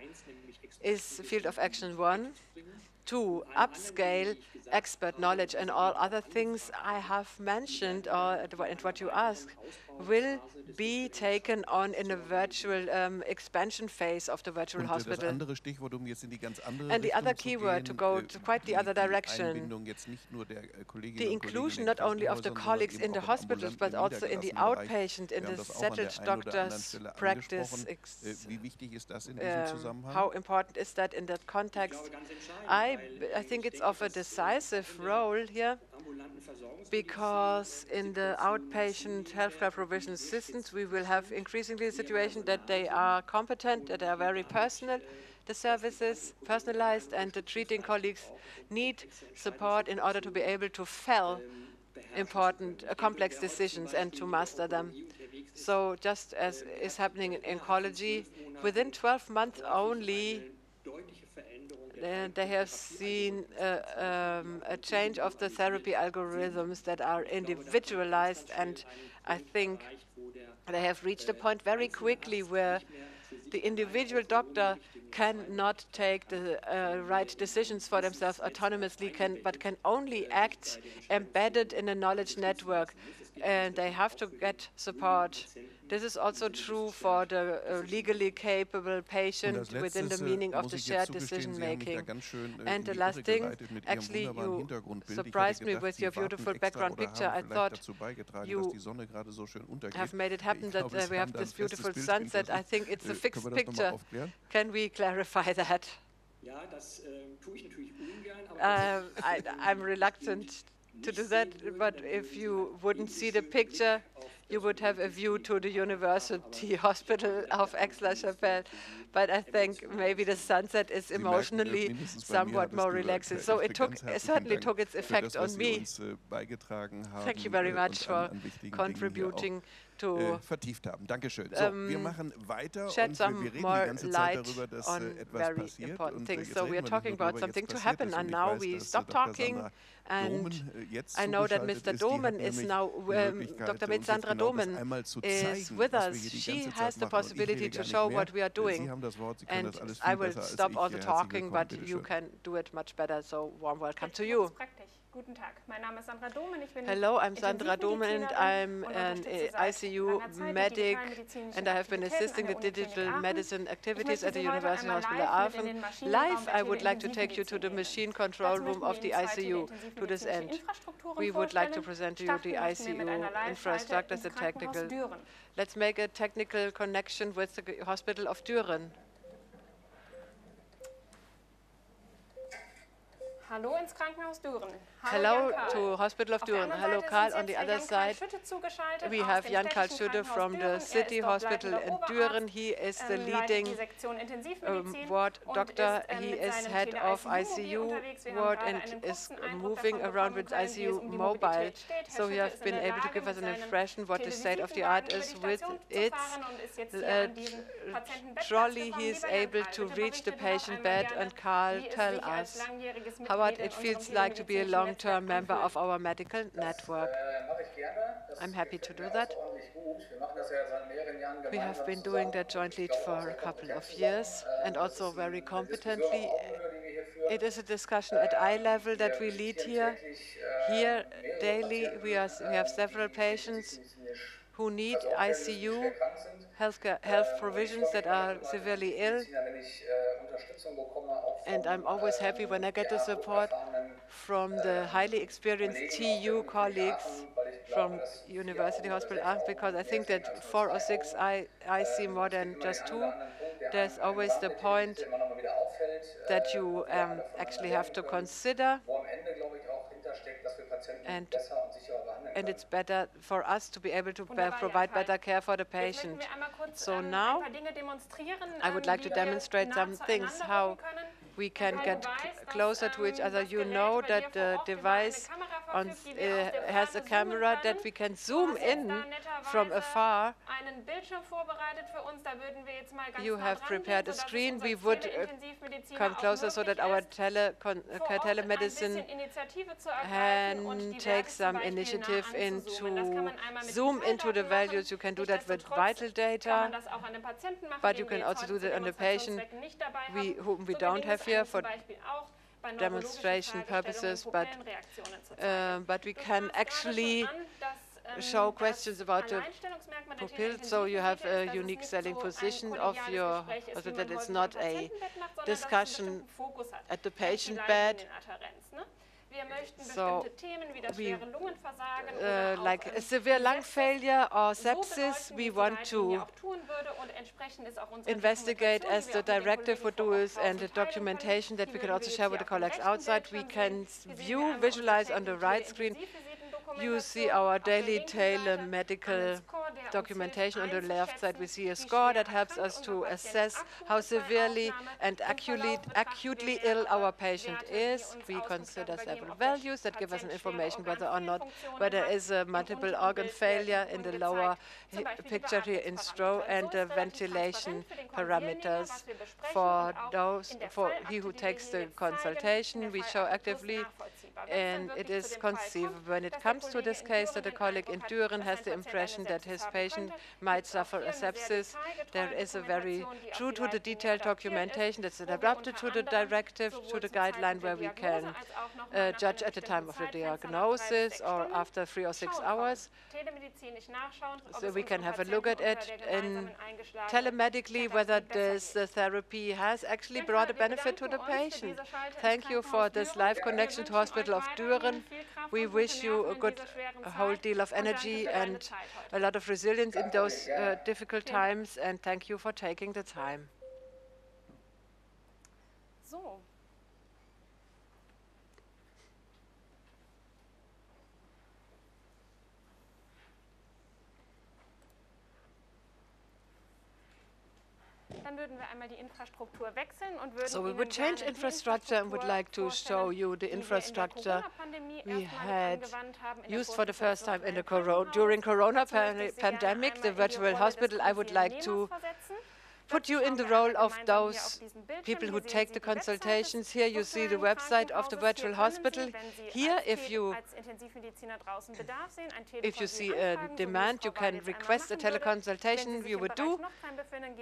is field of action 1, to upscale expert knowledge, and all other things I have mentioned and what you asked will be taken on in a virtual expansion phase of the virtual hospital. And the other keyword, to go to quite the other direction, the inclusion not only of the colleagues in the hospitals, but also in the outpatient, in the settled doctor's practice. How important is that in that context? I think it's of a decisive role here, because in the outpatient healthcare provision systems, we will have increasingly the situation that they are competent, that they are very personal, the services, personalized, and the treating colleagues need support in order to be able to fell important, complex decisions and to master them. So just as is happening in oncology, within 12 months only, they have seen a change of the therapy algorithms that are individualized, and I think they have reached a point very quickly where the individual doctor cannot take the right decisions for themselves autonomously, but can only act embedded in a knowledge network, and they have to get support. This is also true for the legally capable patient within the meaning of the shared decision-making. And the last thing, actually, you surprised me with your beautiful background picture. I thought you have made it happen that we have this beautiful sunset. I think it's a fixed picture. Can we clarify that? I'm reluctant to do that, but if you wouldn't see the picture, you would have a view to the University Hospital of Aix-la-Chapelle. But I think maybe the sunset is emotionally somewhat more relaxing. So it certainly took its effect on me. Thank you very much for contributing to shed some more light on very important things. So we are talking about something to happen, and now we stop talking. And I know that Mr. Domen is now, Dr. Sandra Domen is with us. She has the possibility to show what we are doing. And I will stop all the talking, but you can do it much better. So warm welcome to you. Hello, I'm Sandra Domen, and I'm an ICU medic, and I have been assisting the digital medicine activities at the University Hospital Aachen. Live, I would like to take you to the machine control room of the ICU. To this end, we would like to present to you the ICU infrastructure as a technical. Let's make a technical connection with the Hospital of Düren. Hallo ins Krankenhaus Düren. Hello to Hospital of Düren. Hello, Karl. On the other side, we have Jan-Karl Schütte from the City Hospital in Düren. He is the leading ward doctor. He is head of ICU ward and is moving around with ICU mobile. So he has been able to give us an impression what the state of the art is with its trolley. He is able to reach the patient bed, and Karl tell us how it feels like to be a long-term member of our medical network. I'm happy to do that. We have been doing that jointly for a couple of years and also very competently. It is a discussion at eye level that we lead here. Here, daily, we have several patients who need ICU health provisions that are severely ill. And I'm always happy when I get the support from the highly experienced TU colleagues from University Hospital Aachen, because I think that 4 or 6 I see more than just 2. There's always the point that you actually have to consider, and it's better for us to be able to provide better care for the patient. So now I would like to demonstrate some things, how we can get closer to each other. You know that the device has a camera that we can zoom in from afar. You have prepared a screen. We would come closer so that our telemedicine can take some initiative into zoom into the values. You can do that with vital data, but you can also do that on the patient whom we don't have here for demonstration purposes, but we can actually show questions about the pupil, so you have a unique selling position of your, so that it's not a discussion at the patient bed. So we, like a severe lung failure or sepsis, we want to investigate as the directive would do is, and the documentation that we can also share with the colleagues outside. We can visualize on the right screen. You see our daily telemedical documentation. On the left side, we see a score that helps us to assess how severely and acutely ill our patient is. We consider several values that give us an information whether or not there is a multiple organ failure in the lower picture here in stroke, and the ventilation parameters for he who takes the consultation. We show actively, and it is conceivable when it comes to this case that a colleague in Düren has the impression that his patient might suffer a sepsis. There is a very true to the detailed documentation that's adapted to the directive, to the guideline, where we can judge at the time of the diagnosis or after 3 or 6 hours. So we can have a look at it and telemedically whether this therapy has actually brought a benefit to the patient. Thank you for this live connection to Hospital of Düren. We wish you a whole deal of energy and a lot of resilience in those difficult times, and thank you for taking the time. So. So we would change infrastructure and would like to show you the infrastructure we had used for the first time in the during Corona pandemic, the virtual hospital. I would like to put you in the role of those people who take the consultations. Here you see the website of the virtual hospital. Here, if you see a demand, you can request a teleconsultation, you would do.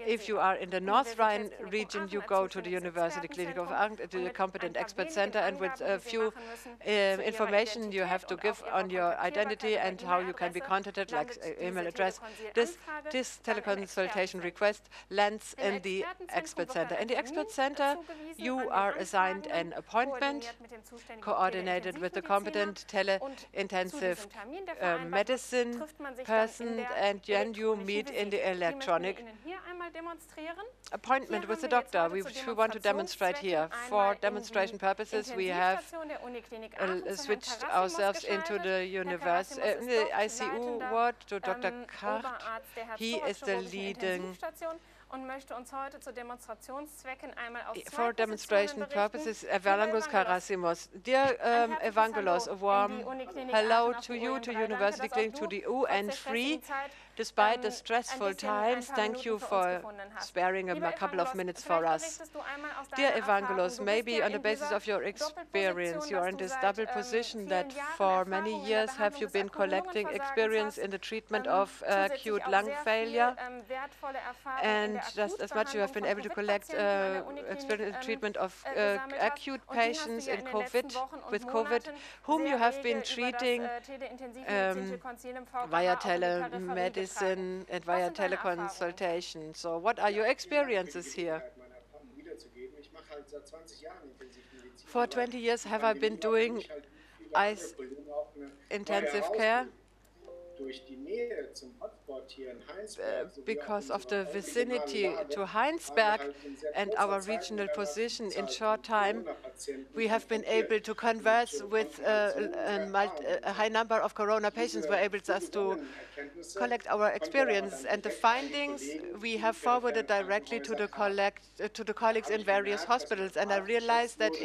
If you are in the North Rhine region, you go to the University Clinic of Aachen, to the competent expert center, and with a few information you have to give on your identity and how you can be contacted, like email address. This teleconsultation request lands in the expert center. In the expert center, you are assigned an appointment, coordinated with the competent tele-intensive medicine person, and then you meet in the electronic appointment with the doctor, which we want to demonstrate here. For demonstration purposes, we have switched ourselves into the the ICU ward to Dr. Kart. He is the leading. For demonstration purposes, Evangelos Karasimos. Dear Evangelos, a warm hello to you, to University Clinic, to the EU, and free. Despite the stressful times, thank you for sparing a couple of minutes for us. Dear Evangelos, maybe on the basis of your experience, you are in this double position that for many years have you been collecting experience in the treatment of acute lung failure, and just as much you have been able to collect experience in the treatment of acute patients in with COVID, whom you have been treating via telemedicine and via teleconsultation. So what are your experiences here? For 20 years have I been doing intensive care. Because of the vicinity to Heinsberg and our regional position, in short time, we have been able to converse with a high number of corona patients. We're able just to collect our experience, and the findings we have forwarded directly to the colleagues in various hospitals. And I realized that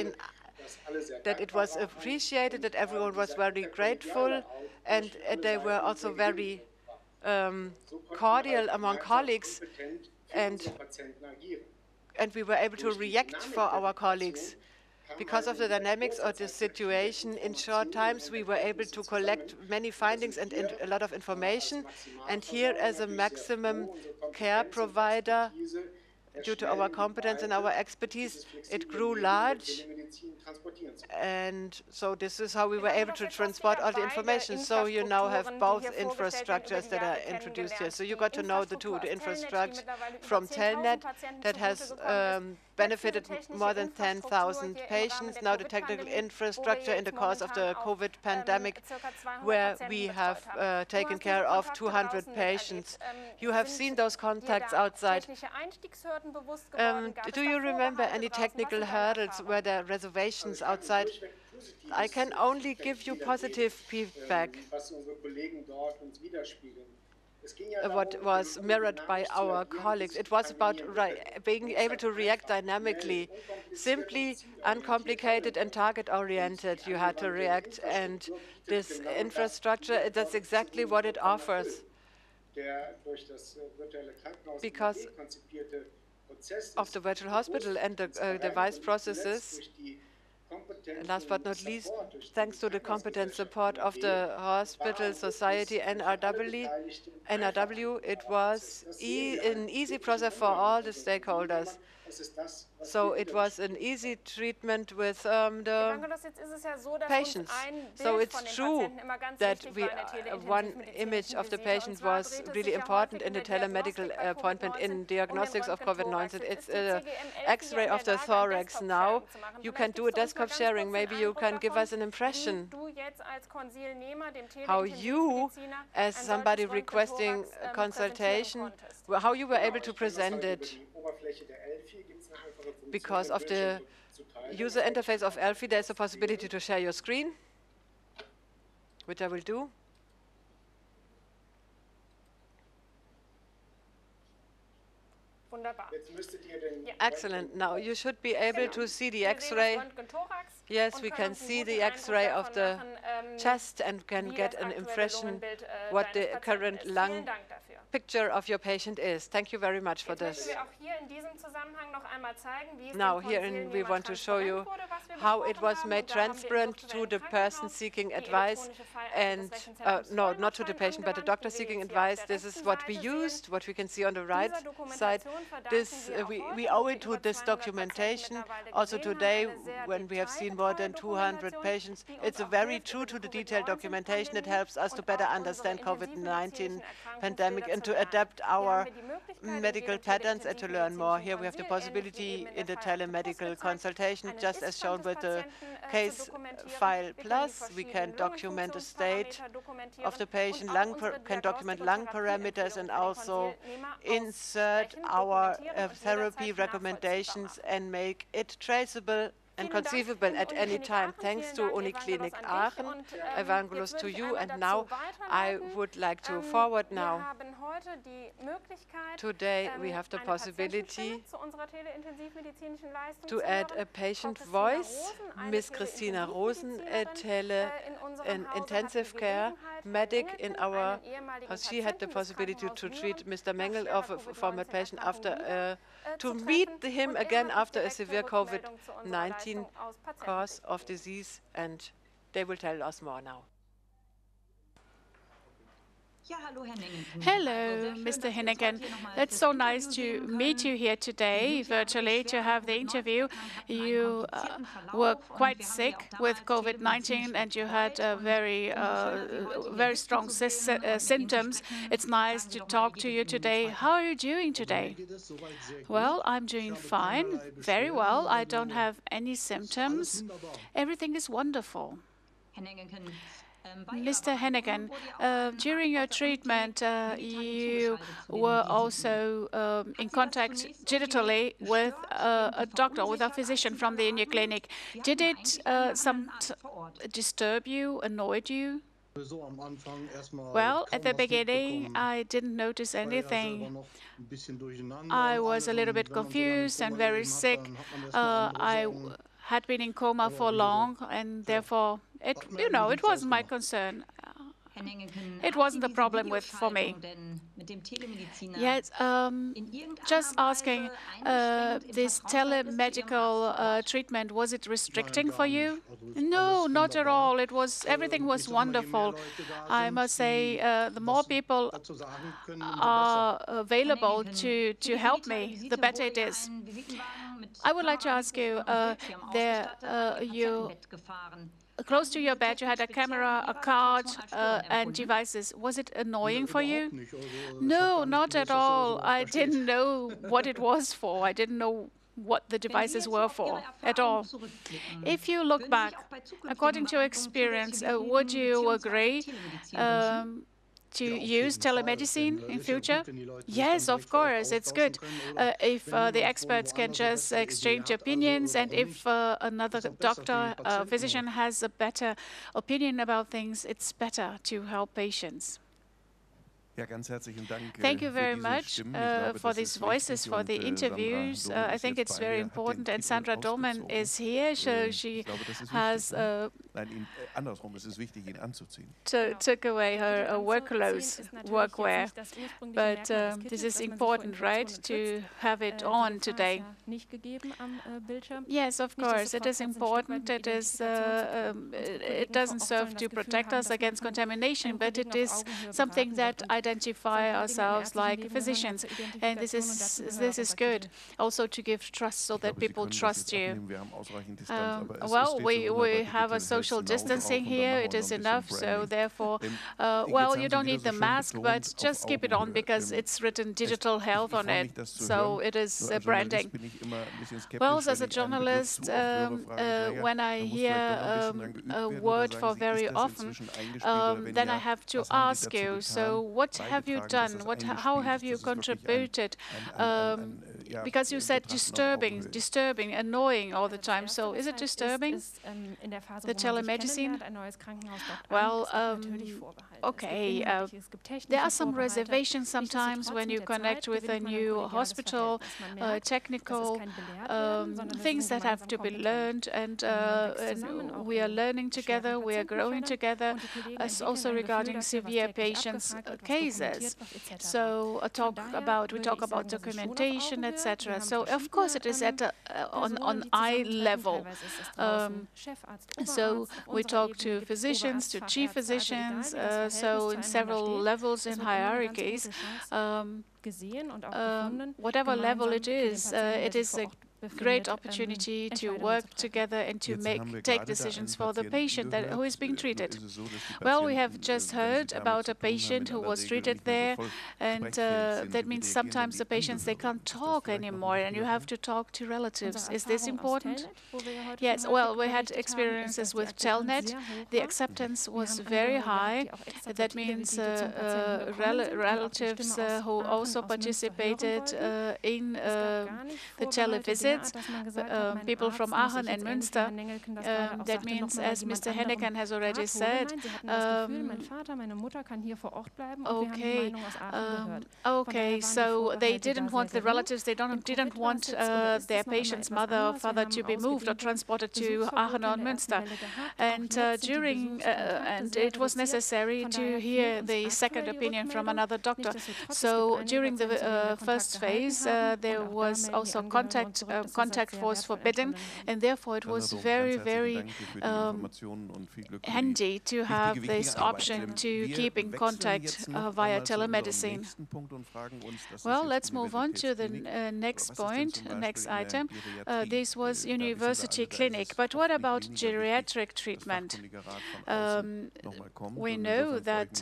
it was appreciated, that everyone was very grateful, and they were also very cordial among colleagues, and we were able to react for our colleagues. Because of the dynamics of the situation, in short times, we were able to collect many findings and a lot of information. And here, as a maximum care provider, due to our competence and our expertise, it grew large. And so this is how we were able to transport all the information. So you now have both infrastructures that are introduced here. So you got to know the infrastructure from Telnet that has benefited more than 10,000 patients. Now the technical infrastructure in the course of the COVID pandemic, where we have taken care of 200 patients. You have seen those contacts outside. Do you remember any technical hurdles? Were there reservations outside? I can only give you positive feedback. What was mirrored by our colleagues. It was about being able to react dynamically, simply, uncomplicated, and target-oriented. You had to react, and this infrastructure, that's exactly what it offers. Because of the virtual hospital and the device processes, last but not least, thanks to the competent support of the hospital society NRW, it was an easy process for all the stakeholders. So it was an easy treatment with the patients. So it's true that one image of the patient was really important in the telemedical appointment in diagnostics of COVID-19. It's an X-ray of the thorax now. You can do a desktop sharing. Maybe you can give us an impression how you, as somebody requesting a consultation, how you were able to present it. Because of the user interface of Elfi, there's a possibility to share your screen, which I will do. Excellent. Now you should be able to see the X-ray. Yes, we can see the X-ray of the chest and can get an impression what the current lung picture of your patient is. Thank you very much for this. Now here we want to show you how it was made transparent to the person seeking advice and no, not to the patient, but the doctor seeking advice. This is what we used, what we can see on the right side. This we owe it to this documentation. Also today, when we have seen more than 200 patients, it's a very true to the detailed documentation. It helps us to better understand COVID-19 pandemic and to adapt our medical patterns and to learn more. Here we have the possibility in the telemedical consultation, just as shown with the case file plus. We can document the state of the patient, can document lung parameters, and also insert our therapy recommendations and make it traceable and conceivable at any time. Thanks to Uniklinik Aachen. Evangelos to you. And now I would like to forward now. Today we have the possibility to add a patient voice. Miss Christina Rosen, an intensive care medic in our house. She had the possibility to treat Mr. Mengel, of a former patient, after to meet him again after a severe COVID-19 cause of disease, and they will tell us more now. Hello, Mr. Hennigan. It's so nice to meet you here today, virtually, to have the interview. You were quite sick with COVID-19 and you had very strong symptoms. It's nice to talk to you today. How are you doing today? Well, I'm doing fine, very well. I don't have any symptoms. Everything is wonderful. Mr. Hennigan, during your treatment, you were also in contact digitally with a doctor, with a physician from the Uniklinik. Did it disturb you, annoyed you? Well, at the beginning, I didn't notice anything. I was a little bit confused and very sick. I had been in coma for long, and therefore, it wasn't my concern. It wasn't a problem for me. Yes, just asking, this telemedical treatment, was it restricting for you? No, not at all. Everything was wonderful. I must say, the more people are available to help me, the better it is. I would like to ask you, close to your bed, you had a camera, a card, and devices. Was it annoying for you? No, not at all. I didn't know what it was for. I didn't know what the devices were for at all. If you look back, according to your experience, would you agree to use telemedicine in future? Yes, of course, it's good. If the experts can just exchange opinions, and if another doctor, physician has a better opinion about things, it's better to help patients. Thank you very much for these voices, for the interviews. I think it's very important. And Sandra Dohlmann is here, so she has took away her workwear. But this is important, right, to have it on today. Yes, of course, it is important. It doesn't serve to protect us against contamination, but it is something that identify ourselves like physicians, and this is good. Also to give trust, so that people trust you. Well, we have a social distancing here. It is enough. So therefore, well, you don't need the mask, but just keep it on because it's written digital health on it. So it is branding. Well, as a journalist, when I hear a word for very often, then I have to ask you. So what have you done? How have you contributed? Because you said disturbing, annoying all the time. So is it disturbing, the telemedicine? Well, Okay, there are some reservations sometimes when you connect with a new hospital, technical things that have to be learned, and we are learning together, we are growing together, as also regarding severe patients' cases. So we talk about documentation, etc. So of course it is at on eye level. So we talk to physicians, to chief physicians, so in several levels in hierarchies. Whatever level it is a great opportunity to work together and to take decisions for the patient who is being treated. Well, we have just heard about a patient who was treated there, and that means sometimes the patients, they can't talk anymore, and you have to talk to relatives. Is this important? Yes, well, we had experiences with Telnet. The acceptance was very high. That means relatives who also participated in the televisit. People from Aachen and Münster. That means, as Mr. Henneken has already said, okay, so they didn't want the relatives, they didn't want their patient's mother or father to be moved or transported to Aachen or Münster. And and it was necessary to hear the second opinion from another doctor. So during the first phase, there was also contact was forbidden, and therefore it was very, very handy to have this option to keep in contact via telemedicine. Well, let's move on to the next point, next item. This was university clinic, but what about geriatric treatment? We know that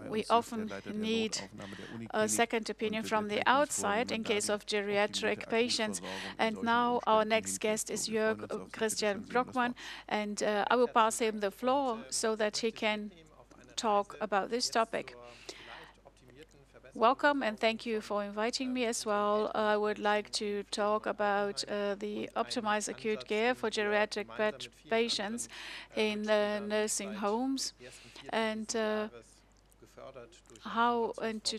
we often need a second opinion from the outside in case of geriatric patients. And now our next guest is Jörg Christian Brockmann, and I will pass him the floor so that he can talk about this topic. Welcome, and thank you for inviting me as well. I would like to talk about the optimized acute care for geriatric patients in nursing homes, and to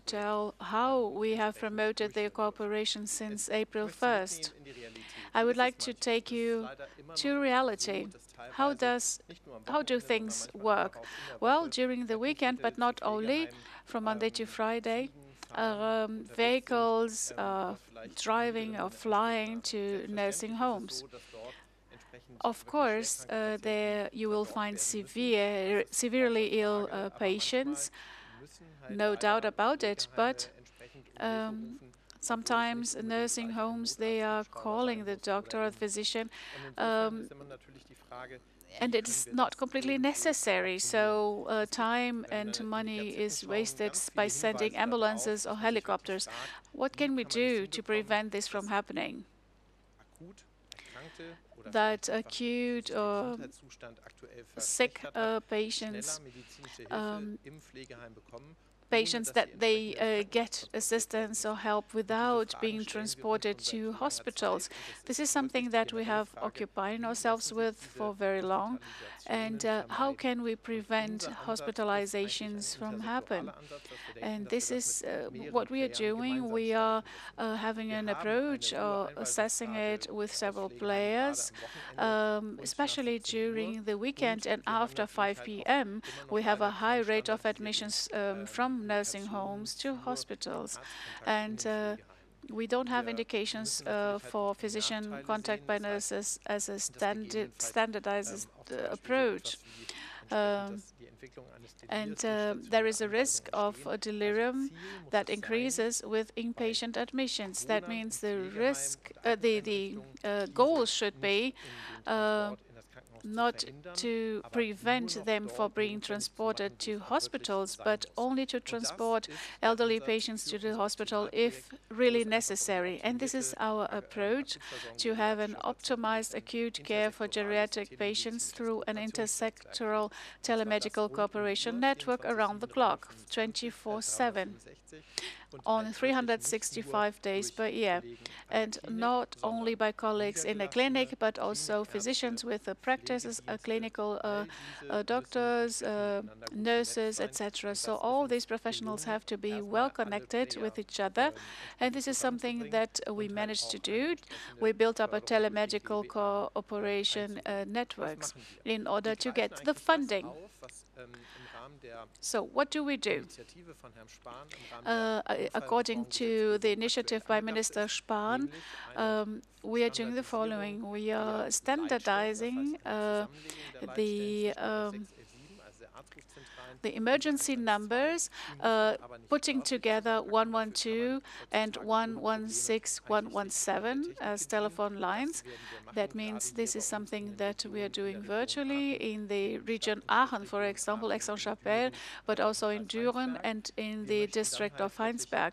tell how we have promoted the cooperation since April 1st. I would like to take you to reality. How do things work? Well, during the weekend, but not only, from Monday to Friday, vehicles driving or flying to nursing homes. Of course, there you will find severely ill patients, no doubt about it, but sometimes nursing homes, they are calling the doctor or the physician, and it's not completely necessary. So time and money is wasted by sending ambulances or helicopters. What can we do to prevent this from happening? That acute or sick patients that they get assistance or help without being transported to hospitals. This is something that we have occupied ourselves with for very long. And how can we prevent hospitalizations from happening? And this is what we are doing. We are having an approach or assessing it with several players, especially during the weekend and after 5 p.m. We have a high rate of admissions from nursing homes to hospitals, and we don't have indications for physician contact by nurses as a standardized approach. And there is a risk of a delirium that increases with inpatient admissions. That means the risk, the goal should be not to prevent them from being transported to hospitals, but only to transport elderly patients to the hospital if really necessary. And this is our approach, to have an optimized acute care for geriatric patients through an intersectoral telemedical cooperation network around the clock, 24/7. on 365 days per year, and not only by colleagues in a clinic, but also physicians with practices, clinical doctors, nurses, etc. So all these professionals have to be well connected with each other, and this is something that we managed to do. We built up a telemedical cooperation networks in order to get the funding. So what do we do? According to the initiative by Minister Spahn, we are doing the following. We are standardizing the emergency numbers, putting together 112 and 116, 117 as telephone lines. That means this is something that we are doing virtually in the region Aachen, for example, Aix-en-Chapelle, but also in Düren and in the district of Heinsberg.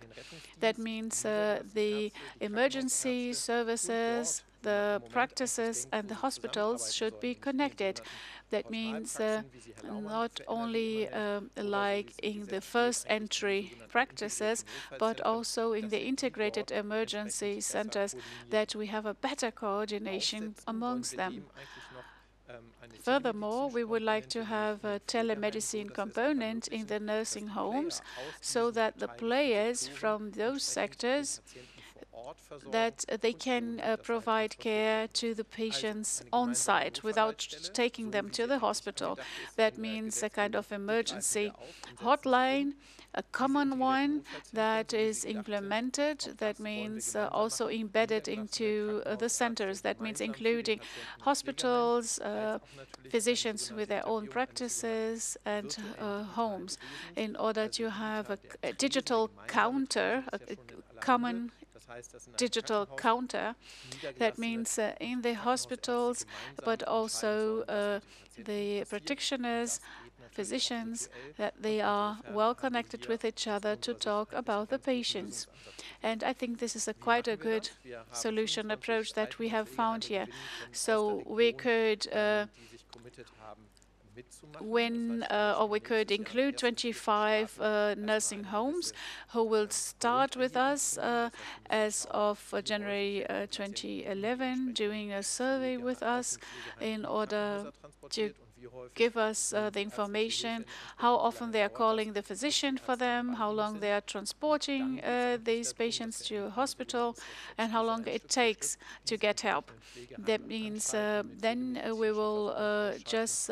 That means the emergency services, the practices, and the hospitals should be connected. That means not only like in the first entry practices, but also in the integrated emergency centers, that we have a better coordination amongst them. Furthermore, we would like to have a telemedicine component in the nursing homes so that the players from those sectors that they can provide care to the patients on site without taking them to the hospital. That means a kind of emergency hotline, a common one that is implemented. That means also embedded into the centers. That means including hospitals, physicians with their own practices, and homes, in order to have a digital counter, a common digital counter. That means in the hospitals, but also the practitioners, physicians, that they are well connected with each other to talk about the patients. And I think this is quite a good solution approach that we have found here. So we could we could include 25 nursing homes who will start with us as of January 2011, doing a survey with us in order to give us the information, how often they are calling the physician for them, how long they are transporting these patients to a hospital, and how long it takes to get help. That means then we will just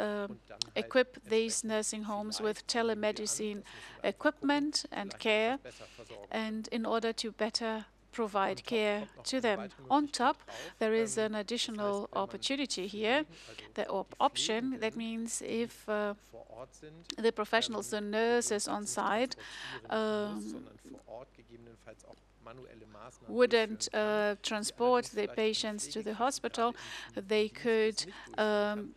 equip these nursing homes with telemedicine equipment and care, and in order to better provide care to them. On top, there is an additional opportunity here, the option. That means if the professionals, the nurses on site, wouldn't transport the patients to the hospital, they could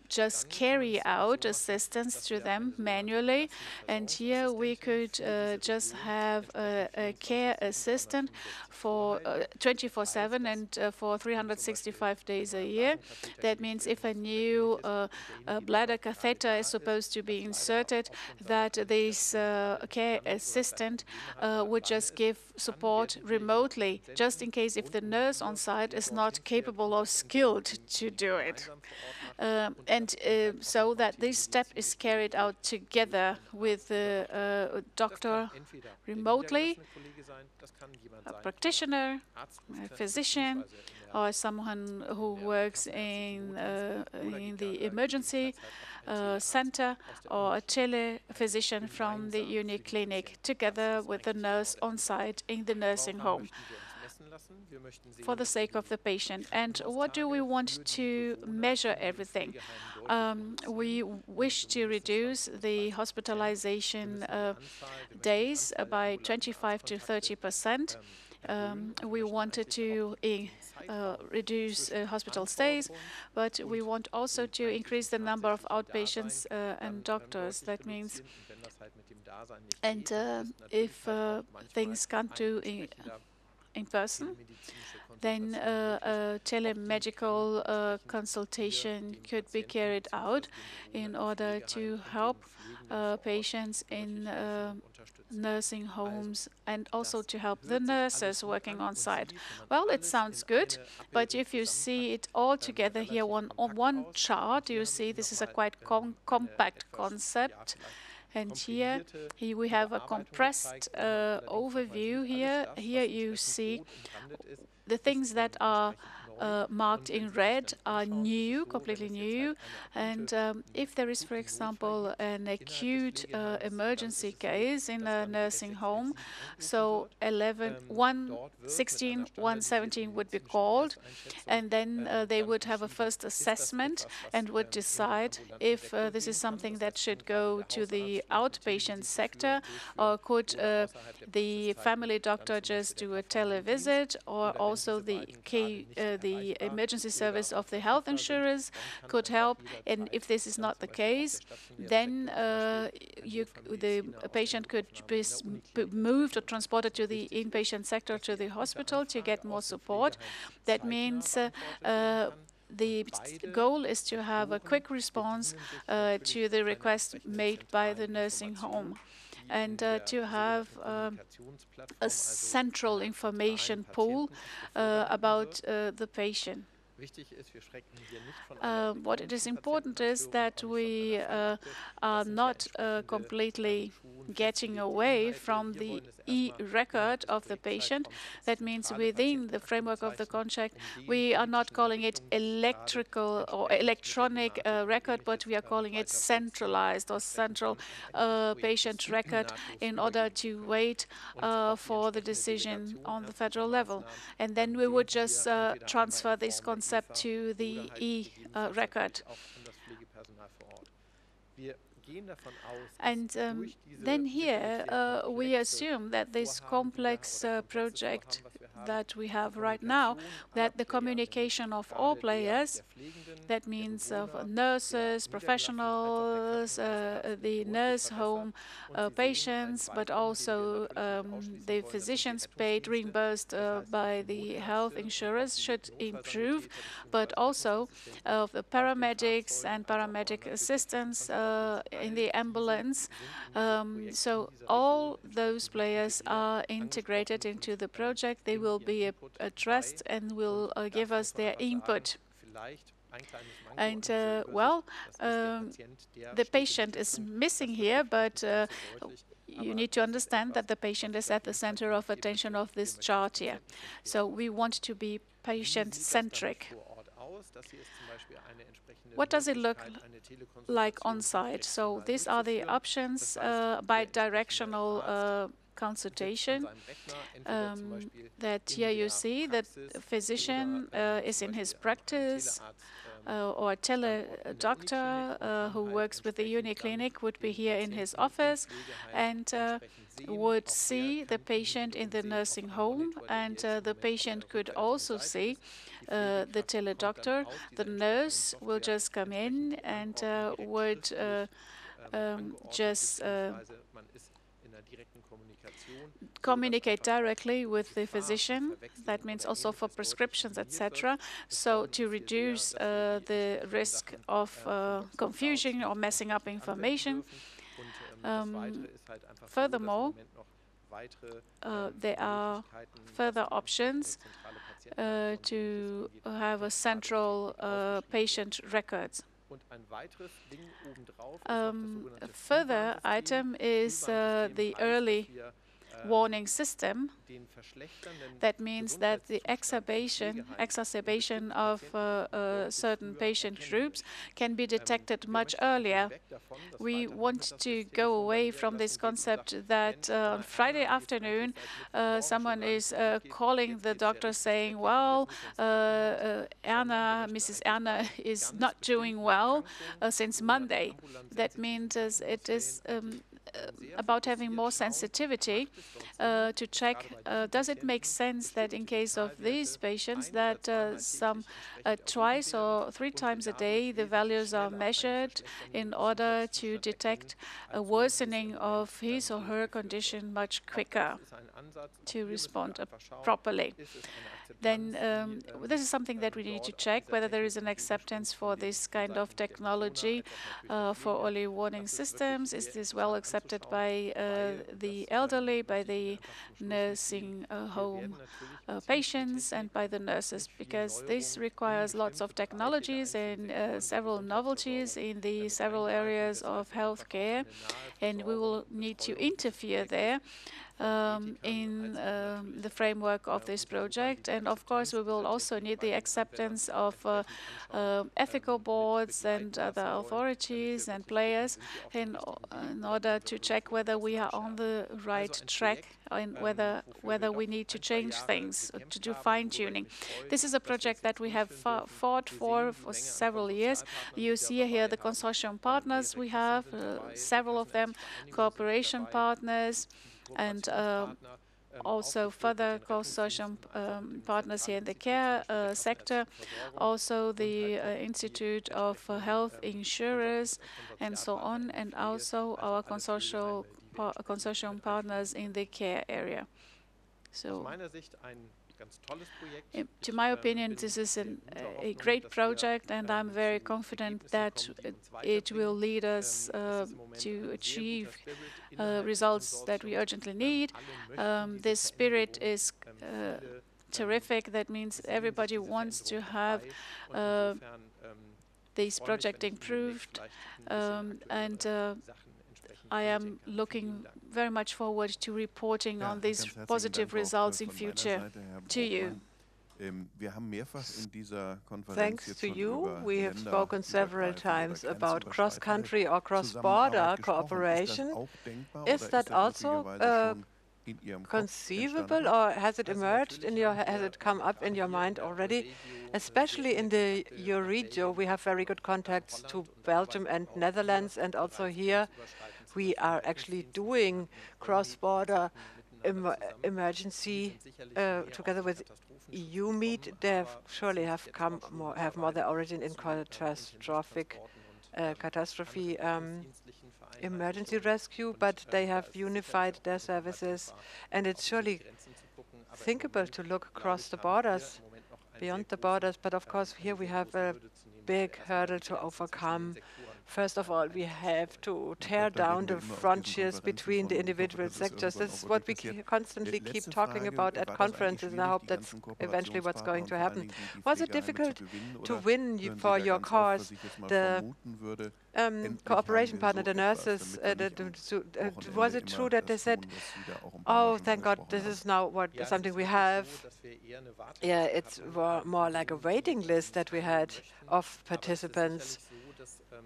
just carry out assistance to them manually. And here we could just have a care assistant for 24/7 and for 365 days a year. That means if a new bladder catheter is supposed to be inserted, that this care assistant would just give support remotely, just in case if the nurse on site is not capable or skilled to do it. So that this step is carried out together with the doctor remotely, a practitioner, a physician, or someone who works in the emergency center, or a telephysician from the unit clinic, together with the nurse on site in the nursing home, for the sake of the patient. And what do we want to measure everything? We wish to reduce the hospitalization days by 25 to 30%. We wanted to reduce hospital stays, but we want also to increase the number of outpatients and doctors. That means, and if things can't do in person, then a telemedical consultation could be carried out in order to help patients in nursing homes and also to help the nurses working on site. Well, it sounds good, but if you see it all together here on one chart, you see this is a quite compact concept. And here we have a compressed overview here. Here you see the things that are marked in red are new, completely new. And if there is, for example, an acute emergency case in a nursing home, so 116, 117 would be called, and then they would have a first assessment and would decide if this is something that should go to the outpatient sector, or could the family doctor just do a televisit, or also the emergency service of the health insurers could help. And if this is not the case, then the patient could be moved or transported to the inpatient sector, to the hospital, to get more support. That means the goal is to have a quick response to the request made by the nursing home, and to have a central information pool about the patient. What it is important is that we are not completely getting away from the e-record of the patient. That means within the framework of the contract, we are not calling it electrical or electronic record, but we are calling it centralized or central patient record in order to wait for the decision on the federal level. And then we would just transfer this concept to the e-record. And then here we assume that this complex project that we have right now, that the communication of all players, that means of nurses, professionals, the nurse home patients, but also the physicians paid, reimbursed by the health insurers, should improve, but also of the paramedics and paramedic assistants in the ambulance. So all those players are integrated into the project. They will be addressed and will give us their input. And well, the patient is missing here, but you need to understand that the patient is at the center of attention of this chart here. So we want to be patient-centric. What does it look like on site? So these are the options: bi-directional consultation, that here you see that the physician is in his practice, or a tele-doctor who works with the Uniclinic would be here in his office and would see the patient in the nursing home, and the patient could also see the tele-doctor. The nurse will just come in and would just communicate directly with the physician. That means also for prescriptions, etc. So to reduce the risk of confusion or messing up information. Furthermore, there are further options to have a central patient records. A further item is the early warning system. That means that the exacerbation of certain patient groups can be detected much earlier. We want to go away from this concept that on Friday afternoon someone is calling the doctor saying, well, Mrs. Erna is not doing well since Monday. That means it is about having more sensitivity to check, does it make sense that in case of these patients that twice or 3 times a day the values are measured in order to detect a worsening of his or her condition much quicker to respond properly. Then this is something that we need to check, whether there is an acceptance for this kind of technology for early warning systems. Is this well accepted by the elderly, by the nursing home patients, and by the nurses? Because this requires lots of technologies and several novelties in the several areas of healthcare, and we will need to interfere there in the framework of this project. And of course, we will also need the acceptance of ethical boards and other authorities and players in order to check whether we are on the right track and whether we need to change things, to do fine-tuning. This is a project that we have fought for several years. You see here the consortium partners we have, several of them, cooperation partners, and also further consortium partners here in the care sector, also the Institute of Health Insurers, and so on, and also our consortium partners in the care area. So, to my opinion, this is a great project, and I'm very confident that it will lead us to achieve results that we urgently need. This spirit is terrific. That means everybody wants to have this project improved, and I am looking very much forward to reporting on these positive results in future to you. Thanks to you, we have spoken several times about cross-country or cross-border cooperation. Is that also conceivable, or has it emerged in your, has it come up in your mind already? Especially in the Euregio, we have very good contacts to Belgium and Netherlands, and also here we are actually doing cross-border emergency together with EU-MED. They surely have more their origin in catastrophic catastrophe emergency rescue, but they have unified their services, and it's surely thinkable to look across the borders, beyond the borders. But of course, here we have a big hurdle to overcome. First of all, we have to tear down the frontiers between the individual sectors. This is what we constantly keep talking about at conferences, and I hope that's eventually what's going to happen. Was it difficult to win for your cause? The cooperation partner, the nurses, was it true that they said, oh, thank God, this is now something we have? Yeah, it's more like a waiting list that we had of participants.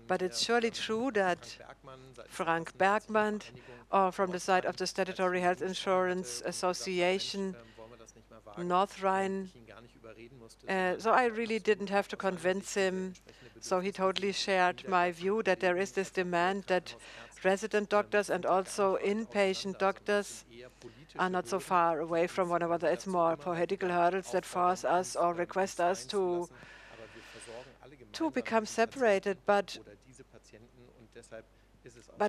But it's surely true that Frank Bergmann, or from the side of the Statutory Health Insurance Association, North Rhine, so I really didn't have to convince him. So he totally shared my view that there is this demand that resident doctors and also inpatient doctors are not so far away from one another. It's more political hurdles that force us or request us to become separated, but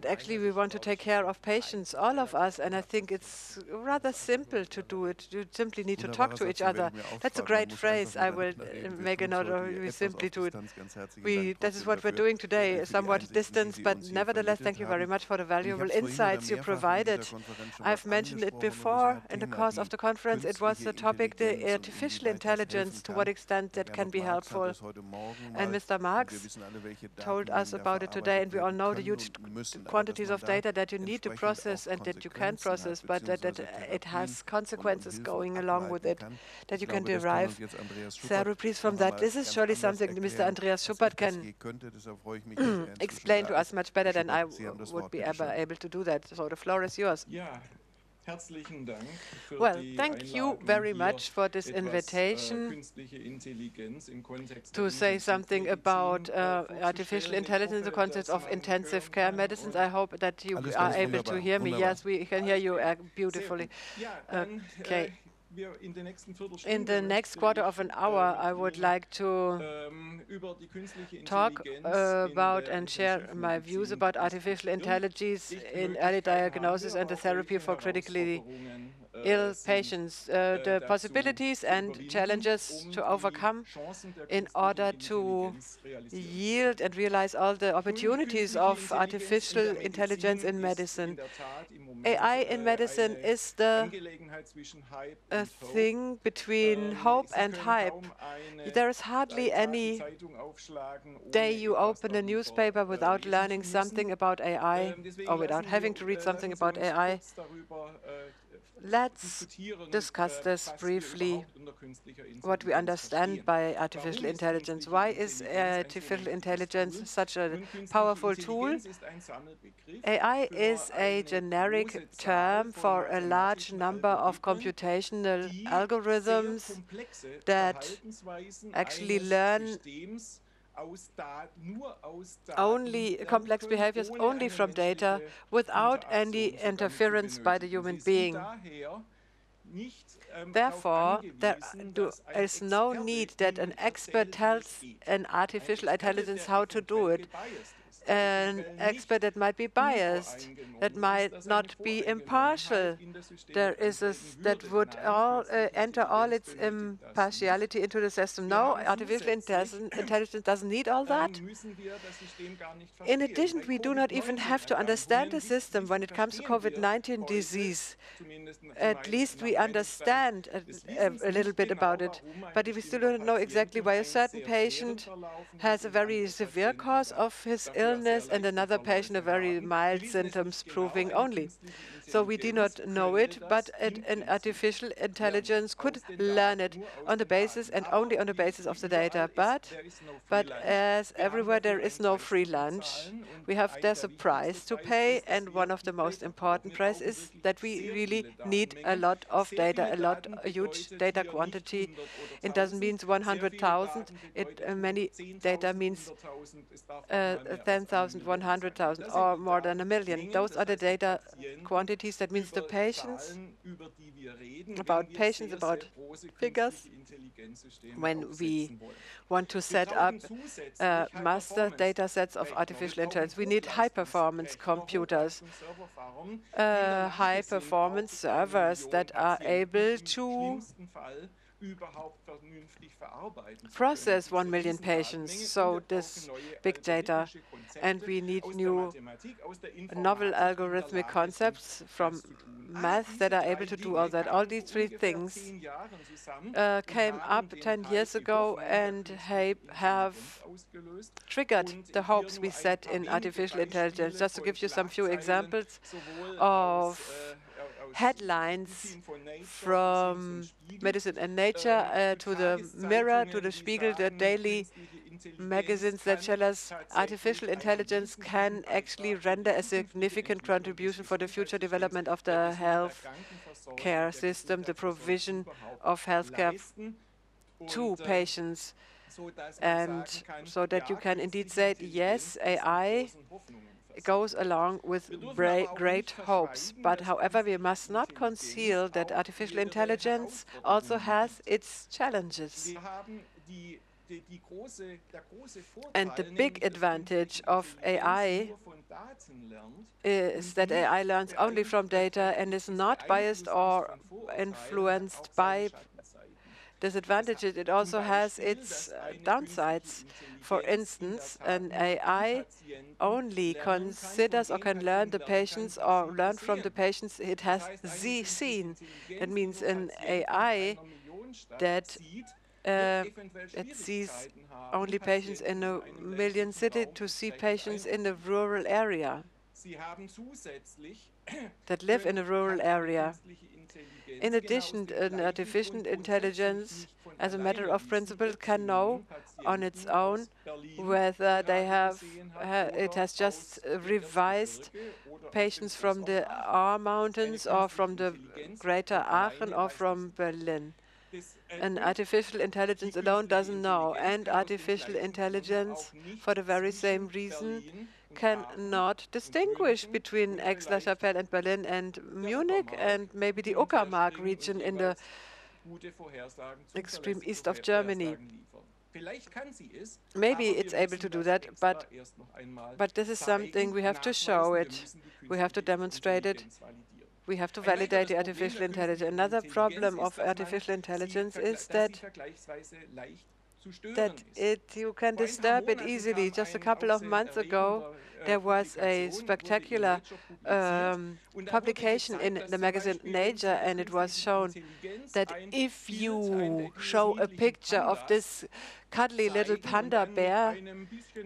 actually we want to take care of patients, all of us, and I think it's rather simple to do it. You simply need to talk to each other. That's a great phrase. I will make a note of. We simply do it. That is what we're doing today, somewhat distance, but nevertheless, thank you very much for the valuable insights you provided. I've mentioned it before in the course of the conference. It was the topic, the artificial intelligence, to what extent that can be helpful. And Mr. Marx told us about it today, and we all know the huge quantities of data that you need to process and that you can process, but that it has consequences going along with it, that you can derive therapies from that. This is surely something Mr. Andreas Schuppert can explain to us much better than I would be ever able to do that. So the floor is yours. Well, thank you very much for this invitation to say something about artificial intelligence in the context of intensive care medicines. I hope that you are able to hear me. Yes, we can hear you beautifully. Okay. In the next quarter of an hour, I would like to talk about and share my views about artificial intelligence in early diagnosis and the therapy for critically ill patients, the possibilities and challenges to overcome in order to yield and realize all the opportunities of artificial intelligence in medicine. AI in medicine is the thing between hope and hype. There is hardly any day you open a newspaper without learning something about AI or without having to read something about AI. Let's discuss this briefly, what we understand by artificial intelligence. Why is artificial intelligence such a powerful tool? AI is a generic term for a large number of computational algorithms that actually learn only complex behaviors only from data without any interference by the human being. Therefore, there is no need that an expert tells an artificial intelligence how to do it. An expert that might be biased, that might not be impartial. There is that would enter all its impartiality into the system. No, artificial intelligence doesn't need all that. In addition, we do not even have to understand the system when it comes to COVID-19 disease. At least we understand a little bit about it, but we still don't know exactly why a certain patient has a very severe cause of his illness and another patient a very mild symptoms proving only. So we do not know it, but an artificial intelligence could learn it on the basis and only on the basis of the data. But as everywhere, there is no free lunch. There's a price to pay, and one of the most important prices is that we really need a lot of data, a huge data quantity. It doesn't mean 100,000. Many data means 10,000, 100,000, or more than a million. Those are the data quantities. That means the patients, about figures. When we want to set up master data sets of artificial intelligence, we need high-performance computers, high-performance servers that are able to process 1 million patients, so this big data. And we need new novel algorithmic concepts from math that are able to do all that. All these three things came up 10 years ago and have triggered the hopes we set in artificial intelligence. Just to give you some few examples of headlines from Medicine and Nature to the Mirror, to the Spiegel, the daily magazines that tell us artificial intelligence can actually render a significant contribution for the future development of the health care system, the provision of healthcare to patients. And so that you can indeed say, yes, AI goes along with great hopes. But however, we must not conceal that artificial intelligence also has its challenges. And the big advantage of AI is that AI learns only from data and is not biased or influenced by disadvantages. It also has its downsides. For instance, an AI only considers or can learn the patients or learn from the patients it has seen. That means an AI that it sees only patients in a million city to see patients in a rural area that live in a rural area. In addition, an artificial intelligence, as a matter of principle, can know on its own whether it has just revised patients from the Ahr Mountains or from the Greater Aachen or from Berlin. And artificial intelligence alone doesn't know. And artificial intelligence, for the very same reason, cannot distinguish between Aix-la-Chapelle and Berlin and Munich and maybe the Uckermark region in the extreme east of Germany. Maybe it's able to do that, but this is something we have to show it. We have to demonstrate it. We have to validate the artificial intelligence. Another problem of artificial intelligence is that you can disturb it easily. Just a couple of months ago, there was a spectacular publication in the magazine Nature, and it was shown that if you show a picture of this cuddly little panda bear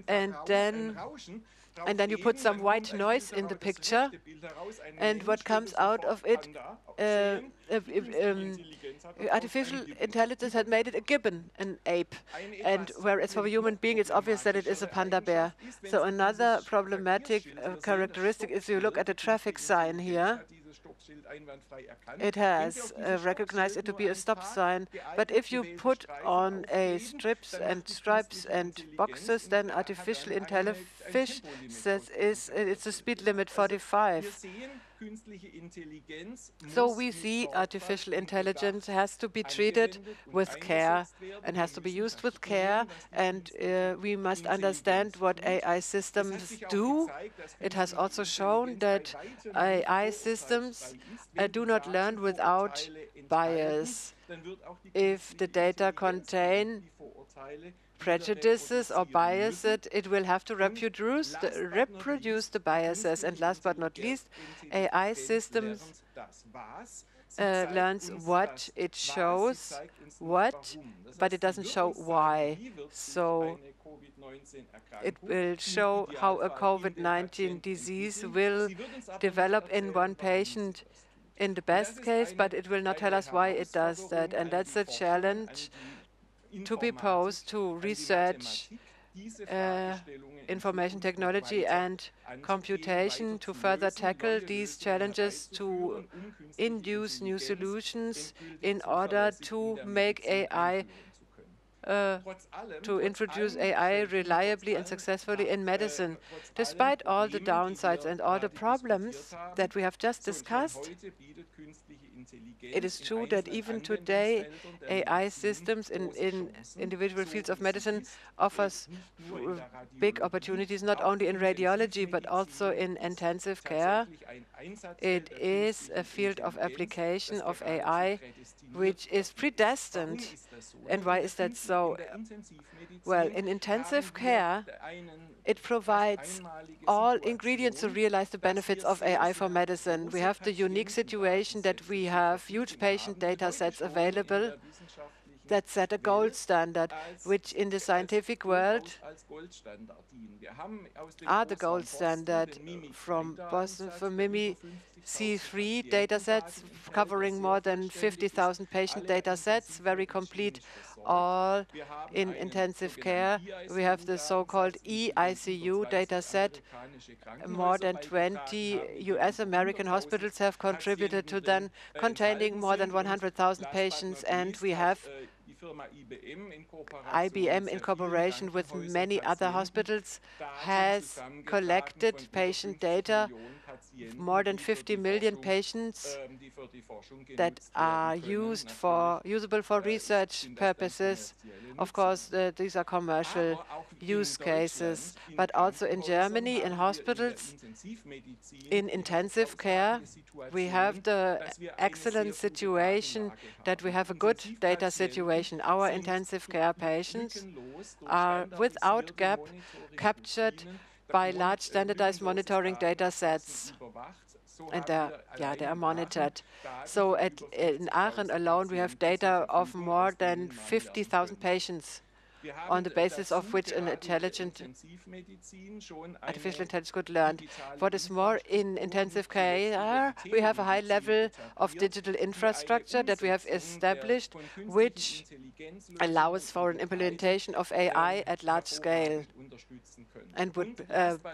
and then you put some white noise in the picture, and what comes out of it, artificial intelligence had made it a gibbon, an ape. And whereas for a human being, it's obvious that it is a panda bear. So another problematic characteristic is you look at the traffic sign here. It has recognized it to be a stop sign. But if you put on a strips and boxes, then artificial intelligence says it's a speed limit 45. So we see artificial intelligence has to be treated with care and has to be used with care, and we must understand what AI systems do. It has also shown that AI systems do not learn without bias. If the data contain prejudices or biases, it will have to reproduce the biases. And last but not least, AI systems learns what it shows, but it doesn't show why. So it will show how a COVID-19 disease will develop in one patient in the best case, but it will not tell us why it does that. And that's a challenge to be posed to research, information technology and computation to further tackle these challenges, to induce new solutions in order to make AI to introduce AI reliably and successfully in medicine. Despite all the downsides and all the problems that we have just discussed, it is true that even today, AI systems in individual fields of medicine offers big opportunities, not only in radiology, but also in intensive care. It is a field of application of AI which is predestined. And why is that so? Well, in intensive care, it provides all ingredients to realize the benefits of AI for medicine. We have the unique situation that we have huge patient data sets available that set a gold standard, which in the scientific world are the gold standard. From Boston, from MIMI C3 data sets covering more than 50,000 patient data sets, very complete, all in intensive care. We have the so-called eICU data set. More than 20 US American hospitals have contributed to them, containing more than 100,000 patients, and we have IBM in cooperation with many other hospitals has collected patient data, more than 50 million patients that are usable for research purposes. Of course, these are commercial use cases, but also in Germany, in hospitals, in intensive care, we have the excellent situation that we have a good data situation. Our intensive care patients are without gap captured by large standardized monitoring data sets, and they are monitored. So in Aachen alone, we have data of more than 50,000 patients. on the basis of which an intelligent artificial intelligence could learn. What is more, in intensive care, we have a high level of digital infrastructure that we have established, which allows for an implementation of AI at large scale and would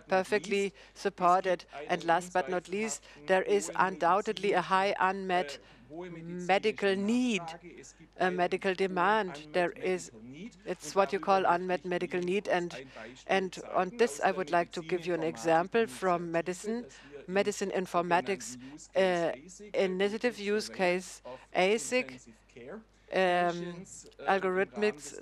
perfectly support it. And last but not least, there is undoubtedly a high unmet medical need, a medical demand. It's what you call unmet medical need. And on this, I would like to give you an example from medicine informatics initiative use case ASIC. Algorithmics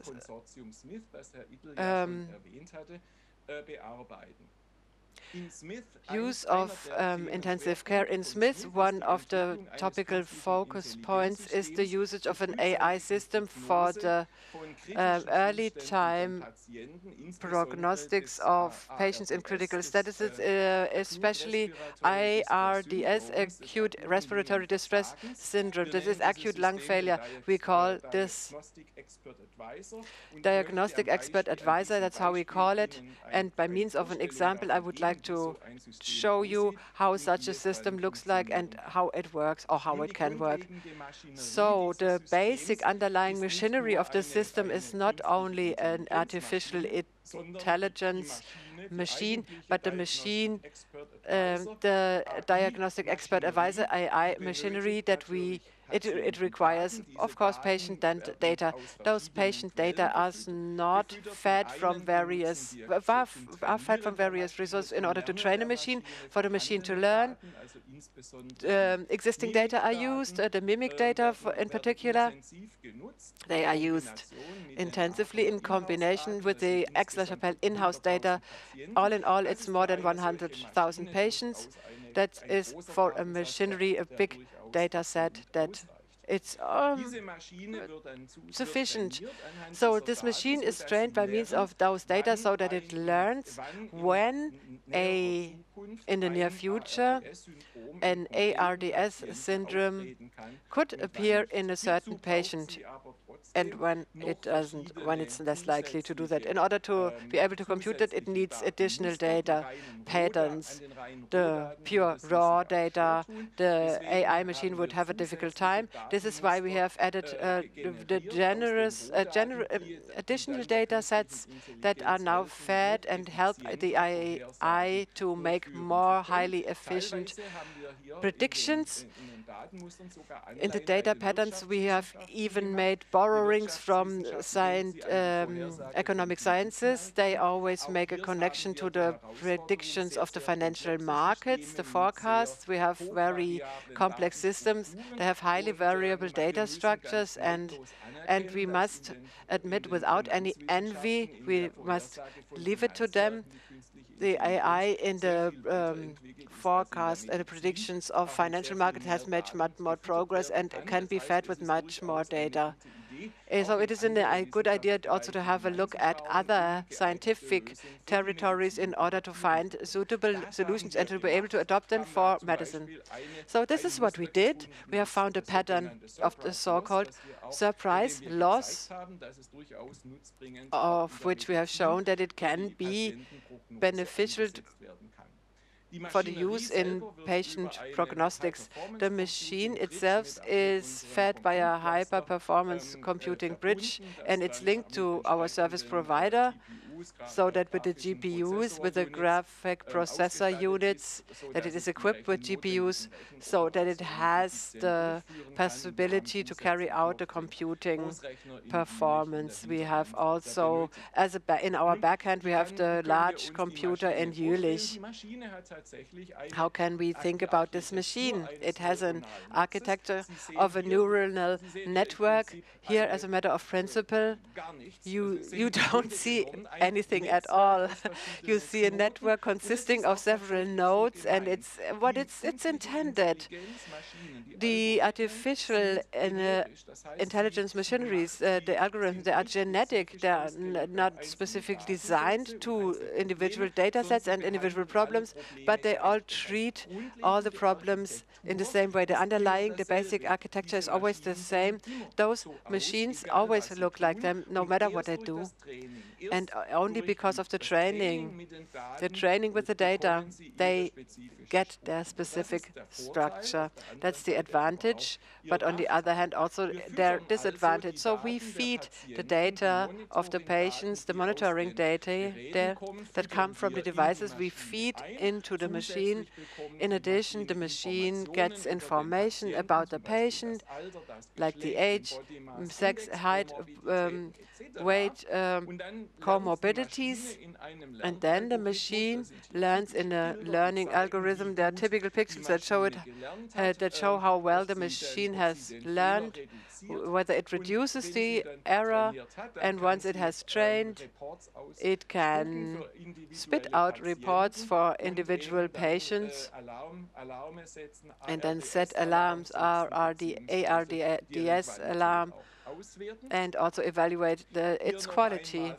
use of intensive care. In Smith, one of the topical focus points is the usage of an AI system for the early time prognostics of patients in critical statuses, especially ARDS, acute respiratory distress syndrome. This is acute lung failure. We call this diagnostic expert advisor. That's how we call it. And by means of an example, I would like to show you how such a system looks like and how it works, or how it can work. So the basic underlying machinery of the system is not only an artificial intelligence machine, but the machine, the diagnostic expert advisor AI machinery that it requires, of course, patient data. Those patient data are not fed from various resources in order to train a machine, for the machine to learn. Existing data are used, the mimic data in particular. They are used intensively in combination with the Aix-la-Chapelle in-house data. All in all, it's more than 100,000 patients. That is, for a machinery, a big data set that it's sufficient. So this machine is trained by means of those data so that it learns when in the near future an ARDS syndrome could appear in a certain patient, and when it doesn't, when it's less likely to do that. In order to be able to compute it, it needs additional data, patterns, the pure raw data. The AI machine would have a difficult time. This is why we have added the additional data sets that are now fed and help the AI to make more highly efficient predictions. In the data patterns, we have even made borrowings from economic sciences. They always make a connection to the predictions of the financial markets, the forecasts. We have very complex systems. They have highly variable data structures, and we must admit, without any envy, we must leave it to them. The AI in the forecast and the predictions of financial markets has made much more progress and can be fed with much more data. So it is a good idea also to have a look at other scientific territories in order to find suitable solutions and to be able to adopt them for medicine. So this is what we did. We have found a pattern of the so-called surprise loss, of which we have shown that it can be beneficial for the use in patient prognostics. The machine itself is fed by a high-performance computing bridge, and it's linked to our service provider, so that with the GPUs, with the graphic processor units, that it is equipped with GPUs, so that it has the possibility to carry out the computing performance. We have also, in our backend, we have the large computer in Jülich. How can we think about this machine? It has an architecture of a neural network. Here, as a matter of principle, you don't see anything at all. You see a network consisting of several nodes, and it's what it's intended. The artificial intelligence machineries, the algorithms, they are genetic. They are not specifically designed to individual data sets and individual problems, but they all treat all the problems in the same way. The underlying, the basic architecture is always the same. Those machines always look like them, no matter what they do. And only because of the training with the data, they get their specific structure. That's the advantage, but on the other hand, also their disadvantage. So we feed the data of the patients, the monitoring data that come from the devices, we feed into the machine. In addition, the machine gets information about the patient, like the age, sex, height, weight, comorbidities, and then the machine learns in a learning algorithm. There are typical pixels that show that show how well the machine has learned, whether it reduces the error, and once it has trained, it can spit out reports for individual patients and then set alarms, ARDS alarm, and also evaluate its quality.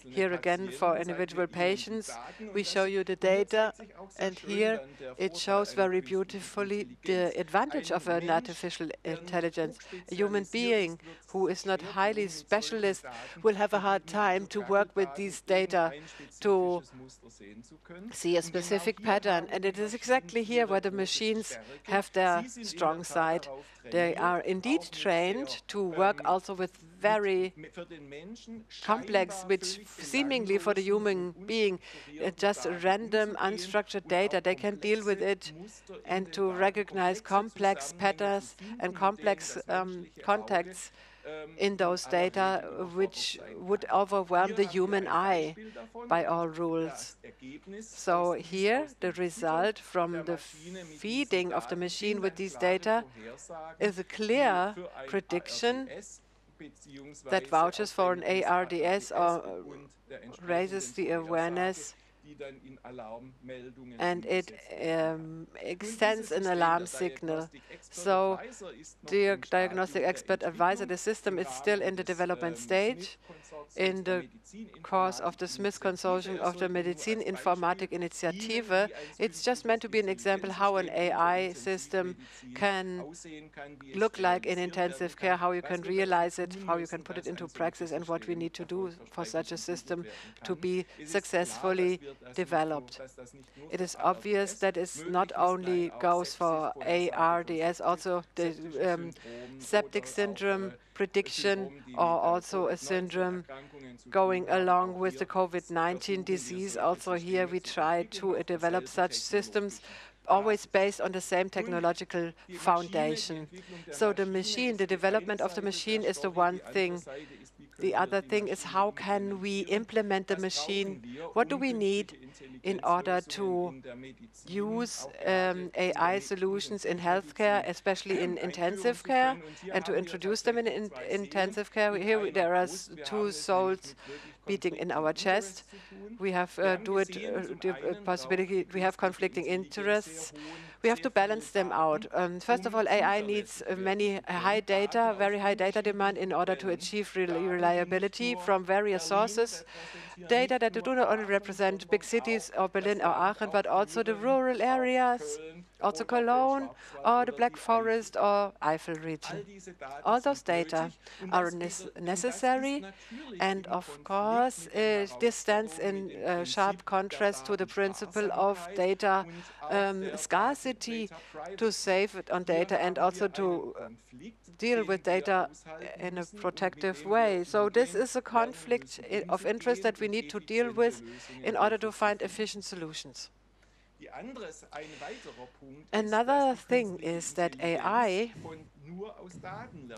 Here again, for individual patients, we show you the data, and here it shows very beautifully the advantage of an artificial intelligence. A human being who is not highly specialist will have a hard time to work with these data to see a specific pattern, and it is exactly here where the machines have their strong side. They are indeed trained to work also with very complex, which seemingly for the human being, just random, unstructured data. They can deal with it and to recognize complex patterns and complex contexts in those data, which would overwhelm the human eye by all rules. So here, the result from the feeding of the machine with these data is a clear prediction that vouches for an ARDS or raises the awareness, and it extends an alarm signal. So the diagnostic expert advisor, the system is still in the development stage. In the course of the Smith Consortium of the Medizin Informatik Initiative, it's just meant to be an example how an AI system can look like in intensive care, how you can realize it, how you can put it into practice, and what we need to do for such a system to be successfully developed. It is obvious that it not only goes for ARDS, also the septic syndrome prediction, or also a syndrome going along with the COVID-19 disease. Also here we try to develop such systems, always based on the same technological foundation. So the machine, the development of the machine is the one thing. The other thing is, how can we implement the machine? What do we need in order to use AI solutions in healthcare, especially in intensive care, and to introduce them in intensive care? Here there are two souls beating in our chest. We have possibility. We have conflicting interests. We have to balance them out. First of all, AI needs very high data demand in order to achieve reliability from various sources. Data that do not only represent big cities or Berlin or Aachen, but also the rural areas, also Cologne or the Black Forest or Eifel region. All those data are necessary, and of course, this stands in sharp contrast to the principle of data scarcity, to save it on data and also to deal with data in a protective way. So this is a conflict of interest that we need to deal with in order to find efficient solutions. Another thing is that AI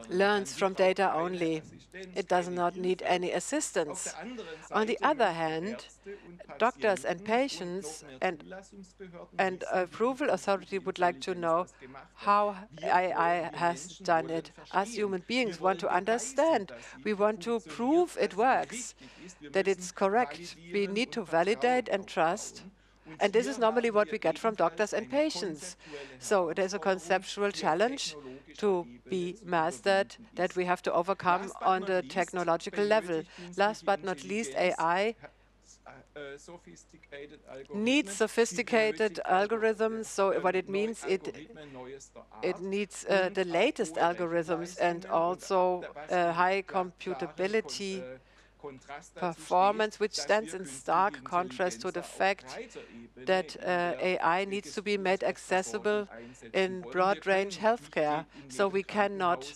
learns from data only. It does not need any assistance. On the other hand, doctors and patients and approval authority would like to know how AI has done it. Us human beings want to understand. We want to prove it works, that it's correct. We need to validate and trust. And this is normally what we get from doctors and patients. So it is a conceptual challenge to be mastered that we have to overcome on the technological level. Last but not least, AI needs sophisticated algorithms. So what it means, it needs the latest algorithms and also high computability performance, which stands in stark contrast to the fact that AI needs to be made accessible in broad-range healthcare. So we cannot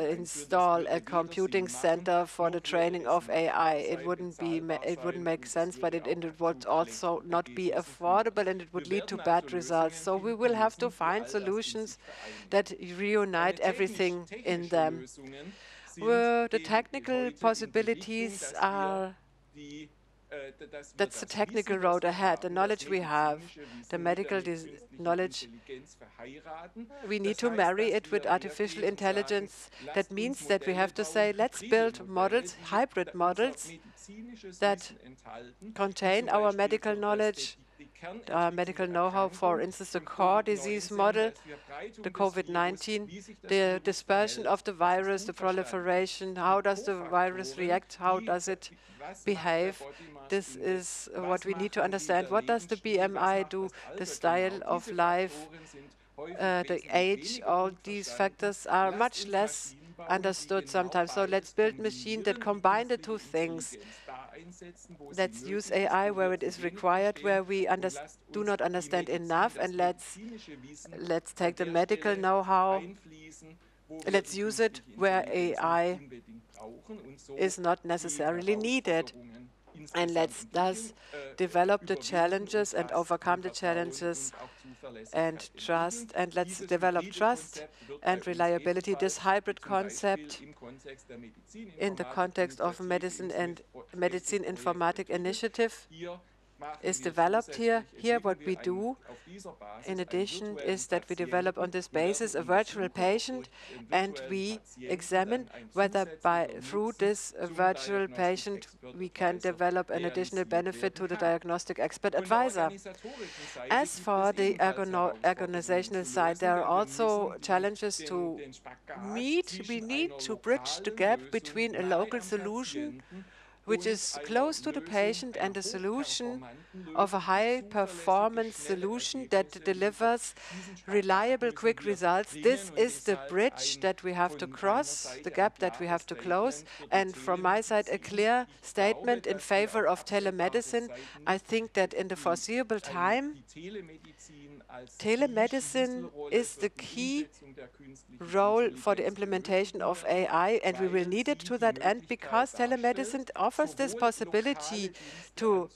install a computing center for the training of AI. It wouldn't make sense, but it would also not be affordable, and it would lead to bad results. So we will have to find solutions that reunite everything in them. Where the technical possibilities are, that's the technical road ahead, the knowledge we have, the medical knowledge. We need to marry it with artificial intelligence. That means that we have to say, let's build models, hybrid models, that contain our medical knowledge, medical know-how, for instance, the core disease model, the COVID-19, the dispersion of the virus, the proliferation, how does the virus react, how does it behave. This is what we need to understand. What does the BMI do, the style of life, the age, all these factors are much less understood sometimes. So let's build machines that combine the two things. Let's use AI where it is required, where we do not understand enough, and let's take the medical know-how. Let's use it where AI is not necessarily needed. And let's thus develop the challenges and overcome the challenges and trust. And let's develop trust and reliability. This hybrid concept in the context of medicine and medicine informatic initiative is developed here. Here what we do in addition is that we develop on this basis a virtual patient, and we examine whether through this virtual patient we can develop an additional benefit to the diagnostic expert advisor. As for the organizational side, there are also challenges to meet. We need to bridge the gap between a local solution which is close to the patient and a solution of a high-performance solution that delivers reliable, quick results. This is the bridge that we have to cross, the gap that we have to close. And from my side, a clear statement in favor of telemedicine. I think that in the foreseeable time, telemedicine is the key role for the implementation of AI, and we will need it to that end because telemedicine offers this possibility to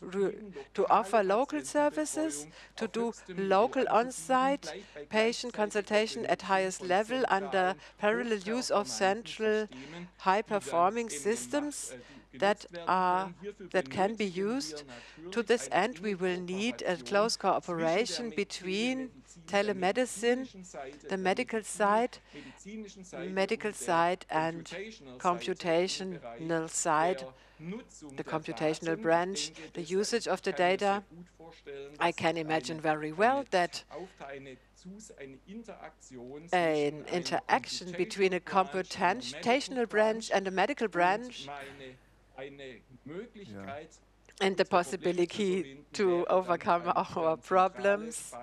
offer local services, to do local on-site patient consultation at highest level under parallel use of central high-performing systems that can be used. To this end, we will need a close cooperation between telemedicine, the medical side, and computational side, the computational branch, the usage of the data. I can imagine very well that an interaction between a computational branch and a medical branch and the possibility to overcome our problems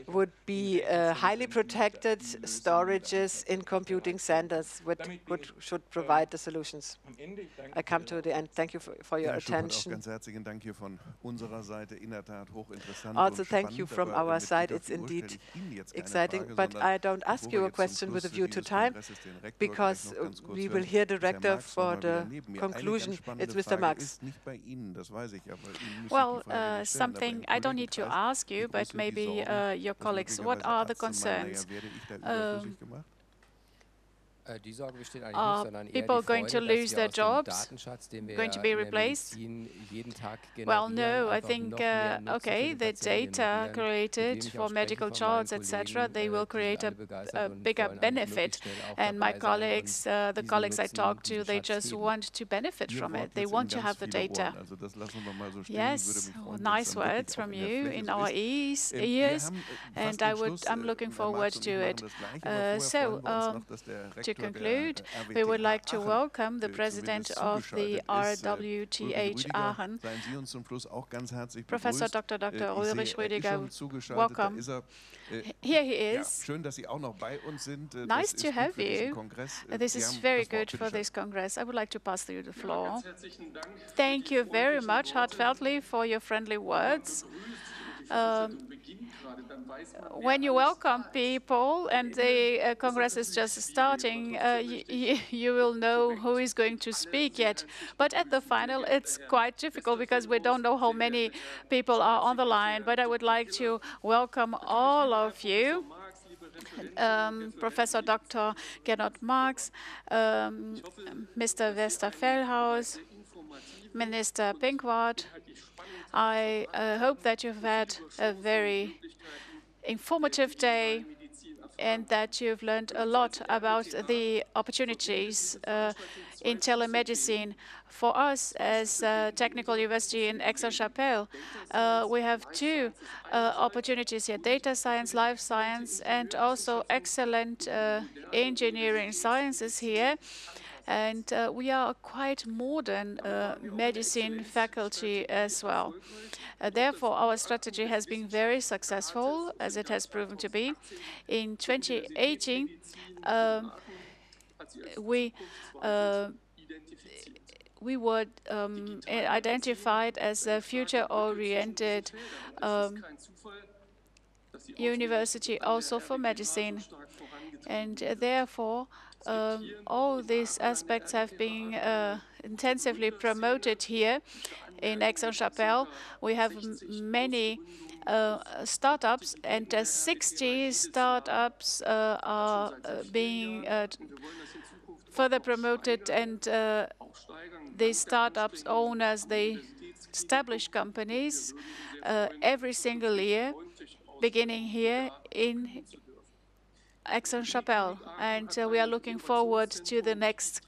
would be highly protected storages in computing centers, which should provide the solutions. I come to the end. Thank you for your attention. Also, thank you from our side. It's indeed exciting, but I don't ask you a question with a view to time, because we will hear the director for the conclusion. It's Mr. Max. Well, something I don't need to ask you, but with maybe your colleagues. What are the concerns? Are people going to lose their jobs, going to be replaced? Well, no, I think, okay, the data created for medical charts, etc., they will create a bigger benefit. And my colleagues, the colleagues I talk to, they just want to benefit from it. They want to have the data. Yes, nice words from you in our ears, and I'm looking forward to it. To conclude, we would like to welcome the president of the RWTH Aachen, Professor Dr. Ulrich Rüdiger. Welcome. Here he is. Nice to have you. This is very good for this Congress. I would like to pass you the floor. Thank you very much, heartfeltly, for your friendly words. When you welcome people and the Congress is just starting, you will know who is going to speak yet. But at the final, it's quite difficult because we don't know how many people are on the line. But I would like to welcome all of you. Professor Dr. Gernot Marx, Mr. Westerfellhaus, Minister Pinkwart. I hope that you've had a very informative day and that you've learned a lot about the opportunities in telemedicine. For us as Technical University in Aix-en-Chapelle, we have two opportunities here: data science, life science, and also excellent engineering sciences here. And we are a quite modern medicine faculty as well. Therefore, our strategy has been very successful, as it has proven to be. In 2018, we were identified as a future-oriented university also for medicine. And therefore, all these aspects have been intensively promoted here in Aix-en-Chapelle. We have many startups, and 60 startups are being further promoted, and these startups owners, they establish companies every single year, beginning here in Aix-en-Chapelle, and we are looking forward to the next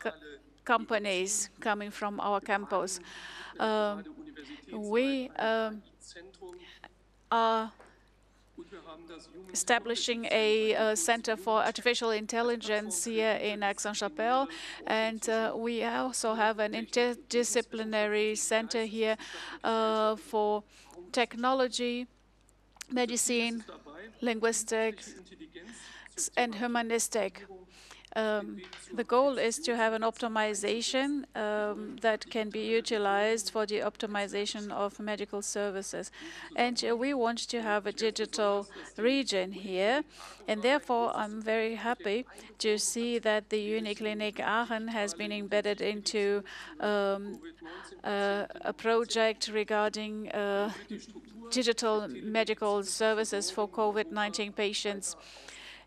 companies coming from our campus. We are establishing a center for artificial intelligence here in Aix-en-Chapelle, and we also have an interdisciplinary center here for technology, medicine, linguistics, and humanistic. The goal is to have an optimization that can be utilized for the optimization of medical services. And we want to have a digital region here. And therefore, I'm very happy to see that the Uniclinic Aachen has been embedded into a project regarding digital medical services for COVID-19 patients,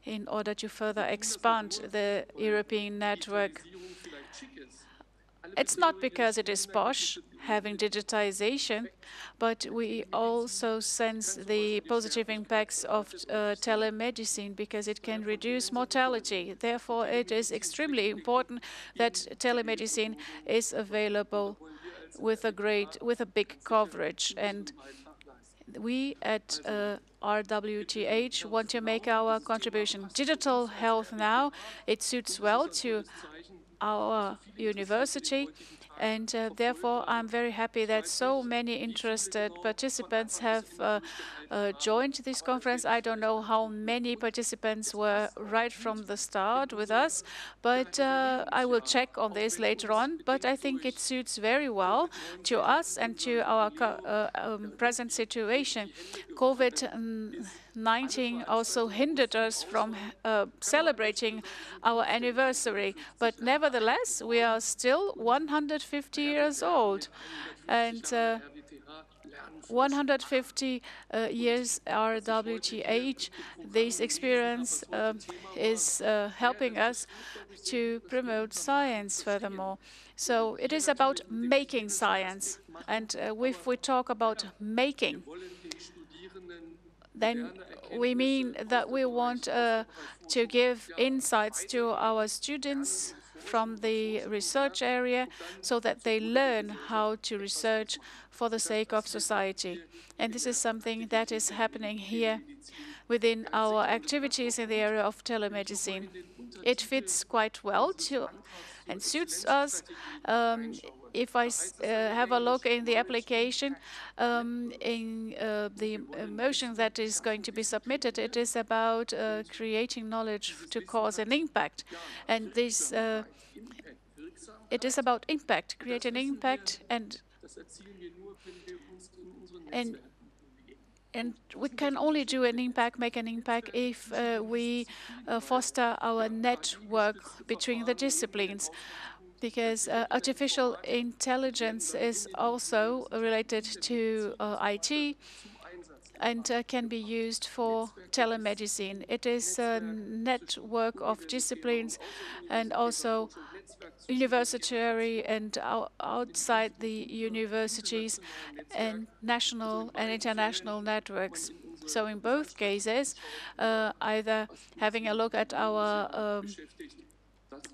in order to further expand the European network. It's not because it is posh, having digitization, but we also sense the positive impacts of telemedicine because it can reduce mortality. Therefore, it is extremely important that telemedicine is available with a big coverage. And we at RWTH want to make our contribution. Digital health now, it suits well to our university, and therefore I'm very happy that so many interested participants have joined this conference. I don't know how many participants were right from the start with us, but I will check on this later on. But I think it suits very well to us and to our present situation. COVID-19 also hindered us from celebrating our anniversary, but nevertheless, we are still 150 years old. And 150 years RWTH, this experience is helping us to promote science furthermore. So it is about making science. And if we talk about making, then we mean that we want to give insights to our students from the research area so that they learn how to research for the sake of society. And this is something that is happening here within our activities in the area of telemedicine. It fits quite well and suits us. If I have a look in the application, in the motion that is going to be submitted, it is about creating knowledge to cause an impact. And this, it is about impact, create an impact, and we can only do an impact, make an impact, if we foster our network between the disciplines. Because artificial intelligence is also related to IT and can be used for telemedicine. It is a network of disciplines and also university and outside the universities and national and international networks. So in both cases, either having a look at our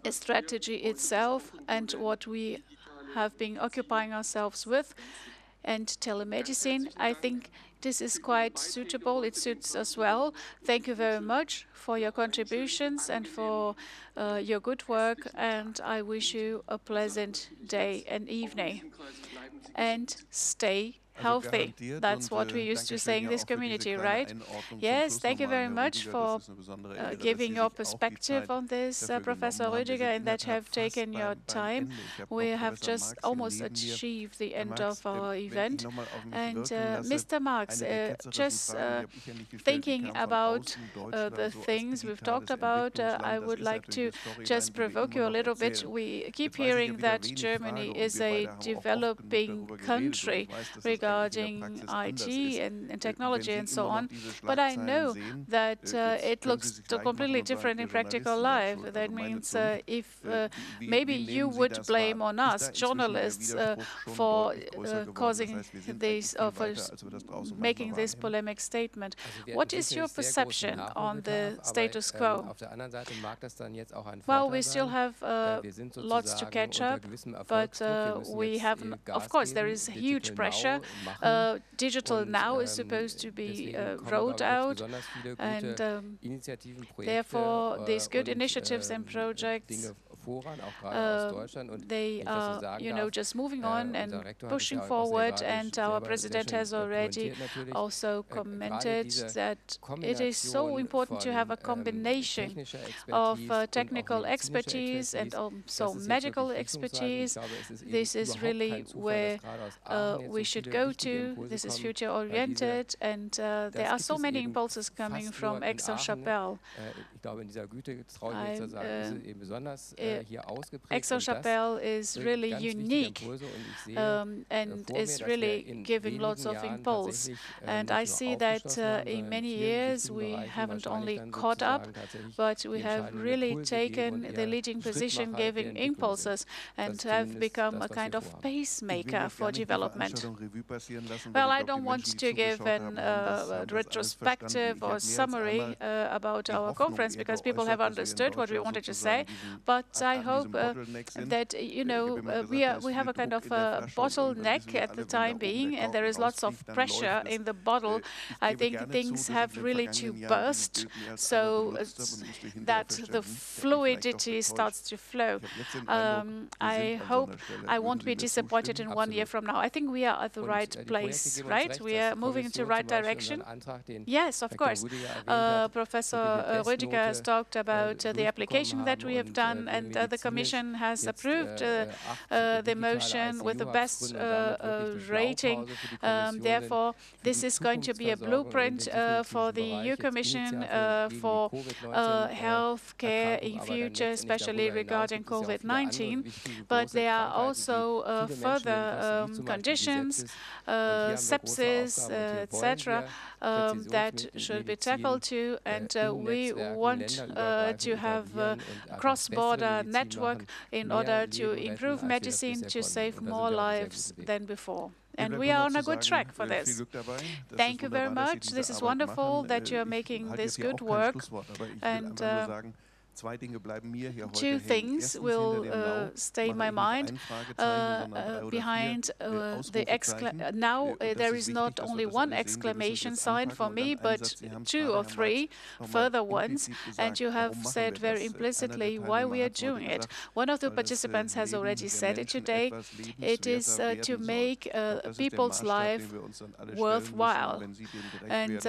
strategy itself and what we have been occupying ourselves with, and telemedicine, I think this is quite suitable. It suits us well. Thank you very much for your contributions and for your good work, and I wish you a pleasant day and evening. And stay healthy. That's what we used to say in this community, right? Yes, thank you very much for giving your perspective on this, Professor Rüdiger, and that you have taken your time. We have just almost achieved the end of our event. And Mr. Marx, just thinking about the things we've talked about, I would like to just provoke you a little bit. We keep hearing that Germany is a developing country regarding IT and technology and so on, but I know that it looks completely different in practical life. That means if maybe you would blame on us, journalists, for causing this, or for making this polemic statement. What is your perception on the status quo? Well, we still have lots to catch up, but we have, of course, there is huge pressure. Digital now is supposed to be rolled out, and therefore these good initiatives and projects, they are, just moving on and pushing forward. And our president has already also commented that it is so important to have a combination of technical expertise and also medical expertise. This is really where we should go to. This is future-oriented, and there are so many impulses coming from Aix-en-Chapelle. Aix-en-Chapelle is really unique and is really giving lots of impulse. And I see that in many years we haven't only caught up, but we have really taken the leading position, giving impulses, and have become a kind of pacemaker for development. Well, I don't want to give a retrospective or summary about our conference because people have understood what we wanted to say, but I hope that, we have a kind of a bottleneck at the time being, and there is lots of pressure in the bottle. I think things have really to burst so that the fluidity starts to flow. I hope I won't be disappointed in 1 year from now. I think we are at the right place, right? We are moving into the right direction. Yes, of course. Professor Rüdiger has talked about the application that we have done, and the Commission has approved the motion with the best rating. Therefore, this is going to be a blueprint for the EU Commission for health care in future, especially regarding COVID-19. But there are also further conditions, sepsis, etc., that should be tackled too. And we want to have a cross-border network in order to improve medicine to save more lives than before. And we are on a good track for this. Thank you very much. This is wonderful that you are making this good work. And two things will stay in my mind behind now there is not only one exclamation sign for me, but two or three further ones, and you have said very implicitly why we are doing it. One of the participants has already said it today. It is to make people's life worthwhile. And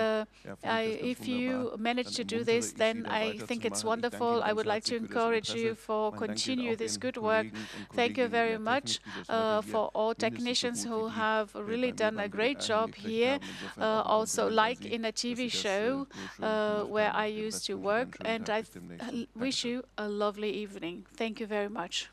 if you manage to do this, then I think it's wonderful. I would like to encourage you for continue this good work. Thank you very much for all technicians who have really done a great job here, also like in a TV show where I used to work. And I wish you a lovely evening. Thank you very much.